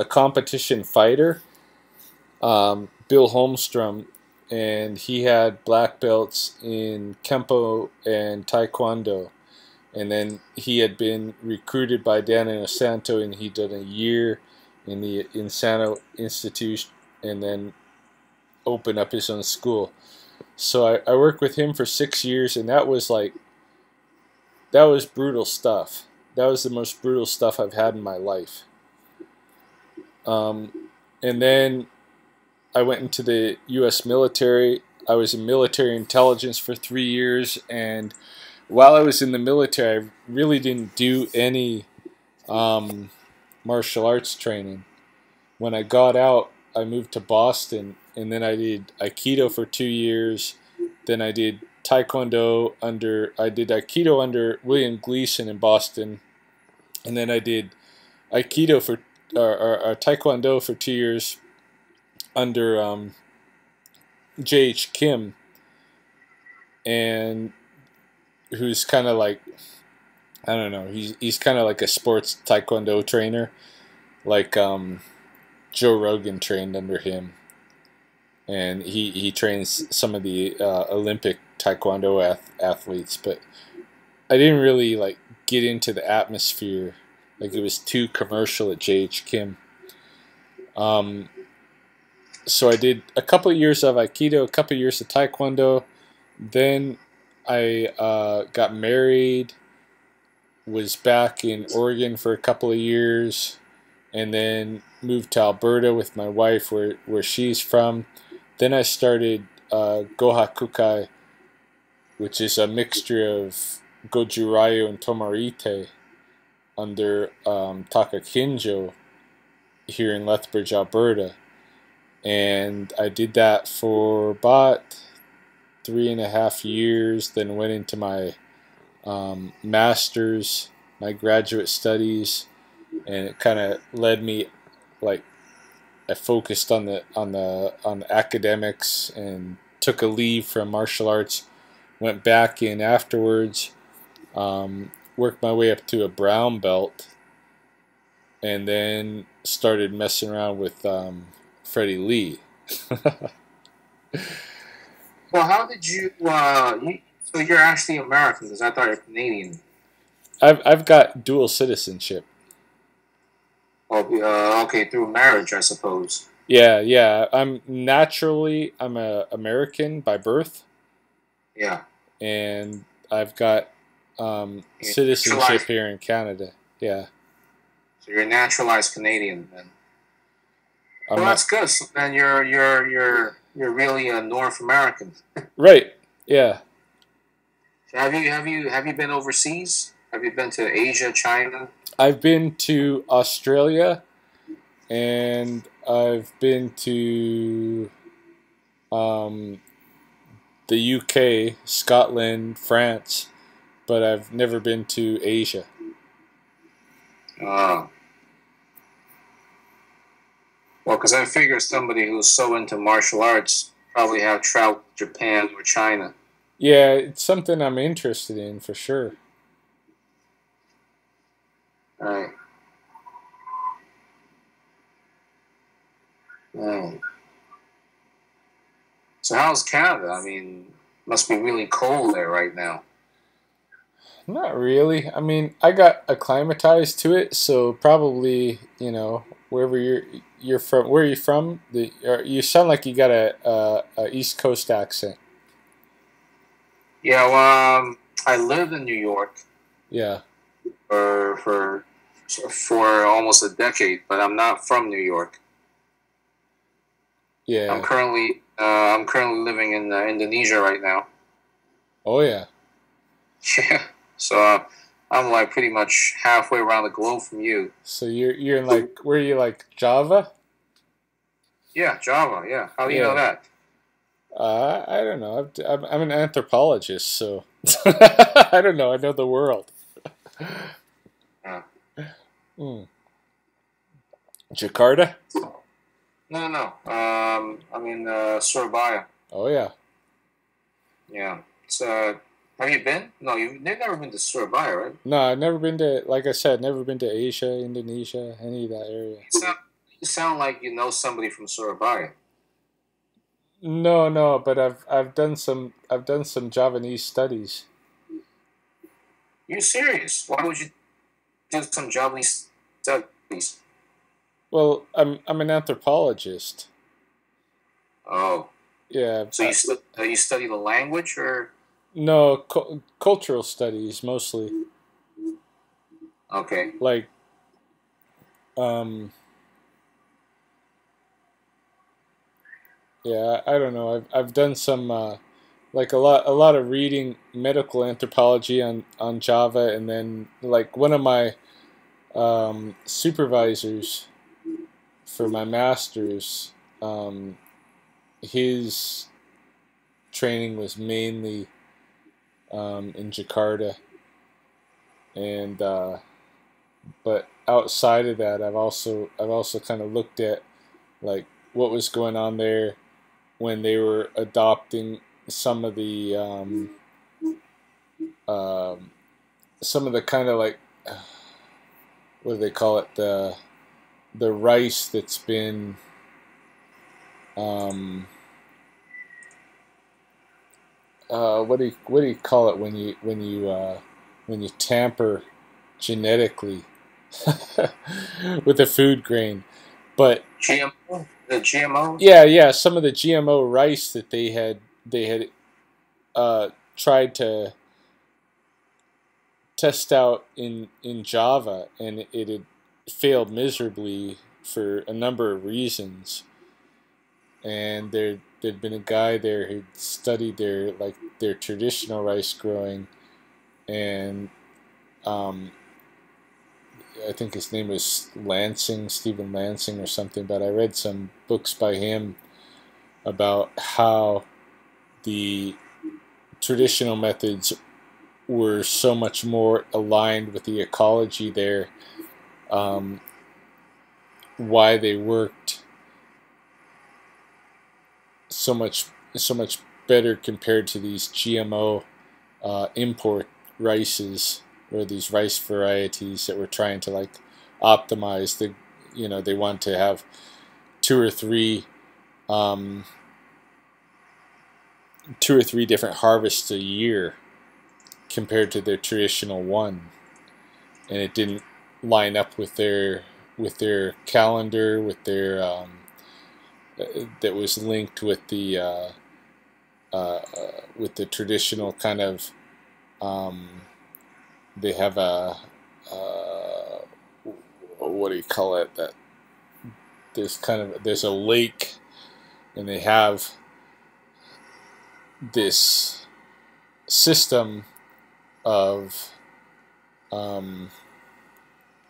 competition fighter, Bill Holmstrom, and he had black belts in Kempo and Taekwondo. And then he had been recruited by Dan Inosanto, and he did a year in the Insano Institute, and then opened up his own school. So I worked with him for 6 years, and that was brutal stuff. That was the most brutal stuff I've had in my life. Um, and then I went into the U.S. military. I was in military intelligence for 3 years, and while I was in the military, I really didn't do any martial arts training. When I got out, I moved to Boston, and then I did Aikido for 2 years. Then I did Aikido under William Gleason in Boston, and then I did Aikido or Taekwondo for 2 years under J.H. Kim, and who's kind of like, I don't know, he's kind of like a sports Taekwondo trainer, like Joe Rogan trained under him, and he trains some of the Olympic Taekwondo athletes, but I didn't really like get into the atmosphere. Like, it was too commercial at J.H. Kim. So I did a couple of years of Aikido, a couple of years of Taekwondo. Then I got married, was back in Oregon for a couple of years, and then moved to Alberta with my wife, where she's from. Then I started Gohakukai, which is a mixture of Goju-Ryu and Tomarite, under Taka Kinjo here in Lethbridge, Alberta. And I did that for about 3.5 years, then went into my master's, my graduate studies, and it kind of led me, like, I focused on the academics and took a leave from martial arts, went back in afterwards, worked my way up to a brown belt, and then started messing around with Freddy Lee. Well, how did so you're actually American, because I thought you're Canadian. I've got dual citizenship. Oh, okay, through marriage, I suppose. Yeah. I'm a American by birth, Yeah. and I've got citizenship here in Canada. Yeah. So you're a naturalized Canadian then. I'm Well, not, that's good. So then you're really a North American. right. Yeah. So have you been overseas? Have you been to Asia, China? I've been to Australia, and I've been to the UK, Scotland, France, but I've never been to Asia. Well, because I figure somebody who's so into martial arts probably have traveled to Japan or China. Yeah, it's something I'm interested in for sure. Right. Right. So how's Canada? I mean, must be really cold there right now. Not really. I mean, I got acclimatized to it, so probably, wherever you're from. Where are you from? You sound like you got a East Coast accent. Yeah, well, I lived in New York Yeah. for almost a decade, but I'm not from New York. Yeah. I'm currently living in Indonesia right now. Oh yeah. Yeah. So I'm like pretty much halfway around the globe from you. So you're in like, where are you, like Java? Yeah, Java. Yeah. How do you know Yeah. that? I don't know. I'm an anthropologist, so I don't know. I know the world. Yeah. Mm. Jakarta? No, no, no. I'm in Surabaya. Oh yeah. Yeah. It's have you been? No, you've never been to Surabaya, right? No, I've never been to. Like I said, never been to Asia, Indonesia, any of that area. You sound like you know somebody from Surabaya. No, no, but I've done some Javanese studies. You're serious? Why would you do some Japanese studies? Well, I'm an anthropologist. Oh, Yeah. so you study the language, or No, cultural studies mostly. okay? Like, um, yeah, I don't know. I've done some like a lot of reading medical anthropology on Java, and then like one of my supervisors for my master's, um, his training was mainly in Jakarta, and but outside of that, I've also kind of looked at like what was going on there when they were adopting some of the um, some of the kind of like what do they call it, the rice that's been um, what do you call it when you tamper genetically with a food grain, but GMO, the GMOs. yeah, some of the GMO rice that they had tried to test out in Java, and it had failed miserably for a number of reasons. And there'd been a guy there who'd studied their traditional rice growing, and um, I think his name was Stephen Lansing or something. But I read some books by him about how the traditional methods were so much more aligned with the ecology there, um, why they worked so much better compared to these GMO import rices, or these rice varieties that were trying to like optimize they want to have two or three um, different harvests a year compared to their traditional one, and it didn't line up with their calendar, that was linked with the traditional kind of, they have what do you call it, that there's a lake, and they have this system of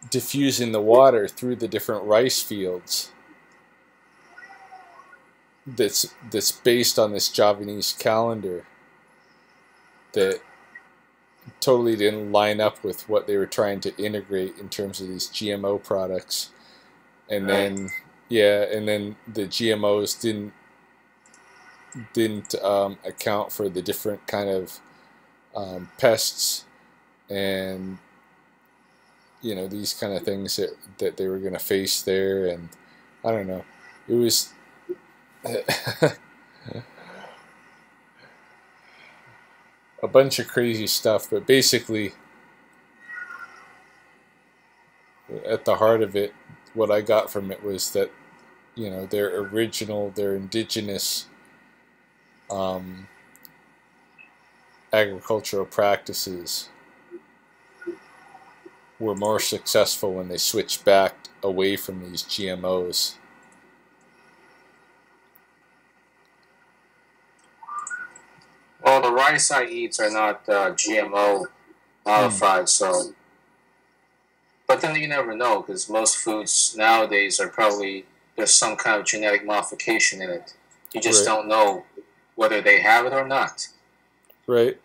diffusing the water through the different rice fields, that's based on this Javanese calendar that totally didn't line up with what they were trying to integrate in terms of these GMO products. And then the GMOs didn't account for the different kind of pests, and these kind of things that they were going to face there. And I don't know, it was a bunch of crazy stuff, but basically at the heart of it, what I got from it was that their indigenous agricultural practices were more successful when they switched back away from these GMOs. Well, the rice I eat are not GMO modified. So, but then you never know because most foods nowadays are probably there's some kind of genetic modification in it. You just Right. don't know whether they have it or not. Right.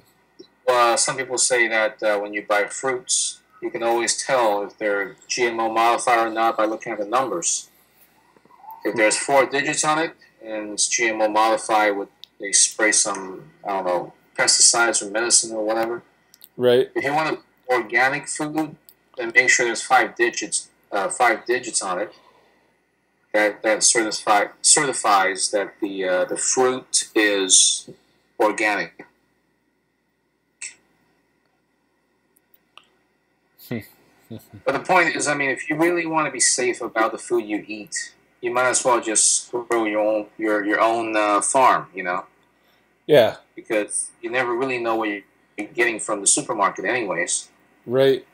Some people say that when you buy fruits, you can always tell if they're GMO modified or not by looking at the numbers. If there's 4 digits on it and it's GMO modified, they spray some, I don't know, pesticides or medicine or whatever. Right. If you want organic food, then make sure there's 5 digits on it. That certifies that the fruit is organic. But the point is, I mean, if you really want to be safe about the food you eat, you might as well just grow your own farm, you know, Yeah. because you never really know what you're getting from the supermarket, anyways. Right.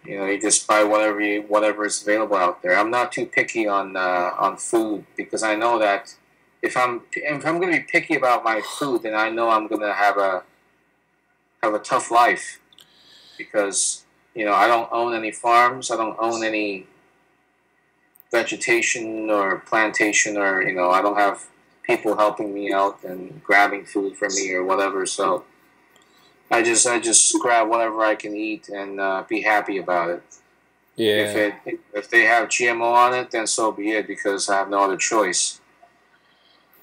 You know, you just buy whatever is available out there. I'm not too picky on food because I know that if I'm going to be picky about my food, then I know I'm going to have a tough life because you know I don't own any farms. I don't own any vegetation or plantation, or you know I don't have people helping me out and grabbing food for me or whatever. So I just grab whatever I can eat and be happy about it. Yeah. If they have GMO on it, then so be it because I have no other choice.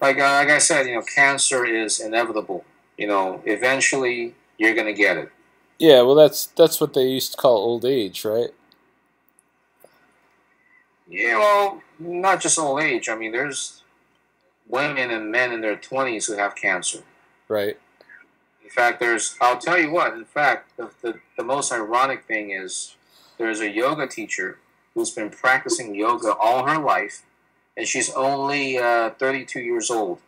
Like I said, you know, cancer is inevitable. You know, eventually you're gonna get it. Yeah. Well, that's what they used to call old age, right? Yeah, well, not just old age. I mean, there's women and men in their 20s who have cancer. Right. In fact, I'll tell you what, in fact, the most ironic thing is there's a yoga teacher who's been practicing yoga all her life, and she's only 32 years old,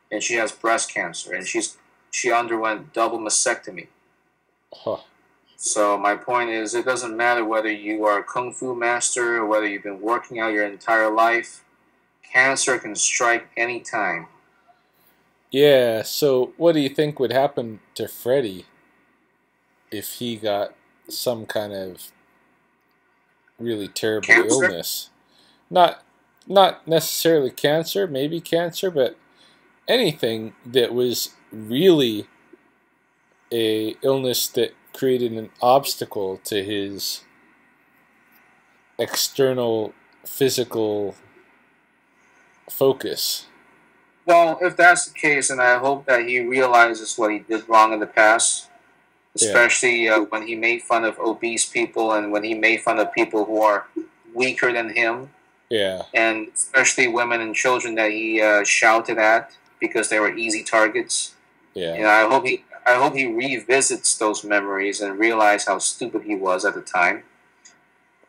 and she has breast cancer, and she underwent double mastectomy. Huh. So my point is, it doesn't matter whether you are a kung fu master or whether you've been working out your entire life, cancer can strike any time. Yeah. So, what do you think would happen to Freddie if he got some kind of really terrible Cancer? illness? Not necessarily cancer, maybe cancer, but anything that was really a illness that created an obstacle to his external physical focus. Well, if that's the case, and I hope that he realizes what he did wrong in the past, Yeah. especially when he made fun of obese people and when he made fun of people who are weaker than him, Yeah. and especially women and children that he shouted at because they were easy targets. You know, Yeah. I hope he revisits those memories and realize how stupid he was at the time.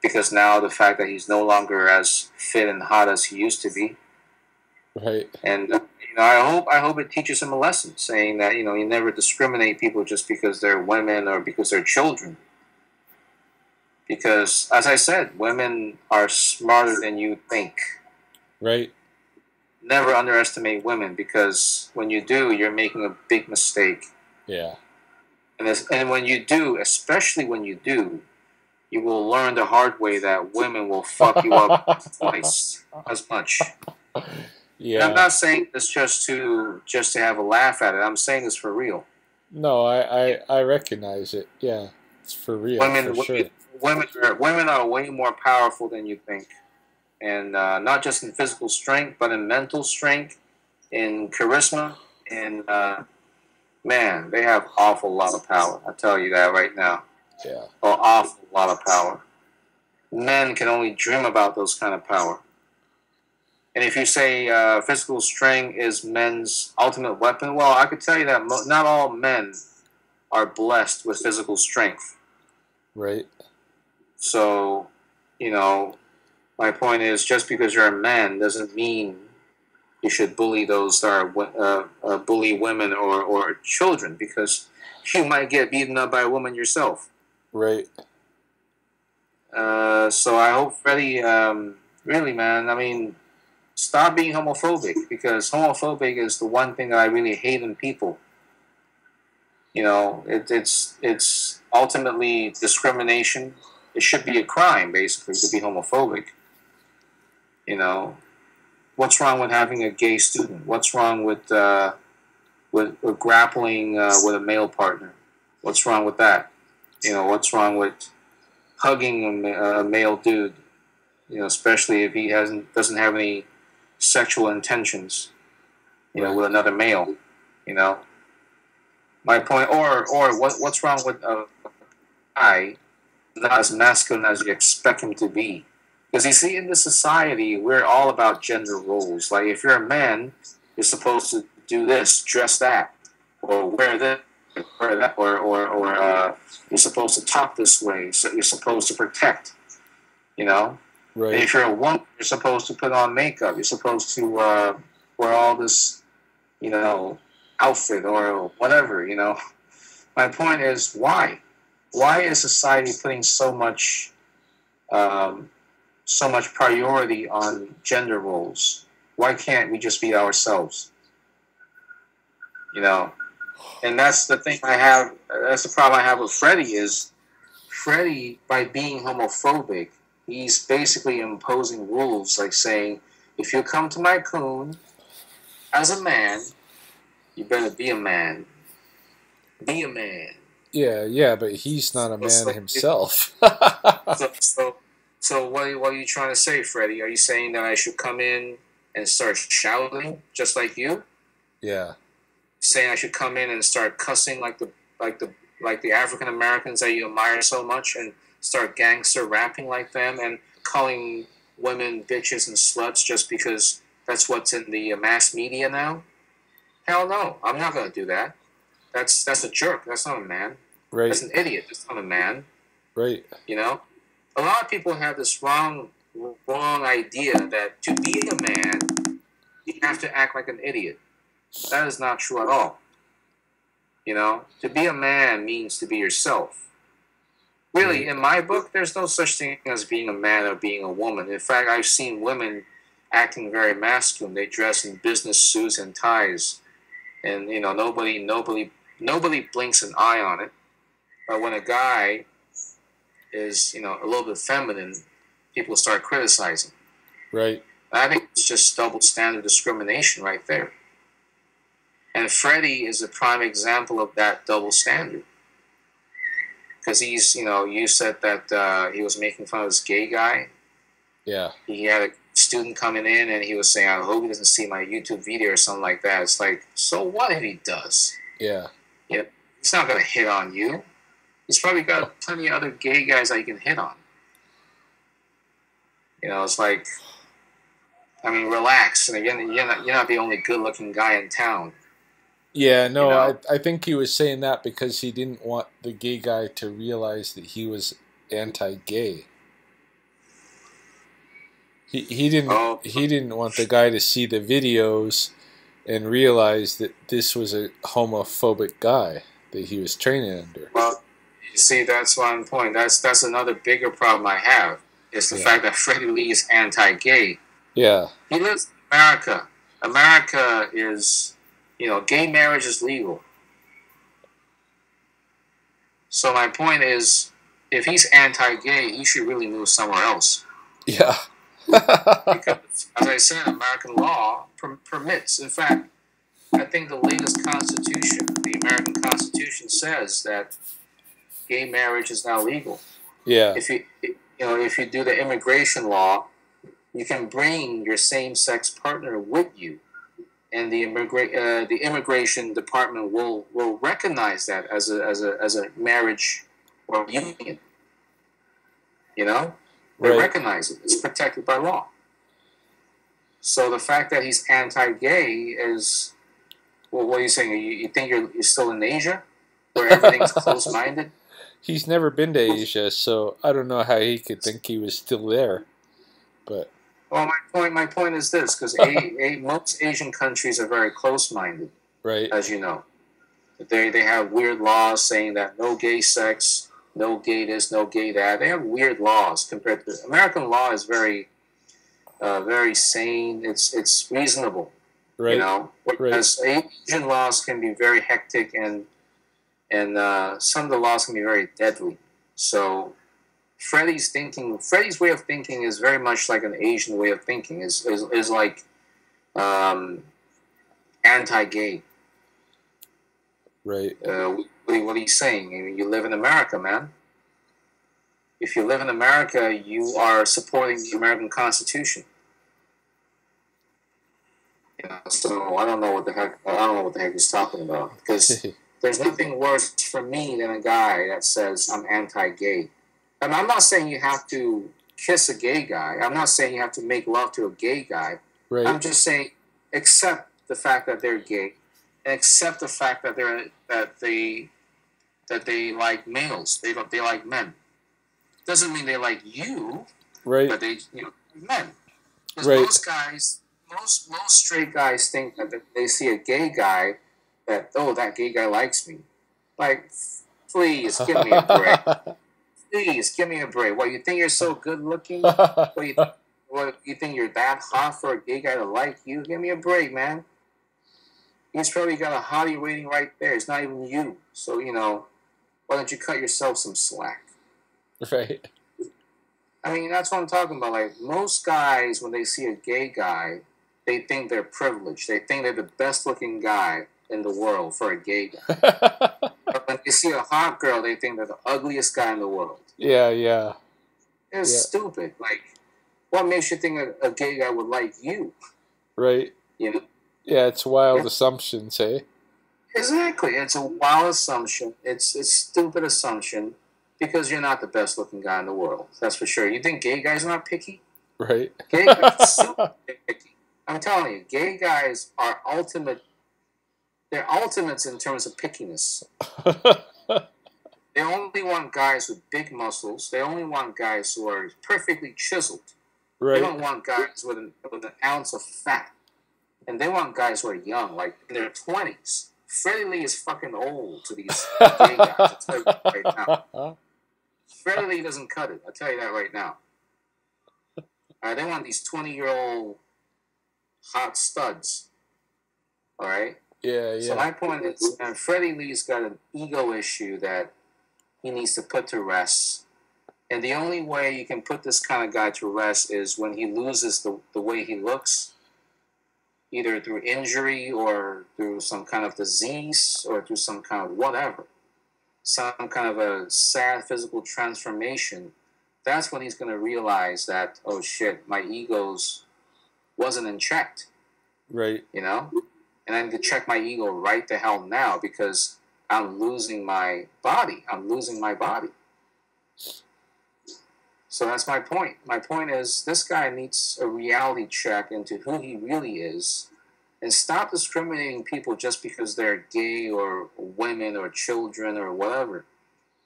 Because now the fact that he's no longer as fit and hot as he used to be, Right. and you know, I hope it teaches him a lesson, saying that you know you never discriminate people just because they're women or because they're children. Because as I said, women are smarter than you think. Right. Never underestimate women because when you do, you're making a big mistake. Yeah. And when you do, especially when you do, you will learn the hard way that women will fuck you up twice as much. And I'm Yeah. not saying this just to have a laugh at it. I'm saying this for real. No, I recognize it. Yeah. It's for real, for Women, sure. women are way more powerful than you think, and not just in physical strength, but in mental strength, in charisma, and man, they have awful lot of power. I tell you that right now, Yeah. an awful lot of power. Men can only dream about those kind of power. And if you say physical strength is men's ultimate weapon, well, I could tell you that not all men are blessed with physical strength. Right. So, you know, my point is just because you're a man doesn't mean you should bully those that are bully women or children because you might get beaten up by a woman yourself. Right. So I hope Freddie, really, man, I mean, stop being homophobic because homophobic is the one thing that I really hate in people. You know, it's ultimately discrimination. It should be a crime, basically, to be homophobic. You know, what's wrong with having a gay student? What's wrong with grappling with a male partner? What's wrong with that? You know, what's wrong with hugging a male dude? You know, especially if he doesn't have any sexual intentions. You know, with another male. You know, my point. Or what's wrong with a guy not as masculine as you expect him to be? Because you see, in this society, we're all about gender roles. Like, if you're a man, you're supposed to do this, dress that, or wear this, wear that, or you're supposed to talk this way. So you're supposed to protect. You know, Right. and if you're a woman, you're supposed to put on makeup. You're supposed to wear all this, you know, outfit or whatever. You know, my point is, why? Why is society putting so much priority on gender roles? Why can't we just be ourselves? You know, and that's the thing I have. That's the problem I have with Freddie. Is Freddie, by being homophobic, he's basically imposing rules, like saying, if you come to my coon as a man, you better be a man. Be a man. Yeah, but he's not a man himself. So what are you trying to say, Freddie? Are you saying that I should come in and start shouting just like you? Yeah. Saying I should come in and start cussing like the African Americans that you admire so much, and start gangster rapping like them, and calling women bitches and sluts just because that's what's in the mass media now? Hell no, I'm not going to do that. That's a jerk. That's not a man. Right. That's an idiot. That's not a man. Right. You know, a lot of people have this wrong idea that to be a man, you have to act like an idiot. That is not true at all. You know, to be a man means to be yourself. Really, in my book, there's no such thing as being a man or being a woman. In fact, I've seen women acting very masculine. They dress in business suits and ties, and you know, nobody blinks an eye on it. But when a guy is, you know, a little bit feminine, people start criticizing. Right. I think it's just double standard discrimination right there. And Freddie is a prime example of that double standard. Because he's, you know, you said that he was making fun of this gay guy. Yeah. He had a student coming in and he was saying, I hope he doesn't see my YouTube video or something like that. It's like, so what if he does? Yeah. You know, he's not going to hit on you. He's probably got plenty of other gay guys that he can hit on. You know, it's like, I mean, relax. And again, you're not the only good-looking guy in town. Yeah, no, you know? I think he was saying that because he didn't want the gay guy to realize that he was anti-gay. He didn't want the guy to see the videos and realize that this was a homophobic guy that he was training under. Well, you see, that's one point. That's another bigger problem I have. Is the fact that Freddy Lee is anti-gay. Yeah. He lives in America. America is, you know, gay marriage is legal. So my point is, if he's anti-gay, he should really move somewhere else. Yeah. Because, as I said, American law permits. In fact, I think the latest Constitution, the American Constitution, says that gay marriage is now legal. Yeah. If you do the immigration law, you can bring your same-sex partner with you, and the immigration department will recognize that as a marriage or union. You know, they recognize it. It's protected by law. So the fact that he's anti-gay is, well, what are you saying? You think you're still in Asia, where everything's close-minded? He's never been to Asia, so I don't know how he could think he was still there. But well, my point is this: because most Asian countries are very close-minded, right? As you know, they have weird laws saying that no gay sex, no gay this, no gay that. They have weird laws compared to American law. Is very sane. It's reasonable, right? You know, whereas Asian laws can be very hectic and and some of the laws can be very deadly. So Freddie's way of thinking is very much like an Asian way of thinking. Is like anti-gay. Right. What are you saying? I mean, you live in America, man. If you live in America, you are supporting the American Constitution. You know, so I don't know what the heck he's talking about, because there's nothing worse for me than a guy that says I'm anti-gay. And I'm not saying you have to kiss a gay guy. I'm not saying you have to make love to a gay guy. Right. I'm just saying accept the fact that they're gay, and accept the fact that they like males. They like men. Doesn't mean they like you, right? But they men. Because right. most guys, most straight guys think that if they see a gay guy, that that gay guy likes me. Like, please give me a break. Please give me a break. What, you think you're so good looking? What, you think you're that hot for a gay guy to like you? Give me a break, man. He's probably got a hottie rating right there. It's not even you. So, why don't you cut yourself some slack? Right. I mean, that's what I'm talking about. Like, most guys, when they see a gay guy, they think they're privileged. They think they're the best looking guy in the world for a gay guy. But when they see a hot girl, they think they're the ugliest guy in the world. Yeah. It's stupid. Like, what makes you think a gay guy would like you? Right. Yeah, it's wild assumptions, hey? Exactly. It's a wild assumption. It's a stupid assumption, because you're not the best looking guy in the world. That's for sure. You think gay guys are not picky? Right. Gay guys are super picky. I'm telling you, gay guys are ultimate. They're ultimates in terms of pickiness. They only want guys with big muscles. They only want guys who are perfectly chiseled. Right. They don't want guys with an ounce of fat. And they want guys who are young, like in their 20s. Freddy Lee is fucking old to these gay guys. I'll tell you that right now. Freddy Lee doesn't cut it. I'll tell you that right now. They want these 20-year-old hot studs. All right? Yeah. So my point is, Freddy Lee's got an ego issue that he needs to put to rest. And the only way you can put this kind of guy to rest is when he loses the way he looks, either through injury or through some kind of disease or through some kind of whatever, some kind of a sad physical transformation. That's when he's going to realize that, oh shit, my egos wasn't in check. Right. And I need to check my ego right the hell now, because I'm losing my body. So that's my point. My point is, this guy needs a reality check into who he really is, and stop discriminating people just because they're gay or women or children or whatever.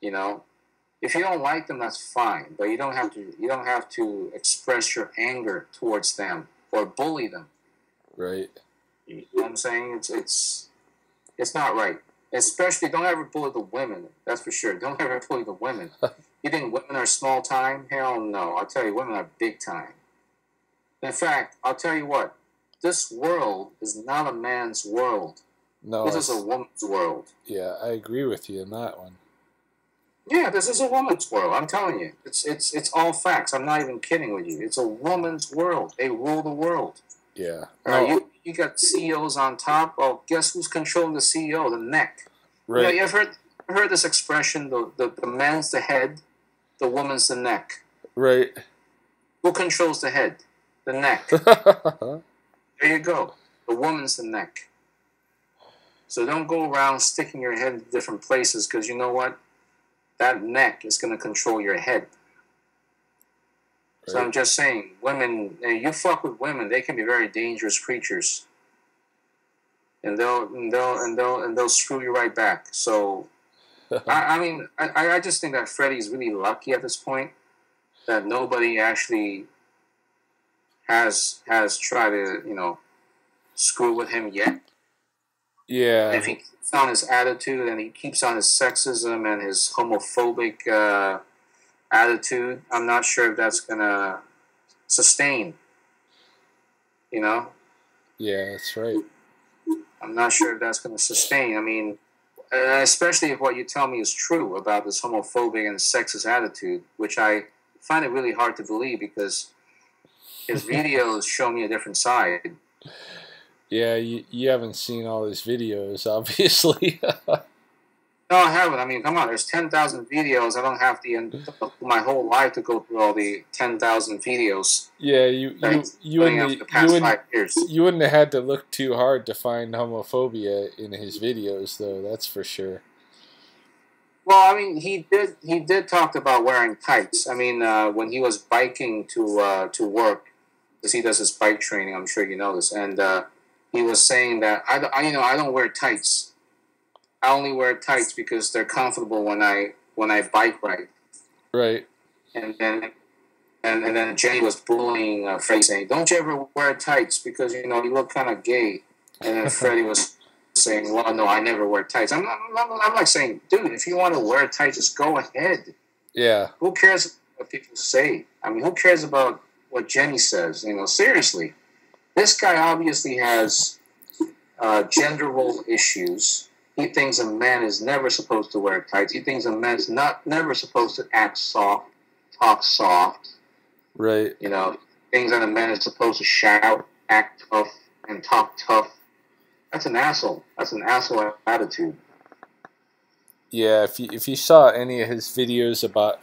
If you don't like them, that's fine, but you don't have to express your anger towards them or bully them. Right. You know what I'm saying? It's not right. Especially, don't ever bully the women. That's for sure. Don't ever bully the women. You think women are small time? Hell no. I'll tell you, women are big time. In fact, I'll tell you what. This world is not a man's world. No. This is a woman's world. Yeah, I agree with you on that one. Yeah, this is a woman's world. I'm telling you. It's all facts. I'm not even kidding with you. It's a woman's world. They rule the world. Yeah. You got CEOs on top. Well, guess who's controlling the CEO? The neck. Right. You ever heard this expression? The man's the head, the woman's the neck. Right. Who controls the head? The neck. There you go. The woman's the neck. So don't go around sticking your head in different places, because you know what? That neck is going to control your head. So I'm just saying, women, you fuck with women, they can be very dangerous creatures, and they'll screw you right back. So, I just think that Freddie's really lucky at this point that nobody actually has tried to screw with him yet. Yeah. And if he keeps on his attitude and he keeps on his sexism and his homophobic attitude, I'm not sure if that's gonna sustain. Yeah, that's right. I'm not sure if that's gonna sustain. I mean, especially if what you tell me is true about this homophobic and sexist attitude, which I find it really hard to believe because his videos show me a different side. Yeah, you haven't seen all his videos, obviously. No, I haven't. I mean, come on. There's 10,000 videos. I don't have my whole life to go through all the 10,000 videos. Yeah, you wouldn't have had to look too hard to find homophobia in his videos, though. That's for sure. Well, I mean, he did talk about wearing tights. I mean, when he was biking to work, because he does his bike training. I'm sure you know this, and he was saying that I don't wear tights. I only wear tights because they're comfortable when I bike ride. Right. And then Jenny was bullying Freddie, saying, "Don't you ever wear tights because you look kind of gay." And then Freddie was saying, "Well, no, I never wear tights." I'm like saying, dude, if you want to wear tights, just go ahead. Yeah. Who cares what people say? I mean, who cares about what Jenny says? Seriously, this guy obviously has gender role issues. He thinks a man is never supposed to wear tights. He thinks a man's never supposed to act soft, talk soft. Right. Things that a man is supposed to shout, act tough, and talk tough. That's an asshole. That's an asshole attitude. Yeah, if you saw any of his videos about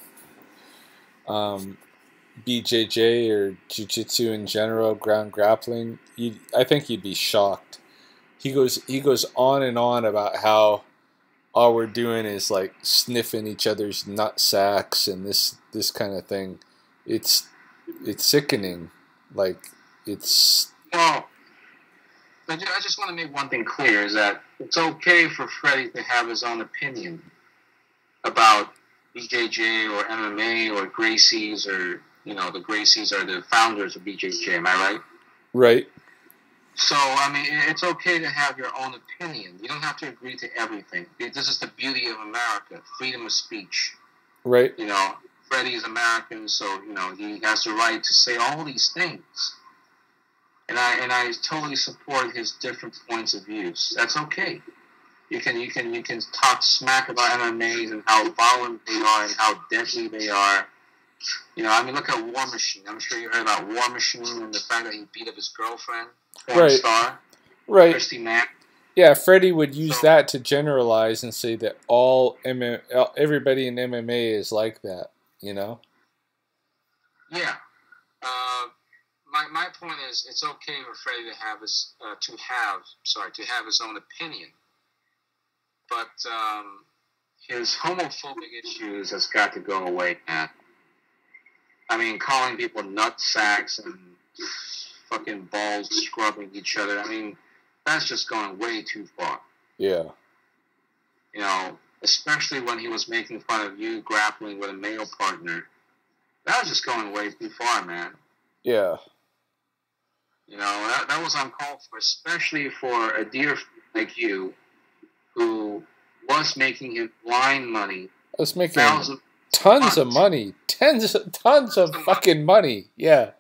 BJJ or jiu-jitsu in general, ground grappling, I think you'd be shocked. He goes on and on about how all we're doing is like sniffing each other's nut sacks and this kind of thing. It's sickening. Like it's. Well, I just want to make one thing clear: is that it's okay for Freddie to have his own opinion about BJJ or MMA or Gracie's or the Gracies are the founders of BJJ. Am I right? Right. So, I mean, it's okay to have your own opinion. You don't have to agree to everything. This is the beauty of America, freedom of speech. Right. Freddie is American, so, he has the right to say all these things. And I totally support his different points of views. That's okay. You can talk smack about MMAs and how violent they are and how deadly they are. Look at War Machine. I'm sure you heard about War Machine and the fact that he beat up his girlfriend. Right. Star, right. Christy Mack. Yeah, Freddie would use that to generalize and say that everybody in MMA is like that, Yeah. My point is, it's okay for Freddie to have his own opinion, but his homophobic issues has got to go away, man. I mean, calling people nut sacks and fucking balls scrubbing each other. I mean, that's just going way too far. Yeah. Especially when he was making fun of you grappling with a male partner. That was just going way too far, man. Yeah. That was uncalled for, especially for a dear friend like you who was making him blind money. Was making tons of money. Tons of fucking money. Yeah.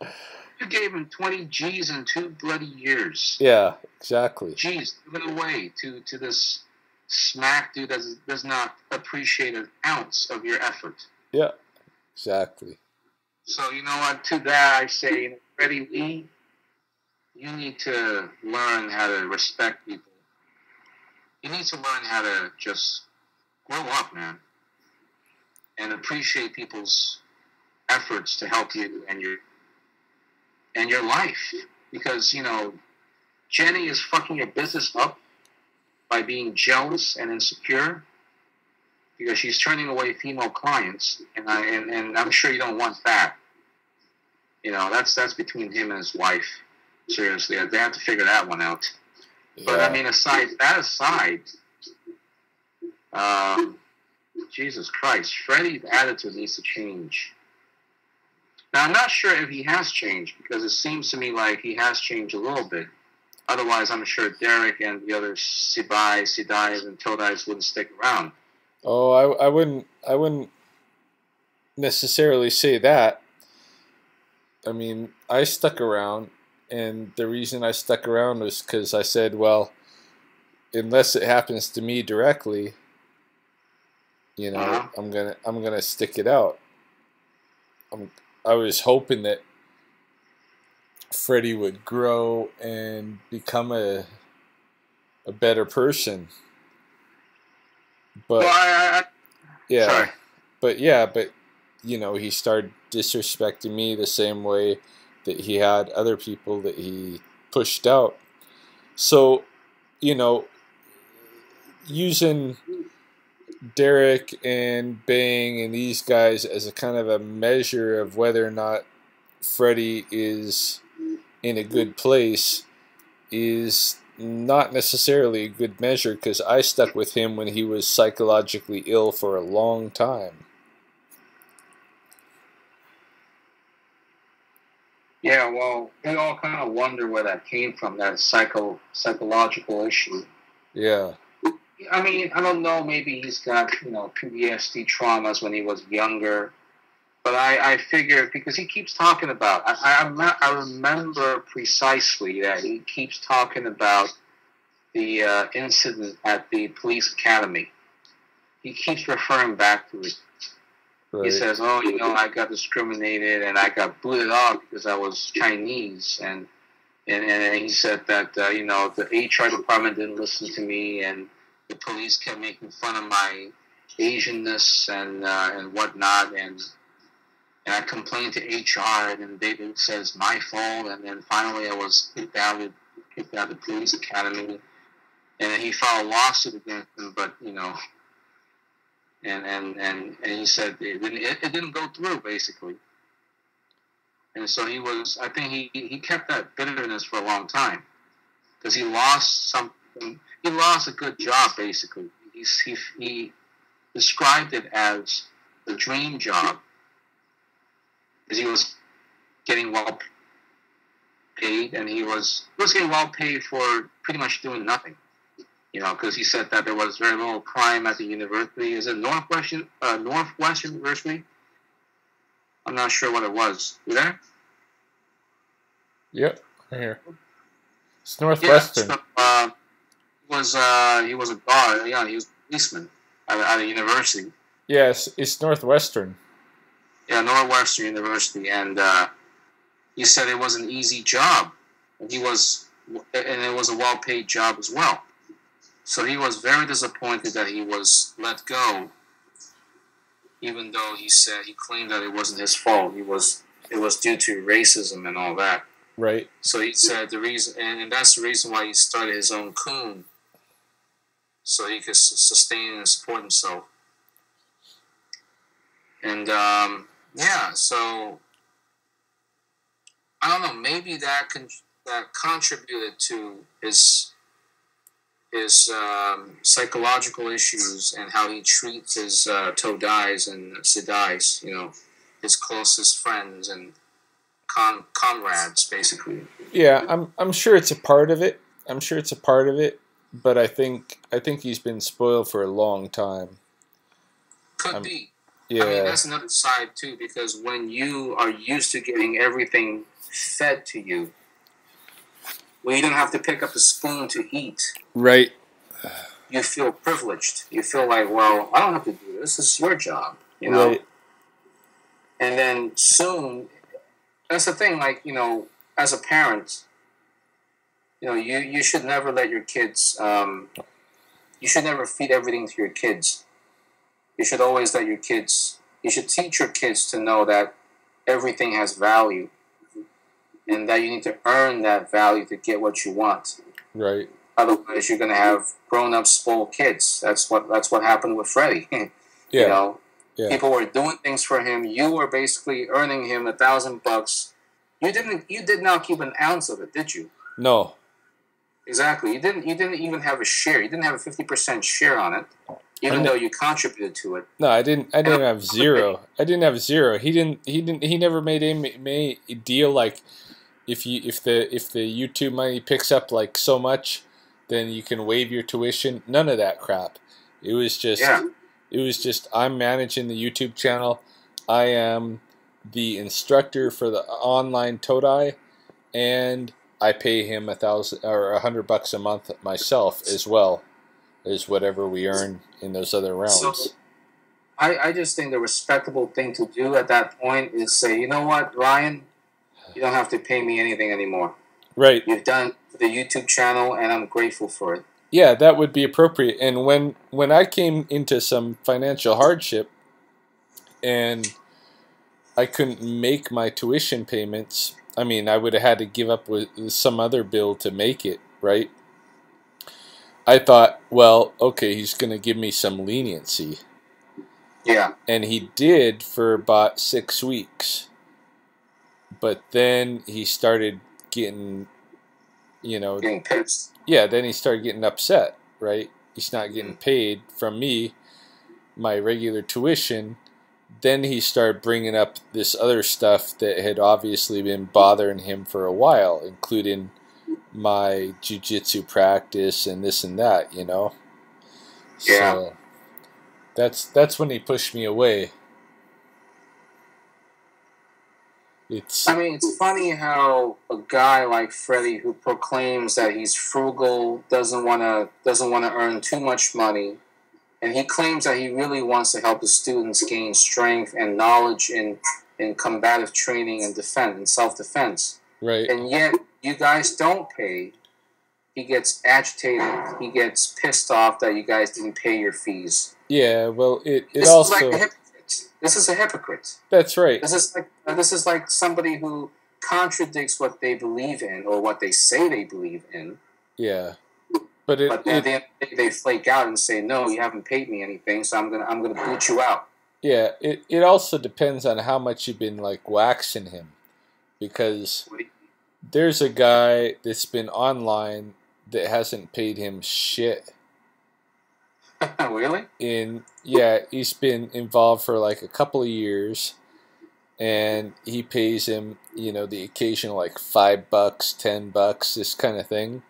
You gave him 20 G's in 2 bloody years. Yeah, exactly. G's given away to this smack dude that does not appreciate an ounce of your effort. Yeah, exactly. So, you know what? To that I say, Freddy Lee, you need to learn how to respect people. You need to learn how to just grow up, man. And appreciate people's efforts to help you and your life, because Jenny is fucking your business up by being jealous and insecure because she's turning away female clients, and I'm sure you don't want that. That's between him and his wife. Seriously, they have to figure that one out. Yeah. But I mean, aside, Jesus Christ, Freddie's attitude needs to change. Now, I'm not sure if he has changed, because it seems to me like he has changed a little bit. Otherwise, I'm sure Derek and the other Sidais and Todais wouldn't stick around. Oh, I wouldn't necessarily say that. I mean, I stuck around, and the reason I stuck around was because I said, well, unless it happens to me directly, You know, I'm gonna stick it out. I was hoping that Freddie would grow and become a better person. But Well, yeah, sorry. but you know, he started disrespecting me the same way that he had other people that he pushed out. So, you know, using Derek and Bang and these guys as a kind of a measure of whether or not Freddie is in a good place is not necessarily a good measure, because I stuck with him when he was psychologically ill for a long time. Yeah, well, we all kind of wonder where that came from, that psychological issue. Yeah. I mean, I don't know, maybe he's got, PTSD traumas when he was younger. But I figure, because he keeps talking about, I remember precisely that he keeps talking about the incident at the police academy. He keeps referring back to it. Right. He says, "Oh, I got discriminated and I got booted off because I was Chinese," and he said that the HR department didn't listen to me, and the police kept making fun of my Asianness and whatnot, and I complained to HR, and they says my fault, and then finally I was kicked out of the police academy, and then he filed a lawsuit against him, but and he said it didn't go through, basically. And so I think he kept that bitterness for a long time, because he lost something. He lost a good job, basically. He described it as the dream job, because he was getting well paid, and he was getting well paid for pretty much doing nothing. Because he said that there was very little crime at the university. Is it Northwestern University? I'm not sure what it was. You there? Yep, right here. It's Northwestern. Yeah, so, he was a guard. Yeah, he was a policeman at a university. Yes, it's Northwestern. Yeah, Northwestern University, and he said it was an easy job, and it was a well-paid job as well. So he was very disappointed that he was let go, even though he claimed that it wasn't his fault. It was due to racism and all that. Right. So he said the reason, and that's the reason why he started his own coon, so he could sustain and support himself. And so I don't know. Maybe that contributed to his psychological issues and how he treats his todais and sedais, his closest friends and comrades, basically. Yeah, I'm sure it's a part of it. But I think he's been spoiled for a long time. Could be. Yeah. I mean, that's another side too, because when you are used to getting everything fed to you, when you don't have to pick up a spoon to eat, right, you feel privileged. You feel like, well, I don't have to do this. This is your job, Right. And then soon, that's the thing. Like, as a parent, you should never let your kids. You should never feed everything to your kids. You should always let your kids. You should teach your kids to know that everything has value, and that you need to earn that value to get what you want. Right. Otherwise, you're going to have grown-up spoiled kids. That's what happened with Freddie. Yeah. Yeah. People were doing things for him. You were basically earning him $1,000. You did not keep an ounce of it, did you? No. Exactly. You didn't even have a share. You didn't have a 50% share on it, even though you contributed to it. No, I didn't have zero. I didn't have zero. He never made a deal like, if the YouTube money picks up like so much, then you can waive your tuition. None of that crap. It was just I'm managing the YouTube channel. I am the instructor for the online Todai, and I pay him $1,000 or $100 a month myself, as well as whatever we earn in those other realms. I just think the respectable thing to do at that point is say, you know what, Ryan, you don't have to pay me anything anymore. Right. You've done the YouTube channel, and I'm grateful for it. Yeah, that would be appropriate. And when I came into some financial hardship and I couldn't make my tuition payments, I mean, I would have had to give up with some other bill to make it, right? I thought, well, okay, he's going to give me some leniency. Yeah. And he did for about 6 weeks. But then he started getting, Getting pissed. Yeah, then he started getting upset, right? He's not getting paid from me, my regular tuition. Then he started bringing up this other stuff that had obviously been bothering him for a while, including my jiu-jitsu practice and this and that, Yeah. So that's when he pushed me away. I mean, it's funny how a guy like Freddie, who proclaims that he's frugal, doesn't want to earn too much money, and he claims that he really wants to help the students gain strength and knowledge in combative training and defense and self-defense. Right. And yet, you guys don't pay. He gets agitated. He gets pissed off that you guys didn't pay your fees. Yeah, well, it This also... is like a hypocrite. This is a hypocrite. That's right. This is like somebody who contradicts what they believe in or what they say they believe in. Yeah. But then they flake out and say, "No, you haven't paid me anything, so I'm gonna boot you out." Yeah, it also depends on how much you've been like waxing him, because there's a guy that's been online that hasn't paid him shit. Really? He's been involved for like a couple of years, and he pays him, the occasional like $5, $10, this kind of thing.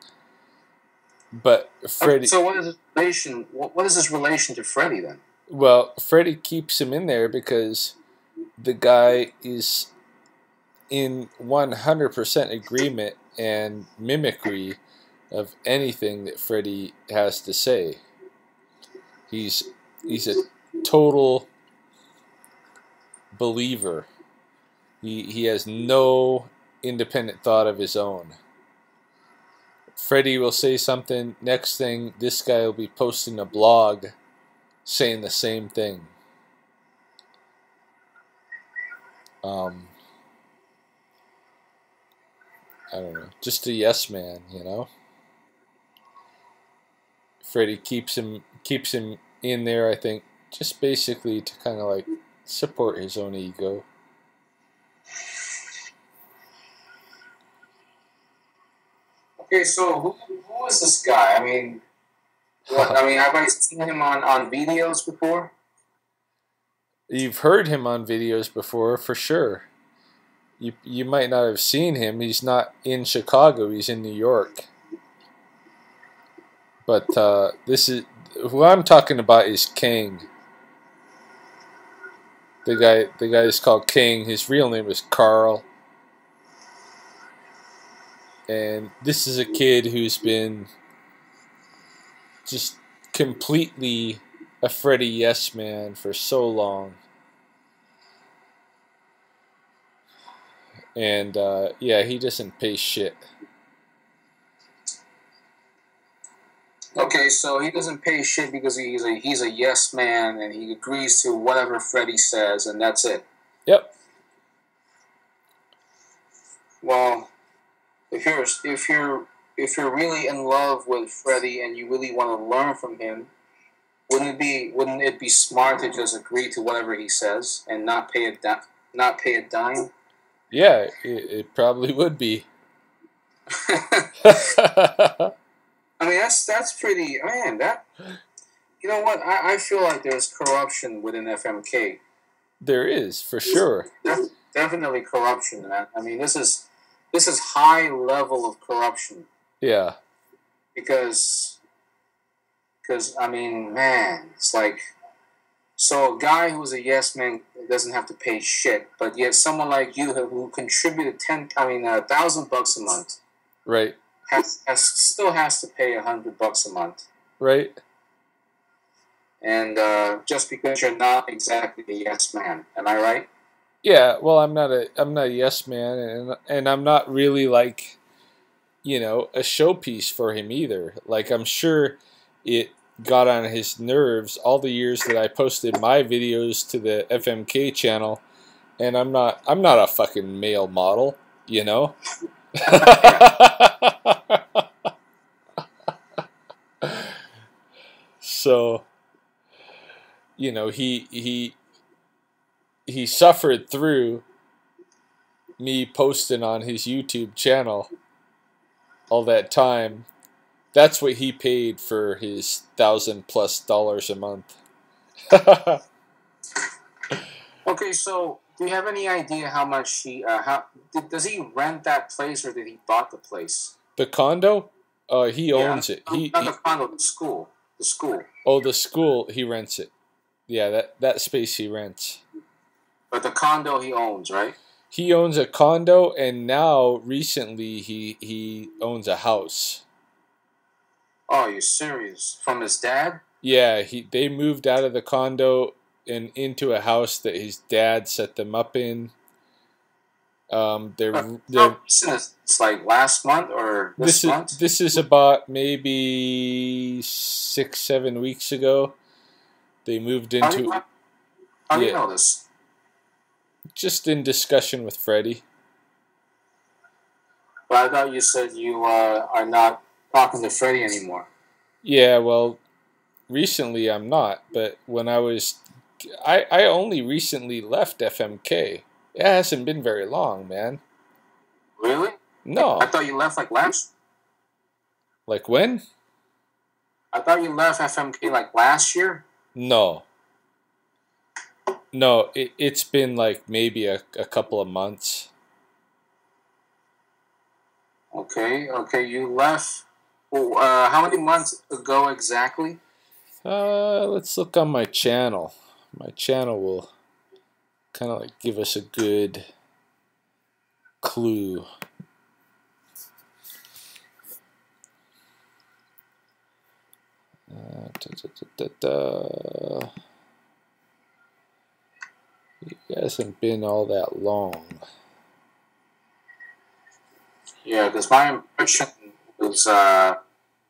But Freddie. So what is his relation? What is his relation to Freddie then? Well, Freddie keeps him in there because the guy is in 100% agreement and mimicry of anything that Freddie has to say. He's a total believer. He has no independent thought of his own. Freddie will say something, next thing this guy will be posting a blog saying the same thing. I don't know, just a yes man, Freddie keeps him in there, I think, just basically to kind of like support his own ego. Okay, so who is this guy? I mean, have I seen him on videos before? You've heard him on videos before, for sure. You might not have seen him. He's not in Chicago. He's in New York. But who I'm talking about is King. The guy is called King. His real name is Carl. And this is a kid who's been just completely a Freddie yes man for so long. And he doesn't pay shit. Okay, so he doesn't pay shit because he's a yes man and he agrees to whatever Freddie says, and that's it. Yep. Well, if you're really in love with Freddie and you really want to learn from him, wouldn't it be smart to just agree to whatever he says and not pay a dime? Yeah, it probably would be. I mean, that's pretty, man. That, you know what? I feel like there's corruption within FMK. There is, for sure. Definitely corruption, man. I mean, this is high level of corruption. Yeah. Because I mean, man, it's like, so a guy who's a yes man doesn't have to pay shit, but yet someone like you who contributed $1,000 a month, right, still has to pay $100 a month, right. and just because you're not exactly a yes man. Am I right? Yeah, well, I'm not a yes man, and I'm not really like, a showpiece for him either. Like, I'm sure it got on his nerves all the years that I posted my videos to the FMK channel, and I'm not a fucking male model, you know. Yeah. So, he suffered through me posting on his YouTube channel all that time. That's what he paid for his $1,000+ a month. Okay, so do you have any idea how much does he rent that place or did he bought the place? The condo, he Yeah, owns it. not the condo, the school. The school. Oh, the school, he rents it. Yeah, that space he rents. But the condo he owns, right? He owns a condo, and now recently he owns a house. Oh, you're serious? From his dad? Yeah, they moved out of the condo and into a house that his dad set them up in. They're How recent is it's like last month or this month? This is about maybe 6-7 weeks ago. They moved into. How do you know this? Just in discussion with Freddie. But I thought you said you are not talking to Freddie anymore. Yeah, well, recently I'm not, but when I only recently left FMK. It hasn't been very long, man. Really? No. I thought you left like last. Like when? I thought you left FMK like last year. No. No, it's been like maybe a couple of months. Okay, you left. Well, how many months ago exactly? Let's look on my channel. My channel will kind of like give us a good clue. It hasn't been all that long. Yeah, because my impression was left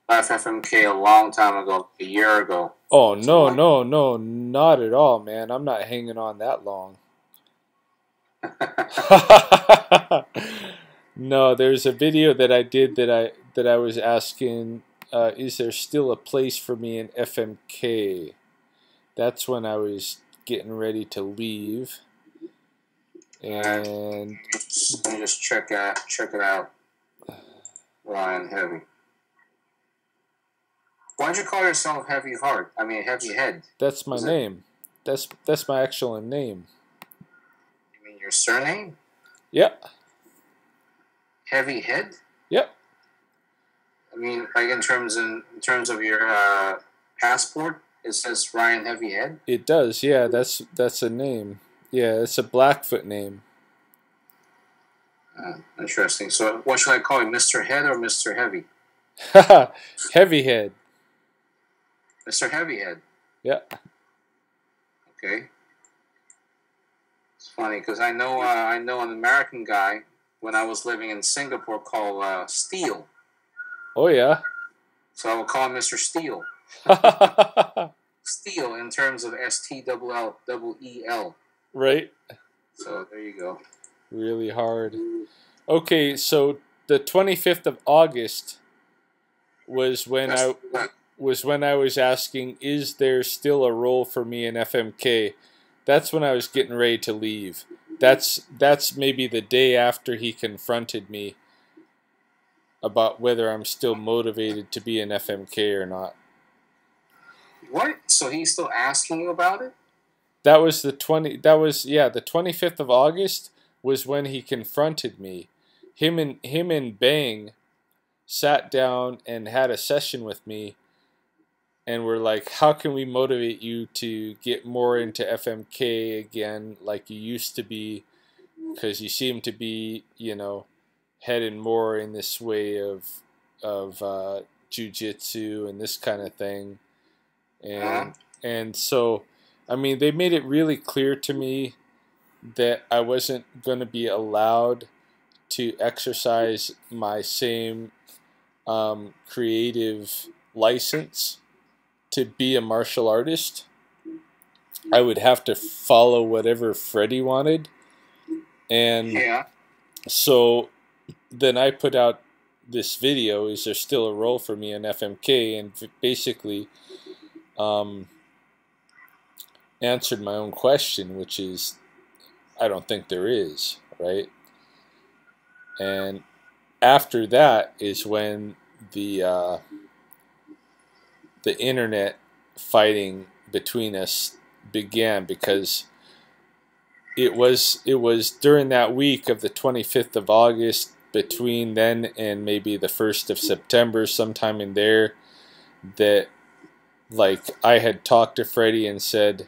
FMK a long time ago, a year ago. Oh, no, not at all, man. I'm not hanging on that long. No, there's a video that I did that I was asking, is there still a place for me in FMK? That's when I was getting ready to leave. And let me just check it out. Ryan Heavy. Why'd you call yourself Heavy Heart? I mean Heavy Head. That's my name. That's my actual name. You mean your surname? Yep. Heavy Head? Yep. I mean, like in terms of your passport, it says Ryan Heavy Head. It does. Yeah, that's a name. Yeah, it's a Blackfoot name. Interesting. So, what should I call you, Mr. Head or Mr. Heavy? Heavy Head. Mr. Heavy Head. Yeah. Okay. It's funny because I know an American guy when I was living in Singapore called Steel. Oh yeah. So I will call him Mr. Steel. Steel in terms of STEEL. Right. So there you go. Really hard. Okay, so the 25th of August was when I was asking, is there still a role for me in FMK? That's when I was getting ready to leave. That's maybe the day after he confronted me about whether I'm still motivated to be in FMK or not. What? So he's still asking you about it? That was the 25th of August was when he confronted me. Him and Bang sat down and had a session with me and were like, how can we motivate you to get more into FMK again like you used to be, because you seem to be, heading more in this way of jiu-jitsu and this kind of thing. And And so, I mean, they made it really clear to me that I wasn't going to be allowed to exercise my same creative license to be a martial artist. I would have to follow whatever Freddie wanted. And Yeah. so then I put out this video, is there still a role for me in FMK? And basically answered my own question, which is, I don't think there is, right? And after that is when the internet fighting between us began, because it was during that week of the 25th of August, between then and maybe the 1st of September, sometime in there, that like I had talked to Freddie and said,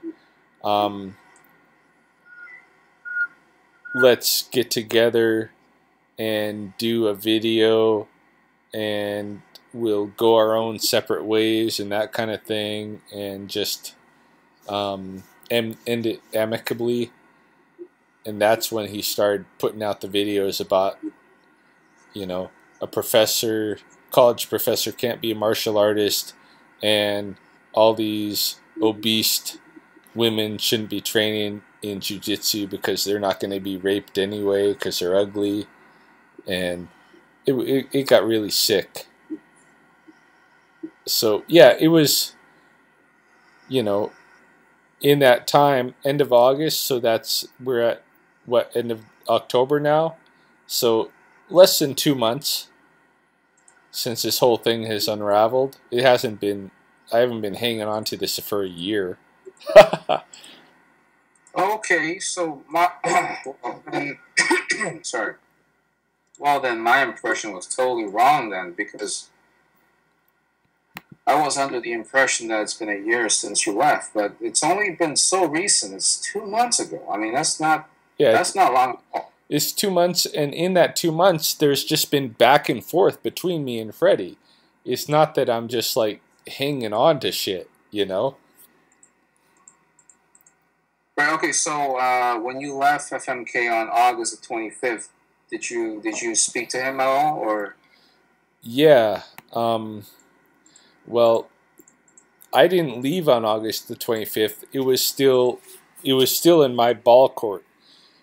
let's get together and do a video, and we'll go our own separate ways and that kind of thing, and just end it amicably. And that's when he started putting out the videos about, you know, a college professor can't be a martial artist, and all these obese women shouldn't be training in jiu-jitsu because they're not going to be raped anyway because they're ugly. And it got really sick. So yeah, it was, you know, in that time, end of August, so we're at what, end of October now, so less than 2 months since this whole thing has unraveled. I haven't been hanging on to this for a year. Okay, so sorry. Well, then my impression was totally wrong then, because I was under the impression that it's been a year since you left, but it's only been so recent. It's 2 months ago. I mean, that's not long at all. It's 2 months, and in that 2 months, there's just been back and forth between me and Freddie. It's not that I'm just like hanging on to shit, you know? Right. Okay. So when you left FMK on August the 25th, did you speak to him at all, or? Yeah. Well, I didn't leave on August the 25th. It was still in my ball court.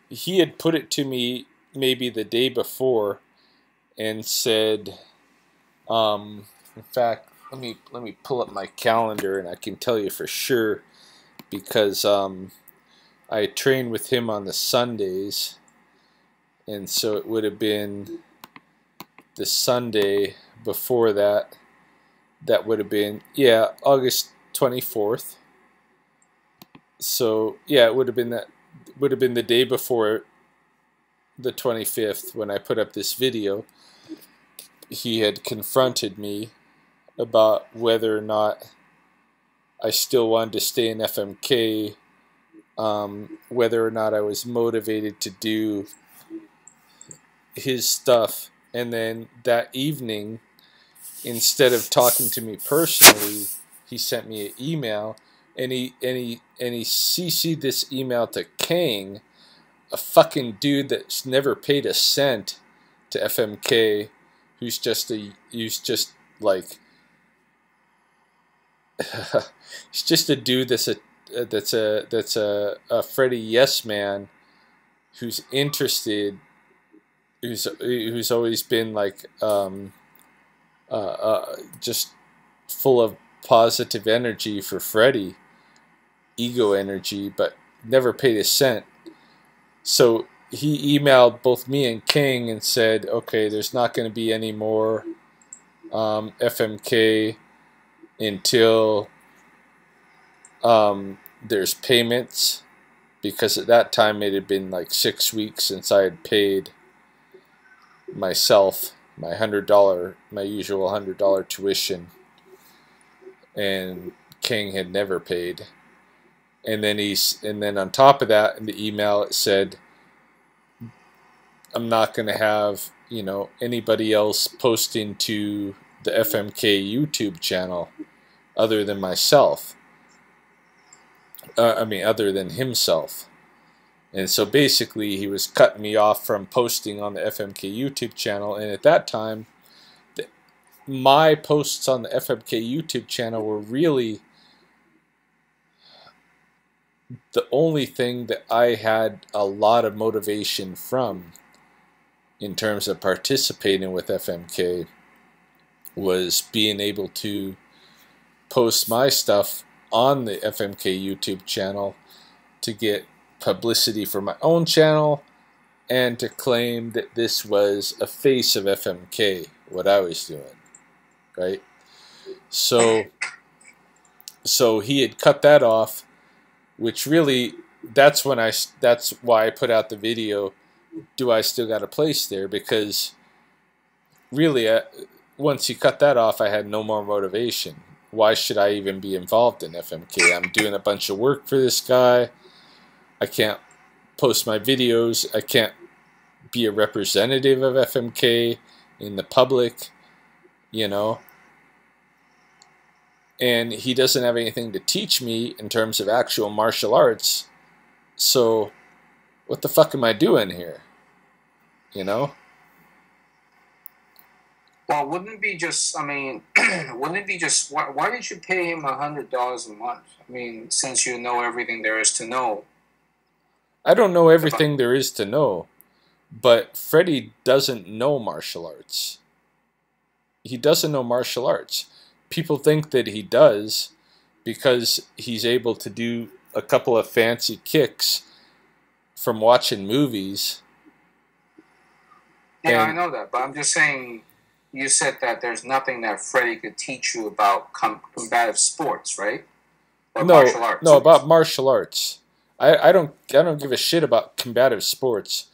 He had put it to me maybe the day before and said, in fact, let me pull up my calendar and I can tell you for sure, because I trained with him on the Sundays, and so it would have been the Sunday before that. That would have been, yeah, August 24th. So yeah, it would have been the day before the 25th when I put up this video. He had confronted me about whether or not I still wanted to stay in FMK, whether or not I was motivated to do his stuff. And then that evening, instead of talking to me personally, he sent me an email, and he CC'd this email to Kang, a fucking dude that's never paid a cent to FMK, who's just like he's just a dude that's a Freddie yes man, who's interested, who's always been like just full of positive energy for Freddie, ego energy, but never paid a cent. So he emailed both me and King and said, okay, there's not going to be any more FMK until there's payments, because at that time it had been like 6 weeks since I had paid myself my usual $100 tuition, and King had never paid. And then on top of that, in the email it said, I'm not going to have, you know, anybody else posting to the FMK YouTube channel other than myself. I mean, other than himself. And so basically, he was cutting me off from posting on the FMK YouTube channel. And at that time, my posts on the FMK YouTube channel were really the only thing that I had a lot of motivation from in terms of participating with FMK was being able to post my stuff on the FMK YouTube channel to get publicity for my own channel and to claim that this was a face of FMK, what I was doing, right? So he had cut that off, which really, that's why I put out the video, do I still got a place there? Because really, once he cut that off, I had no more motivation. Why should I even be involved in FMK? I'm doing a bunch of work for this guy. I can't post my videos. I can't be a representative of FMK in the public, you know. And he doesn't have anything to teach me in terms of actual martial arts. So what the fuck am I doing here? You know? Well, wouldn't it be just, I mean, wouldn't it be just, why did you pay him $100 a month? I mean, since you know everything there is to know. I don't know everything there is to know, but Freddie doesn't know martial arts. He doesn't know martial arts. People think that he does because he's able to do a couple of fancy kicks from watching movies. Yeah, I know that, but I'm just saying, you said that there's nothing that Freddie could teach you about combative sports, right? Or martial arts. No, about martial arts. I don't give a shit about combative sports.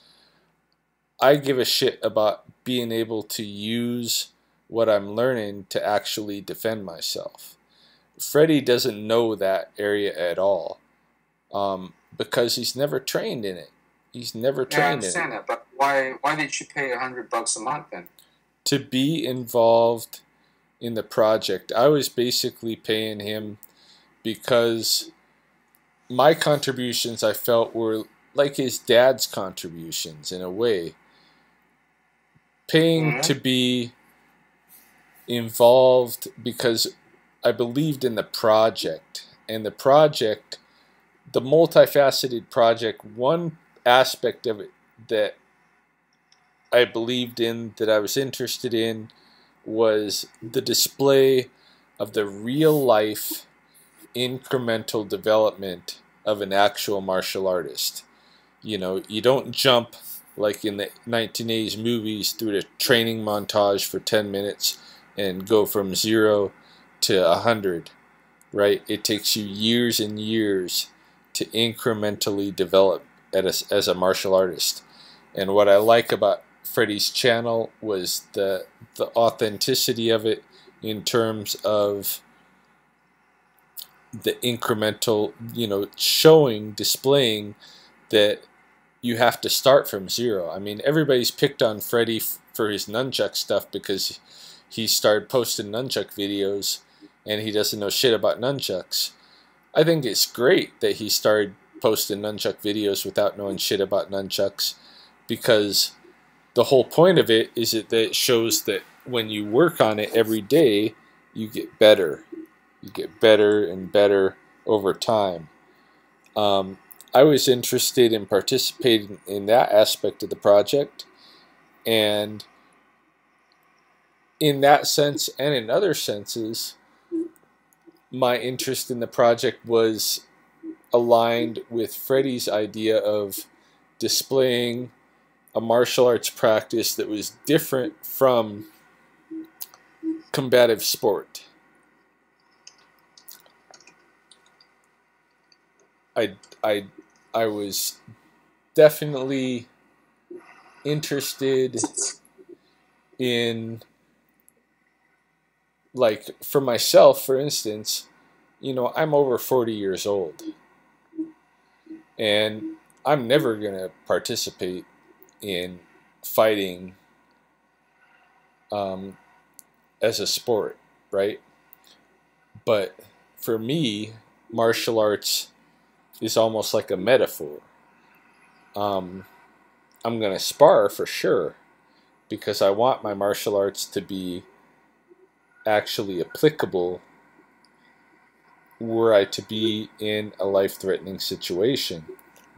I give a shit about being able to use what I'm learning to actually defend myself. Freddie doesn't know that area at all, because he's never trained in it. He's never trained in it. I understand that, but why did you pay $100 a month then? To be involved in the project. I was basically paying him because my contributions, I felt, were like his dad's contributions in a way. Paying to be involved because I believed in the project. And the project, the multifaceted project, one aspect of it that I believed in, that I was interested in, was the display of the real life incremental development of an actual martial artist. You know, you don't jump like in the 1980s movies through the training montage for 10 minutes and go from 0 to 100, right? It takes you years and years to incrementally develop as a martial artist. And what I like about Freddie's channel was the authenticity of it in terms of the incremental, you know, displaying that you have to start from 0. I mean, everybody's picked on Freddie for his nunchuck stuff because he started posting nunchuck videos and he doesn't know shit about nunchucks. I think it's great that he started posting nunchuck videos without knowing shit about nunchucks, because the whole point of it is that it shows that when you work on it every day, you get better. You get better and better over time. I was interested in participating in that aspect of the project, and in that sense and in other senses, my interest in the project was aligned with Freddie's idea of displaying a martial arts practice that was different from combative sport. I was definitely interested in, like, for myself, for instance, you know, I'm over 40 years old, and I'm never going to participate in fighting as a sport, right? But for me, martial arts is almost like a metaphor. I'm going to spar for sure because I want my martial arts to be actually applicable were I to be in a life-threatening situation.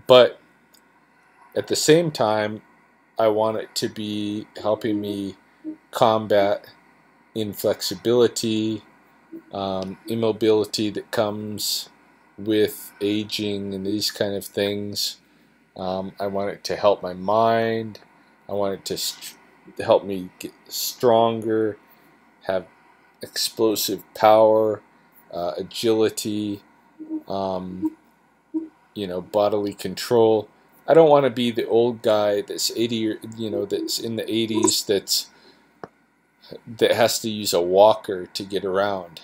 But at the same time, I want it to be helping me combat inflexibility, immobility that comes with aging and these kind of things. I want it to help my mind. I want it to help me get stronger, have explosive power, agility, bodily control. I don't want to be the old guy that's 80, that's in the 80s that has to use a walker to get around.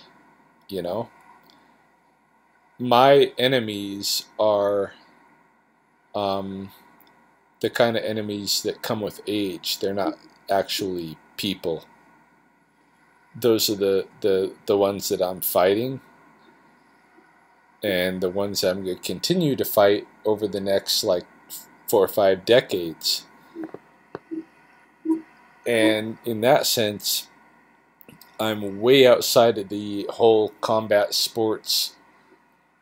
My enemies are the kind of enemies that come with age. They're not actually people. Those are the ones that I'm fighting, and the ones I'm going to continue to fight over the next 4 or 5 decades. And in that sense, I'm way outside of the whole combat sports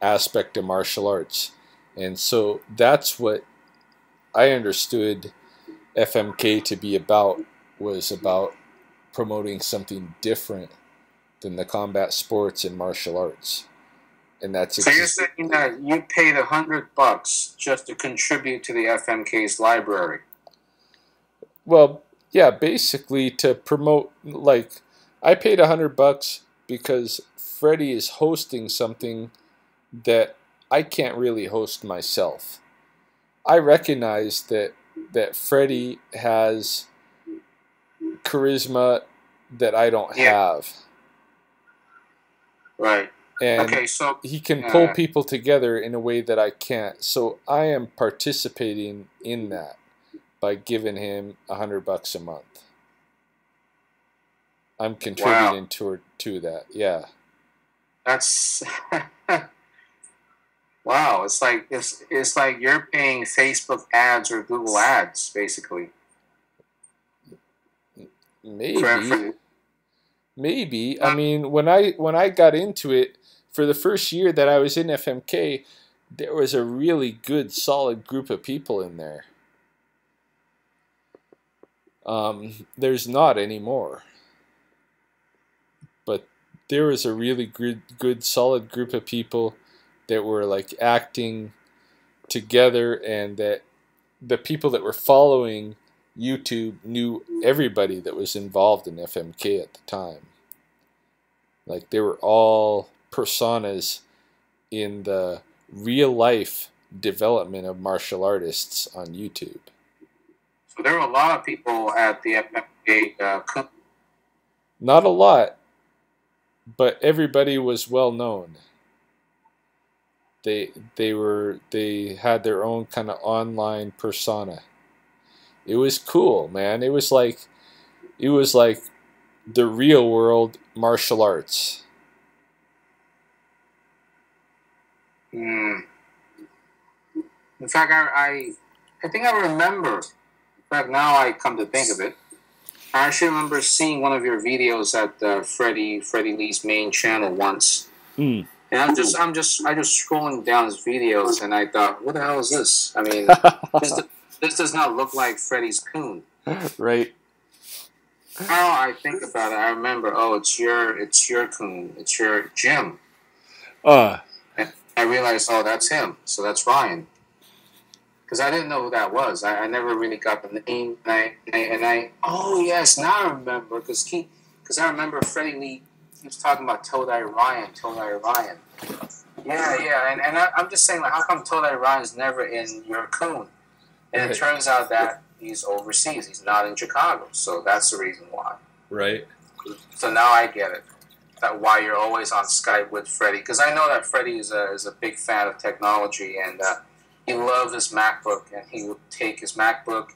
aspect of martial arts. And so that's what I understood FMK to be about, was about promoting something different than the combat sports and martial arts. And that's so you're saying that you paid $100 just to contribute to the FMK's library? Well, yeah, basically to promote, I paid $100 because Freddie is hosting something that I can't really host myself. I recognize that Freddie has charisma that I don't have. Right. And okay, so he can pull people together in a way that I can't. So I am participating in that by giving him $100 a month. I'm contributing to that. Yeah. That's wow. It's like you're paying Facebook ads or Google ads, basically. Maybe. Maybe. I mean, when I got into it, for the first year that I was in FMK, there was a really good, solid group of people in there. There's not anymore. But there was a really good, solid group of people that were acting together, and that the people that were following YouTube knew everybody that was involved in FMK at the time. They were all personas in the real life development of martial artists on YouTube. So there were a lot of people at the FMK. Not a lot, but everybody was well known. They had their own kind of online persona. It was cool, man. It was like the real world martial arts. In fact, I think I remember. In fact, now I come to think of it, I actually remember seeing one of your videos at Freddy Lee's main channel once. And I'm just scrolling down his videos, and I thought, what the hell is this? I mean, this does not look like Freddy's coon. Right. Now I think about it, I remember, it's your coon, it's your Jim. And I realized, that's him, so that's Ryan. Because I didn't know who that was. I never really got the name, and I yes, now I remember, because I remember Freddy Lee, he was talking about Todai Ryan. Yeah, and I'm just saying, how come Todai Ryan's never in your coon? And it turns out that he's overseas. He's not in Chicago, so that's the reason why. Right. So now I get it. That why you're always on Skype with Freddie, because I know that Freddie is a big fan of technology, and he loved his MacBook, and he would take his MacBook.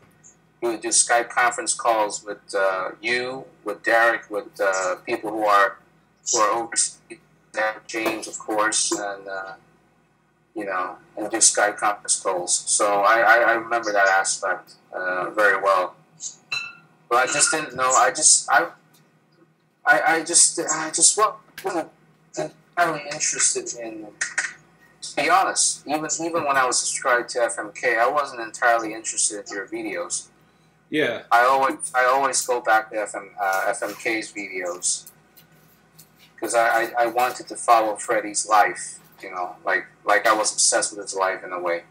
He would do Skype conference calls with you, with Derek, with people who are overseas. James, of course, and you know, and do Skype conference calls. So I remember that aspect very well. But I just didn't know. I just wasn't entirely interested in. To be honest, even when I was subscribed to FMK, I wasn't entirely interested in your videos. Yeah. I always go back to FMK's videos because I wanted to follow Freddie's life. You know, like I was obsessed with his life in a way.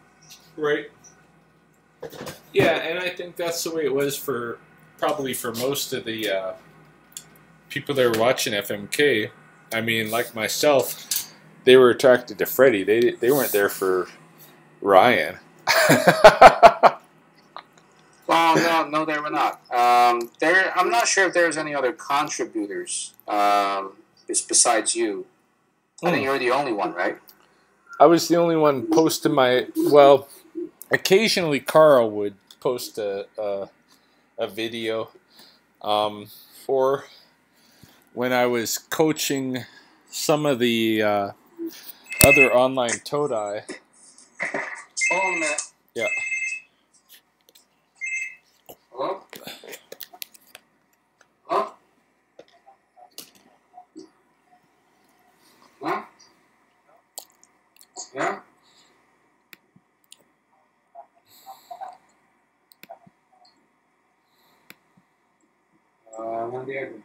Right. Yeah, and I think that's the way it was for probably for most of the people that were watching FMK. I mean, like myself, they were attracted to Freddie. They weren't there for Ryan. Well, no, they were not. I'm not sure if there's any other contributors besides you. I think you're the only one, right? I was the only one posting my. Well, occasionally Carl would post a video, or when I was coaching some of the other online Todai. Hold on a minute. Yeah. Hello? Hello? Huh? Yeah? Nanti aja.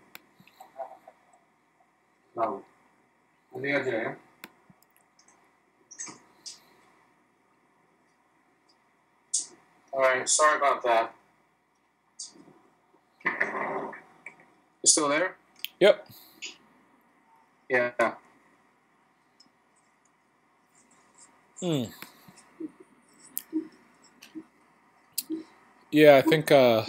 No. Nanti aja ya. Alright, sorry about that. You still there? Yep. Yeah. Yeah, I think I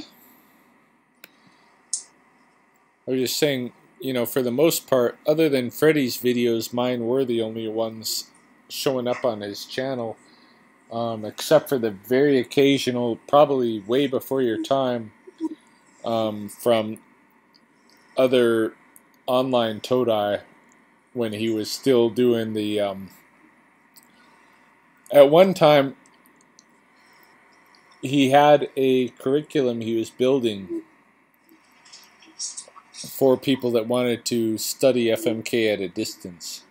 was just saying, you know, for the most part, other than Freddie's videos, mine were the only ones showing up on his channel, except for the very occasional, probably way before your time, from other online Todai when he was still doing the. At one time, he had a curriculum he was building for people that wanted to study FMK at a distance.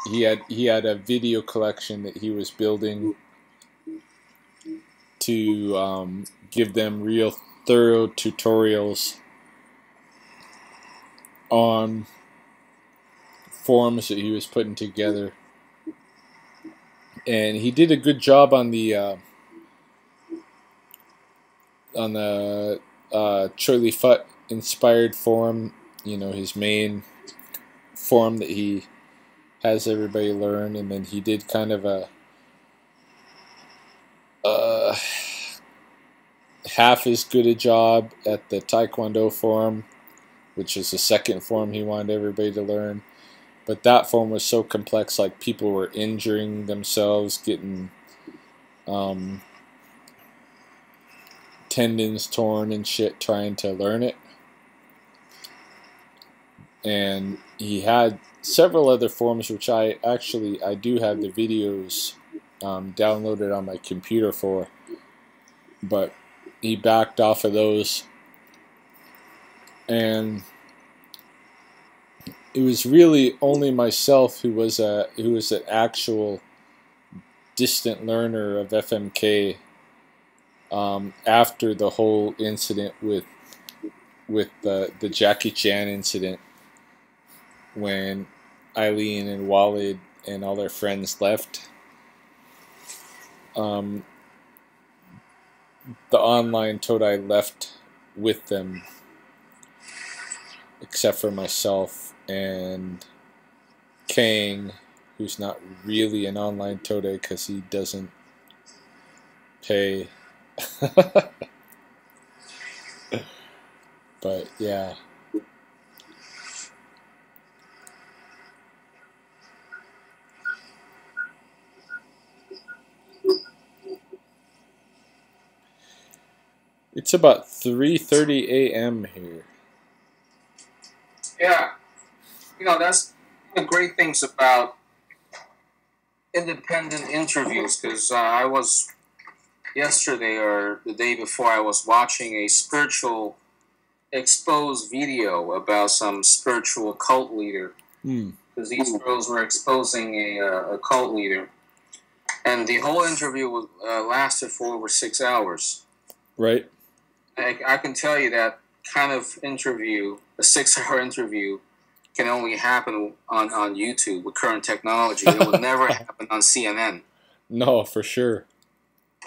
He had a video collection that he was building to give them real thorough tutorials on forms that he was putting together. And he did a good job on the Charlie Futt inspired forum, you know, his main forum that he has everybody learn, and then he did kind of a half as good a job at the Taekwondo forum, which is the second forum he wanted everybody to learn. But that forum was so complex, like people were injuring themselves, getting tendons torn and shit trying to learn it. And he had several other forums, which I do have the videos downloaded on my computer for, but he backed off of those, and it was really only myself who was an actual distant learner of FMK after the whole incident with the Jackie Chan incident, when Eileen and Walid and all their friends left. The online Todai left with them, except for myself and Kang, who's not really an online Todai because he doesn't pay. But yeah. It's about 3:30 a.m. here. Yeah. You know, that's one of the great things about independent interviews because I was yesterday or the day before I was watching a spiritual exposed video about some spiritual cult leader because these girls were exposing a cult leader, and the whole interview was, lasted for over 6 hours. Right. I can tell you that kind of interview, a 6 hour interview, can only happen on YouTube with current technology. It would never happen on CNN. No, for sure.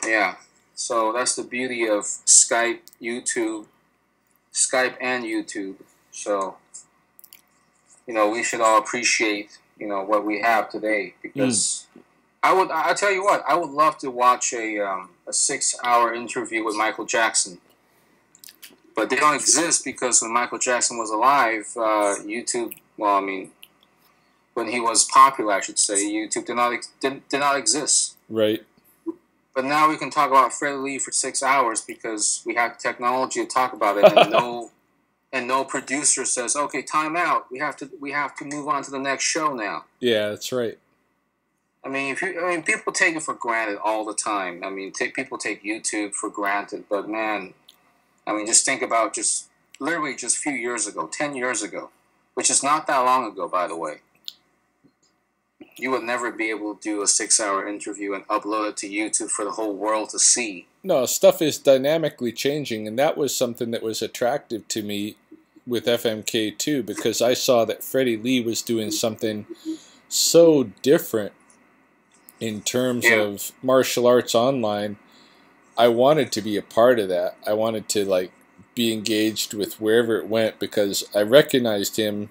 Yeah. So that's the beauty of Skype and YouTube. So, we should all appreciate, what we have today because I tell you what, I would love to watch a 6 hour interview with Michael Jackson. But they don't exist because when Michael Jackson was alive, YouTube, when he was popular, I should say, YouTube did not exist. Right. But now we can talk about Freddy Lee for 6 hours because we have technology to talk about it, and no producer says, "Okay, time out. We have to move on to the next show now." Yeah, that's right. People take it for granted all the time. People take YouTube for granted, but man, just think about literally just a few years ago, 10 years ago, which is not that long ago, by the way. You would never be able to do a 6 hour interview and upload it to YouTube for the whole world to see. No, stuff is dynamically changing, and that was something that was attractive to me with FMK too, because I saw that Freddy Lee was doing something so different in terms of martial arts online. I wanted to be a part of that. I wanted to be engaged with wherever it went because I recognized him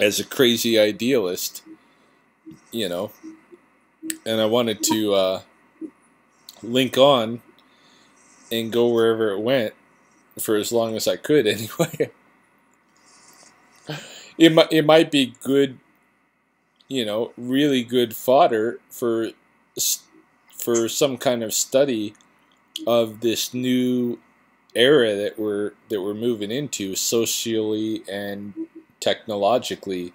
as a crazy idealist, and I wanted to link on and go wherever it went for as long as I could anyway. It might be good, really good fodder for some kind of study of this new era that we're moving into socially and technologically,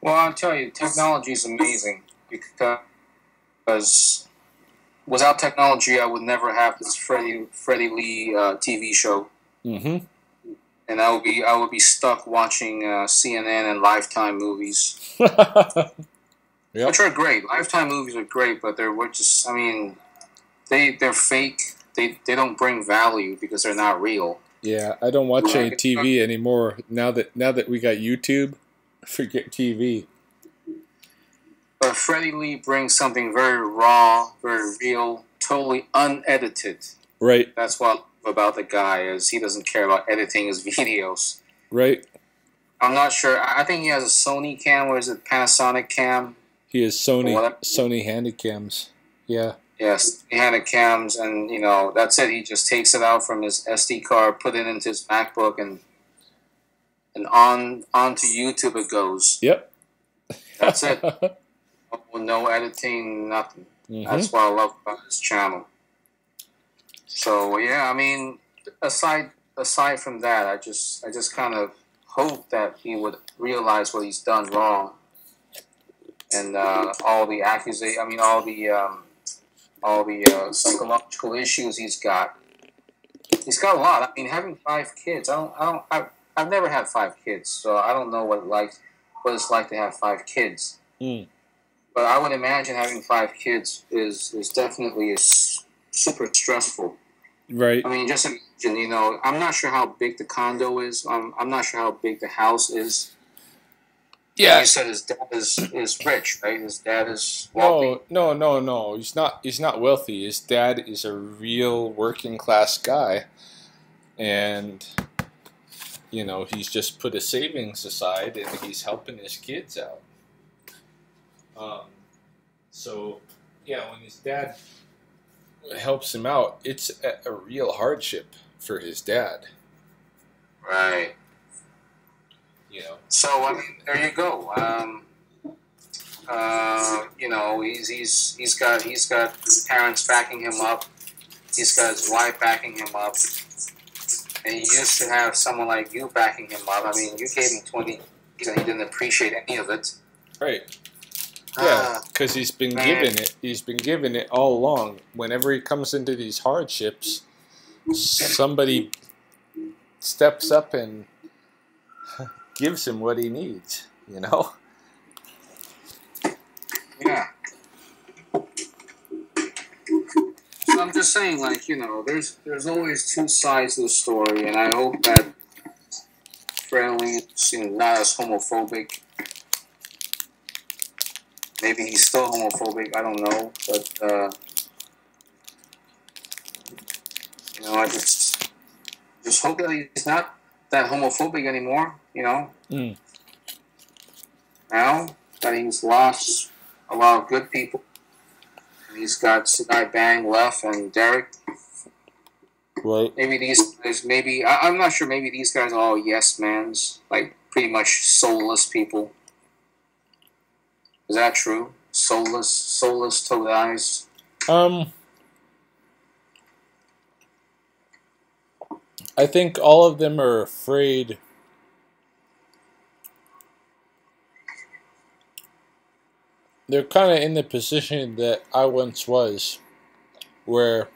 Well, I'll tell you, technology is amazing because without technology, I would never have this Freddy Lee TV show. Mm-hmm. And I would be stuck watching CNN and Lifetime movies. Yep. Which are great. Lifetime movies are great, but they're fake. They don't bring value because they're not real. Yeah, I don't watch any TV anymore. Now that we got YouTube, forget TV. But Freddy Lee brings something very raw, very real, totally unedited. Right. That's what I love about the guy is he doesn't care about editing his videos. Right. I'm not sure. I think he has a Sony cam, or is it Panasonic cam? He has Sony Handycams. Yeah. Yes, he had cams, and that's it. He just takes it out from his SD card, put it into his MacBook, and onto YouTube it goes. Yep. That's it. No editing, nothing. Mm-hmm. That's what I love about his channel. So yeah, aside from that, I just kind of hope that he would realize what he's done wrong, and all the psychological issues he's got. He's got a lot. Having 5 kids. I've never had 5 kids, so I don't know what it's like to have 5 kids. Mm. But I would imagine having 5 kids is definitely super stressful. Right. Just imagine. I'm not sure how big the condo is. I'm not sure how big the house is. Yeah, you said his dad is rich, right? His dad is wealthy. No. He's not wealthy. His dad is a real working class guy, and he's just put a savings aside and he's helping his kids out. So yeah, when his dad helps him out, it's a real hardship for his dad. Right. So there you go. He's got his parents backing him up. He's got his wife backing him up. And he used to have someone like you backing him up. I mean, you gave him 20, and he didn't appreciate any of it. Right. Yeah, because he's been given it. He's been given it all along. Whenever he comes into these hardships, somebody steps up and gives him what he needs. You know. Yeah. So I'm just saying, like, you know, there's always two sides to the story, and I hope that Freddy Lee is not as homophobic. Maybe he's still homophobic. I don't know, but you know, I just hope that he's not that homophobic anymore. You know, now that he's lost a lot of good people, he's got Sagai Bang left and Derek. Right. Maybe these guys. Maybe I'm not sure. Maybe these guys are all yes mans, like pretty much soulless people. Is that true? Soulless toad eyes. I think all of them are afraid. They're kind of in the position that I once was, where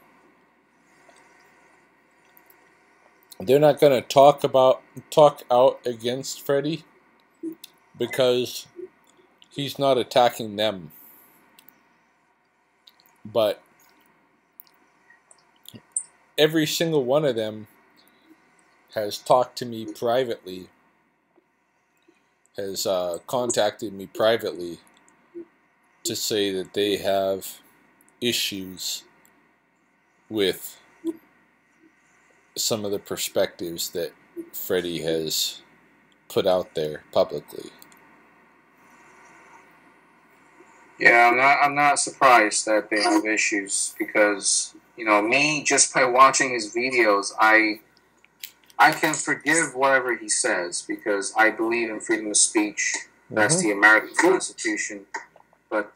they're not going to talk out against Freddie because he's not attacking them. But every single one of them has talked to me privately, has contacted me privately to say that they have issues with some of the perspectives that Freddie has put out there publicly. Yeah, I'm not surprised that they have issues because, you know, me, just by watching his videos, I can forgive whatever he says because I believe in freedom of speech. That's the American Constitution. But,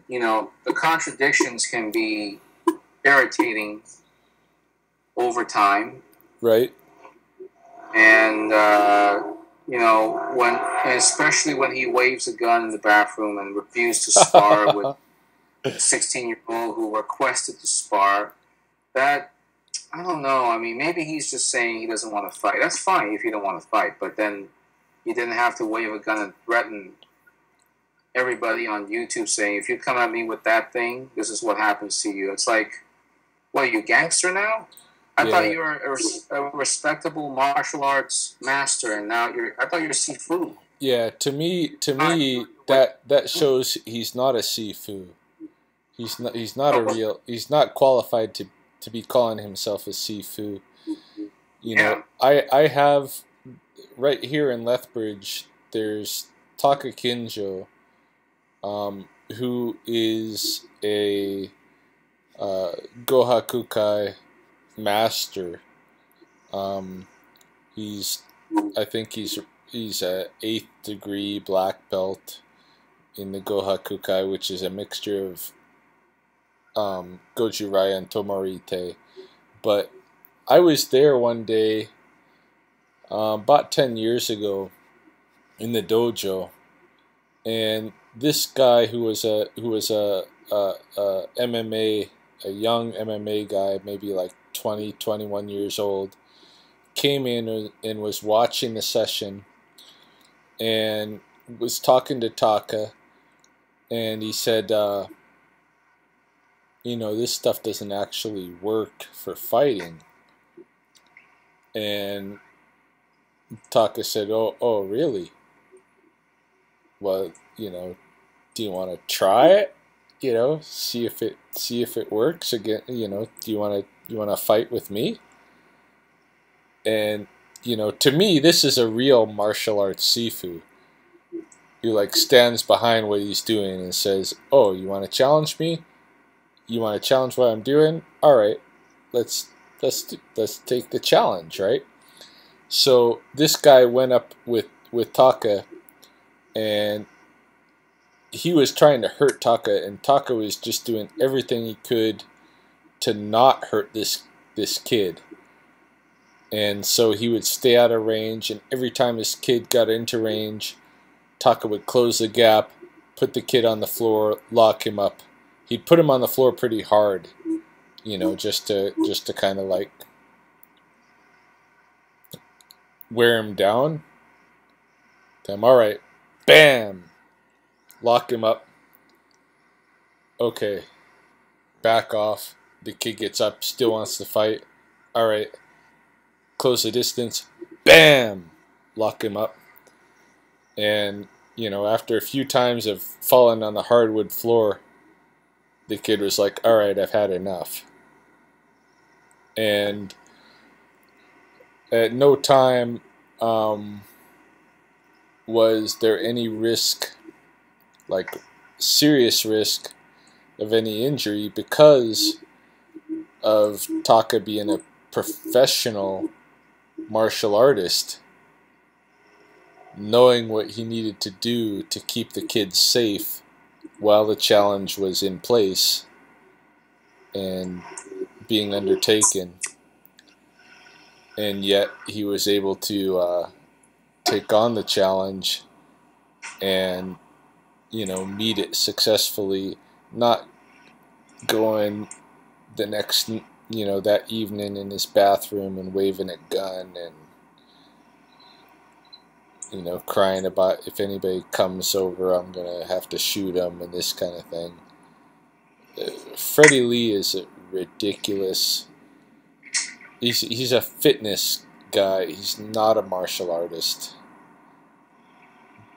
you know, the contradictions can be irritating over time. Right. And, you know, especially when he waves a gun in the bathroom and refused to spar with a 16-year-old who requested to spar, that, I don't know. I mean, maybe he's just saying he doesn't want to fight. That's fine if you don't want to fight, but then you didn't have to wave a gun and threaten everybody on YouTube saying, if you come at me with that thing, this is what happens to you. It's like, what, are you a gangster now? I thought you were a respectable martial arts master, and now I thought you're Sifu. Yeah, to me, that shows he's not a Sifu. He's not he's not qualified to be calling himself a Sifu. You know, I have right here in Lethbridge. There's Taka Kinjo, who is a Gohakukai master. I think he's a 8th degree black belt in the Gohakukai, which is a mixture of Gojiraya and Tomarite. But I was there one day about 10 years ago in the dojo, and this guy who was a MMA, a young MMA guy, maybe like 20, 21 years old, came in and was watching the session and was talking to Taka, and he said, you know, this stuff doesn't actually work for fighting. And Taka said, oh really? Well, you know, do you want to try it? You know, see if it works again. You know, do you want to fight with me? And you know, to me, this is a real martial arts Sifu who like stands behind what he's doing and says, "Oh, you want to challenge me? You want to challenge what I'm doing? All right, let's take the challenge, right?" So this guy went up with Taka, and he was trying to hurt Taka, and Taka was just doing everything he could to not hurt this kid. And so he would stay out of range, and every time his kid got into range, Taka would close the gap, put the kid on the floor, lock him up. He'd put him on the floor pretty hard, you know, just to kind of like wear him down. Then, all right, bam, lock him up. Okay, back off. The kid gets up, still wants to fight. All right, close the distance. Bam, lock him up. And, you know, after a few times of falling on the hardwood floor, the kid was like, all right, I've had enough. And at no time was there any risk, like serious risk of any injury, because of Taka being a professional martial artist, knowing what he needed to do to keep the kids safe while the challenge was in place and being undertaken. And yet he was able to take on the challenge and, you know, meet it successfully, not going the next, you know, that evening in his bathroom and waving a gun and, you know, crying about if anybody comes over, I'm going to have to shoot him and this kind of thing. Freddy Lee is a ridiculous. He's a fitness guy. He's not a martial artist.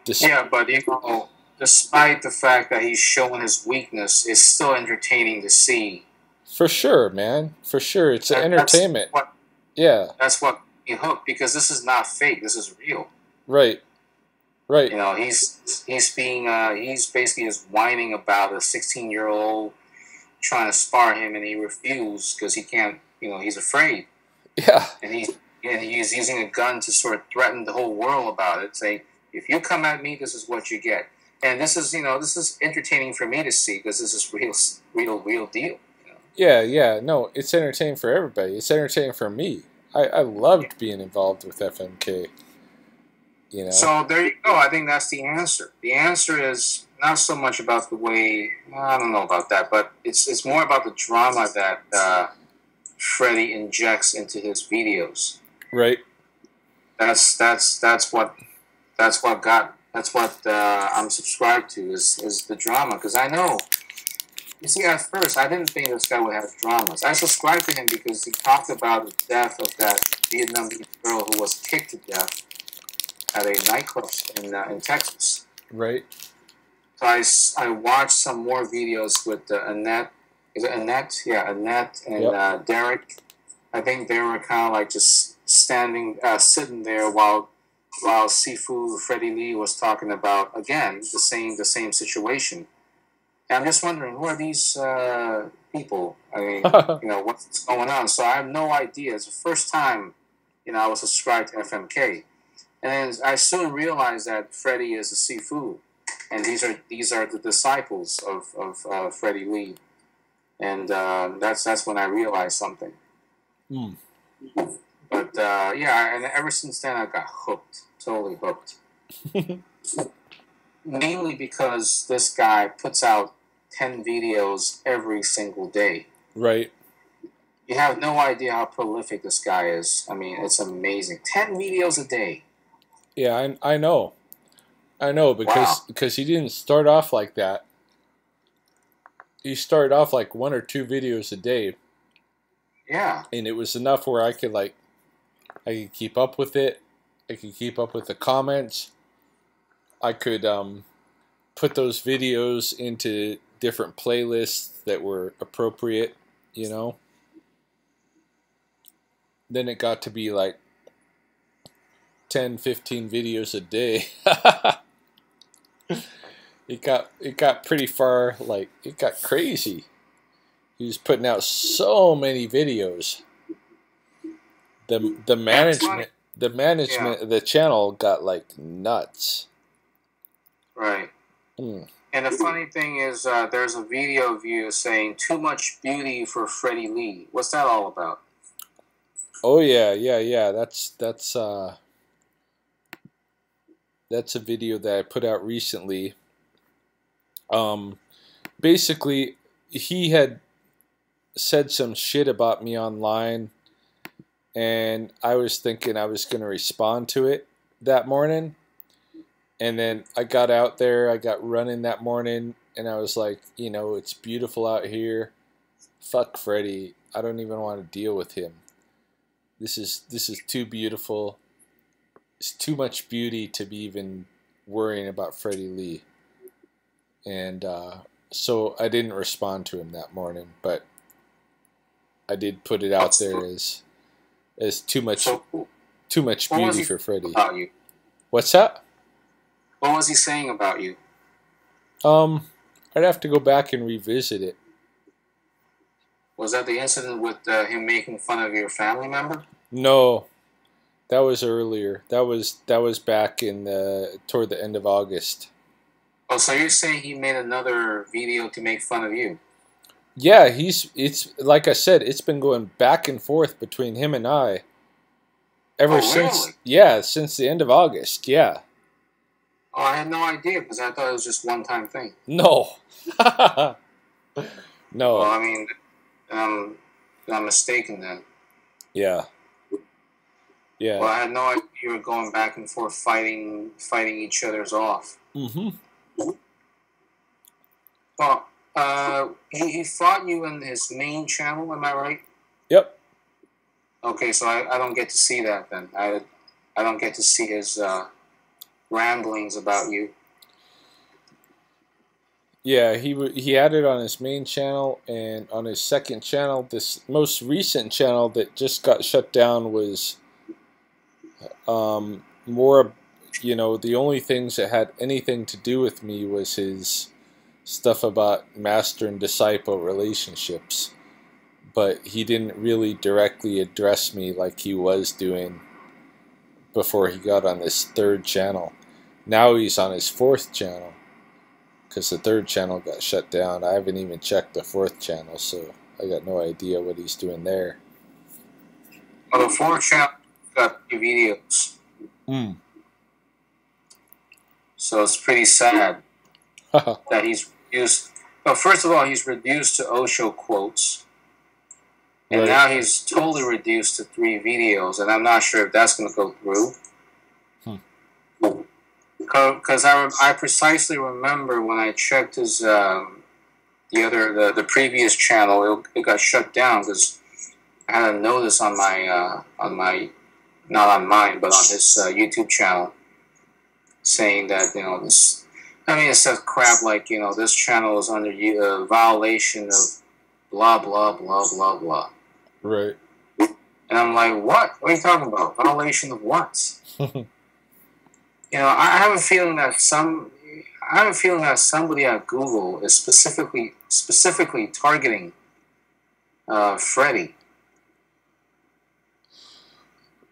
Yeah, but you know, despite the fact that he's showing his weakness, it's still entertaining to see. For sure, man. For sure, it's entertainment. That's what he hooked, because this is not fake. This is real. Right. Right. You know, he's basically just whining about a 16-year-old trying to spar him, and he refused because he can't. You know, he's afraid. Yeah. And he's using a gun to sort of threaten the whole world about it. Say, if you come at me, this is what you get. And this is, you know, this is entertaining for me to see, because this is real deal. You know? Yeah. No, it's entertaining for everybody. It's entertaining for me. I loved being involved with FMK. You know. So there you go. I think that's the answer. The answer is not so much about the way, I don't know about that, but it's more about the drama that Freddie injects into his videos. Right. That's what I'm subscribed to is the drama, because I know. You see, at first I didn't think this guy would have dramas. I subscribed to him because he talked about the death of that Vietnamese girl who was kicked to death at a nightclub in Texas. Right. So I watched some more videos with Annette. Is it Annette? Yeah, Annette and Derek. I think they were kind of like just sitting there while Sifu Freddy Lee was talking about, again, the same situation. And I'm just wondering, who are these people? I mean, you know, what's going on? So I have no idea. It's the first time, you know, I was subscribed to FMK. And then I soon realized that Freddie is a Sifu, and these are the disciples of Freddy Lee, and that's when I realized something. Mm. But yeah, and ever since then I got hooked, totally hooked. Mainly because this guy puts out 10 videos every single day. Right. You have no idea how prolific this guy is. I mean, it's amazing. 10 videos a day. Yeah, I know. I know, because he didn't start off like that. He started off like 1 or 2 videos a day. Yeah. And it was enough where I could keep up with it. I could keep up with the comments. I could put those videos into different playlists that were appropriate, you know. Then it got to be like 10, 15 videos a day. It got pretty far, like, it got crazy. He was putting out so many videos. The management of the channel got like nuts. Right. And the funny thing is, there's a video of you saying too much beauty for Freddy Lee. What's that all about? Oh yeah, yeah, yeah. That's a video that I put out recently. Um, Basically, he had said some shit about me online, and I was thinking I was going to respond to it that morning. And then I got out there, I got running that morning, and I was like, it's beautiful out here. Fuck Freddie. I don't even want to deal with him. This is too beautiful. It's too much beauty to be even worrying about Freddy Lee. And so I didn't respond to him that morning, but I did put it out there as too much beauty for Freddie. About you? What's that? What was he saying about you? I'd have to go back and revisit it. Was that the incident with him making fun of your family member? No, that was earlier. That was back in toward the end of August. Oh, so you're saying he made another video to make fun of you? Yeah, it's like I said, it's been going back and forth between him and I ever since. Really? Yeah, since the end of August. Yeah. Oh, I had no idea because I thought it was just one-time thing. No. No. Well, I mean, I'm mistaken then. Yeah. Yeah. Well, I had no idea you were going back and forth fighting each other's off. Mm-hmm. Well, he fought you in his main channel, am I right? Yep. Okay, so I don't get to see that then. I don't get to see his ramblings about you. Yeah, he had it on his main channel, and on his second channel, this most recent channel that just got shut down was more, the only things that had anything to do with me was his stuff about master and disciple relationships. But he didn't really directly address me like he was doing before he got on this third channel. Now he's on his fourth channel because the third channel got shut down. I haven't even checked the fourth channel, so I got no idea what he's doing there. Well, the fourth channel got 3 videos. So it's pretty sad that he's reduced. Well, first of all, he's reduced to Osho quotes. And Right. now he's totally reduced to 3 videos, and I'm not sure if that's going to go through. Because I precisely remember when I checked his the previous channel, it got shut down because I had a notice on my not on mine but on his YouTube channel saying that this. I mean, it says crap like this channel is under violation of blah blah blah blah blah. Right. And I'm like, what? What are you talking about? Violation of what? I have a feeling that somebody at Google is specifically targeting Freddie.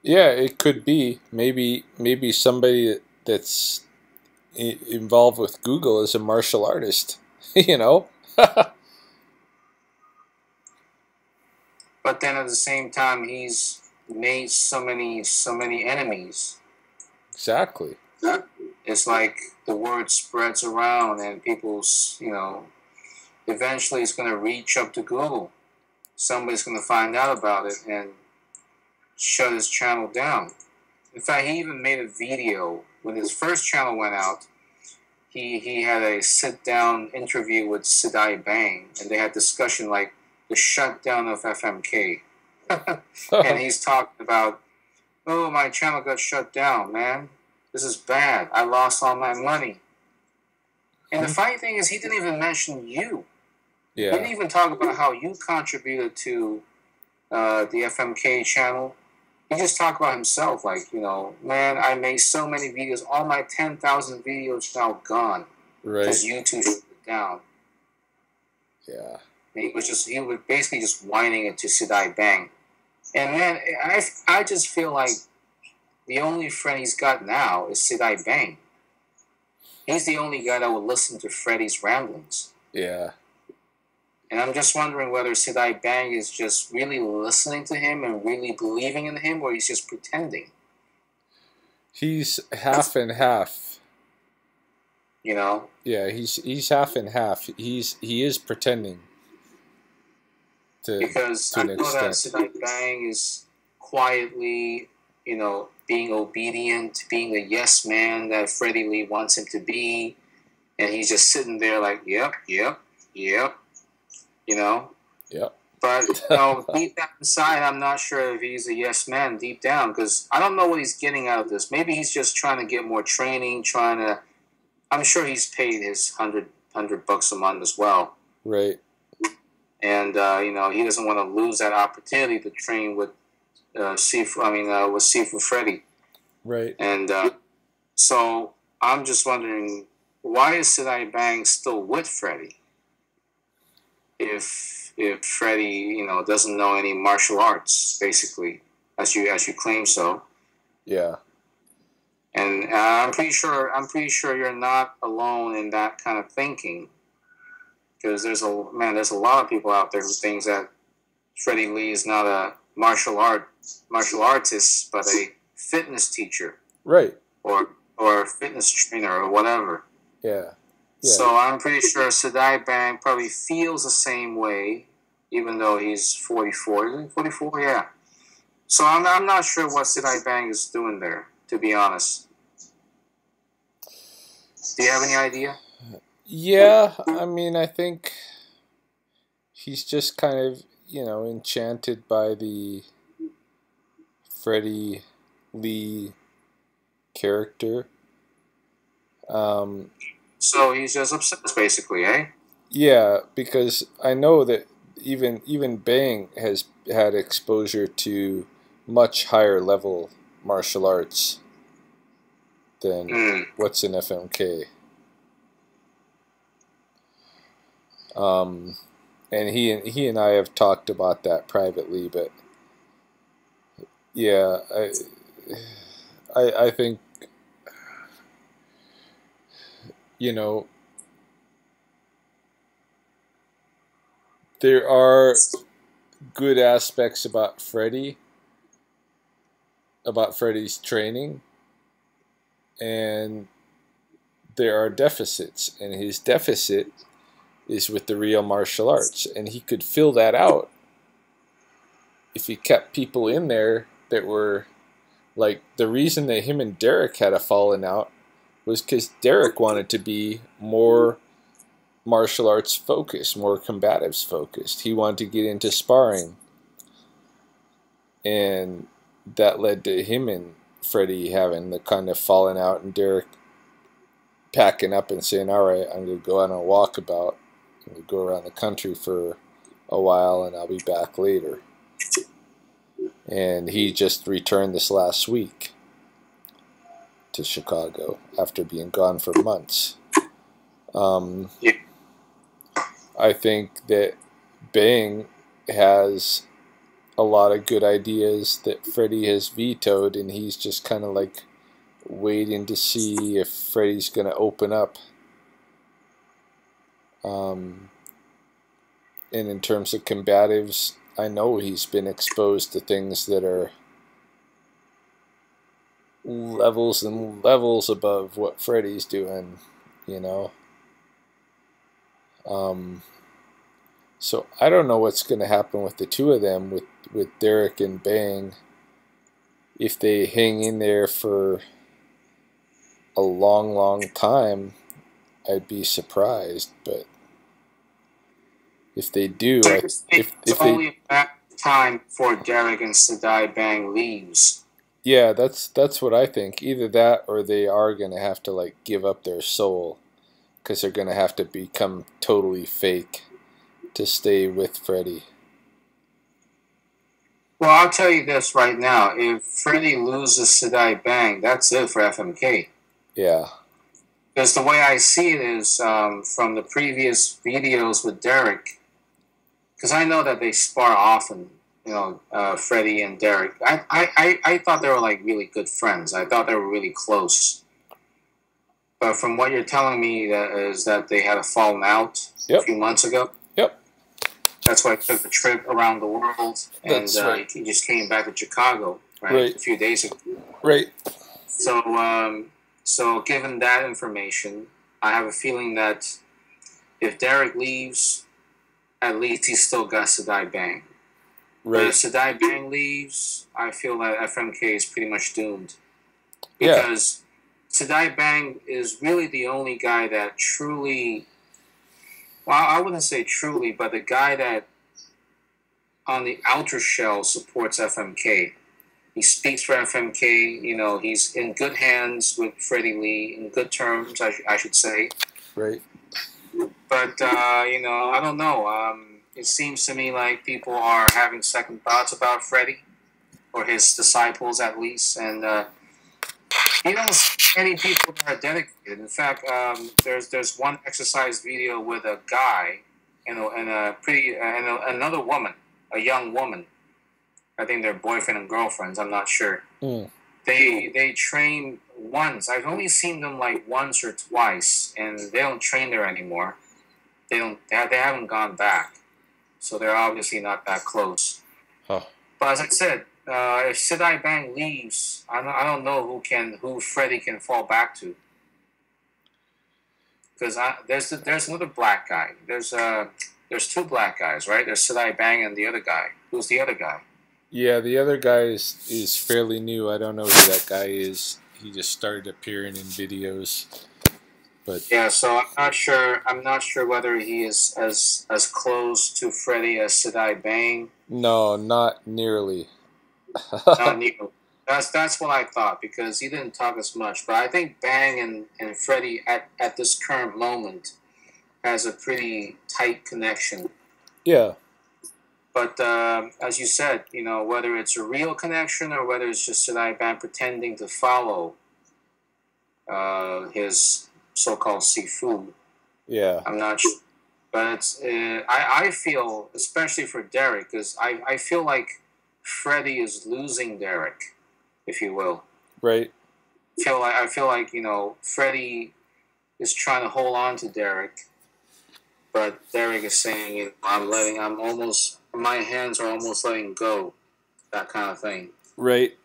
Yeah, it could be. Maybe somebody that's involved with Google is a martial artist. But then at the same time, he's made so many enemies. Exactly. It's like the word spreads around, and people's, eventually it's going to reach up to Google. Somebody's going to find out about it and shut his channel down. In fact, he even made a video when his first channel went out. He had a sit-down interview with Sidai Bang, and they had discussion like the shutdown of FMK. And he's talking about, oh, my channel got shut down, man. This is bad. I lost all my money. And the funny thing is, he didn't even mention you. Yeah. He didn't even talk about how you contributed to the FMK channel. He just talked about himself, like, man, I made so many videos. All my 10,000 videos now gone. Right. Because YouTube shut it down. Yeah. He was basically just whining it to Sidai Bang. And man, I just feel like the only friend he's got now is Sidai Bang. He's the only guy that will listen to Freddie's ramblings. Yeah. And I'm just wondering whether Sidai Bang is just really listening to him and really believing in him, or he's just pretending. He's half and half. You know? Yeah, he's half and half. He is pretending. Because I know that Sidai Bang is quietly, you know, being obedient, being the yes man that Freddy Lee wants him to be, and he's just sitting there like, yep, you know. Yep. But you know, deep down inside, I'm not sure if he's a yes man deep down, because I don't know what he's getting out of this. Maybe he's just trying to get more training, I'm sure he's paid his $100 a month as well. Right. And you know, he doesn't want to lose that opportunity to train with with Sifu Freddy. Right. And so I'm just wondering, why is Sidai Bang still with Freddy? If Freddy, you know, doesn't know any martial arts, basically, as you claim so. Yeah. And I'm pretty sure you're not alone in that kind of thinking, because there's a lot of people out there who thinks that Freddy Lee is not a martial artist, but a fitness teacher, right, or a fitness trainer or whatever. Yeah. So I'm pretty sure Sidai Bang probably feels the same way, even though he's 44. Is he 44? Yeah. So I'm not sure what Sidai Bang is doing there, to be honest. Do you have any idea? Yeah, I mean, I think he's just kind of, you know, enchanted by the Freddy Lee character. So he's just obsessed, basically, eh? Yeah, because I know that even Bang has had exposure to much higher level martial arts than what's in FMK. And he and I have talked about that privately, but yeah, I think, you know, there are good aspects about Freddy's training, and there are deficits, and his deficit is with the real martial arts, and he could fill that out if he kept people in there that were, like, the reason that him and Derek had a falling out was because Derek wanted to be more martial arts focused, more combatives focused. He wanted to get into sparring, and that led to him and Freddie having the kind of falling out, and Derek packing up and saying, all right, I'm going to go on a walkabout. I'm going to go around the country for a while, and I'll be back later. And he just returned this last week to Chicago after being gone for months. I think that Bang has a lot of good ideas that Freddie has vetoed, and he's just kind of like waiting to see if Freddie's going to open up. And in terms of combatives, I know he's been exposed to things that are levels and levels above what Freddie's doing, you know. So I don't know what's going to happen with the two of them, with Derek and Bang. If they hang in there for a long, long time, I'd be surprised. But if they do, it's only a time before Derek and Sidai Bang leaves. Yeah, that's what I think. Either that, or they are going to have to, like, give up their soul, because they're going to have to become totally fake to stay with Freddy. Well, I'll tell you this right now. If Freddy loses Sidai Bang, that's it for FMK. Yeah. Because the way I see it is from the previous videos with Derek, because I know that they spar often, you know, Freddy and Derek. I thought they were, like, really good friends. I thought they were really close. But from what you're telling me, that is that they had a falling out a few months ago. Yep. That's why he took the trip around the world, and right. he just came back to Chicago, Right. a few days ago. Right. So given that information, I have a feeling that if Derek leaves, at least he's still got Sadai Bang. But Right. if Sadai Bang leaves, I feel that FMK is pretty much doomed. Yeah. Because Sadai Bang is really the only guy that truly, well, I wouldn't say truly, but the guy that on the outer shell supports FMK. He speaks for FMK. You know, he's in good hands with Freddy Lee, in good terms, I should say. Right. But, you know, I don't know. It seems to me like people are having second thoughts about Freddy, or his disciples at least. And you don't see many people that are dedicated. In fact, there's one exercise video with a guy and another woman, a young woman. I think they're boyfriend and girlfriends. I'm not sure. Mm. They train once. I've only seen them like once or twice, and they don't train there anymore. They haven't gone back, so they're obviously not that close. Huh. But as I said, if Sadai Bang leaves, I don't know who Freddy can fall back to. Because there's another black guy. There's two black guys, right? There's Sadai Bang and the other guy. Who's the other guy? Yeah, the other guy is fairly new. I don't know who that guy is. He just started appearing in videos. But yeah, so I'm not sure whether he is as close to Freddy as Sadai Bang. No, not nearly. Not nearly. That's what I thought, because he didn't talk as much. But I think Bang and Freddy at this current moment has a pretty tight connection. Yeah. But as you said, you know, whether it's a real connection or whether it's just Sadai Bang pretending to follow his so-called Sifu. Yeah. I'm not sure. But it's I feel, especially for Derek, because I feel like Freddy is losing Derek, if you will. Right. I feel like, you know, Freddy is trying to hold on to Derek, but Derek is saying, you know, my hands are almost letting go, that kind of thing. Right.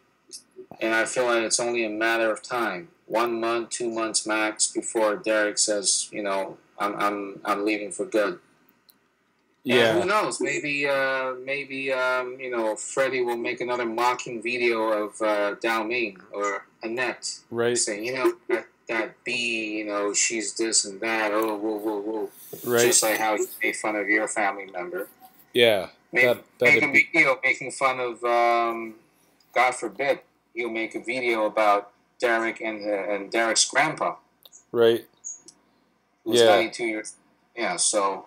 And I feel like it's only a matter of time, 1 month, 2 months max, before Derek says, you know, I'm leaving for good. Yeah. And who knows? Maybe you know, Freddy will make another mocking video of Dalmain or Annette, Right. saying, you know, that bee, you know, she's this and that. Oh, whoa, whoa, whoa. Right. Just like how you made fun of your family member. Yeah. Make a video making fun of, God forbid, he'll make a video about Derek and Derek's grandpa. Right. Who's 92 years. Yeah, so.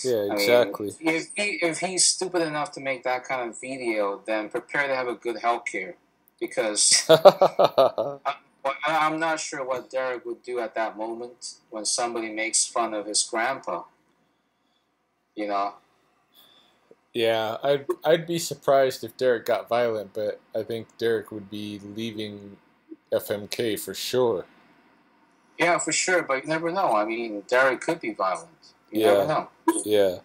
Yeah, exactly. I mean, if he's stupid enough to make that kind of video, then prepare to have a good health care, because I'm not sure what Derek would do at that moment when somebody makes fun of his grandpa. You know. Yeah, I'd be surprised if Derek got violent, but I think Derek would be leaving FMK for sure. Yeah, for sure, but you never know. I mean, Derek could be violent. You never know. Yeah.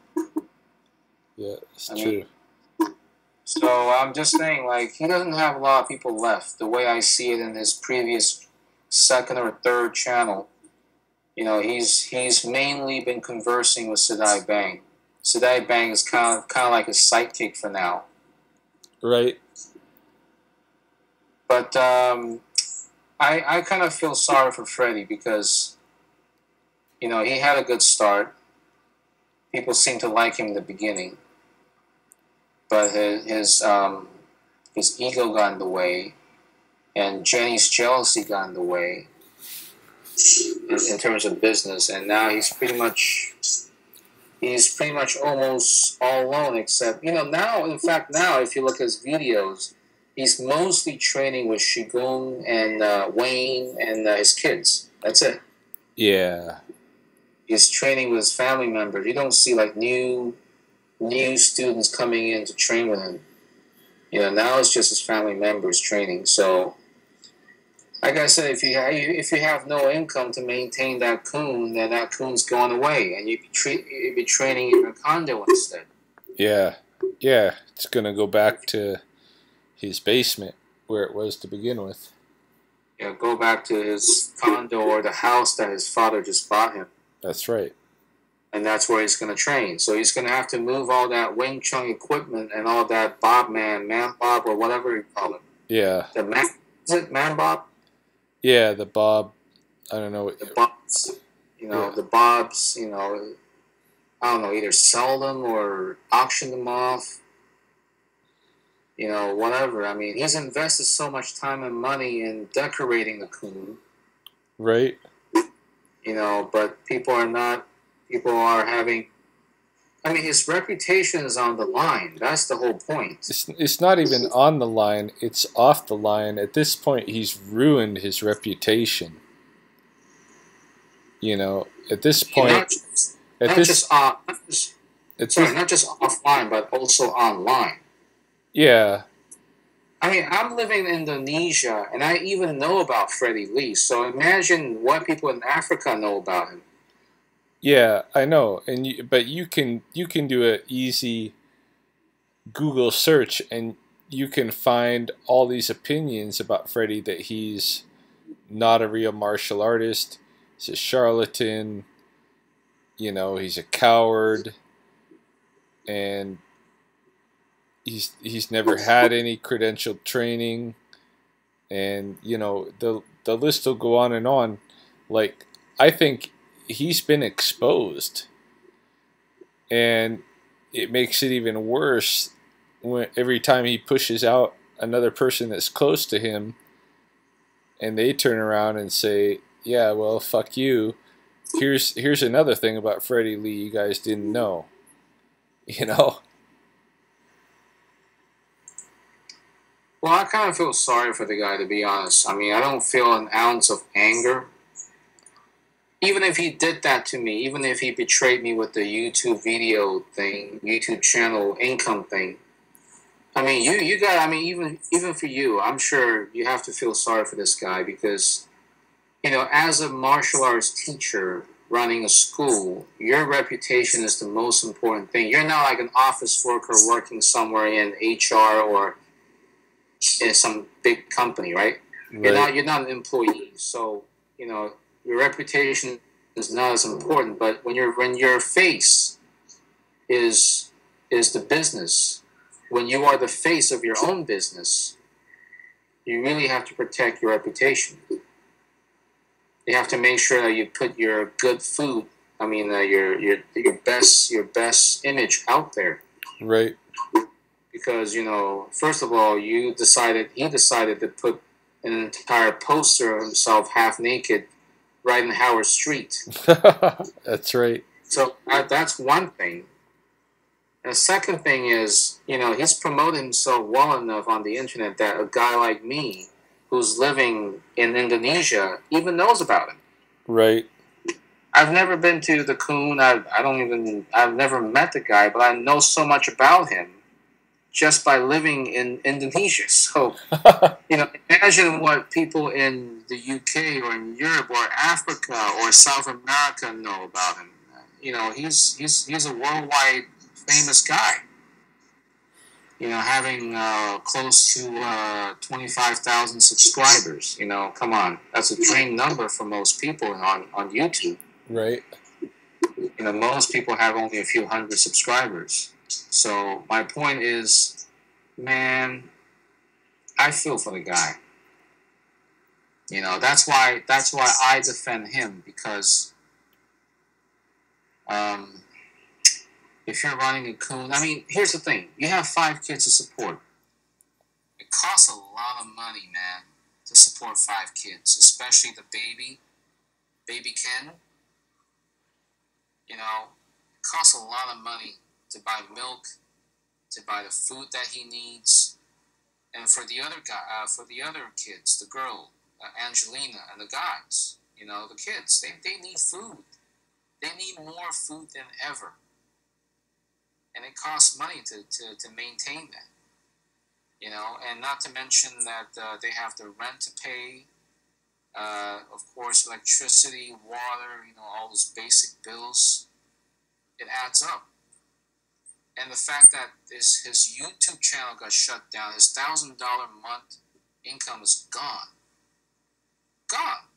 Yeah, it's true. So I'm just saying, like, he doesn't have a lot of people left, the way I see it in his previous second or third channel. You know, he's mainly been conversing with Sadai Bang. Sadai Bang is kind of like his sidekick for now. Right. But I kind of feel sorry for Freddy, because, you know, he had a good start. People seem to like him in the beginning, but his ego got in the way, and Jenny's jealousy got in the way in terms of business, and now he's pretty much almost all alone. Except, you know, now if you look at his videos, he's mostly training with Shigun and Wayne and his kids. That's it. Yeah. He's training with his family members. You don't see like new students coming in to train with him. You know, now it's just his family members training. So Like I said, if you have no income to maintain that coon, then that coon's going away, and you'd be training in a condo instead. Yeah, yeah, it's gonna go back to his basement where it was to begin with. Yeah, go back to his condo or the house that his father just bought him. That's right. And that's where he's going to train. So he's going to have to move all that Wing Chun equipment and all that man bob, or whatever you call it. Yeah. The man, is it man bob? Yeah, the bob. I don't know. The bobs. Yeah. The bobs, I don't know, either sell them or auction them off. Whatever. I mean, he's invested so much time and money in decorating the coon. Right. But people are having, I mean, his reputation is on the line. That's the whole point. It's not even on the line. It's off the line. At this point, he's ruined his reputation. At this point... Not just offline, but also online. Yeah. I mean, I'm living in Indonesia, and I even know about Freddy Lee. So imagine what people in Africa know about him. Yeah, I know, but you can do an easy Google search, and you can find all these opinions about Freddie, that he's not a real martial artist, he's a charlatan, he's a coward, and he's never had any credentialed training, and the list will go on and on. Like, I think he's been exposed, and it makes it even worse when every time he pushes out another person that's close to him, and they turn around and say, "Yeah, well, fuck you. Here's another thing about Freddy Lee you guys didn't know." Well, I kind of feel sorry for the guy, to be honest. I mean, I don't feel an ounce of anger. Even if he did that to me, even if he betrayed me with the YouTube video thing, YouTube channel income thing, I mean, you got, I mean, even for you, I'm sure you have to feel sorry for this guy because, as a martial arts teacher running a school, your reputation is the most important thing. You're not like an office worker working somewhere in HR or in some big company, right? You're not an employee, so your reputation is not as important. But when your face is the business, when you are the face of your own business, you really have to protect your reputation. You have to make sure that you put your good food, I mean, your best image out there. Right. Because first of all, he decided to put an entire poster of himself half naked right in Howard Street. That's right. So that's one thing. And the second thing is, he's promoted himself well enough on the internet that a guy like me, who's living in Indonesia, even knows about him. Right. I've never been to the Coon. I've never met the guy, but I know so much about him just by living in Indonesia. So, imagine what people in the UK or in Europe or Africa or South America know about him. He's a worldwide famous guy. Having close to 25,000 subscribers. Come on, that's a dream number for most people on YouTube. Right. Most people have only a few hundred subscribers. So my point is, man, I feel for the guy. That's why I defend him, because if you're running a coon, I mean, here's the thing: you have 5 kids to support. It costs a lot of money, man, to support 5 kids, especially the baby Ken. It costs a lot of money to buy milk, to buy the food that he needs, and for the other kids, the girl, Angelina, and the guys, the kids, they need food. They need more food than ever, and it costs money to maintain that. And not to mention that they have the rent to pay, Of course, electricity, water, all those basic bills, it adds up. And the fact that his YouTube channel got shut down, his $1,000 a month income is gone. Gone.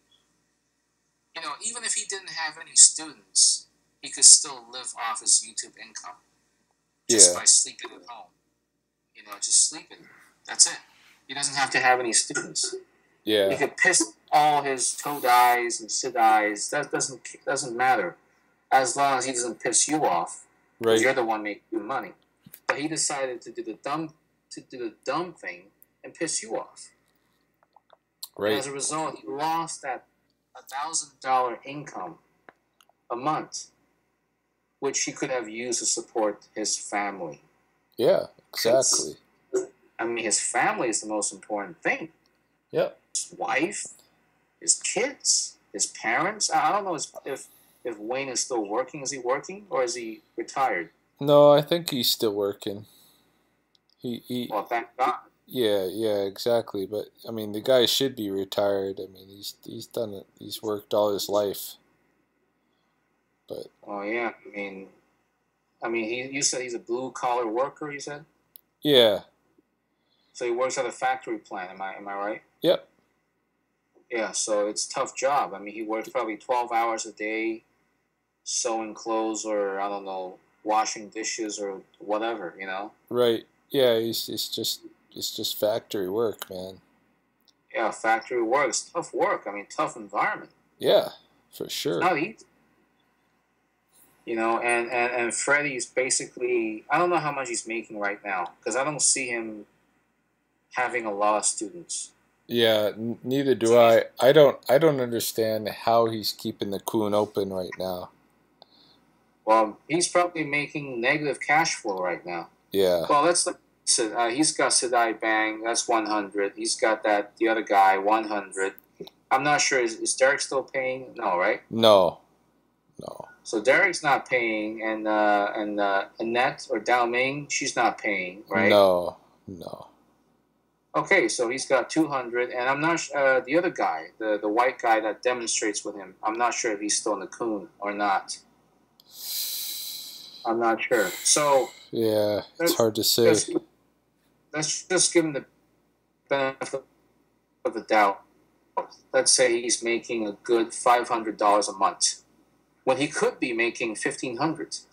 Even if he didn't have any students, he could still live off his YouTube income just by sleeping at home. Just sleeping. That's it. He doesn't have to have any students. Yeah. He could piss all his toad eyes and sit eyes. That doesn't matter, as long as he doesn't piss you off. Right. You're the one making the money. But he decided to do the dumb thing and piss you off. Right. And as a result, he lost that $1,000 income a month, which he could have used to support his family. Yeah, exactly. His family is the most important thing. Yep. His wife, his kids, his parents. I don't know if Wayne is still working. Is he working or is he retired? No, I think he's still working. Well, thank God. Yeah, exactly. But the guy should be retired. He's done it. He's worked all his life. But. Oh yeah, you said he's a blue collar worker. You said. Yeah. So he works at a factory plant. Am I right? Yep. Yeah. So it's a tough job. He works probably 12 hours a day, sewing clothes, or I don't know, washing dishes or whatever. Right. Yeah. It's just factory work, man. Yeah, factory work. It's tough work. Tough environment. Yeah, for sure. It's not easy. And Freddie's basically, I don't know how much he's making right now, because I don't see him having a lot of students. Yeah, neither do I. I don't understand how he's keeping the Coon open right now. Well, he's probably making negative cash flow right now. Yeah. Well, he's got Sedai Bang, that's 100. He's got the other guy, 100. I'm not sure, is Derek still paying? No, right? No. So Derek's not paying, and Annette or Dao Ming, she's not paying, right? No. Okay, so he's got 200, and I'm not the other guy, the white guy that demonstrates with him. I'm not sure if he's still in the Coon or not. I'm not sure. So yeah, it's hard to say. Let's just give him the benefit of the doubt. Let's say he's making a good $500 a month, when he could be making $1,500.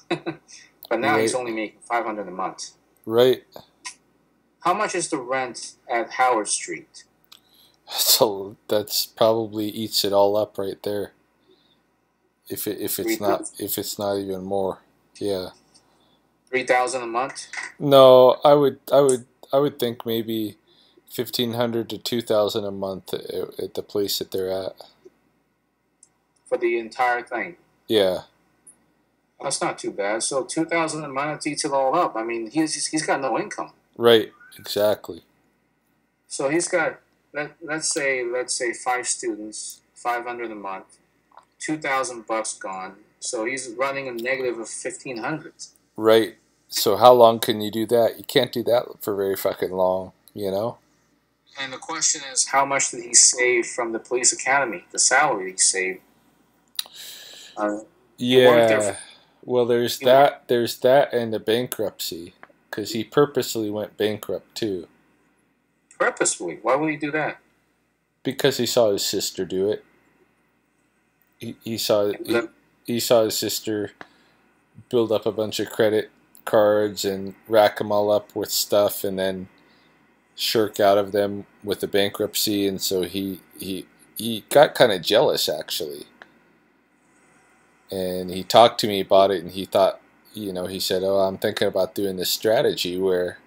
But now he's only making $500 a month. Right. How much is the rent at Howard Street? So that's probably eats it all up right there. If it's not even more, yeah. $3,000 a month? No, I would think maybe $1,500 to $2,000 a month at the place that they're at. For the entire thing? Yeah. That's not too bad. So $2,000 a month eats it all up. He's got no income. Right. Exactly. So he's got let's say 5 students, $500 a month, $2,000 gone. So he's running a negative of $1,500. Right. So how long can you do that? You can't do that for very fucking long, And the question is, how much did he save from the police academy? The salary he saved. Yeah. Well, there's that and the bankruptcy, because he purposely went bankrupt too. Purposefully? Why would he do that? Because he saw his sister do it. He saw his sister build up a bunch of credit cards and rack them all up with stuff, and then shirk out of them with the bankruptcy, and so he got kind of jealous, actually. And he talked to me about it, and he thought, he said, "Oh, I'm thinking about doing this strategy where,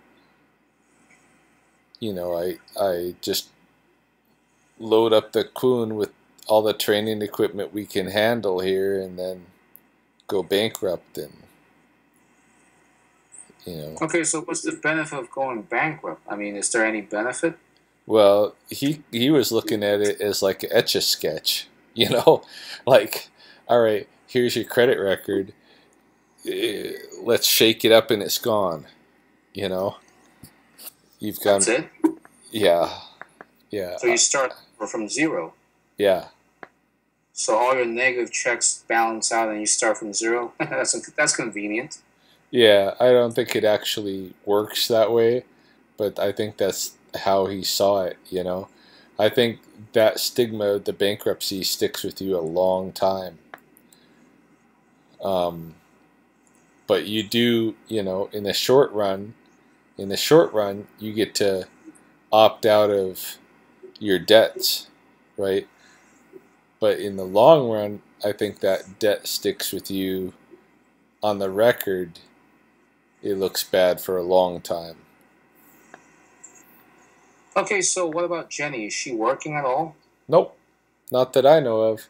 I just load up the Coon with all the training equipment we can handle here, and then go bankrupt, and Okay, so what's the benefit of going bankrupt? Is there any benefit? Well, he was looking at it as like an Etch-a-Sketch, like, all right, here's your credit record. Let's shake it up and it's gone. You've got. That's it? Yeah. So you start from zero. Yeah. So all your negative checks balance out, and you start from zero. That's convenient. Yeah, I don't think it actually works that way, but I think that's how he saw it, you know. I think that stigma of the bankruptcy sticks with you a long time. Um, but you do, you know, in the short run, you get to opt out of your debts, right? But in the long run, I think that debt sticks with you on the record. It looks bad for a long time. Okay, so what about Jenny? Is she working at all? Nope, not that I know of.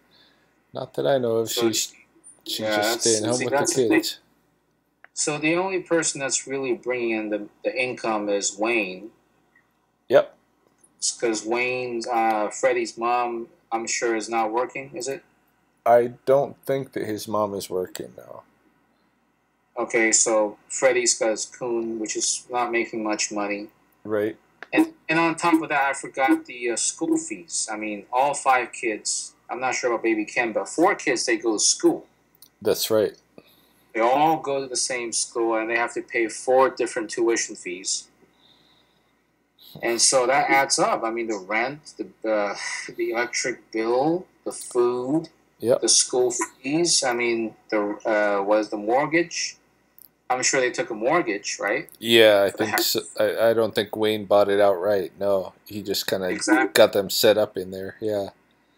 Not that I know of. So She's yeah, just staying home with the that's the thing. kids. So the only person that's really bringing in the income is Wayne. Yep. Because Wayne's Freddie's mom, I'm sure, is not working. Is it? I don't think that his mom is working now. Okay, so Freddie's got his coon, which is not making much money. Right. And on top of that, I forgot the school fees. I mean, all 5 kids. I'm not sure about baby Ken, but 4 kids, they go to school. That's right. They all go to the same school, and they have to pay 4 different tuition fees. And so that adds up. I mean, the rent, the electric bill, the food, Yep. the school fees. I mean, was the mortgage? I'm sure they took a mortgage, right? Yeah, I think so. I don't think Wayne bought it outright. No, he just kind of got them set up in there. Yeah.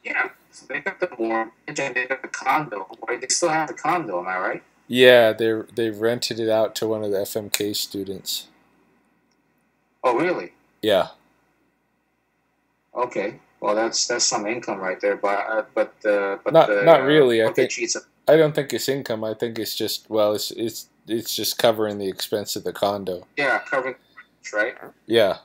Yeah, so they got the mortgage and they got the condo. Right? They still have the condo, am I right? Yeah, they rented it out to one of the FMK students. Oh, really? Yeah. Okay. Well, that's some income right there, but not really. I don't think it's income. I think it's just it's just covering the expense of the condo. Yeah, covering, right? Yeah,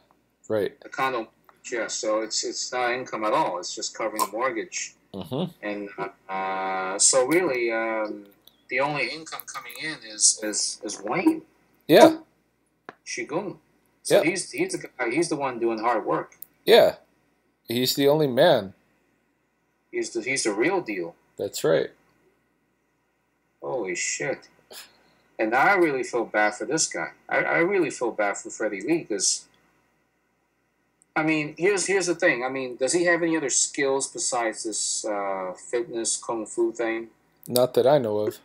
right. The condo, yeah. So it's not income at all. It's just covering the mortgage. Mm-hmm. And so really, the only income coming in is Wayne. Yeah. Shigun. So yeah. He's the guy. He's the one doing hard work. Yeah. He's the only man. He's the real deal. That's right. Holy shit. And I really feel bad for this guy. I really feel bad for Freddy Lee because, I mean, here's the thing. I mean, does he have any other skills besides this fitness kung fu thing? Not that I know of.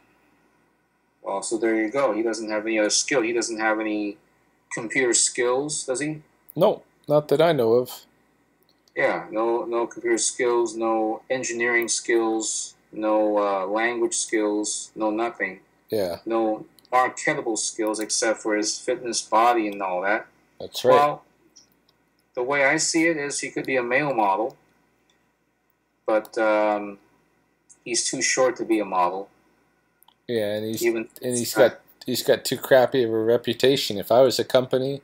Well, so there you go. He doesn't have any other skill. He doesn't have any computer skills, does he? No, not that I know of. Yeah, no computer skills, no engineering skills, no language skills, no nothing. Yeah. No marketable skills except for his fitness body and all that. That's right. Well, the way I see it is he could be a male model, but he's too short to be a model. Yeah, and he's got too crappy of a reputation. If I was a company,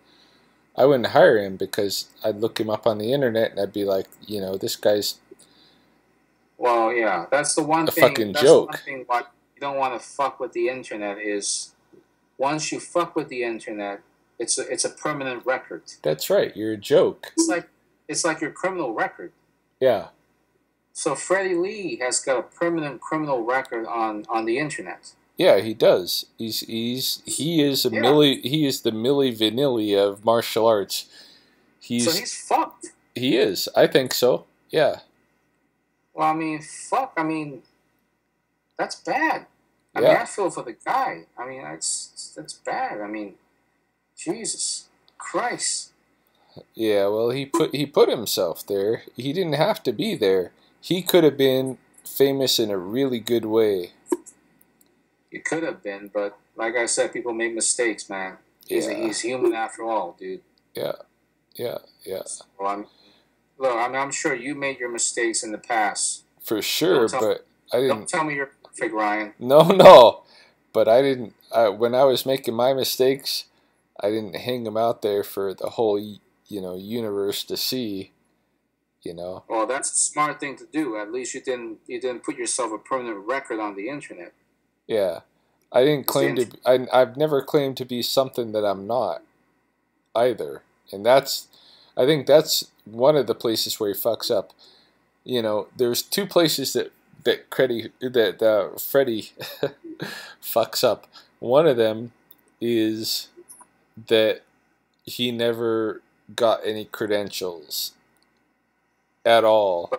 I wouldn't hire him because I'd look him up on the internet and I'd be like, you know, this guy's. Well, yeah, that's the one thing. Fucking joke. That's the one thing why you don't want to fuck with the internet is once you fuck with the internet, it's a permanent record. That's right. You're a joke. It's like your criminal record. Yeah. So Freddy Lee has got a permanent criminal record on the internet. Yeah, he does. He is the Milli Vanilli of martial arts. So he's fucked. He is. I think so. Yeah. Well, I mean, fuck. I mean, that's bad. I Yeah. mean, I feel for the guy. I mean, that's bad. I mean, Jesus Christ. Yeah. Well, he put himself there. He didn't have to be there. He could have been famous in a really good way. He could have been, but like I said, people make mistakes, man. He's human after all, dude. Yeah. Well, I'm sure you made your mistakes in the past. For sure, but I didn't. Don't tell me you're perfect, Ryan. No. But I didn't. When I was making my mistakes, I didn't hang them out there for the whole, universe to see. Well, that's a smart thing to do. At least you didn't put yourself a permanent record on the internet. Yeah, I didn't claim to. I've never claimed to be something that I'm not, either. And I think that's one of the places where he fucks up. you know, there's two places that Freddie fucks up. One of them is that he never got any credentials at all.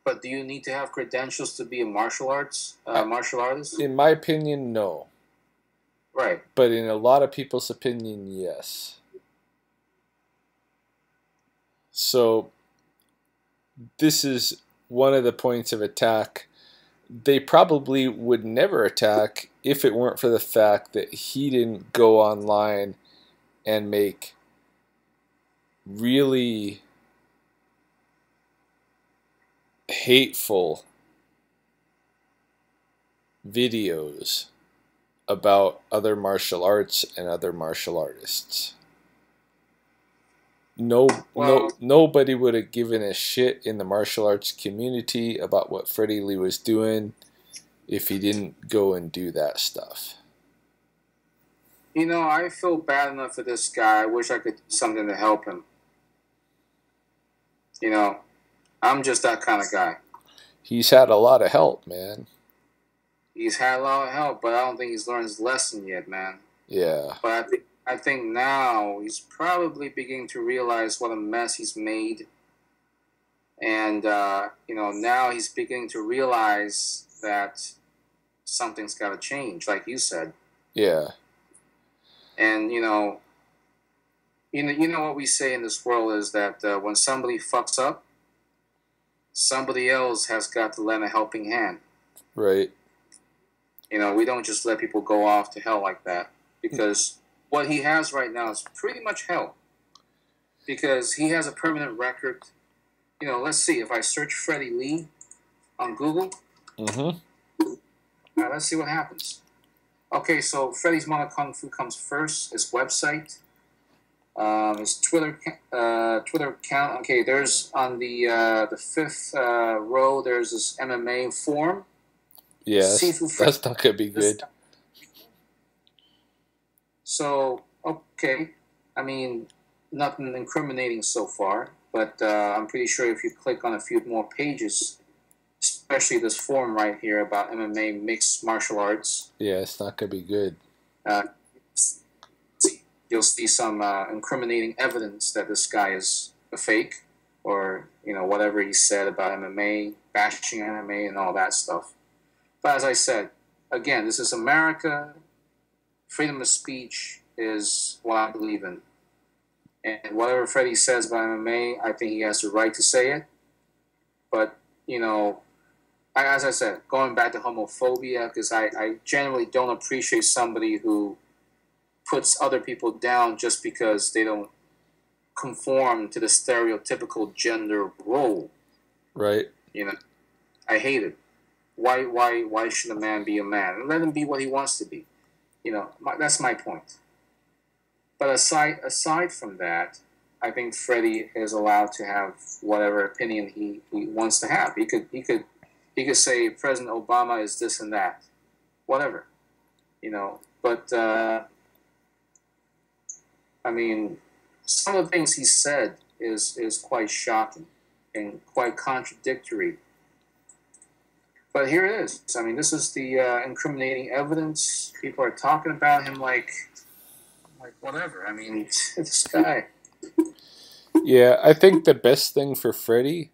But do you need to have credentials to be a martial artist? In my opinion, no. Right. But in a lot of people's opinion, yes. So this is one of the points of attack. They probably would never attack if it weren't for the fact that he didn't go online and make really hateful videos about other martial arts and other martial artists. Nobody would have given a shit in the martial arts community about what Freddy Lee was doing if he didn't go and do that stuff. You know, I feel bad enough for this guy. I wish I could do something to help him. You know, I'm just that kind of guy. He's had a lot of help, man. He's had a lot of help, but I don't think he's learned his lesson yet, man. Yeah. But I think now he's probably beginning to realize what a mess he's made. And, you know, now he's beginning to realize that something's got to change, like you said. Yeah. And, you know what we say in this world is that when somebody fucks up, somebody else has got to lend a helping hand. Right. You know, we don't just let people go off to hell like that, because what he has right now is pretty much hell. Because he has a permanent record. You know, let's see, if I search Freddy Lee on Google, let's see what happens. Okay, so Freddy's Modern Kung Fu comes first. His website, his Twitter account. Okay, there's on the fifth row. There's this MMA forum. Yes, that's not gonna be good. So okay, I mean, nothing incriminating so far, but I'm pretty sure if you click on a few more pages, especially this forum right here about MMA mixed martial arts. Yeah, it's not gonna be good. You'll see some incriminating evidence that this guy is a fake, or you know whatever he said about MMA, bashing MMA, and all that stuff. But as I said, again, this is America. Freedom of speech is what I believe in, and whatever Freddie says about MMA, I think he has the right to say it. But you know, as I said, going back to homophobia, because I generally don't appreciate somebody who puts other people down just because they don't conform to the stereotypical gender role. Right. You know, I hate it. Why should a man be a man? Let him be what he wants to be. You know, that's my point. But aside from that, I think Freddie is allowed to have whatever opinion he wants to have. He could say President Obama is this and that, whatever. You know, but I mean, some of the things he said is quite shocking and quite contradictory. But here it is. I mean, this is the incriminating evidence. People are talking about him like whatever. I mean, this guy. Yeah, I think the best thing for Freddie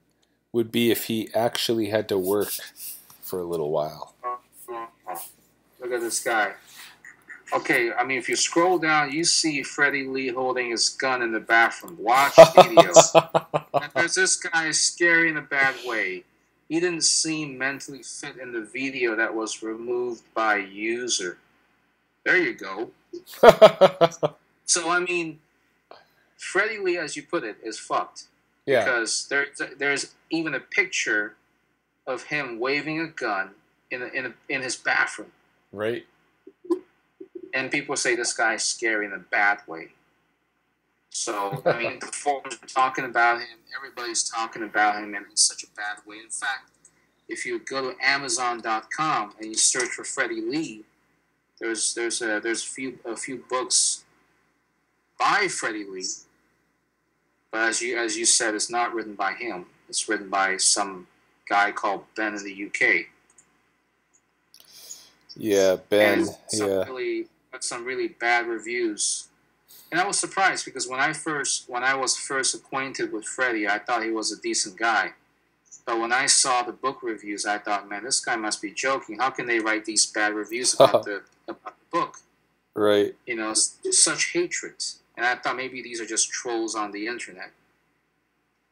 would be if he actually had to work for a little while. Look at this guy. Okay, I mean, if you scroll down, you see Freddy Lee holding his gun in the bathroom. Watch video. And there's this guy scary in a bad way. He didn't seem mentally fit in the video that was removed by user. There you go. So, I mean, Freddy Lee, as you put it, is fucked. Yeah. Because there's even a picture of him waving a gun in his bathroom. Right. And people say this guy's scary in a bad way. So, I mean, the forums are talking about him. Everybody's talking about him in such a bad way. In fact, if you go to Amazon.com and you search for Freddy Lee, there's a few books by Freddy Lee But as you said, it's not written by him. It's written by some guy called Ben in the UK. Yeah, Ben. Yeah. Some really bad reviews. And I was surprised because when I was first acquainted with Freddie, I thought he was a decent guy. But when I saw the book reviews, I thought, man, this guy must be joking. How can they write these bad reviews about the book? Right. You know, such hatred. And I thought maybe these are just trolls on the internet.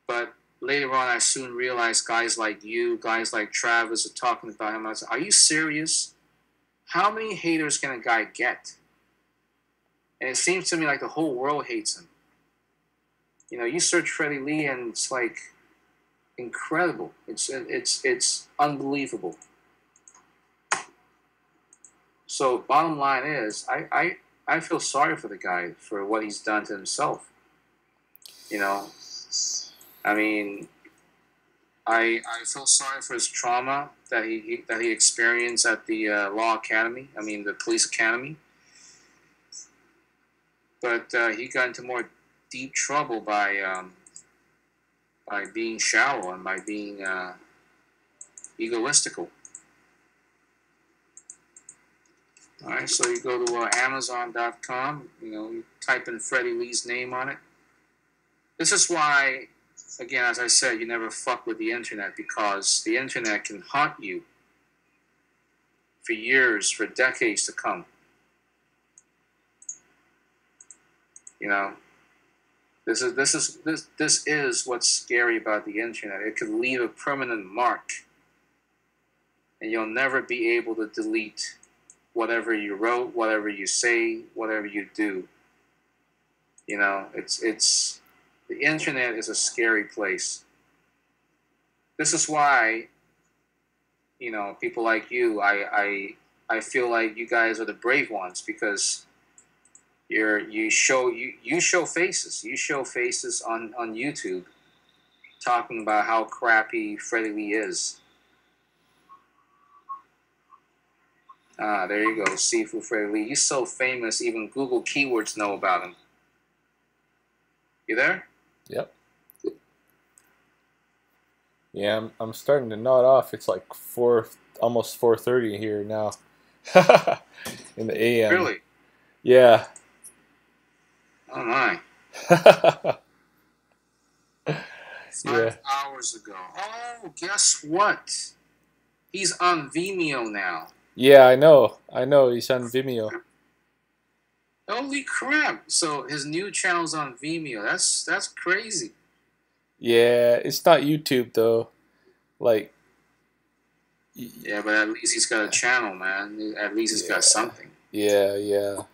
But later on, I soon realized guys like you, guys like Travis are talking about him. I was like, are you serious? How many haters can a guy get? And it seems to me like the whole world hates him. You know, you search Freddy Lee and it's like incredible. It's unbelievable. So bottom line is, I feel sorry for the guy for what he's done to himself. You know, I mean, I feel sorry for his trauma that he experienced at the law academy. I mean, the police academy. But he got into more deep trouble by being shallow and by being egoistical. All right, so you go to Amazon.com. You know, you type in Freddy Lee's name on it. This is why, again, as I said, you never fuck with the internet, because the internet can haunt you for years, for decades to come. You know, this is what's scary about the internet. It could leave a permanent mark, and you'll never be able to delete whatever you wrote, whatever you say, whatever you do. You know, it's the internet is a scary place. This is why, you know, people like you, I feel like you guys are the brave ones, because you show faces. You show faces on YouTube talking about how crappy Freddy Lee is. There you go, Seafood Freddy Lee. He's so famous, even Google keywords know about him. You there? Yep. Yeah, I'm starting to nod off. It's like almost 4:30 here now, in the AM. Really? Yeah. Oh my. Yeah. 5 hours ago. Oh, guess what? He's on Vimeo now. Yeah, I know. He's on Vimeo. Holy crap! So his new channel's on Vimeo. That's crazy. Yeah, it's not YouTube though. Like. Yeah, but at least he's got a channel, man. At least he's got something. Yeah, yeah.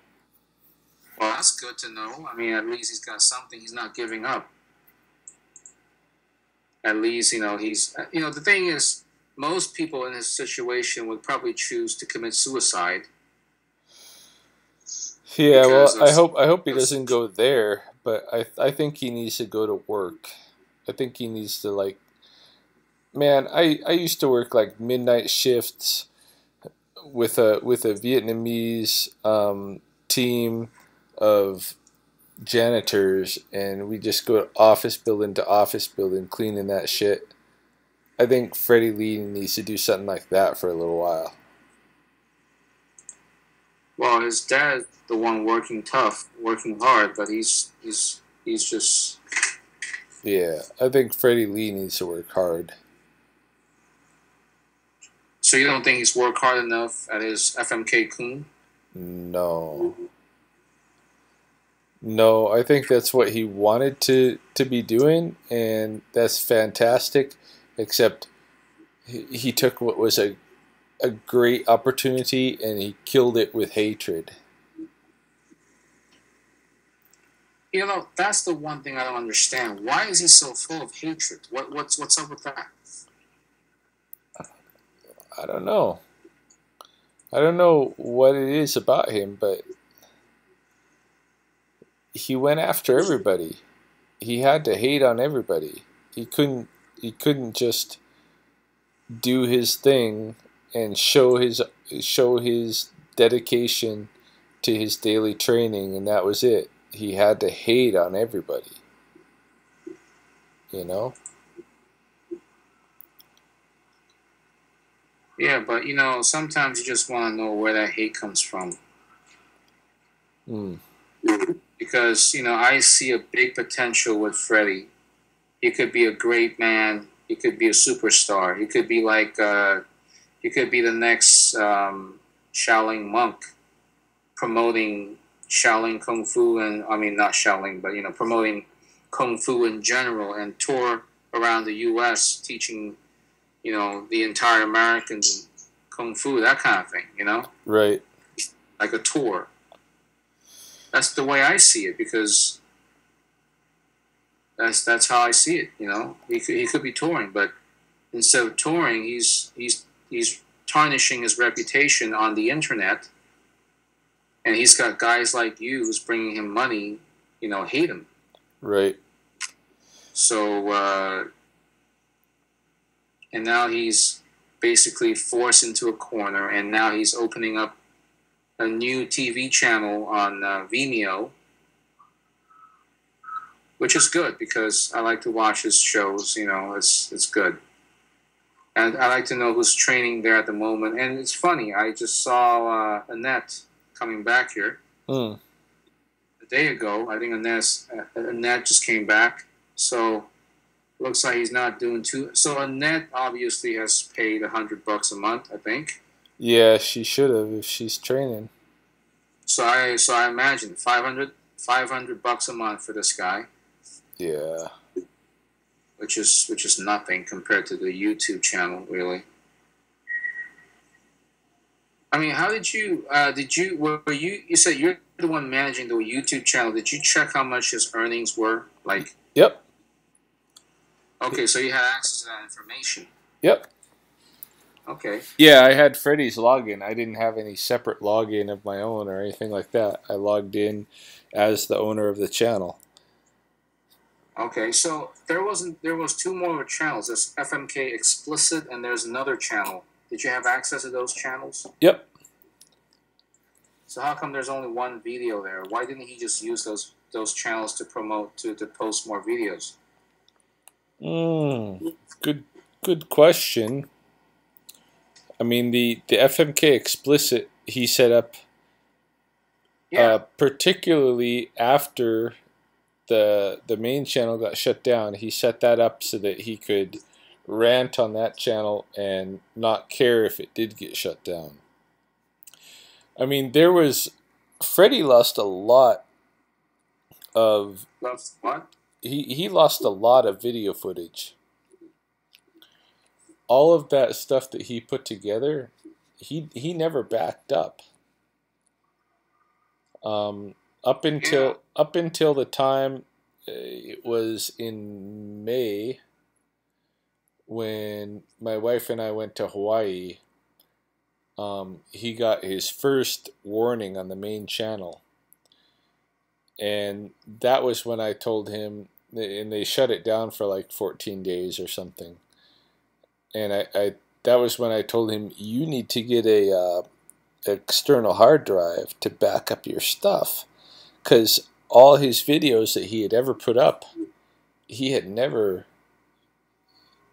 Well, that's good to know. I mean, at least he's got something. He's not giving up. At least, you know, the thing is, most people in his situation would probably choose to commit suicide. Yeah, well, I hope he doesn't go there, but I think he needs to go to work. I think he needs to, like, man, I used to work like midnight shifts with a Vietnamese team of janitors, and we just go office building to office building cleaning that shit. I think Freddy Lee needs to do something like that for a little while. Well, his dad's the one working tough, working hard, but he's just. Yeah, I think Freddy Lee needs to work hard. So you don't think he's worked hard enough at his FMK Kun? No. No, I think that's what he wanted to be doing, and that's fantastic, except he took what was a great opportunity and he killed it with hatred. You know, that's the one thing I don't understand. Why is he so full of hatred? What's up with that? I don't know. I don't know what it is about him, but he went after everybody. He had to hate on everybody. He couldn't just do his thing and show his dedication to his daily training, and that was it. He had to hate on everybody. you know? Yeah, but you know, sometimes you just want to know where that hate comes from. Mm. Because, you know, I see a big potential with Freddie. He could be a great man. He could be a superstar. He could be like, he could be the next Shaolin monk promoting Shaolin Kung Fu, and I mean, not Shaolin, but, you know, promoting Kung Fu in general, and tour around the U.S. teaching, you know, the entire Americans Kung Fu, that kind of thing, you know? Right. Like a tour. That's the way I see it, because that's how I see it, you know? He could be touring, but instead of touring, he's tarnishing his reputation on the internet, and he's got guys like you who's bringing him money, you know, hate him. Right. So, and now he's basically forced into a corner, and now he's opening up a new TV channel on Vimeo, which is good because I like to watch his shows. You know, it's good, and I like to know who's training there at the moment. And it's funny, I just saw Annette coming back here a day ago. I think Annette just came back, so looks like he's not doing too. So Annette obviously has paid $100 a month, I think. Yeah, she should have if she's training. So I imagine $500 a month for this guy. Yeah. Which is nothing compared to the YouTube channel, really. I mean, how did you you said you're the one managing the YouTube channel. Did you check how much his earnings were? Like, Yep. Okay, so you had access to that information. Yep. Okay. Yeah, I had Freddie's login. I didn't have any separate login of my own or anything like that. I logged in as the owner of the channel. Okay, so there was two more channels. There's FMK Explicit, and there's another channel. Did you have access to those channels? Yep. So how come there's only one video there? Why didn't he just use those channels to promote to post more videos? Good question. I mean, the FMK Explicit he set up, particularly after the main channel got shut down. He set that up so that he could rant on that channel and not care if it did get shut down. I mean, Freddie lost a lot of... Lost what? He lost a lot of video footage. All of that stuff that he put together, he never backed up. Up until the time it was in May when my wife and I went to Hawaii. He got his first warning on the main channel, and that was when I told him, and they shut it down for like 14 days or something. And that was when I told him, you need to get a external hard drive to back up your stuff, because all his videos that he had ever put up, he had never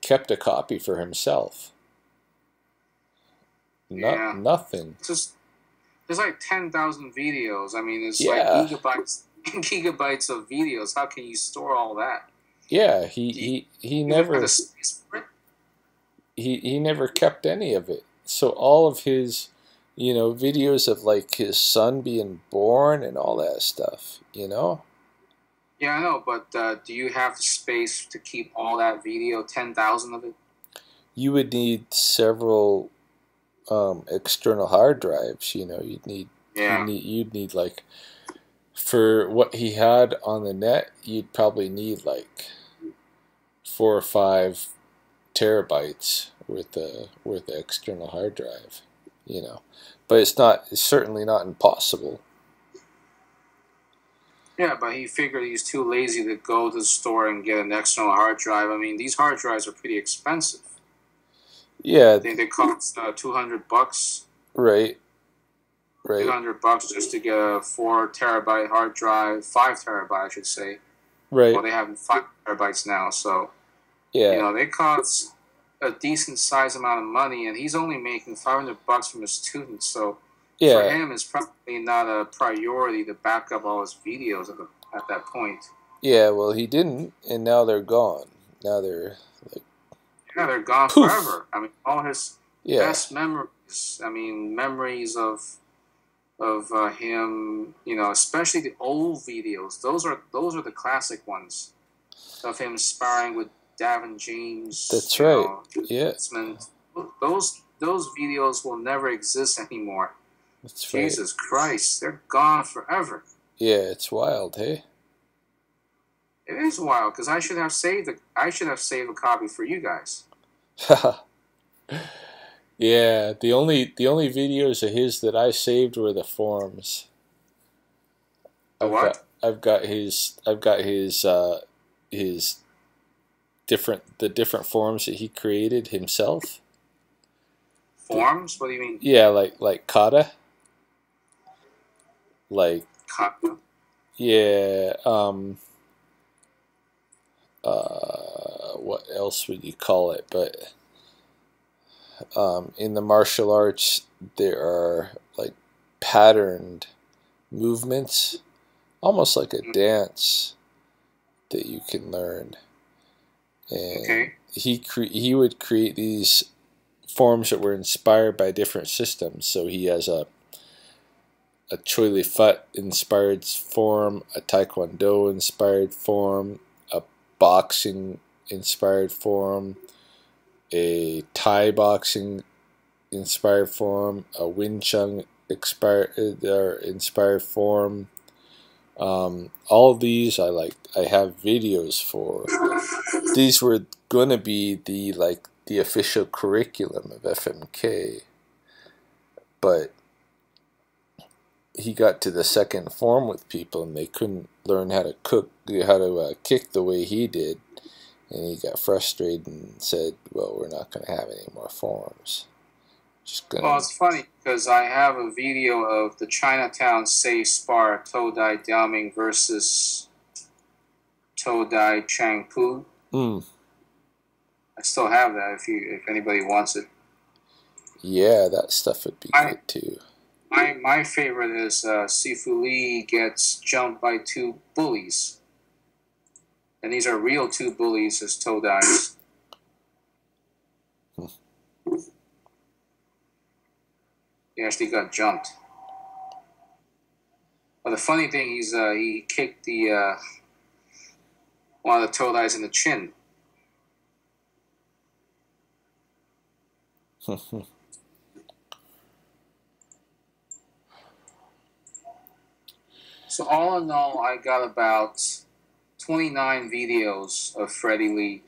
kept a copy for himself. Nothing. There's like 10,000 videos. I mean, it's like gigabytes of videos. How can you store all that? Yeah, he never he never kept any of it. So all of his, videos of like his son being born and all that stuff, Yeah, I know, but do you have the space to keep all that video, 10,000 of it? You would need several external hard drives. You'd need like, for what he had on the net, you'd probably need like 4 or 5 terabytes with the external hard drive, but it's certainly not impossible. Yeah, but he figured he's too lazy to go to the store and get an external hard drive. I mean, these hard drives are pretty expensive. Yeah, I think they cost $200. Right. $200 just to get a 4 terabyte hard drive, 5 terabyte, I should say. Right. Well, they have 5 terabytes now, so Yeah. you know they cost a decent size amount of money, and he's only making $500 from his students. So for Yeah. him, it's probably not a priority to back up all his videos at that point. Yeah. Well, he didn't, and now they're gone. Now they're like, Yeah, they're gone poof. forever. I mean, all his Yeah. best memories. I mean, memories of him. You know, especially the old videos. Those are the classic ones of him sparring with Davin James. That's you right. know, Yeah. Those videos will never exist anymore. That's right. Jesus Christ, they're gone forever. Yeah, it's wild, hey. It is wild because I should have saved a copy for you guys. Yeah, the only videos of his that I saved were the forums. I've got his different forms that he created himself. Forms? What do you mean? Yeah, like Kata. Like Kata? Yeah, what else would you call it? But in the martial arts, there are like patterned movements, almost like a dance that you can learn. And okay. He would create these forms that were inspired by different systems. So he has a Choi Li Fut inspired form, a Taekwondo inspired form, a boxing inspired form, a Thai boxing inspired form, a Wing Chun inspired form. All of these I have videos for. These were gonna be the official curriculum of FMK, but he got to the second form with people and they couldn't learn how to kick the way he did, and he got frustrated and said, well, we're not going to have any more forms. Well, it's funny because I have a video of the Chinatown safe spar Todai Diaoming versus Todai Changpu. I still have that if anybody wants it. Yeah, that stuff would be good too. My favorite is Sifu Lee gets jumped by 2 bullies. And these are real 2 bullies as Todais. He actually got jumped. But the funny thing is he kicked the one of the Todais in the chin. So all in all, I got about 29 videos of Freddy Lee,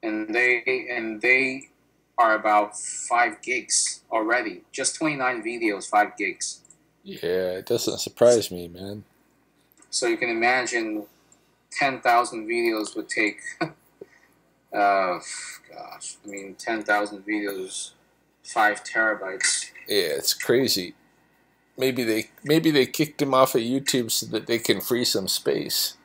and they are about 5 gigs already. Just 29 videos, 5 gigs. Yeah, it doesn't surprise me, man. So you can imagine 10,000 videos would take. Gosh, I mean 10,000 videos, 5 terabytes. Yeah, it's crazy. Maybe they kicked him off of YouTube so that they can free some space.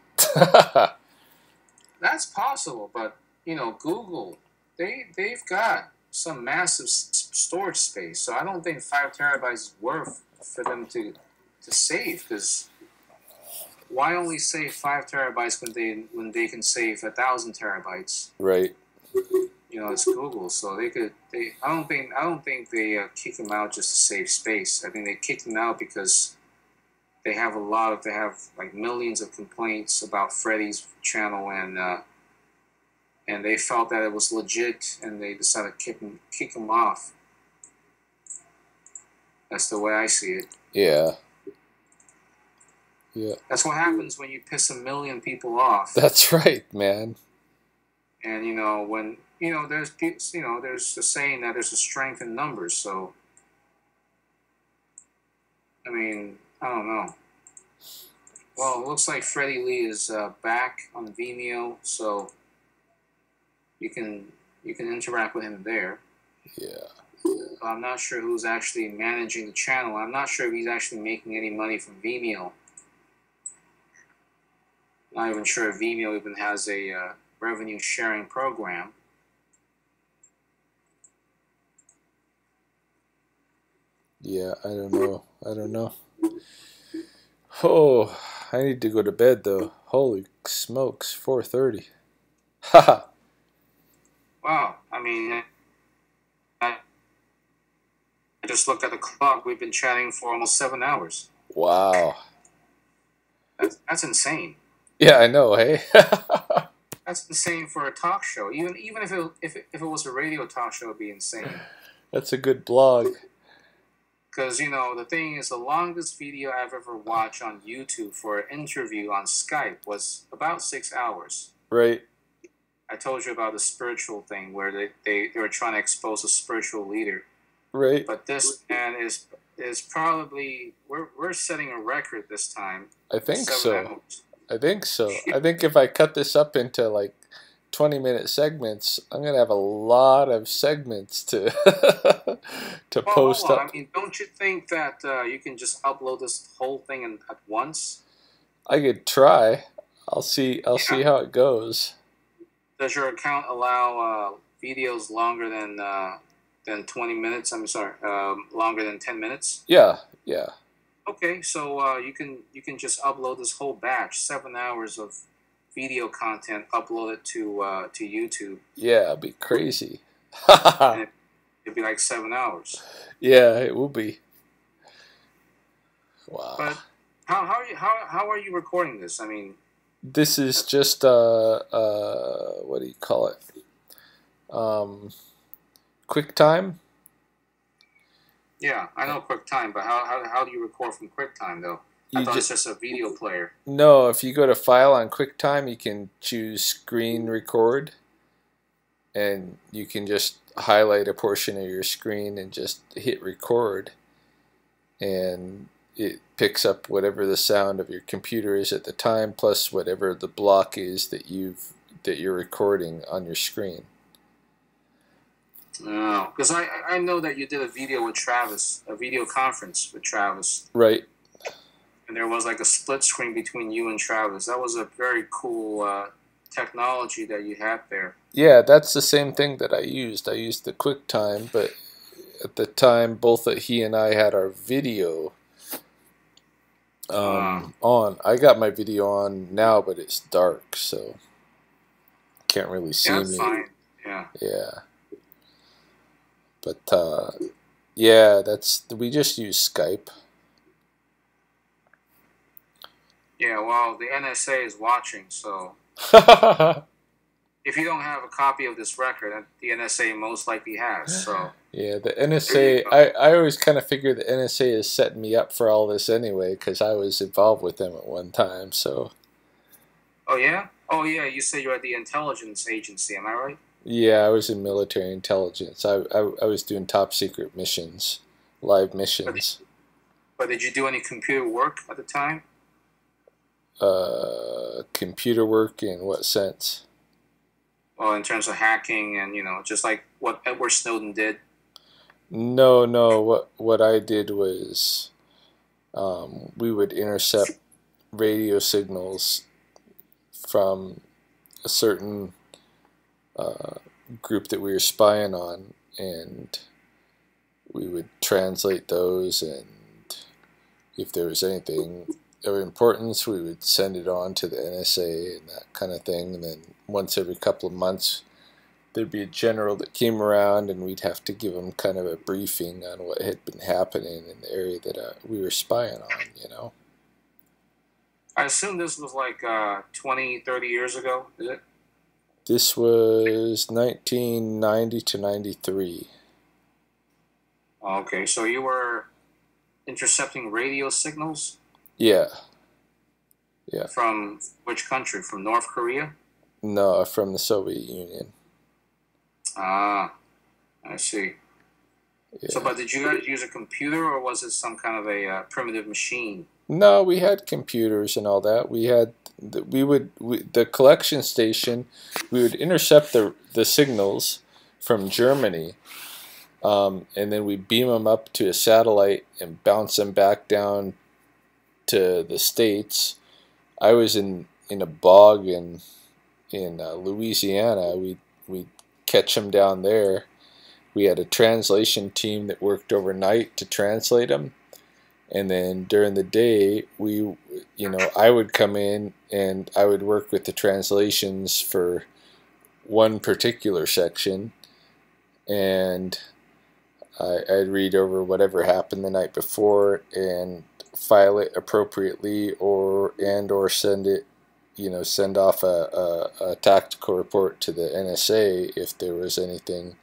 That's possible, but you know, Google, they've got some massive storage space, so I don't think 5 terabytes is worth for them to save. Because why only save 5 terabytes when they can save 1,000 terabytes? Right. You know, it's Google, so I don't think they kick them out just to save space. I think they kicked them out because they have like millions of complaints about Freddy's channel, and they felt that it was legit, and they decided to kick him off. That's the way I see it. Yeah. Yeah. That's what happens when you piss 1 million people off. That's right, man. And you know, when there's a saying that there's a strength in numbers. So, I mean, I don't know. Well, it looks like Freddy Lee is back on Vimeo, so you can interact with him there. Yeah. I'm not sure who's actually managing the channel. I'm not sure if he's actually making any money from Vimeo. Not even sure if Vimeo even has a revenue sharing program. Yeah, I don't know. I don't know. Oh, I need to go to bed though. Holy smokes, 4:30. Haha. Wow, I mean, I just looked at the clock. We've been chatting for almost 7 hours. Wow. That's insane. Yeah, I know. Hey. That's insane for a talk show. Even if it was a radio talk show, it'd be insane. That's a good blog. Because, you know, the thing is, the longest video I've ever watched on YouTube for an interview on Skype was about 6 hours. Right. I told you about the spiritual thing where they were trying to expose a spiritual leader. Right. But this man is probably, we're setting a record this time. I think 7 so. hours. I think so. I think if I cut this up into like 20-minute segments, I'm gonna have a lot of segments to to post hold on. up. I mean, don't you think that you can just upload this whole thing at once? I could try. I'll see how it goes. Does your account allow videos longer than 20 minutes? I'm sorry, longer than 10 minutes? Yeah, yeah. Okay, so you can just upload this whole batch, 7 hours of video content, upload it to YouTube. Yeah, it'd be crazy. And it'd be like 7 hours. Yeah, it will be. Wow. But how are you recording this? I mean, this is just what do you call it? QuickTime. Yeah, I know QuickTime, but how do you record from QuickTime though? I thought it's just a video player. No, if you go to File on QuickTime, you can choose Screen Record, and you can just highlight a portion of your screen and just hit record, and it picks up whatever the sound of your computer is at the time, plus whatever the block is that you're recording on your screen. Oh, because I know that you did a video with Travis, a video conference with Travis. Right. And there was like a split screen between you and Travis. That was a very cool technology that you had there. Yeah, that's the same thing that I used. I used the QuickTime, but at the time, both he and I had our video on. I got my video on now, but it's dark, so can't really see me. That's fine. Yeah. Yeah. But yeah, we just use Skype. Yeah, well, the NSA is watching, so if you don't have a copy of this record, the NSA most likely has. So yeah, the NSA. I always kind of figure the NSA is setting me up for all this anyway, because I was involved with them at one time. So. Oh yeah. Oh yeah. You say you're at the intelligence agency. Am I right? Yeah, I was in military intelligence. I was doing top secret missions, live missions. But did you do any computer work at the time? Computer work in what sense? Well, in terms of hacking and, just like what Edward Snowden did. No. What I did was we would intercept radio signals from a certain group that we were spying on, and we would translate those, and if there was anything of importance, we would send it on to the NSA and that kind of thing. And then once every couple of months, there'd be a general that came around, and we'd have to give him kind of a briefing on what had been happening in the area that we were spying on, I assume this was like 20, 30 years ago, is it? This was 1990 to 93. Okay, so you were intercepting radio signals? Yeah. Yeah. From which country? From North Korea? No, from the Soviet Union. Ah, I see. Yeah. So, but did you guys use a computer, or was it some kind of a primitive machine? No, we had computers and all that. We had the collection station. We would intercept the signals from Germany, and then we beam them up to a satellite and bounce them back down to the States. I was in in a bog in Louisiana. We'd catch them down there. We had a translation team that worked overnight to translate them, and then during the day I would come in and I would work with the translations for one particular section, and I'd read over whatever happened the night before and file it appropriately, or send it, send off a tactical report to the NSA if there was anything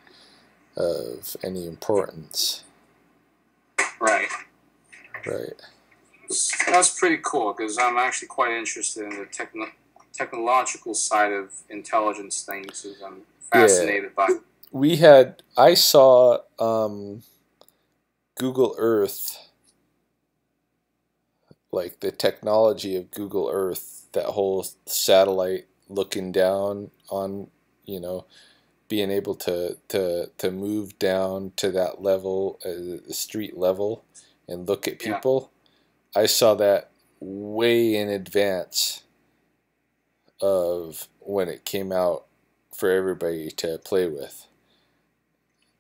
of any importance. Right. Right. That's pretty cool, because I'm actually quite interested in the technological side of intelligence things. I'm fascinated by it. I saw Google Earth, like the technology of Google Earth, that whole satellite looking down on, being able to move down to that level, the street level, and look at people. Yeah. I saw that way in advance of when it came out for everybody to play with.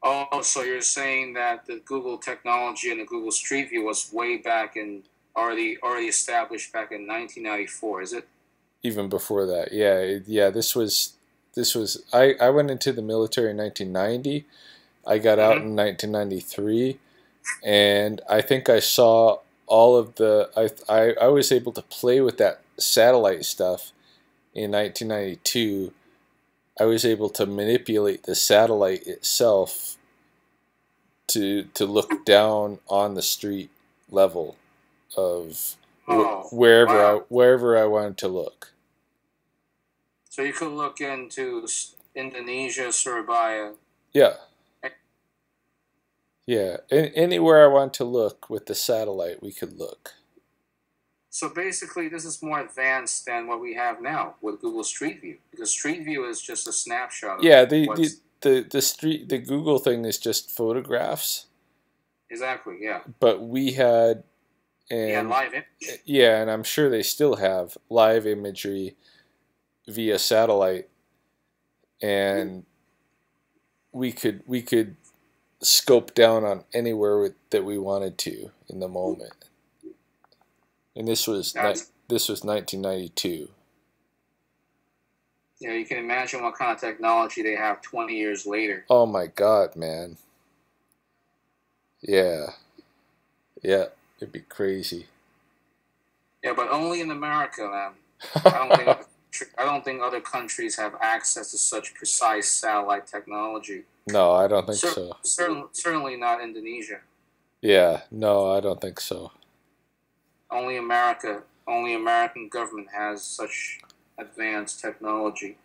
Oh, so you're saying that the Google technology and the Google Street View was way back in, already established back in 1994, is it? Even before that, yeah. This was. I went into the military in 1990. I got out in 1993, and I think I saw all of the. I was able to play with that satellite stuff in 1992. I was able to manipulate the satellite itself to look down on the street level of wherever I wanted to look. So you could look into Indonesia, Surabaya. Yeah. Yeah. Anywhere I want to look with the satellite, we could look. So basically, this is more advanced than what we have now with Google Street View, because Street View is just a snapshot. Yeah, the Google thing is just photographs. Exactly. Yeah. But we had live image. Yeah, and I'm sure they still have live imagery via satellite, and we could scope down on anywhere that we wanted to in the moment. And this was 1992. Yeah, you can imagine what kind of technology they have 20 years later. Oh my God, man. Yeah, it'd be crazy. Yeah, but only in America, man. I don't think other countries have access to such precise satellite technology. No, I don't think so. Certainly not Indonesia. Yeah, no, I don't think so. Only American government has such advanced technology.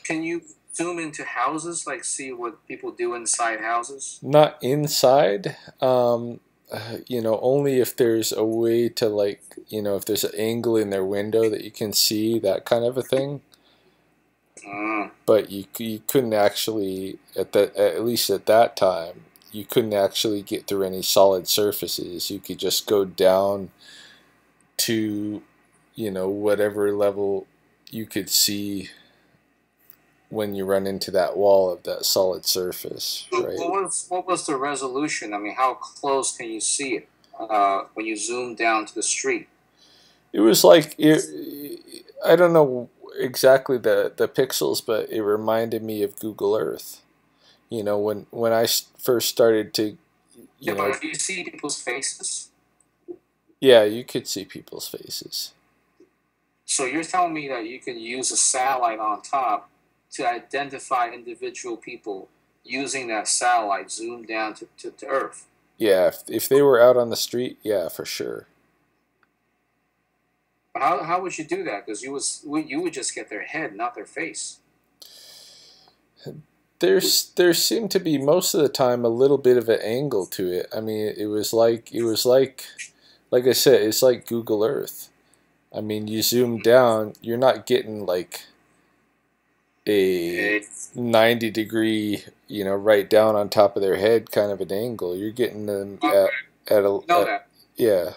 Can you zoom into houses, like see what people do inside houses? Not inside. Only if there's a way to, like, if there's an angle in their window that you can see, that kind of a thing. But you couldn't actually, at least at that time, you couldn't actually get through any solid surfaces. You could just go down to, whatever level you could see when you run into that wall of that solid surface, right? What was the resolution? I mean, how close can you see it when you zoom down to the street? It was like, I don't know exactly the pixels, but it reminded me of Google Earth. When I first started to, But do you see people's faces? Yeah, you could see people's faces. So you're telling me that you can use a satellite on top to identify individual people using that satellite zoomed down to Earth? Yeah, if they were out on the street, yeah, for sure. How would you do that? Because you would just get their head, not their face. There seemed to be most of the time a little bit of an angle to it. I mean, it was like I said, it's like Google Earth. I mean, you zoom down, you're not getting like a 90-degree, right down on top of their head kind of an angle. You're getting them yeah.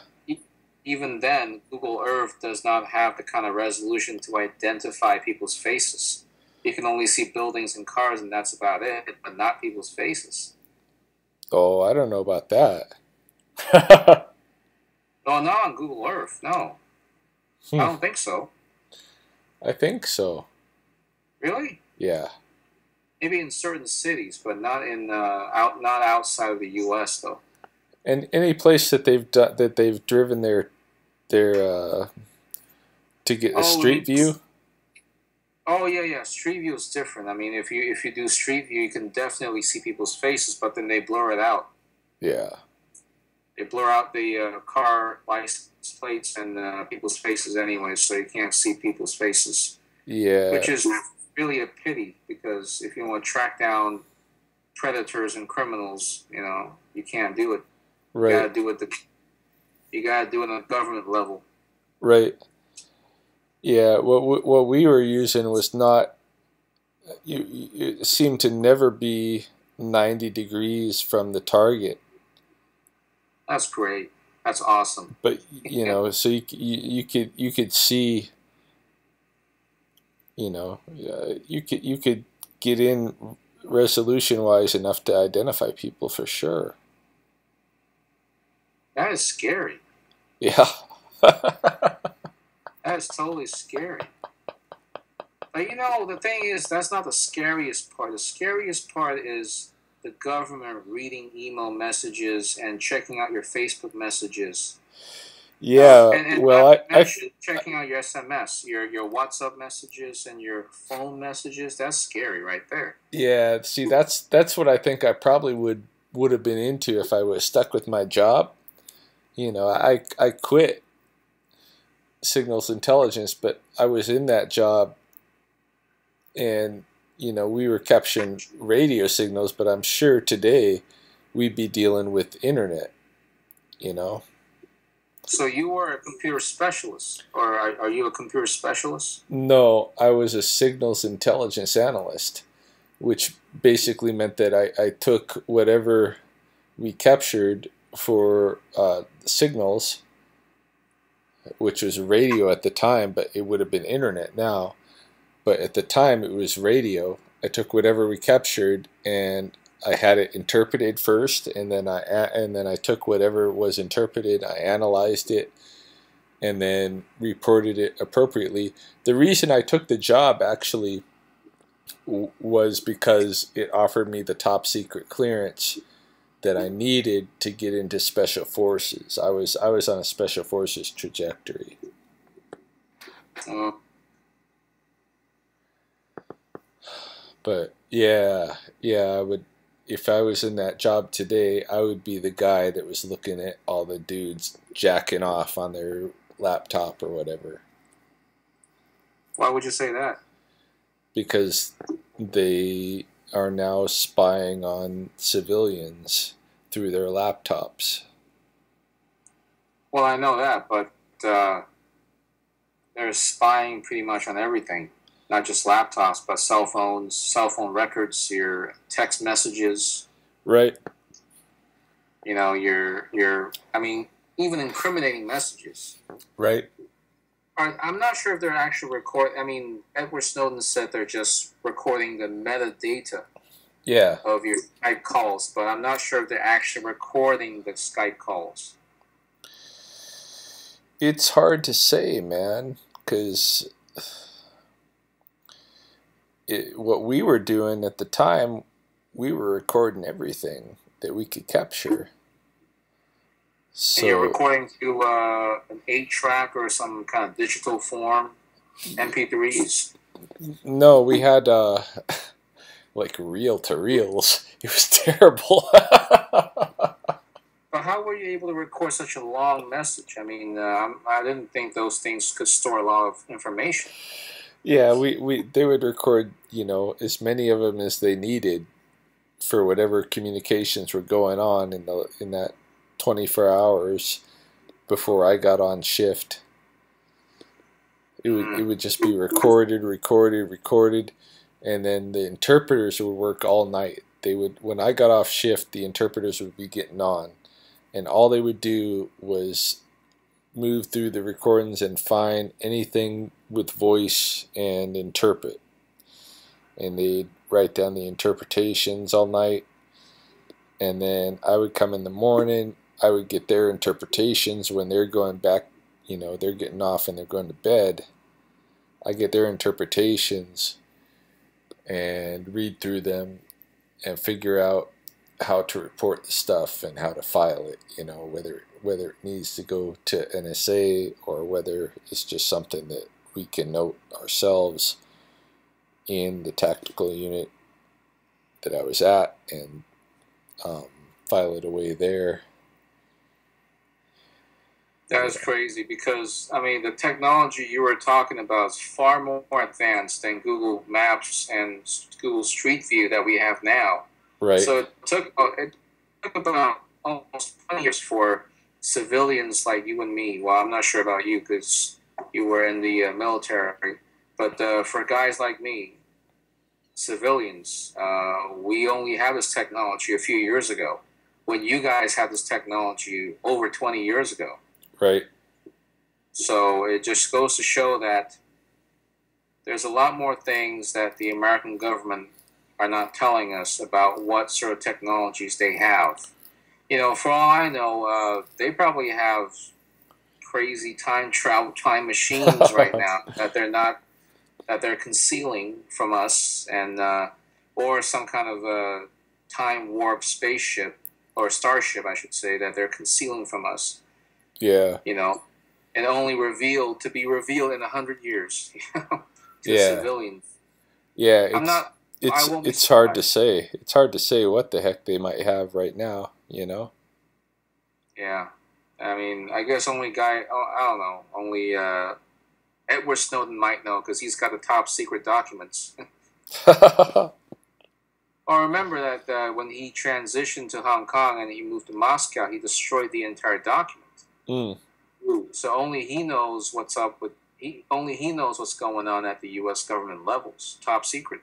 even then, Google Earth does not have the kind of resolution to identify people's faces. You can only see buildings and cars, and that's about it, but not people's faces. Oh, I don't know about that. No, not on Google Earth. No, I don't think so. I think so. Really? Yeah. Maybe in certain cities, but not in not outside of the U.S. though. And any place that they've driven their to get a street view. Oh yeah. Street view is different. I mean, if you do street view, you can definitely see people's faces, but then they blur it out. Yeah. They blur out the car license plates and people's faces anyway, so you can't see people's faces. Yeah. Which is really a pity, because if you want to track down predators and criminals, you can't do it. Right. You gotta do it on a government level. Right. Yeah. What we were using was not. It seemed to never be 90 degrees from the target. That's great. That's awesome. But so you could see. You could get in resolution wise enough to identify people for sure. That is scary. Yeah. That is totally scary. But the thing is, that's not the scariest part. The scariest part is the government reading email messages and checking out your Facebook messages. Yeah, checking out your SMS, your WhatsApp messages, and your phone messages. That's scary, right there. Yeah, see, that's what I think I probably would have been into if I was stuck with my job. I quit signals intelligence, but I was in that job, and we were capturing radio signals, but I'm sure today we'd be dealing with internet. So you were a computer specialist, or are you a computer specialist? No, I was a signals intelligence analyst, which basically meant that I took whatever we captured for signals, which was radio at the time, but it would have been internet now. But at the time, it was radio. I took whatever we captured and I had it interpreted first, and then I took whatever was interpreted, I analyzed it, and then reported it appropriately. The reason I took the job actually was because it offered me the top secret clearance that I needed to get into special forces. I was on a special forces trajectory. But yeah, I would. If I was in that job today, I would be the guy that was looking at all the dudes jacking off on their laptop or whatever. Why would you say that? Because they are now spying on civilians through their laptops. Well, I know that, but they're spying pretty much on everything. Not just laptops, but cell phones, cell phone records, your text messages. Right. Even incriminating messages. Right. I'm not sure if they're actually Edward Snowden said they're just recording the metadata. Yeah. Of your Skype calls, but I'm not sure if they're actually recording the Skype calls. It's hard to say, man, because what we were doing at the time, we were recording everything that we could capture. So, and you're recording to an 8-track or some kind of digital form, MP3s? No, we had like reel-to-reels. It was terrible. But how were you able to record such a long message? I didn't think those things could store a lot of information. Yeah, they would record, as many of them as they needed for whatever communications were going on in that 24 hours before I got on shift. It would just be recorded, and then the interpreters would work all night. When I got off shift, the interpreters would be getting on, and all they would do was move through the recordings and find anything with voice and interpret. And they'd write down the interpretations all night. And then I would come in the morning, I would get their interpretations when they're going back, you know, they're getting off and they're going to bed. I get their interpretations and read through them and figure out how to report the stuff and how to file it, you know, whether it needs to go to NSA or whether it's just something that we can note ourselves in the tactical unit that I was at and file it away there. That is crazy because, I mean, the technology you were talking about is far more advanced than Google Maps and Google Street View that we have now. Right. So it took about almost 20 years for civilians like you and me. Well, I'm not sure about you because you were in the military. But for guys like me, civilians, we only had this technology a few years ago. When you guys had this technology over 20 years ago. Right. So it just goes to show that there's a lot more things that the American government are not telling us about what sort of technologies they have. You know, for all I know, they probably have crazy time machines right now that they're concealing from us, and or some kind of a time warp spaceship or starship, I should say, that they're concealing from us. Yeah. You know, and only to be revealed in 100 years. You know, to Yeah. civilians. Yeah. It's hard to say. It's hard to say what the heck they might have right now. You know. Yeah, I mean, I guess only I don't know, only Edward Snowden might know because he's got the top secret documents. Or remember that when he transitioned to Hong Kong and he moved to Moscow, he destroyed the entire document. So only he knows what's up with. Only he knows what's going on at the U.S. government levels, top secret.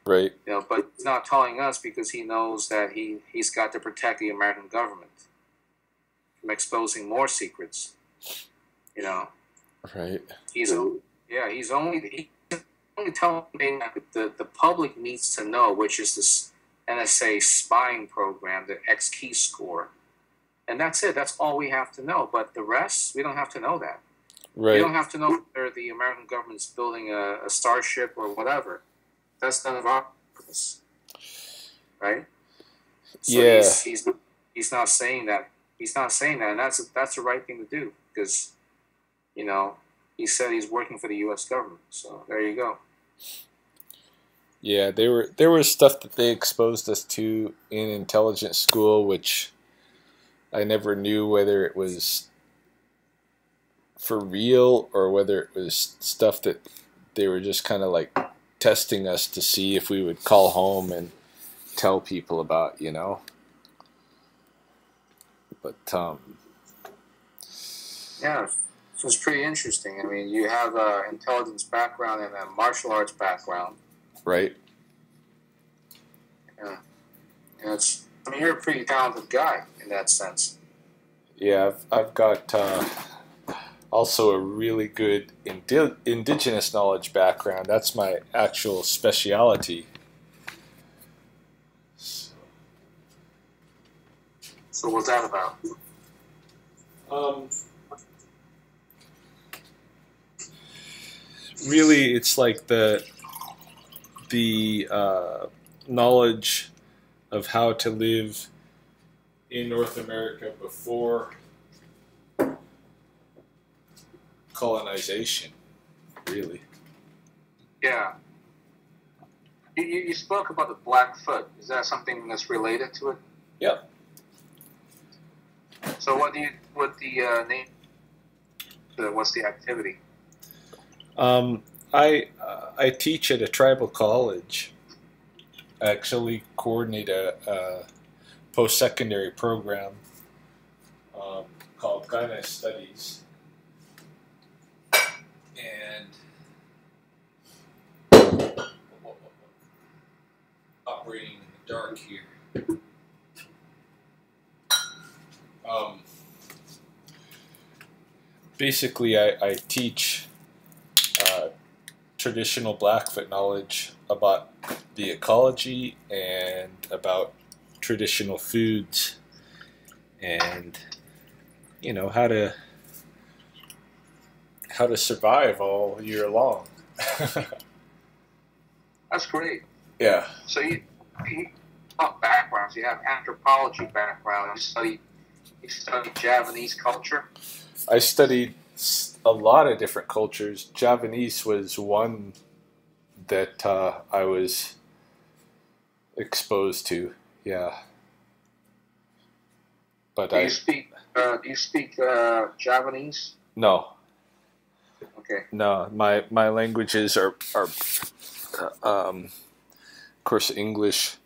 Right. You know, but he's not telling us because he knows that he's got to protect the American government from exposing more secrets. You know. Right. He's only telling me that the public needs to know, which is this NSA spying program, the X-Key score. And that's it. That's all we have to know. But the rest, we don't have to know that. Right. We don't have to know whether the American government's building a starship or whatever. That's none of our purpose. Right? So yeah. He's not saying that. He's not saying that. And that's the right thing to do. Because, you know, he said he's working for the U.S. government. So there you go. Yeah, there was stuff that they exposed us to in intelligence school, which I never knew whether it was for real or whether it was stuff that they were just kind of like testing us to see if we would call home and tell people about, you know. But yeah, so it's pretty interesting. I mean, you have an intelligence background and a martial arts background. Right. Yeah. I mean, you're a pretty talented guy in that sense. Yeah, I've got also a really good indigenous knowledge background. That's my actual speciality. So what's that about? Really, it's like the knowledge of how to live in North America before colonization, really. Yeah. You spoke about the Blackfoot. Is that something that's related to it? Yep. So what's the activity? I teach at a tribal college. I actually coordinate a post-secondary program called Ghana Studies. And operating in the dark here. basically, I teach traditional Blackfoot knowledge about the ecology and about traditional foods, and how to survive all year long. That's great. Yeah. So you have backgrounds. You have anthropology background. You study Javanese culture. I studied a lot of different cultures. Javanese was one that I was exposed to. Yeah. But Do you speak Javanese? No. Okay. No, my languages are of course English,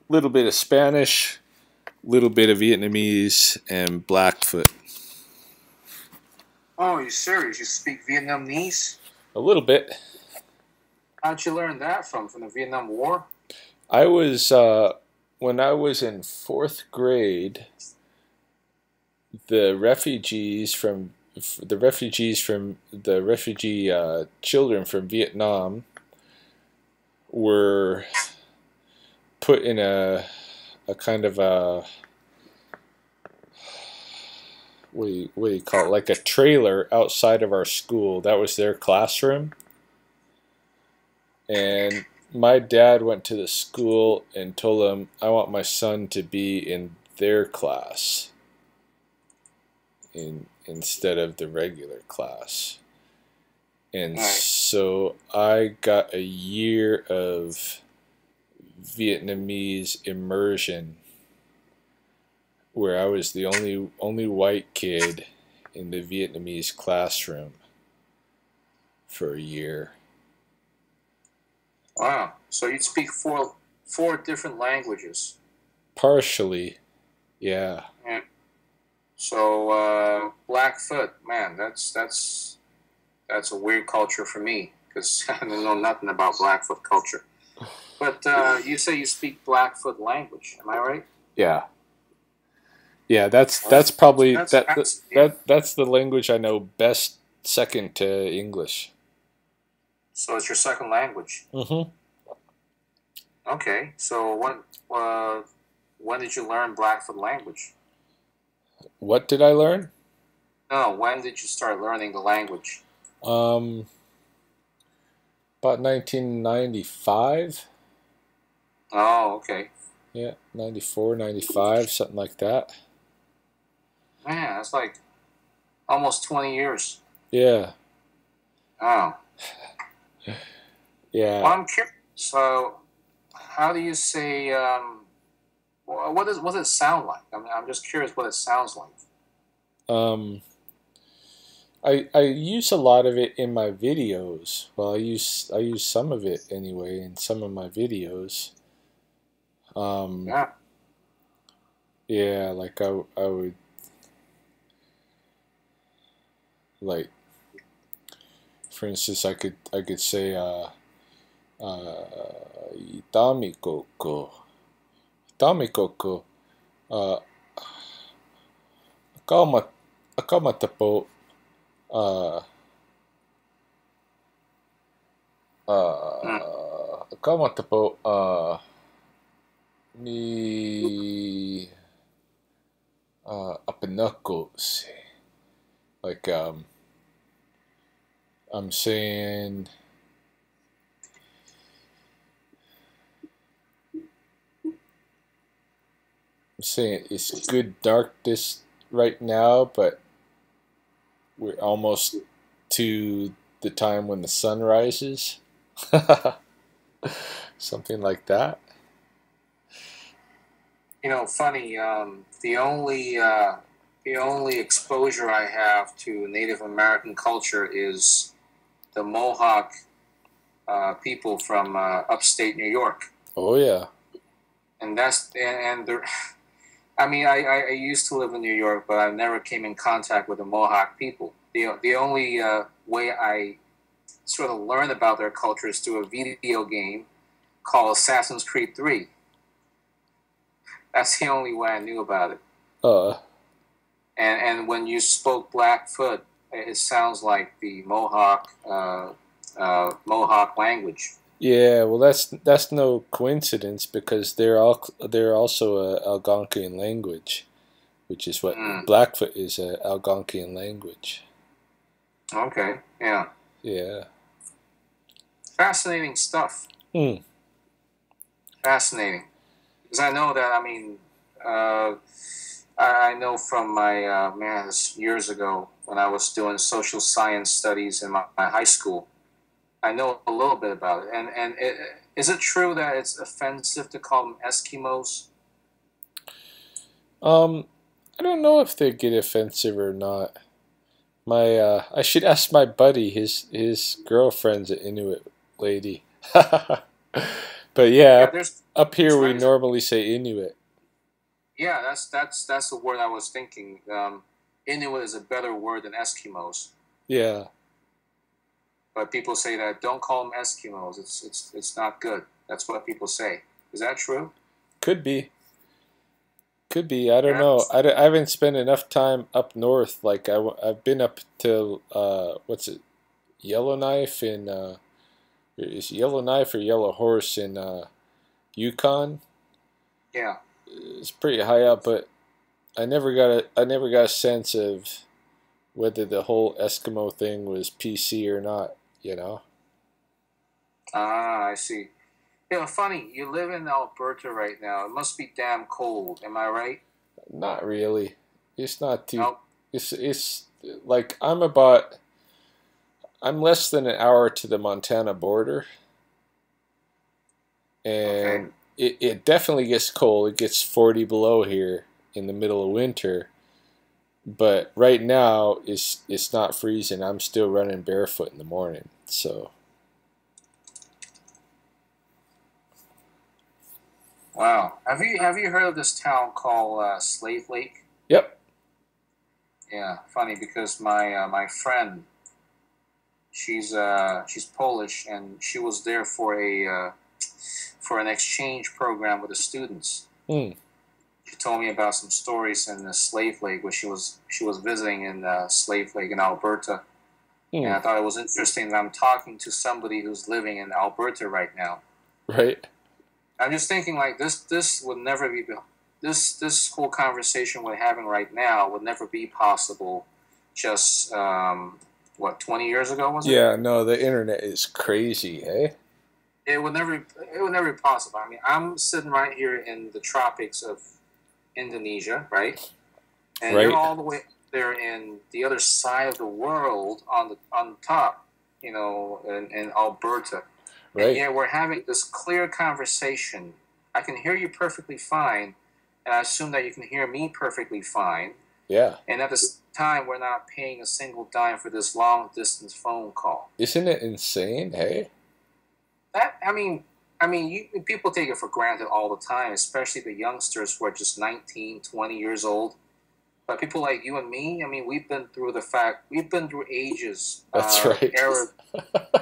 a little bit of Spanish, a little bit of Vietnamese, and Blackfoot. Oh, you serious? You speak Vietnamese? A little bit. How'd you learn that from? From the Vietnam War? I was when I was in 4th grade. The refugees from the refugee children from Vietnam were put in a kind of a what do you call it, like a trailer outside of our school. That was their classroom, and my dad went to the school and told them, I want my son to be in their class instead of the regular class. And so I got a year of Vietnamese immersion where I was the only white kid in the Vietnamese classroom for a year. Wow. So you speak four different languages. Partially, yeah. Yeah. So Blackfoot, man, that's a weird culture for me because I don't know nothing about Blackfoot culture. But you say you speak Blackfoot language, am I right? Yeah. Yeah, that's probably that's the language I know best, second to English. So it's your second language. Mm-hmm. Okay. So when did you learn Blackfoot language? What did I learn? No, when did you start learning the language? About 1995. Oh, okay. Yeah, 94, 95, something like that. Man, that's like almost 20 years. Yeah. Oh. Yeah. Well, I'm curious. So, how do you say? What does it sound like? I'm just curious what it sounds like. I use a lot of it in my videos. Well, I use some of it anyway in some of my videos. Yeah. Yeah, like I would like, for instance, I could say Itami koko, akamata po akamata po ni apanakos. Like I'm saying it's good darkness right now, but we're almost to the time when the sun rises. Something like that. You know, funny. The only exposure I have to Native American culture is the Mohawk people from upstate New York. Oh yeah. And the. I mean, I used to live in New York, but I never came in contact with the Mohawk people. The only way I sort of learned about their culture is through a video game called Assassin's Creed 3. That's the only way I knew about it. And when you spoke Blackfoot, it sounds like the Mohawk language. Yeah, well, that's no coincidence because they're also a Algonquian language, which is what Mm, Blackfoot is, a Algonquian language. okay, yeah, Yeah. fascinating stuff. Hmm. Fascinating, because I know that. I mean, uh, I know from my man, this years ago when I was doing social science studies in my high school. I know a little bit about it. Is it true that it's offensive to call them Eskimos? Um, I don't know if they get offensive or not. I should ask my buddy. His girlfriend's an Inuit lady. But yeah, Yeah, there's up here we tribes. normally say Inuit. Yeah, that's the word I was thinking. Inuit is a better word than Eskimos, Yeah, but people say that don't call them Eskimos. It's not good. That's what people say. Is that true? could be. Could be. I don't Yeah. know. I haven't spent enough time up north. Like I've been up to what's it, Yellowknife in is Yellowknife or Yellow Horse in Yukon. Yeah. It's pretty high up, but I never got a sense of whether the whole Eskimo thing was PC or not. You know. Ah, I see. You know, funny. You live in Alberta right now. It must be damn cold. Am I right? Not really. It's not too. No. It's like I'm less than an hour to the Montana border, Okay. and it definitely gets cold. It gets 40 below here in the middle of winter. But right now it's not freezing. I'm still running barefoot in the morning. So Wow. Have you heard of this town called Slave Lake? yep. Yeah, funny because my friend, she's Polish and she was there for an exchange program with the students. Hmm. She told me about some stories in the Slave Lake where she was visiting in Slave Lake in Alberta, and Hmm. I thought it was interesting that I'm talking to somebody who's living in Alberta right now. Right. I'm just thinking like this would never be this whole conversation we're having right now would never be possible just what 20 years ago was it? Yeah. No, the internet is crazy. Hey. It would never be possible. I mean, I'm sitting right here in the tropics of Indonesia, right? And you're Right. all the way there in the other side of the world on the top, in Alberta. And Right. yet we're having this clear conversation. I can hear you perfectly fine, and I assume that you can hear me perfectly fine. Yeah. And at the same time, we're not paying a single dime for this long distance phone call. Isn't it insane? Hey. People take it for granted all the time, especially the youngsters who are just 19, 20 years old. But people like you and me, I mean, we've been through ages, That's right. era.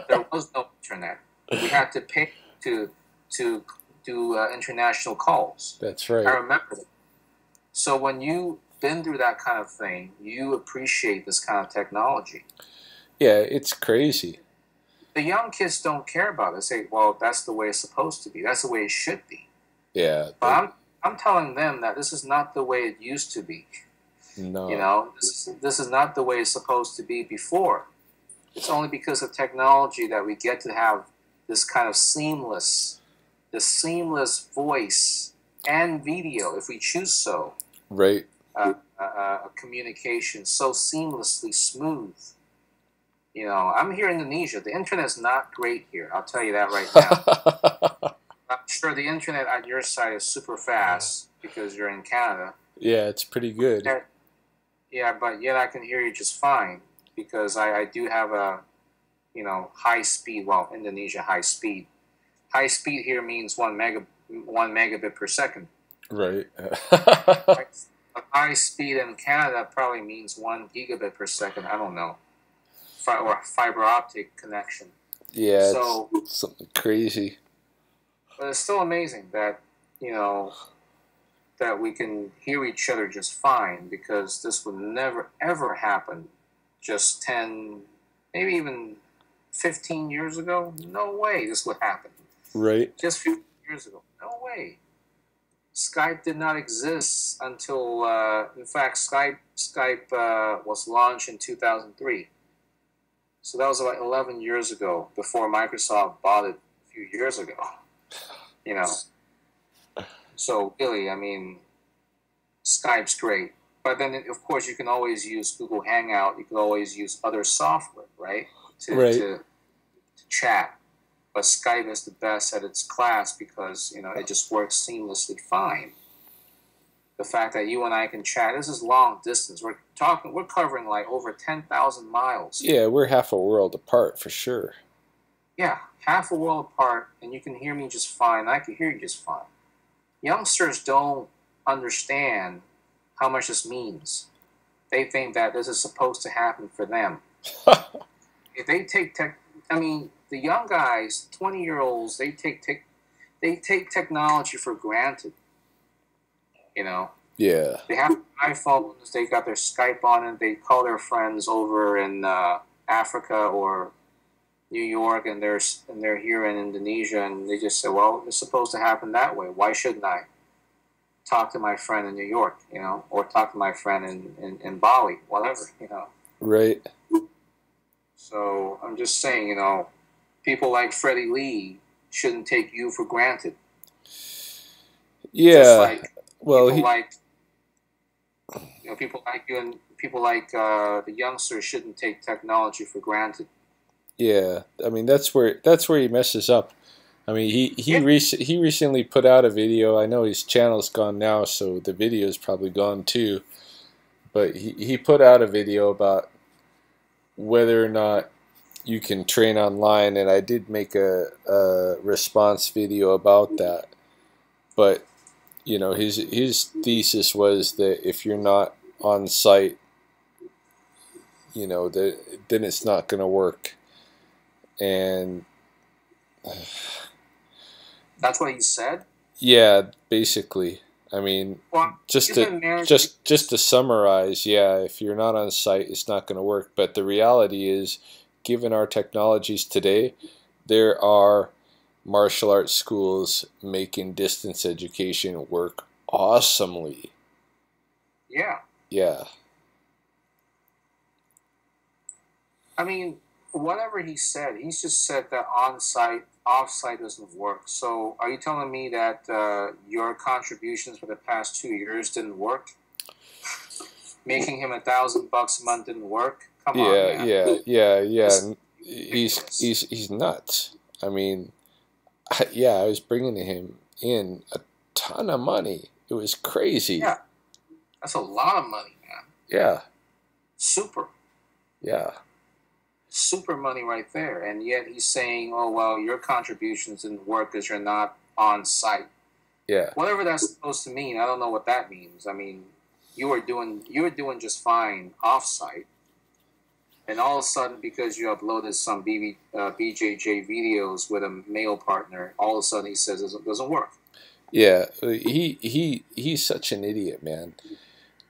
There was no internet. We had to pay to do international calls. That's I right. remember that. So when you've been through that kind of thing, you appreciate this kind of technology. Yeah, it's crazy. The young kids don't care about it. They say, "Well, that's the way it's supposed to be. That's the way it should be." Yeah. But I'm telling them that this is not the way it used to be. No. This is not the way it's supposed to be before. It's only because of technology that we get to have this kind of seamless voice and video, if we choose so, Right. communication so seamlessly smooth. I'm here in Indonesia. The internet's not great here. I'll tell you that right now. I'm sure the internet on your side is super fast because you're in Canada. Yeah, it's pretty good. Yeah, but yet I can hear you just fine because I do have a, high speed. Well, Indonesia high speed. High speed here means 1 megabit per second. Right. High speed in Canada probably means 1 gigabit per second. I don't know. Or fiber optic connection. Yeah, So, it's something crazy. but it's still amazing that, that we can hear each other just fine because this would never, ever happen just 10, maybe even 15 years ago? No way this would happen. Right. Just 15 years ago. No way. Skype did not exist until, in fact, Skype was launched in 2003. So that was about 11 years ago, before Microsoft bought it a few years ago. You know. So really, I mean, Skype's great. But then, of course, you can always use Google Hangout. You can always use other software, right? To chat. But Skype is the best at its class because, you know, it just works seamlessly fine. The fact that you and I can chat, this is long distance. We're covering like over 10,000 miles. Yeah, we're half a world apart for sure. Yeah, half a world apart, and you can hear me just fine. I can hear you just fine. Youngsters don't understand how much this means. They think that this is supposed to happen for them. If they take the young guys, 20-year-olds, they take technology for granted. You know. Yeah. They have iPhones. They got their Skype on it. They call their friends over in Africa or New York, and they're here in Indonesia, and they just say, "Well, it's supposed to happen that way. Why shouldn't I talk to my friend in New York, you know, or talk to my friend in Bali, whatever, you know?" Right. So I'm just saying, you know, people like Freddy Lee shouldn't take you for granted. Yeah. Just like well, people like you and people like the youngsters shouldn't take technology for granted. Yeah, I mean that's where he messes up. I mean he recently put out a video. I know his channel's gone now, so the video's probably gone too. But he put out a video about whether or not you can train online, and I did make a response video about that. But you know, his thesis was that if you're not on site, you know, then it's not going to work. And that's what he said. Yeah, basically. I mean, well, just to summarize, yeah, if you're not on site, it's not going to work. But the reality is, given our technologies today, there are martial arts schools making distance education work awesomely. Yeah. Yeah. I mean, whatever he said, he's just said that on-site, off-site doesn't work. So are you telling me that your contributions for the past 2 years didn't work? Making him $1,000 a month didn't work? Come on, man. Yeah. He's nuts. I mean, I was bringing him in a ton of money. It was crazy. Yeah. That's a lot of money, man. Yeah. Super. Yeah. Super money right there. And yet he's saying, oh, well, your contributions didn't work because you're not on site. Yeah. Whatever that's supposed to mean, I don't know what that means. I mean, you were doing just fine off site. And all of a sudden, because you uploaded some BJJ videos with a male partner, all of a sudden he says it doesn't work. Yeah, he's such an idiot, man.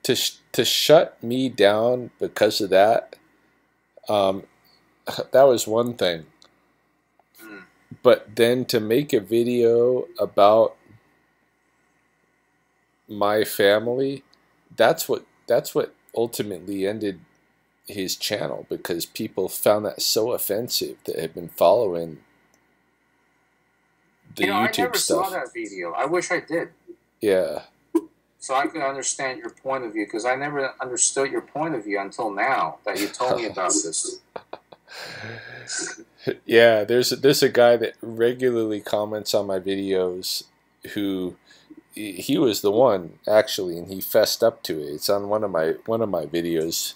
To shut me down because of that, that was one thing. But then to make a video about my family, that's what ultimately ended his channel, because people found that so offensive that had been following the YouTube stuff. I never saw that video. I wish I did. Yeah. So I could understand your point of view, because I never understood your point of view until now that you told me about this. Yeah, there's a guy that regularly comments on my videos who he was the one actually, and he fessed up to it. It's on one of my videos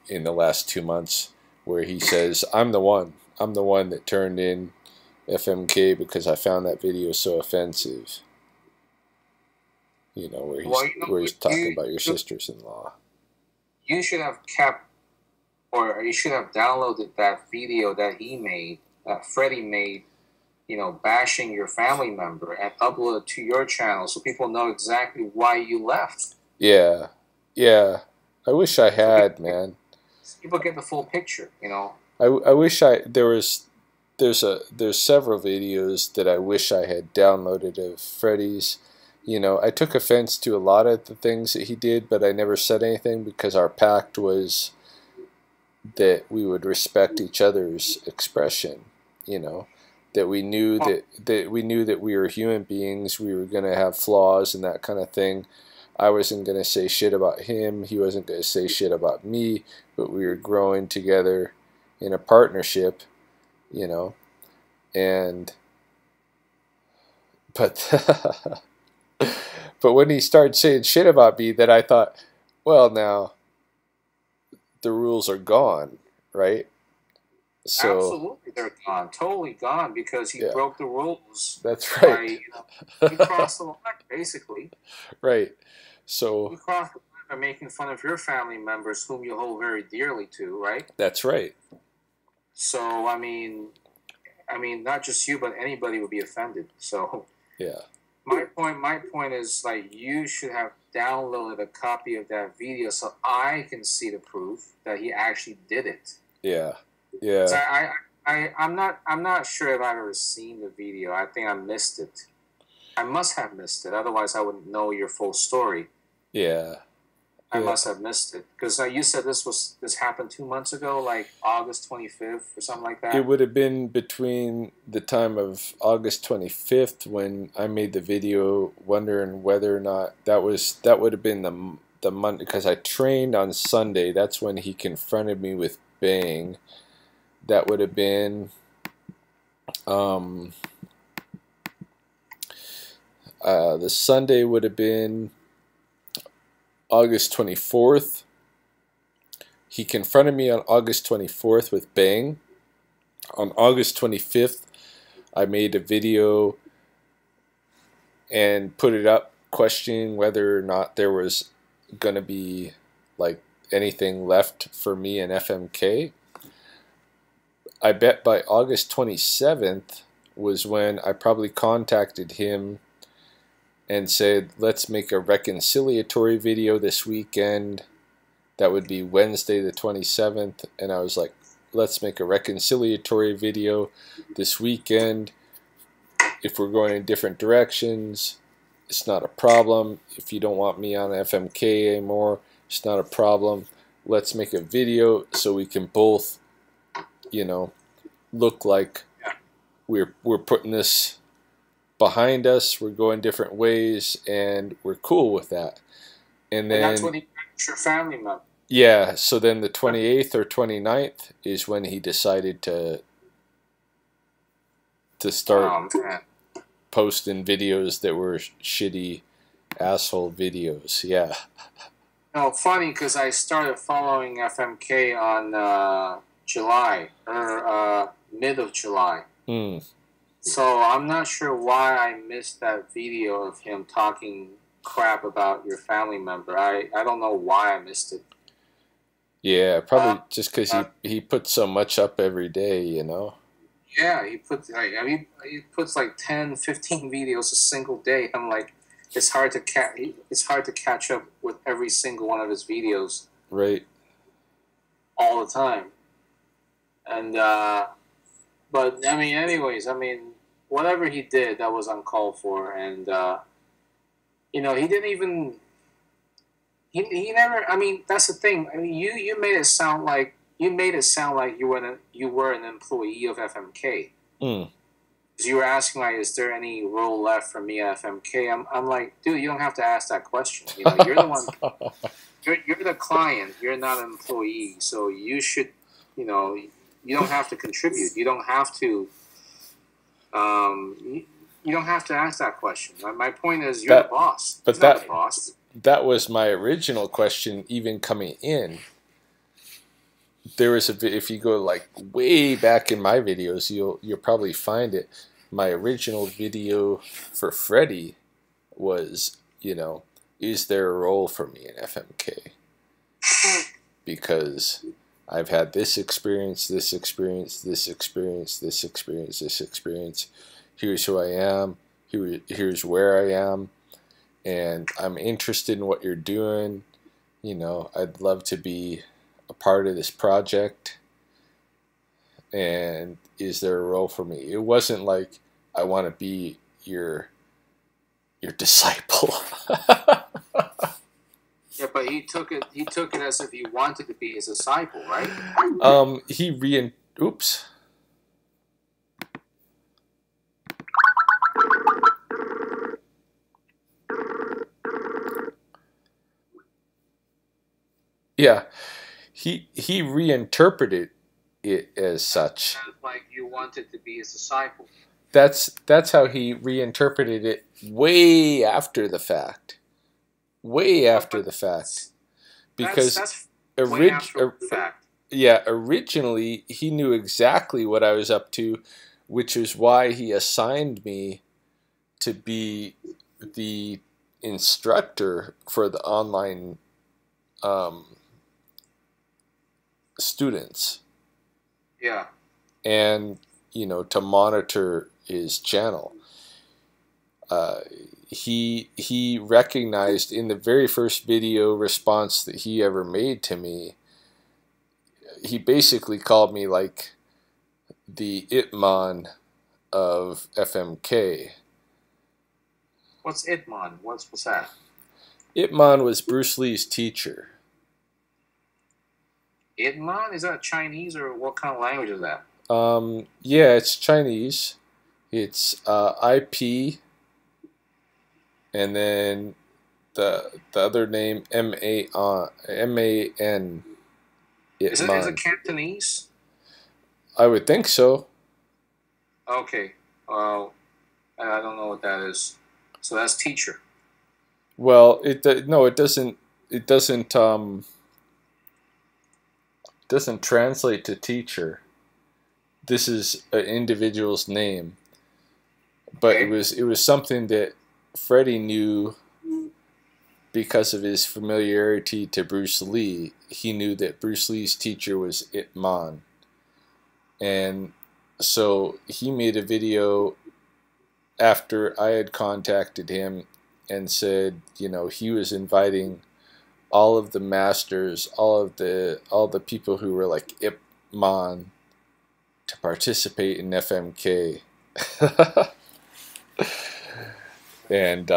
in the last 2 months, where he says, I'm the one that turned in FMK because I found that video so offensive. You know, where he's talking about your sisters-in-law. You should have kept, or you should have downloaded that video that he made, that Freddie made, you know, bashing your family member, and upload it to your channel so people know exactly why you left. Yeah. I wish I had, man. people get the full picture, you know. I wish there's several videos that I wish I had downloaded of Freddie's. You know, I took offense to a lot of the things that he did, but I never said anything because our pact was that we would respect each other's expression. You know, that we knew that we were human beings. We were going to have flaws and that kind of thing. I wasn't going to say shit about him. He wasn't going to say shit about me. But we were growing together in a partnership. You know, but but when he started saying shit about me, then I thought, well, now the rules are gone, right? So absolutely, they're gone, totally gone, because he broke the rules. That's right. By, you know, he crossed the line, basically. Right. So he crossed the line by making fun of your family members, whom you hold very dearly to, right? That's right. So I mean, not just you, but anybody would be offended. So yeah. My point is, like, you should have downloaded a copy of that video so I can see the proof that he actually did it. Yeah. Yeah. So I'm not sure if I've ever seen the video. I think I missed it. I must have missed it. Otherwise, I wouldn't know your full story. Yeah. I must have missed it, because you said this happened 2 months ago, like August 25th or something like that. It would have been between the time of August 25th when I made the video, wondering whether or not that would have been the Monday, because I trained on Sunday. That's when he confronted me with Bang. That would have been the Sunday would have been August 24th. He confronted me on August 24th with Bang. On August 25th, I made a video and put it up questioning whether or not there was going to be like anything left for me in FMK. I bet by August 27th was when I probably contacted him and said, let's make a reconciliatory video this weekend. That would be Wednesday the 27th. And I was like, let's make a reconciliatory video this weekend. If we're going in different directions, it's not a problem. If you don't want me on FMK anymore, it's not a problem. Let's make a video so we can both, you know, look like we're putting this behind us, we're going different ways, and we're cool with that. And then that's when he met your family member. Yeah, so then the 28th or 29th is when he decided to start posting videos that were shitty asshole videos. Yeah. No, funny, because I started following FMK on July, or mid of July. So I'm not sure why I missed that video of him talking crap about your family member. I don't know why I missed it. Yeah, probably just because he puts so much up every day, you know? Yeah, he puts like 10, 15 videos a single day. I'm like, it's hard to catch up with every single one of his videos. Right. All the time. And but I mean, anyways, whatever he did, that was uncalled for, and you know, he didn't even. He never. I mean, that's the thing. I mean, you made it sound like you were an employee of FMK. Because you were asking, like, is there any role left for me at FMK? I'm like, dude, you don't have to ask that question. You know, you're the one. You're the client. You're not an employee, so you should. You know, you don't have to contribute. You don't have to. You don't have to ask that question. My point is, you're the boss. But He's not the boss. That was my original question, even coming in. There was if you go like way back in my videos, you'll probably find it. My original video for Freddie was, you know, is there a role for me in FMK? Because I've had this experience, this experience, this experience, this experience, this experience. Here's who I am. Here's where I am. And I'm interested in what you're doing. You know, I'd love to be a part of this project? And is there a role for me? It wasn't like I want to be your disciple. Yeah, but he took it. He took it as if he wanted to be his disciple, right? Oops. Yeah, he reinterpreted it as such. Like you wanted to be his disciple. That's how he reinterpreted it way after the fact. Way after the fact. Because that's way after the fact. Yeah, originally he knew exactly what I was up to, which is why he assigned me to be the instructor for the online students. Yeah. And, to monitor his channel. He recognized in the very first video response that he ever made to me, he basically called me like the Itman of FMK. What's Itman? What's that? Itman was Bruce Lee's teacher. Itman? Is that Chinese or what kind of language is that? Yeah, it's Chinese. It's IP, and then the other name M-A-N. Is it Cantonese? I would think so. Okay. Well, I don't know what that is. So that's teacher. Well, it doesn't translate to teacher. This is an individual's name, but okay. it was something that Freddie knew because of his familiarity to Bruce Lee. He knew that Bruce Lee's teacher was Ip Man, and so he made a video after I had contacted him and said, he was inviting all of the masters, all the people who were like Ip Man to participate in FMK. And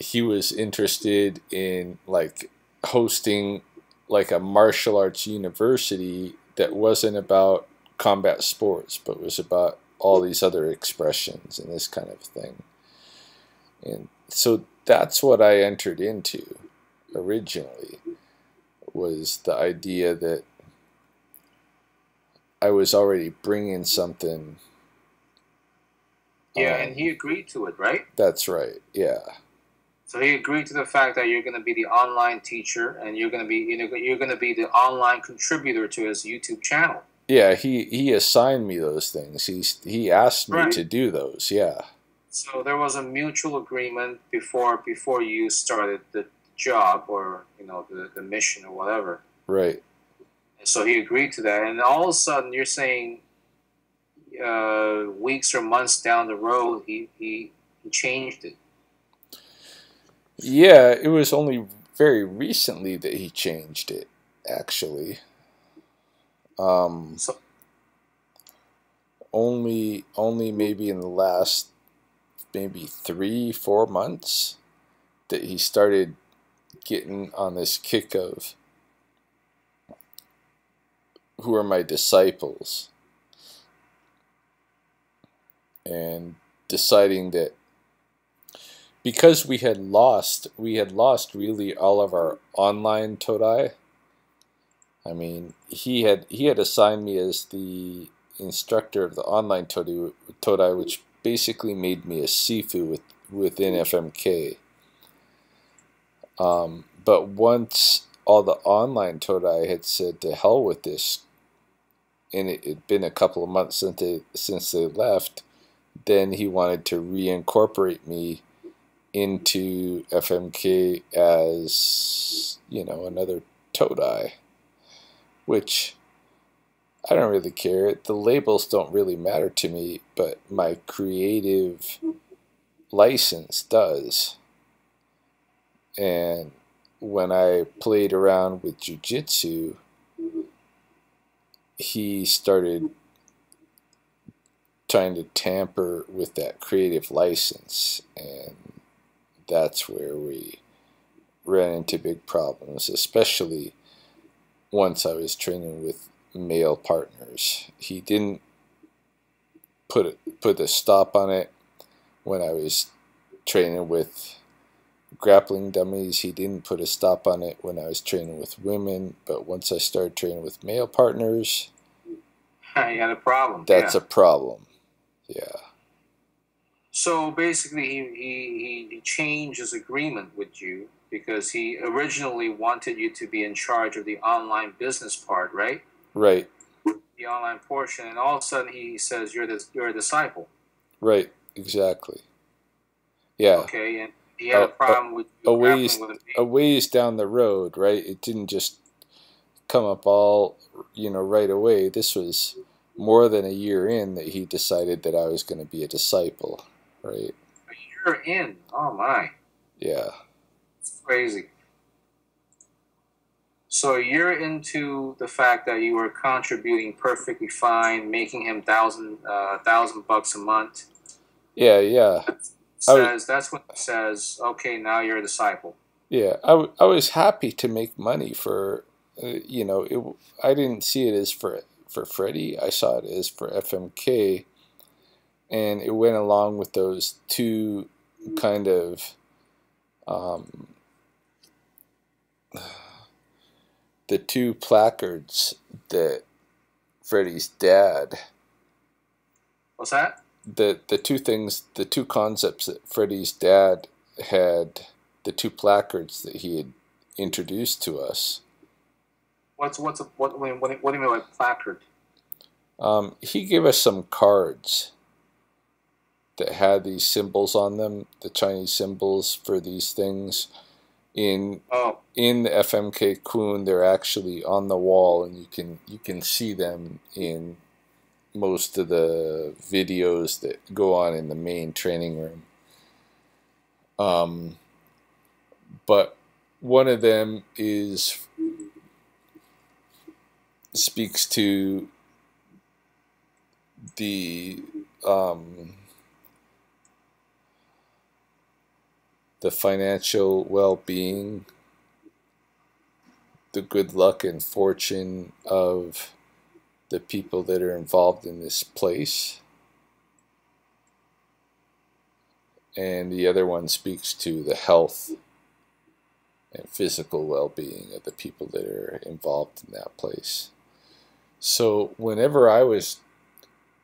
he was interested in like hosting like a martial arts university that wasn't about combat sports, but was about all these other expressions and this kind of thing. And so that's what I entered into originally, was the idea that I was already bringing something. Yeah, and he agreed to it, right? That's right, yeah. So he agreed to the fact that you're going to be the online teacher and you're going to be the online contributor to his YouTube channel. Yeah, he assigned me those things. He asked me to do those, yeah. So there was a mutual agreement before you started the job or the mission or whatever. Right. So he agreed to that, and all of a sudden you're saying weeks or months down the road he changed it. Yeah, it was only very recently that he changed it, actually. So, only maybe in the last 3-4 months that he started getting on this kick of who are my disciples, and deciding that because we had lost really all of our online todai. I mean, he had assigned me as the instructor of the online todai, which basically made me a sifu within FMK. But once all the online todai had said to hell with this, and it had been a couple of months since they left, then he wanted to reincorporate me into FMK as, another todai, which I don't really care. The labels don't really matter to me, but my creative license does. And when I played around with jiu-jitsu he started trying to tamper with that creative license, and that's where we ran into big problems, especially once I was training with male partners. He didn't put a stop on it when I was training with grappling dummies. He didn't put a stop on it when I was training with women, but once I started training with male partners, you had a problem. That's a problem. Yeah. So basically, he changed his agreement with you because he originally wanted you to be in charge of the online business part, right? Right. The online portion, and all of a sudden he says you're a disciple. Right. Exactly. Yeah. Okay, and he had a problem with you a ways down the road, right? It didn't just come up all, right away. This was more than a year in that he decided that I was going to be a disciple, right? A year in? Oh my. Yeah. It's crazy. So a year into the fact that you were contributing perfectly fine, making him $1,000 a month. Yeah. That's when it says, okay, now you're a disciple. Yeah, I was happy to make money for, I didn't see it as for Freddie. I saw it as for FMK, and it went along with those two kind of, the two placards that Freddie's dad. What's that? The two concepts that Freddie's dad had, the two placards that he had introduced to us. What do you mean by placard? He gave us some cards that had these symbols on them, the Chinese symbols for these things. In the FMK Kun, they're actually on the wall, and you can see them in most of the videos that go on in the main training room. But one of them speaks to the financial well-being, the good luck and fortune of the people that are involved in this place. And the other one speaks to the health and physical well-being of the people that are involved in that place. So whenever I was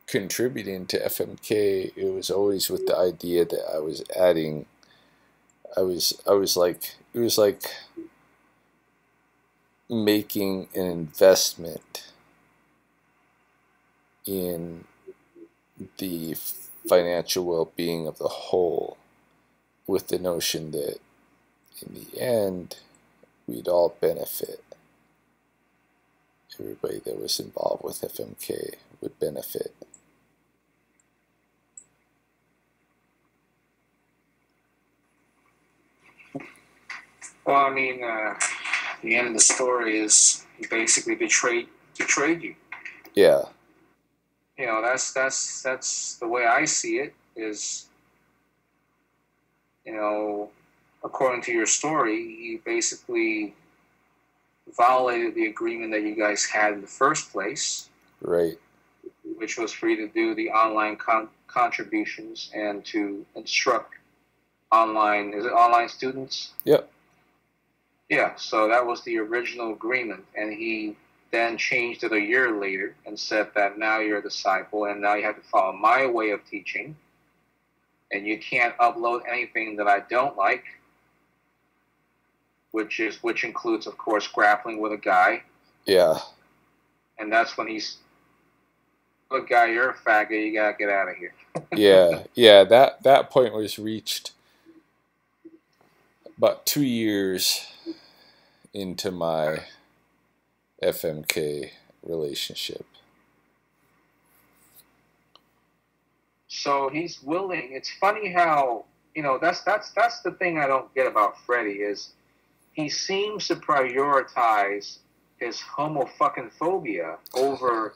contributing to FMK, it was always with the idea that I was adding, it was like making an investment in the financial well-being of the whole, with the notion that in the end we'd all benefit. Everybody that was involved with FMK would benefit. Well, I mean, the end of the story is he basically betrayed you. Yeah. That's the way I see it. Is, according to your story, he basically violated the agreement that you guys had in the first place. Right. Which was for you to do the online contributions and to instruct online students? Yep. Yeah, so that was the original agreement, and he then changed it a year later and said that now you're a disciple and now you have to follow my way of teaching, and you can't upload anything that I don't like, which includes, of course, grappling with a guy. Yeah. And that's when he's, look, guy, you're a faggot, you gotta get out of here. Yeah, that point was reached about 2 years into my FMK relationship. So he's willing. It's funny how, that's the thing I don't get about Freddie is he seems to prioritize his homophobia over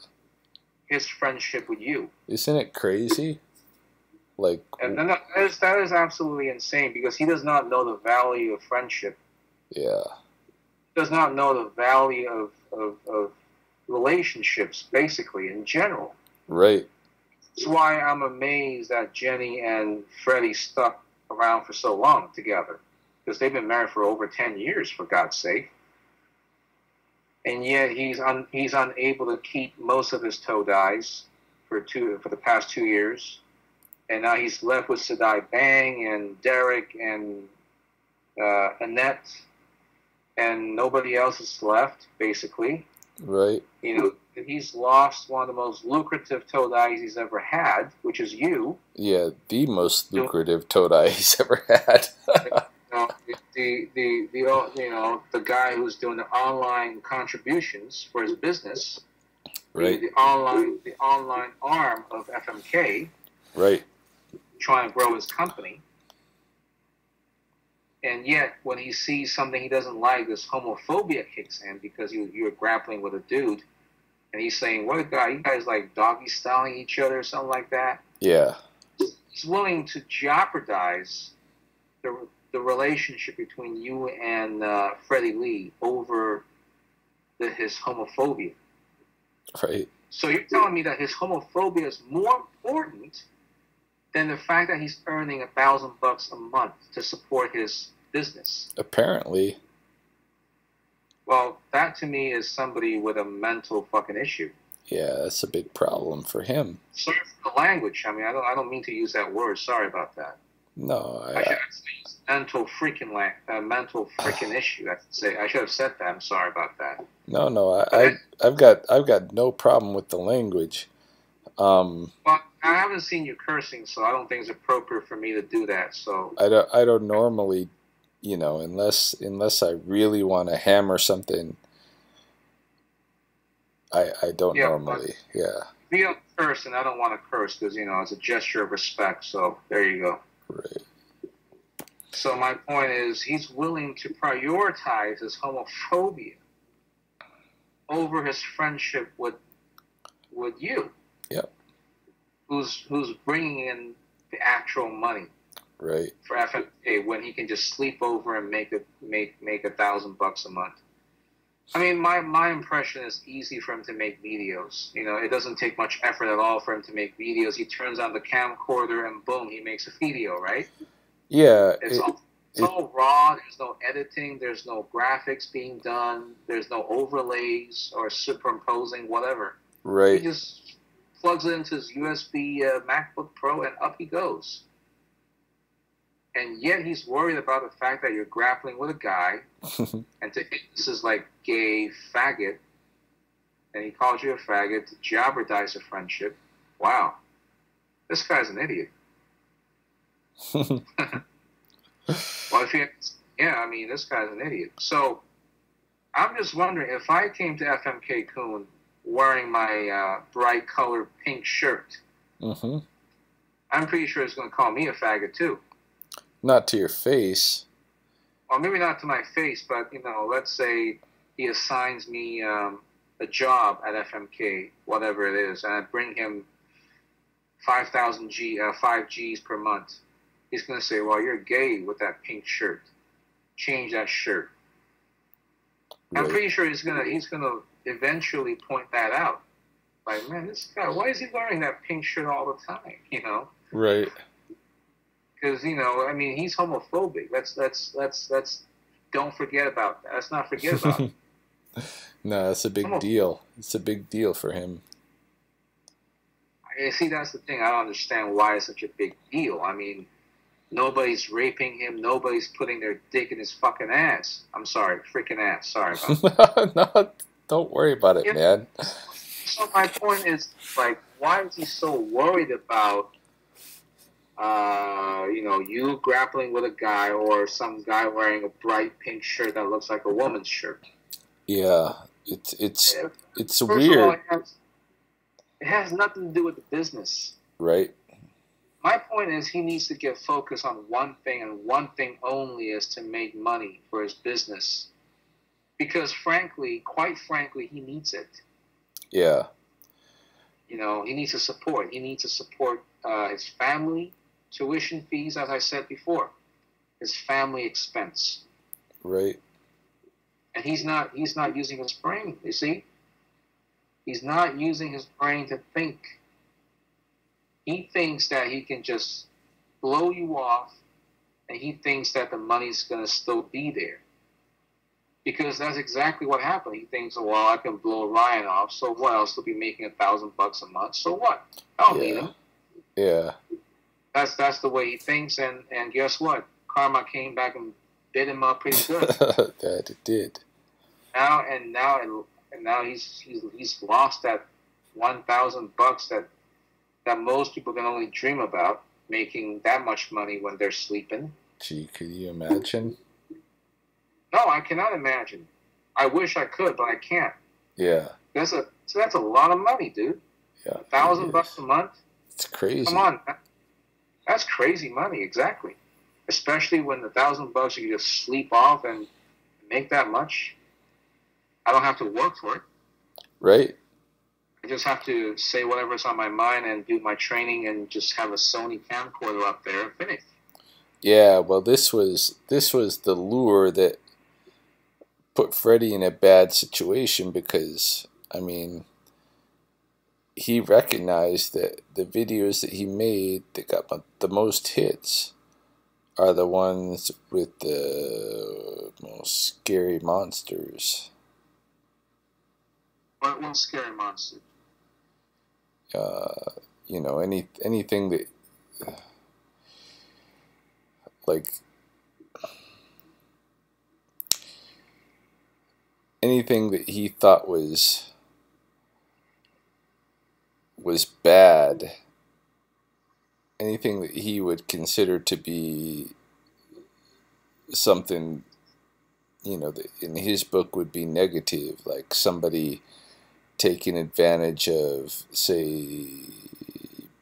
his friendship with you. Isn't it crazy? Like, and then that is absolutely insane because he does not know the value of friendship. Yeah. He does not know the value of relationships, basically, in general. Right. That's why I'm amazed that Jenny and Freddie stuck around for so long together. Because they've been married for over 10 years, for God's sake. And yet he's unable to keep most of his toe dyes for the past 2 years. And now he's left with Sadai Bang and Derek and Annette. And nobody else is left, basically. Right. You know, he's lost one of the most lucrative toe dyes he's ever had, which is you. Yeah, the most lucrative toe dye he's ever had. The guy who's doing the online contributions for his business, right? The online arm of FMK, right? Trying to grow his company, and yet when he sees something he doesn't like, this homophobia kicks in because you're grappling with a dude, and he's saying, "What a guy! You guys like doggy styling each other or something like that." Yeah, he's willing to jeopardize the relationship between you and Freddy Lee over his homophobia. Right. So you're telling me that his homophobia is more important than the fact that he's earning $1,000 a month to support his business? Apparently. Well, that to me is somebody with a mental fucking issue. Yeah, that's a big problem for him. Sorry for the language. I mean, I don't mean to use that word. Sorry about that. No, I should actually use mental freaking issue. I should have said that. I'm sorry about that. No, I've got no problem with the language. Well, I haven't seen you cursing, so I don't think it's appropriate for me to do that. So I don't normally, unless I really want to hammer something. I don't normally. Yeah. We don't curse, and I don't want to curse because it's a gesture of respect. So there you go. Right. So my point is, he's willing to prioritize his homophobia over his friendship with you. Yep. Who's bringing in the actual money. Right. For FMK when he can just sleep over and make $1,000 a month. I mean, my impression is easy for him to make videos. It doesn't take much effort at all for him to make videos. He turns on the camcorder and boom, he makes a video, right? Yeah. It's all raw. There's no editing. There's no graphics being done. There's no overlays or superimposing, whatever. Right. He just plugs it into his USB MacBook Pro and up he goes. And yet he's worried about the fact that you're grappling with a guy, and to him this is like gay faggot, and he calls you a faggot to jeopardize a friendship. Wow, this guy's an idiot. Well, this guy's an idiot. So I'm just wondering if I came to FMK Kun wearing my bright colored pink shirt, I'm pretty sure he's going to call me a faggot too. Not to your face. Well, maybe not to my face, but, let's say he assigns me a job at FMK, whatever it is, and I bring him 5 Gs per month. He's going to say, well, you're gay with that pink shirt. Change that shirt. Right. I'm pretty sure he's gonna eventually point that out. Like, man, this guy, why is he wearing that pink shirt all the time, Right. Because he's homophobic. Let's don't forget about that. Let's not forget about it. No, that's a big deal. It's a big deal for him. See, that's the thing. I don't understand why it's such a big deal. I mean, nobody's raping him. Nobody's putting their dick in his fucking ass. I'm sorry, freaking ass. Sorry about that. No, don't worry about it, man. So my point is, like, why is he so worried about you grappling with a guy or some guy wearing a bright pink shirt that looks like a woman's shirt? Yeah, it's First weird. Of all, it has nothing to do with the business. Right. My point is he needs to get focused on one thing and one thing only, is to make money for his business. because quite frankly, he needs it. Yeah. You know, he needs to support. He needs to support his family, tuition fees, as I said before, his family expense. Right. And he's not using his brain, you see? He's not using his brain to think. He thinks that he can just blow you off, and he thinks that the money's going to still be there. Because that's exactly what happened. He thinks, well, I can blow Ryan off, so what else? He'll be making $1,000 a month, so what? I don't need him. Yeah. That's the way he thinks, and guess what? Karma came back and bit him up pretty good. That it did. Now he's lost that $1,000 that most people can only dream about, making that much money when they're sleeping. Gee, could you imagine? No, I cannot imagine. I wish I could, but I can't. Yeah. That's a lot of money, dude. Yeah. $1,000 a month. It's crazy. Come on, that's crazy money. Exactly. Especially when the $1,000 you can just sleep off and make that much. I don't have to work for it. Right. I just have to say whatever's on my mind and do my training and just have a Sony camcorder up there and finish. Yeah. Well, this was the lure that put Freddie in a bad situation because, I mean, he recognized that the videos that he made that got the most hits are the ones with the most scary monsters. What scary monster? You know, anything that, like, anything that he thought was bad, anything that he would consider to be something, you know, that in his book would be negative, like somebody taking advantage of, say,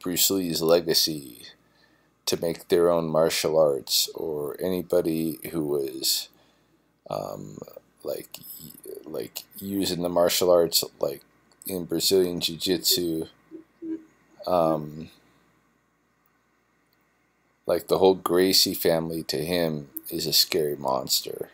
Bruce Lee's legacy to make their own martial arts, or anybody who was like using the martial arts, like in Brazilian Jiu-Jitsu, like the whole Gracie family to him is a scary monster.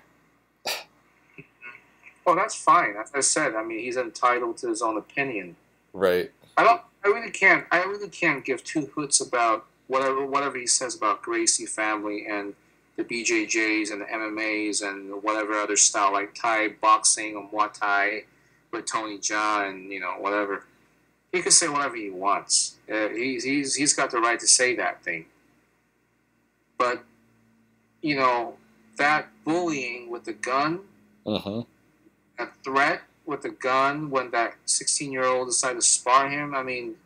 Well, that's fine. As I said, I mean, he's entitled to his own opinion. Right. I really can't give two hoots about whatever he says about Gracie family and the BJJs and the MMAs and whatever other style, like Thai boxing or Muay Thai with Tony Jaa and, you know, whatever. He can say whatever he wants. He's got the right to say that thing. But, you know, that bullying with the gun, that threat with the gun when that 16-year-old decided to spar him, I mean,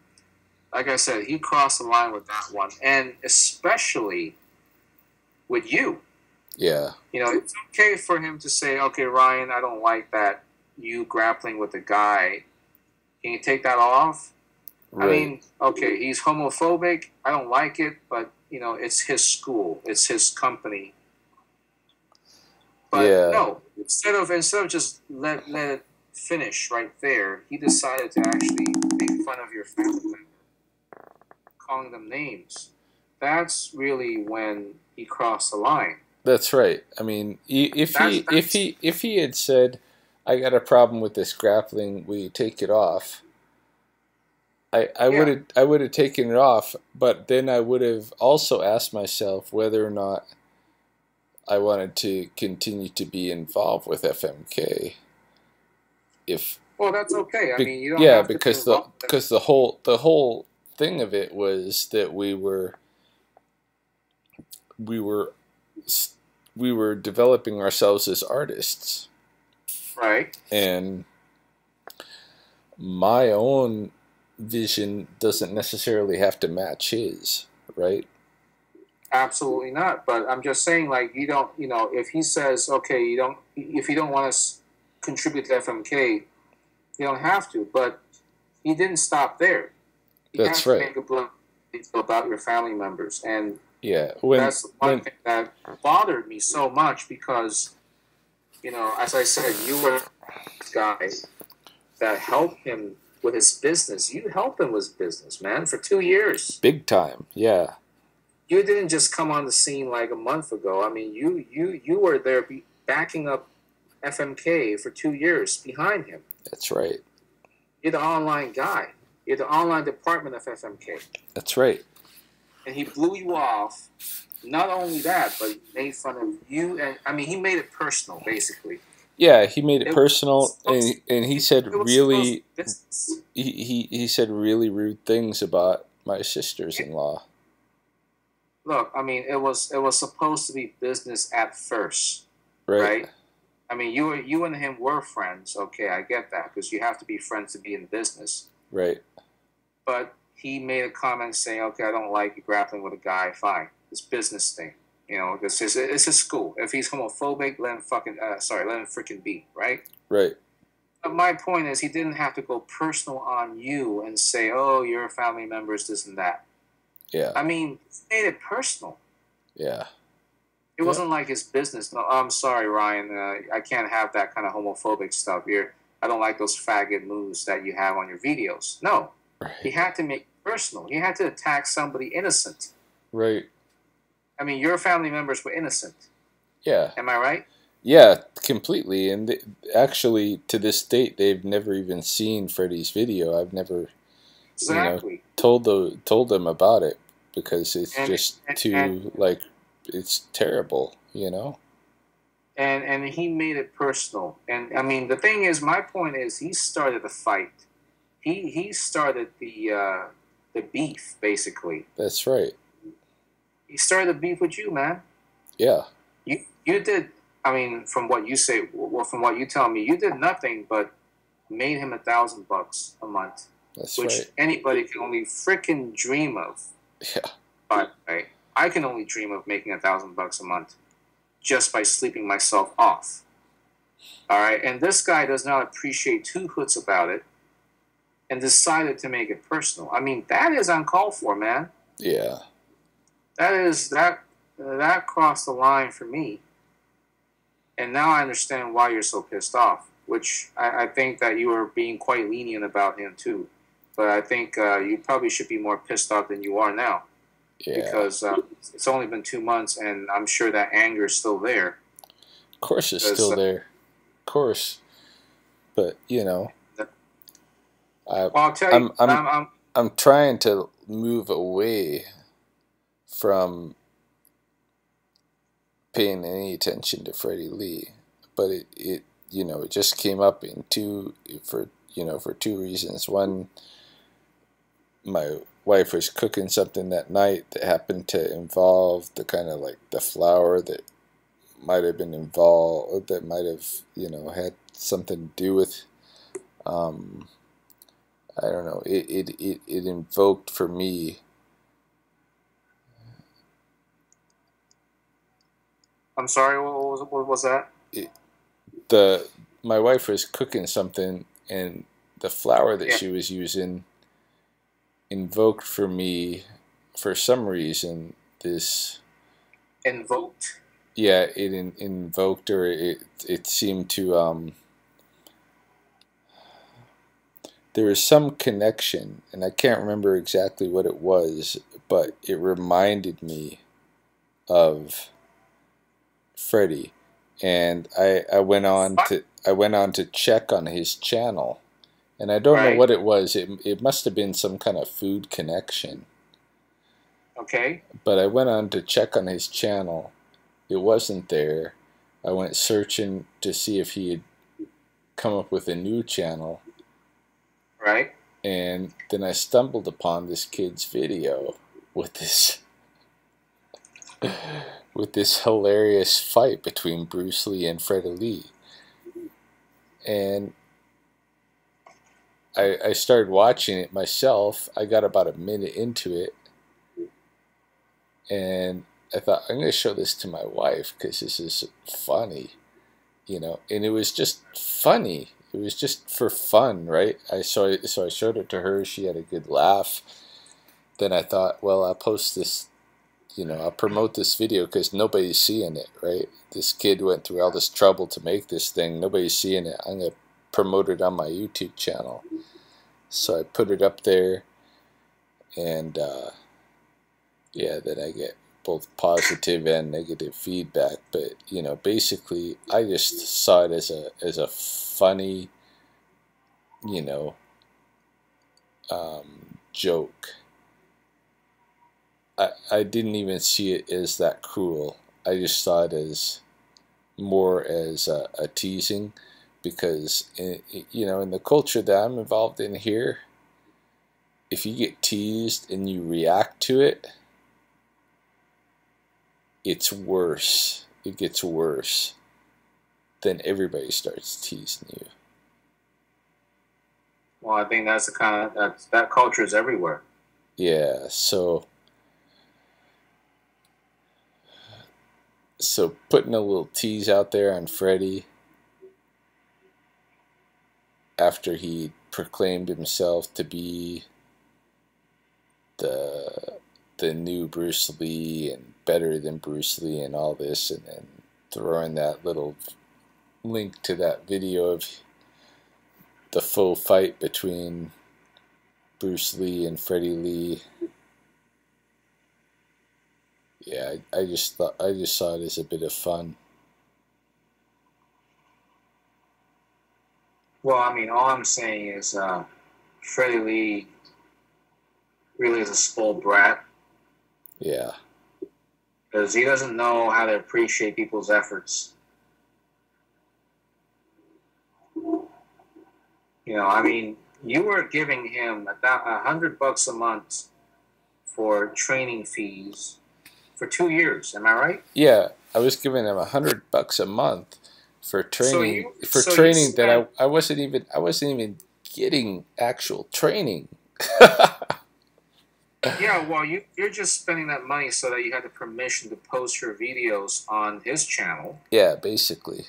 like I said, he crossed the line with that one. And especially with you. Yeah. You know, it's okay for him to say, okay, Ryan, I don't like that you grappling with the guy. Can you take that off? Right. I mean, okay, he's homophobic. I don't like it, but, you know, it's his school. It's his company. But no, instead of just let it finish right there, he decided to actually make fun of your family member, calling them names. That's really when he crossed the line. That's right. I mean, if he had said, "I got a problem with this grappling, will you take it off?" I would have taken it off, but then I would have also asked myself whether or not I wanted to continue to be involved with FMK. Well, that's okay. I mean, you don't have to because the whole thing of it was that we were developing ourselves as artists, right? And my own vision doesn't necessarily have to match his, right? Absolutely not. But I'm just saying, like, you don't, you know, if he says, okay, if you don't want to contribute to FMK, you don't have to. But he didn't stop there. That's right. Make a blunt about your family members, and yeah, that's one thing that bothered me so much, because you know, as I said, you were the guy that helped him with his business. You helped him with his business, man, for 2 years. Big time, yeah. You didn't just come on the scene like a month ago. I mean, you were there backing up FMK for 2 years behind him. That's right. You're the online guy. You're the online department of FMK. That's right. And he blew you off. Not only that, but he made fun of you. And I mean, he made it personal, basically. Yeah, he made it personal, and he said really, he said really rude things about my sisters-in-law. Look, I mean, it was supposed to be business at first, right? I mean, you and him were friends. Okay, I get that, because you have to be friends to be in business. Right. But he made a comment saying, "Okay, I don't like you grappling with a guy. Fine, it's business thing. You know, it's a school. If he's homophobic, let him freaking be, right?" Right. But my point is, he didn't have to go personal on you and say, "Oh, your family members, this and that." Yeah. I mean, he made it personal. Yeah. It wasn't like his business. No, I'm sorry, Ryan. I can't have that kind of homophobic stuff. I don't like those faggot moves that you have on your videos. No. Right. He had to make it personal. He had to attack somebody innocent. Right. I mean, your family members were innocent. Yeah. Am I right? Yeah, completely. And actually, to this date, they've never even seen Freddie's video. I've never, told them about it, because it's it's terrible, you know. And he made it personal. And I mean, the thing is, my point is, he started the fight. He started the beef, basically. That's right. He started the beef with you, man. Yeah. You did. I mean, from what you say, well, from what you tell me, you did nothing but made him $1,000 a month. That's which right. anybody can only freaking dream of. Yeah. But I can only dream of making $1,000 a month just by sleeping myself off. All right, and this guy does not appreciate two hoots about it, and decided to make it personal. I mean, that is uncalled for, man. Yeah. That crossed the line for me. And now I understand why you're so pissed off, which I think that you were being quite lenient about him too. But I think you probably should be more pissed off than you are now. Yeah. Because it's only been 2 months, and I'm sure that anger is still there. Of course it's still there. Of course. But, you know, I'll tell you, I'm trying to move away from paying any attention to Freddy Lee, but it just came up for two reasons. One, my wife was cooking something that night that happened to involve the kind of like the flour that might have been involved, that might have had something to do with I don't know, it invoked for me. I'm sorry, what was that? My wife was cooking something, and the flour that she was using invoked for me, for some reason, this... Invoked? Yeah, it invoked, or it seemed to... there was some connection, and I can't remember exactly what it was, but it reminded me of Freddie, and I went on to check on his channel, and I don't know what it was. It must have been some kind of food connection. Okay. But I went on to check on his channel. It wasn't there. I went searching to see if he had come up with a new channel. Right. And then I stumbled upon this kid's video with this hilarious fight between Bruce Lee and Freddy Lee. And I started watching it myself. I got about a minute into it, and I thought, I'm going to show this to my wife because this is funny, and it was just funny. It was just for fun, right? So I showed it to her. She had a good laugh. Then I thought, well, I'll post this you know, I'll promote this video because nobody's seeing it, right? This kid went through all this trouble to make this thing. Nobody's seeing it. I'm going to promote it on my YouTube channel. So I put it up there, and yeah, then I get both positive and negative feedback. But, you know, basically, I just saw it as a funny, you know, joke. I didn't even see it as that cruel. I just saw it as more as a teasing, because you know, in the culture that I'm involved in here, if you get teased and you react to it, it's worse. It gets worse. Then everybody starts teasing you. Well, I think that's the kind of that culture is everywhere. Yeah, so putting a little tease out there on Freddie after he proclaimed himself to be the new Bruce Lee and better than Bruce Lee and all this, and then throwing that little link to that video of the full fight between Bruce Lee and Freddy Lee. Yeah, I just saw it as a bit of fun. Well, I mean, all I'm saying is Freddy Lee really is a spoiled brat. Yeah. Because he doesn't know how to appreciate people's efforts. You know, I mean, you were giving him $100 a month for training fees for 2 years. Am I right? Yeah, I was giving him $100 a month for training. That I wasn't even getting actual training. Yeah, well, you're just spending that money so that you had the permission to post your videos on his channel. Yeah, basically.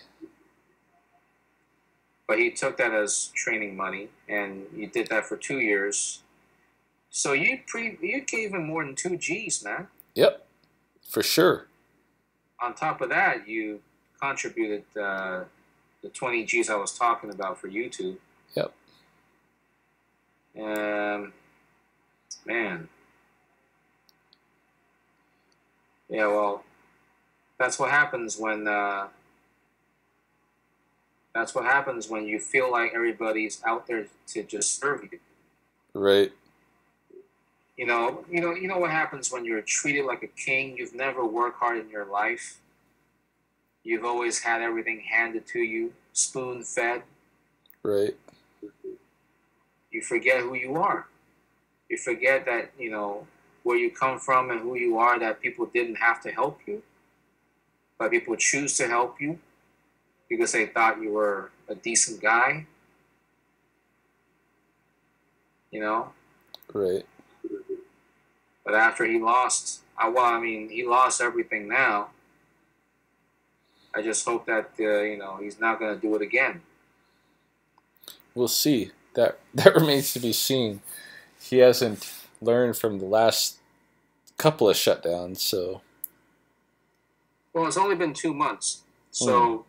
But he took that as training money, and you did that for 2 years. So you gave him more than 2 G's, man. Yep, for sure. On top of that, you contributed the 20 G's I was talking about for YouTube. Yep. Man. Yeah, well, that's what happens when you feel like everybody's out there to just serve you. Right. You know what happens when you're treated like a king. You've never worked hard in your life. You've always had everything handed to you, spoon-fed. Right. You forget who you are. You forget that, you know, where you come from and who you are, that people didn't have to help you, but people choose to help you because they thought you were a decent guy. You know? Right. But after he lost, he lost everything now. I just hope that, you know, he's not going to do it again. We'll see. That remains to be seen. He hasn't learned from the last couple of shutdowns, so. Well, it's only been 2 months, so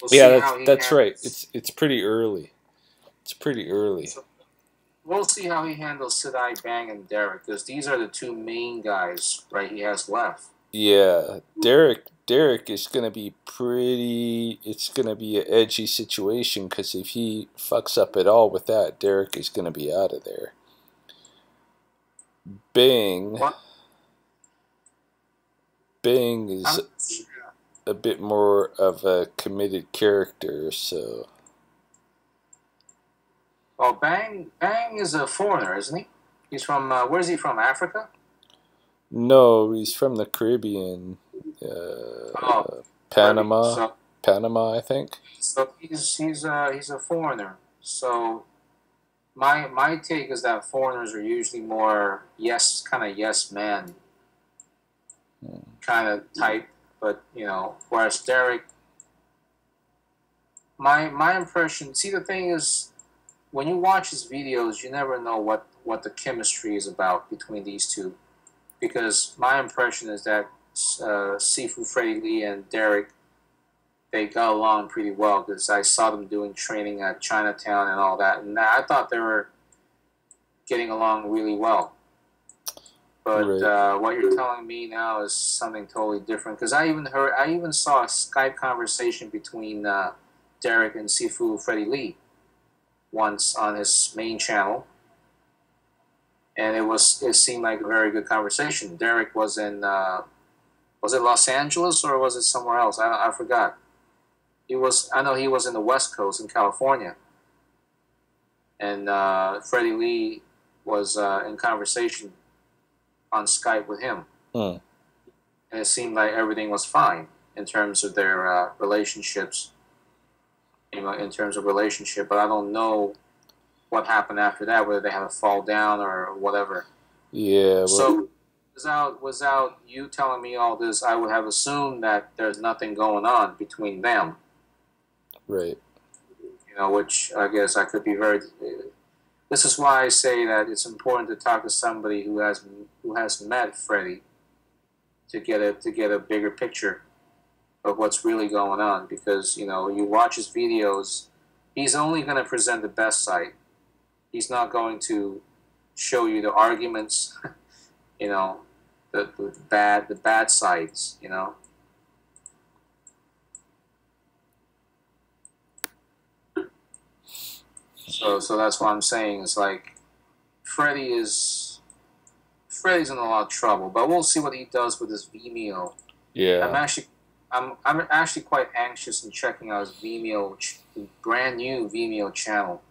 we'll see how he that's right. handles. It's pretty early. It's pretty early. So we'll see how he handles Sidai, Bang, and Derek, because these are the 2 main guys, right? He has left. Yeah, Derek is gonna be pretty. It's gonna be an edgy situation, because if he fucks up at all with that, Derek is gonna be out of there. Bang is a bit more of a committed character, so. Well, Bang is a foreigner, isn't he? He's from, where's he from, Africa? No, he's from the Caribbean. Panama. Panama, I think. So he's a foreigner. So my take is that foreigners are usually more yes man kind of type, but you know, whereas Derek, my impression. See, the thing is, when you watch his videos, you never know what the chemistry is about between these two, because my impression is that Sifu, Freddy Lee, and Derek, they got along pretty well because I saw them doing training at Chinatown and all that, and I thought they were getting along really well. But Right. what you're telling me now is something totally different. Because I even saw a Skype conversation between Derek and Sifu Freddy Lee once on his main channel, and it seemed like a very good conversation. Derek was in was it Los Angeles or was it somewhere else? I forgot. I know he was in the West Coast in California, and Freddy Lee was in conversation on Skype with him, Hmm. and it seemed like everything was fine in terms of their relationships. In terms of relationship, but I don't know what happened after that, whether they had a fall down or whatever. Yeah. Well, So, without you telling me all this, I would have assumed that there's nothing going on between them. right. Which I guess I could be very. This is why I say that it's important to talk to somebody who has met Freddie to get a bigger picture of what's really going on, because you watch his videos, he's only going to present the best side. He's not going to show you the arguments, the bad sides. So that's what I'm saying. It's like Freddy's in a lot of trouble, but we'll see what he does with his Vimeo. Yeah. I'm actually quite anxious in checking out his Vimeo, brand new Vimeo channel,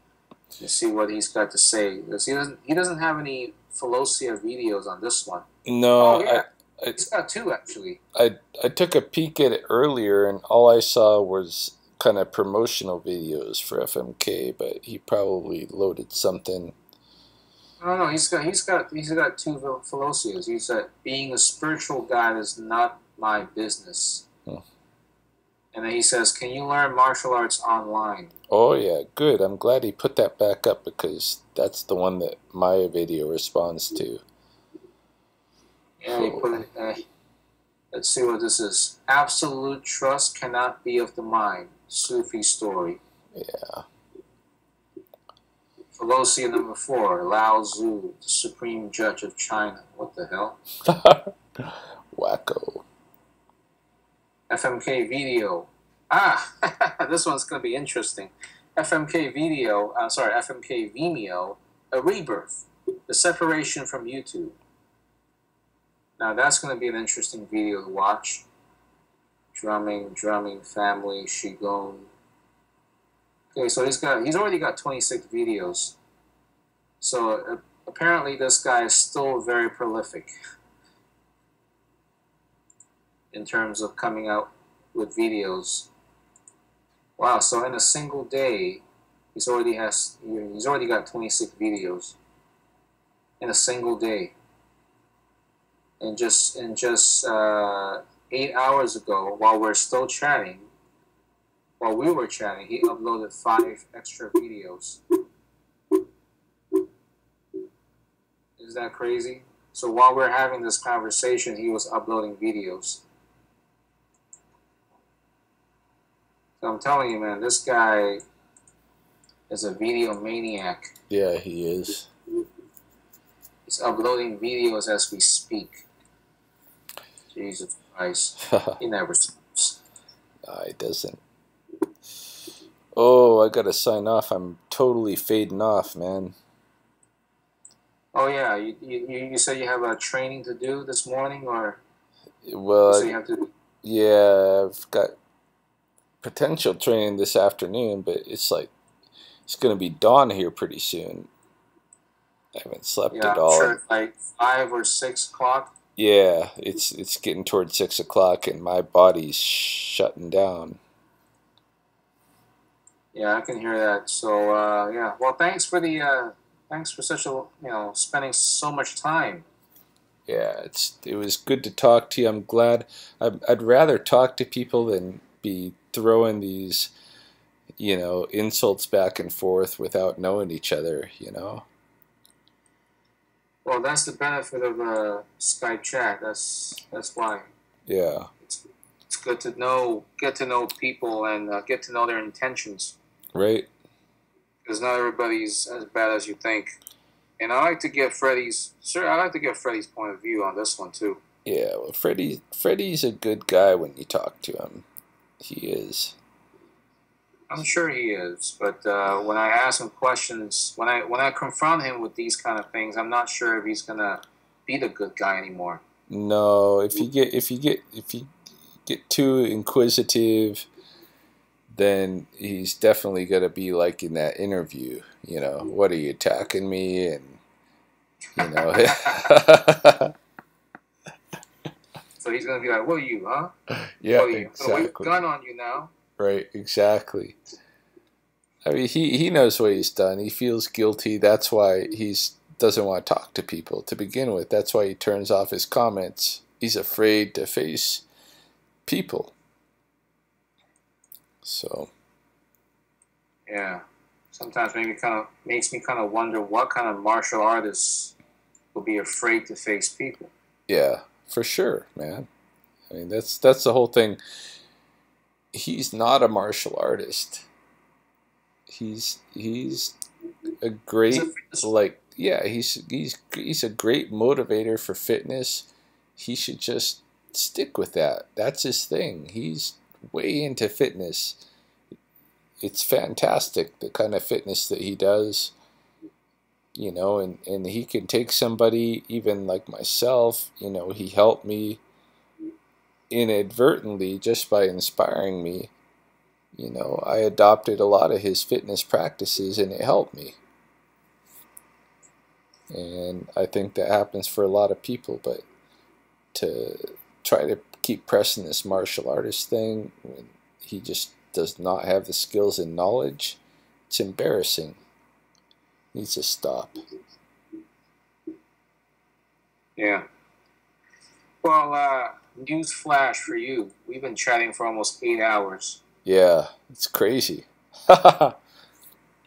to see what he's got to say. Because he doesn't have any Philosia videos on this one. No, Oh yeah, he's got two actually. I took a peek at it earlier, and all I saw was kind of promotional videos for FMK, but he probably loaded something. No, he's got two Philosias. He said, "Being a spiritual guide is not my business." And then he says, "Can you learn martial arts online?" Oh yeah, good. I'm glad he put that back up because that's the one that my video responds to. Yeah, he put it. Let's see what this is. Absolute trust cannot be of the mind. Sufi story. Yeah. Philosia number 4. Lao Tzu, the supreme judge of China. What the hell? Wacko. FMK video. This one's going to be interesting. FMK Vimeo, a rebirth, the separation from YouTube. Now that's going to be an interesting video to watch. Drumming, family, Qigong. Okay, so he's already got 26 videos. So apparently this guy is still very prolific in terms of coming out with videos. Wow, so in a single day, he's already got 26 videos in a single day. And just 8 hours ago, while we were chatting, he uploaded 5 extra videos. Is that crazy? So while we're having this conversation, he was uploading videos. So I'm telling you, man, this guy is a video maniac. Yeah, he is. He's uploading videos as we speak. Jesus Christ. He never stops. No, he doesn't. Oh, I gotta sign off. I'm totally fading off, man. Oh yeah, you said you have a training to do this morning, or Well, so you have to. yeah, I've got potential training this afternoon, but it's gonna be dawn here pretty soon. I haven't slept Yeah, at I'm all. sure it's like 5 or 6 o'clock. Yeah, it's getting towards 6 o'clock, and my body's shutting down. Yeah, I can hear that. So yeah, well, thanks for such a spending so much time. Yeah, it was good to talk to you. I'm glad. I'd rather talk to people than be throwing these, insults back and forth without knowing each other. Well, that's the benefit of Skype chat. That's why. Yeah. It's good to get to know people and get to know their intentions. Right. Because not everybody's as bad as you think. And I like to get Freddie's point of view on this one too. Yeah. Well, Freddie's a good guy when you talk to him. He is. I'm sure he is, but when I ask him questions, when I confront him with these kind of things, I'm not sure if he's gonna be the good guy anymore. No, if you get too inquisitive, then he's definitely gonna be like in that interview. You know, what are you attacking me? And you know. So he's gonna be like, "What are you, huh? Yeah, what are you? exactly. I'm gonna wave a gun on you now." Right, exactly. I mean, he knows what he's done. He feels guilty. That's why he doesn't want to talk to people to begin with. That's why he turns off his comments. He's afraid to face people. So. Yeah. Sometimes makes me kind of wonder what kind of martial artists will be afraid to face people. Yeah, for sure, man. I mean, that's the whole thing. He's not a martial artist. He's a great he's a great motivator for fitness. He should just stick with that. That's his thing. He's way into fitness. It's fantastic the kind of fitness that he does. You know, and he can take somebody even like myself, you know, he helped me inadvertently just by inspiring me. You know, I adopted a lot of his fitness practices and it helped me. And I think that happens for a lot of people, but to try to keep pressing this martial artist thing when he just does not have the skills and knowledge, it's embarrassing. Needs to stop. Yeah. Well, news flash for you. We've been chatting for almost 8 hours. Yeah, it's crazy.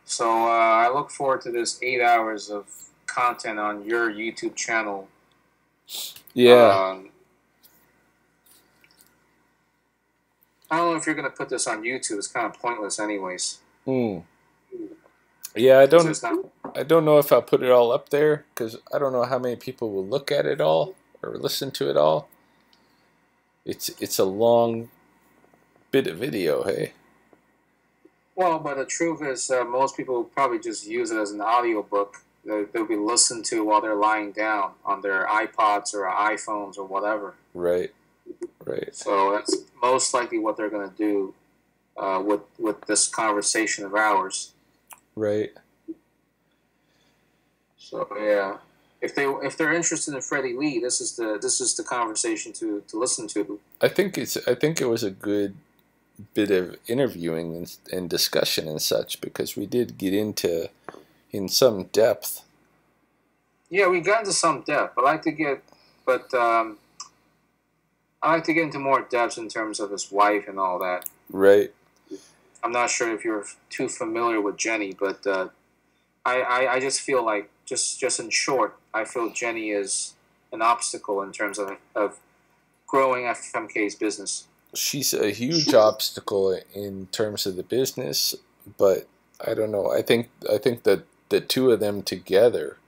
So I look forward to this 8 hours of content on your YouTube channel. Yeah. I don't know if you're going to put this on YouTube. It's kind of pointless anyways. Yeah, I don't know if I'll put it all up there because I don't know how many people will look at it all or listen to it all. It's a long bit of video, hey? Well, but the truth is most people will probably just use it as an audiobook. They'll be listened to while they're lying down on their iPods or iPhones or whatever. Right. Right. So that's most likely what they're going to do with this conversation of ours. Right. So yeah, if they're interested in Freddy Lee, this is the conversation to listen to. I think it was a good bit of interviewing and discussion and such because we did get into in some depth. Yeah, we got into some depth. I like to get into more depth in terms of his wife and all that. Right. I'm not sure if you're too familiar with Jenny, but I just feel like, just in short, I feel Jenny is an obstacle in terms of growing FMK's business. She's a huge obstacle in terms of the business, but I don't know. I think that the two of them together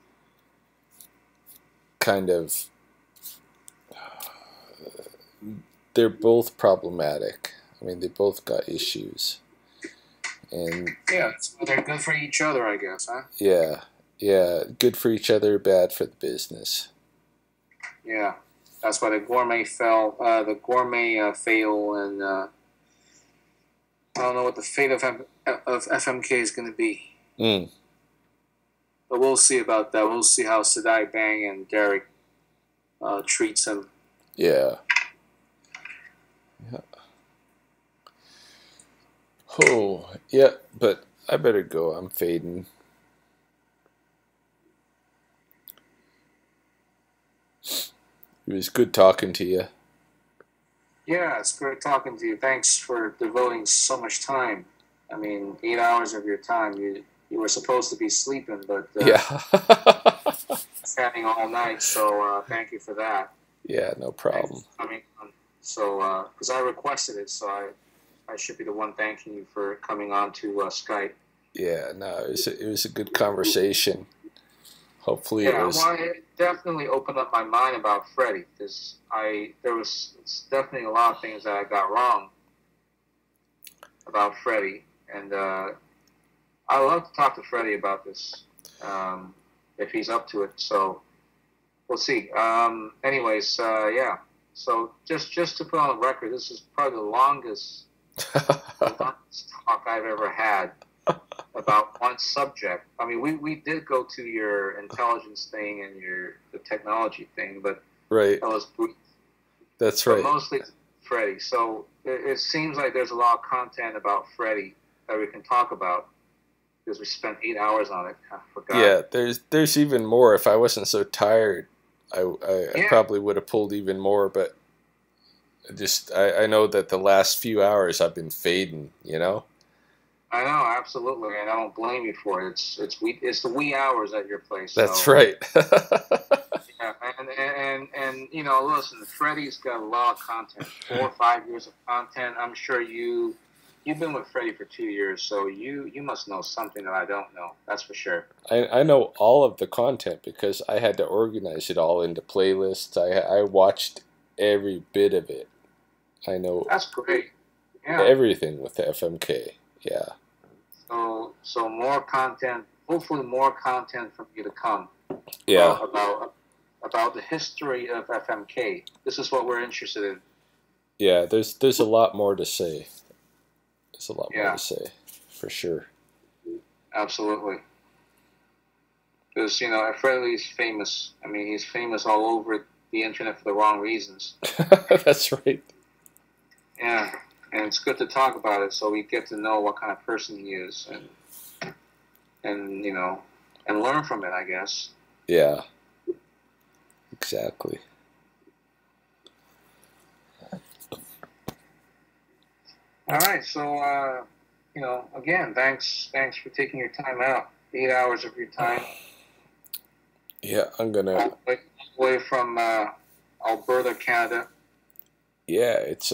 kind of they're both problematic. I mean, they both got issues. And yeah, so they're good for each other, I guess, huh? Yeah, good for each other, bad for the business. Yeah, that's why the gourmet fail, and I don't know what the fate of FMK is going to be. But we'll see about that. We'll see how Sadai Bang and Derek treats him. Yeah. Oh, yeah, but I better go. I'm fading. It was good talking to you. Yeah, it's great talking to you. Thanks for devoting so much time. I mean, 8 hours of your time. you were supposed to be sleeping, but yeah. standing all night. So thank you for that. Yeah, no problem. So because I requested it, so I should be the one thanking you for coming on to Skype. Yeah, no, it was a good conversation. Hopefully yeah, it was. Well, it definitely opened up my mind about Freddie. There was definitely a lot of things that I got wrong about Freddie, and I love to talk to Freddie about this if he's up to it. So we'll see. Anyways, yeah. So just to put on the record, this is probably the longest talk I've ever had about one subject. I mean, we did go to your intelligence thing and the technology thing, but right. That was brief. That's right. But mostly Freddie. So it seems like there's a lot of content about Freddie that we can talk about because we spent 8 hours on it. I forgot. Yeah, there's even more. If I wasn't so tired, I probably would have pulled even more, but I know that the last few hours I've been fading, you know? I know, absolutely, and I don't blame you for it. It's the wee hours at your place. That's so. right. Yeah, and you know, listen, Freddie's got a lot of content, 4 or 5 years of content. I'm sure you've been with Freddie for 2 years, so you must know something that I don't know. That's for sure. I know all of the content because I had to organize it all into playlists. I watched every bit of it. I know. That's great. Yeah. Everything with the FMK. Yeah. So more content. Hopefully, more content from you to come. Yeah. About the history of FMK. This is what we're interested in. Yeah. There's a lot more to say. There's a lot more to say, for sure. Absolutely. Because Freddy Lee's famous. I mean, he's famous all over the internet for the wrong reasons. That's right. Yeah, and it's good to talk about it so we get to know what kind of person he is and learn from it, I guess. Yeah. Exactly. All right, so again, thanks for taking your time out. 8 hours of your time. Yeah, I'm gonna away from Alberta, Canada. Yeah, it's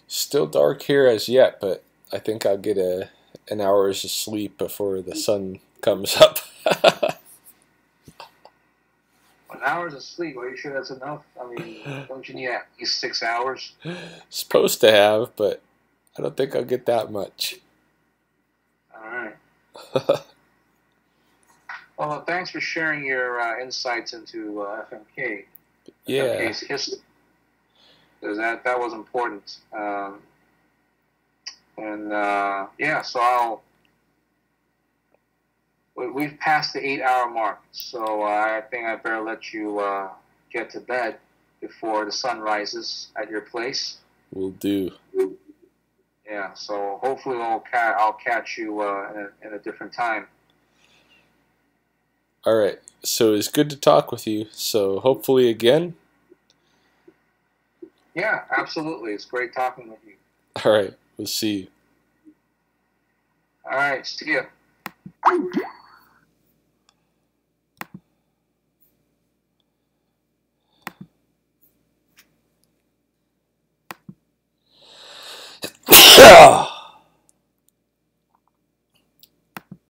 still dark here as yet, but I think I'll get an hour's of sleep before the sun comes up. An hour's of sleep? Are you sure that's enough? I mean, don't you need at least 6 hours? Supposed to have, but I don't think I'll get that much. All right. Well, thanks for sharing your insights into FMK. Yeah. FMK's history. Because that was important. So we've passed the 8 hour mark, so I think I better let you get to bed before the sun rises at your place. Will do. Yeah, so hopefully I'll catch you in a different time. All right, so it's good to talk with you, so hopefully again. Yeah, absolutely. It's great talking with you. All right, we'll see you. All right, see ya. Yeah.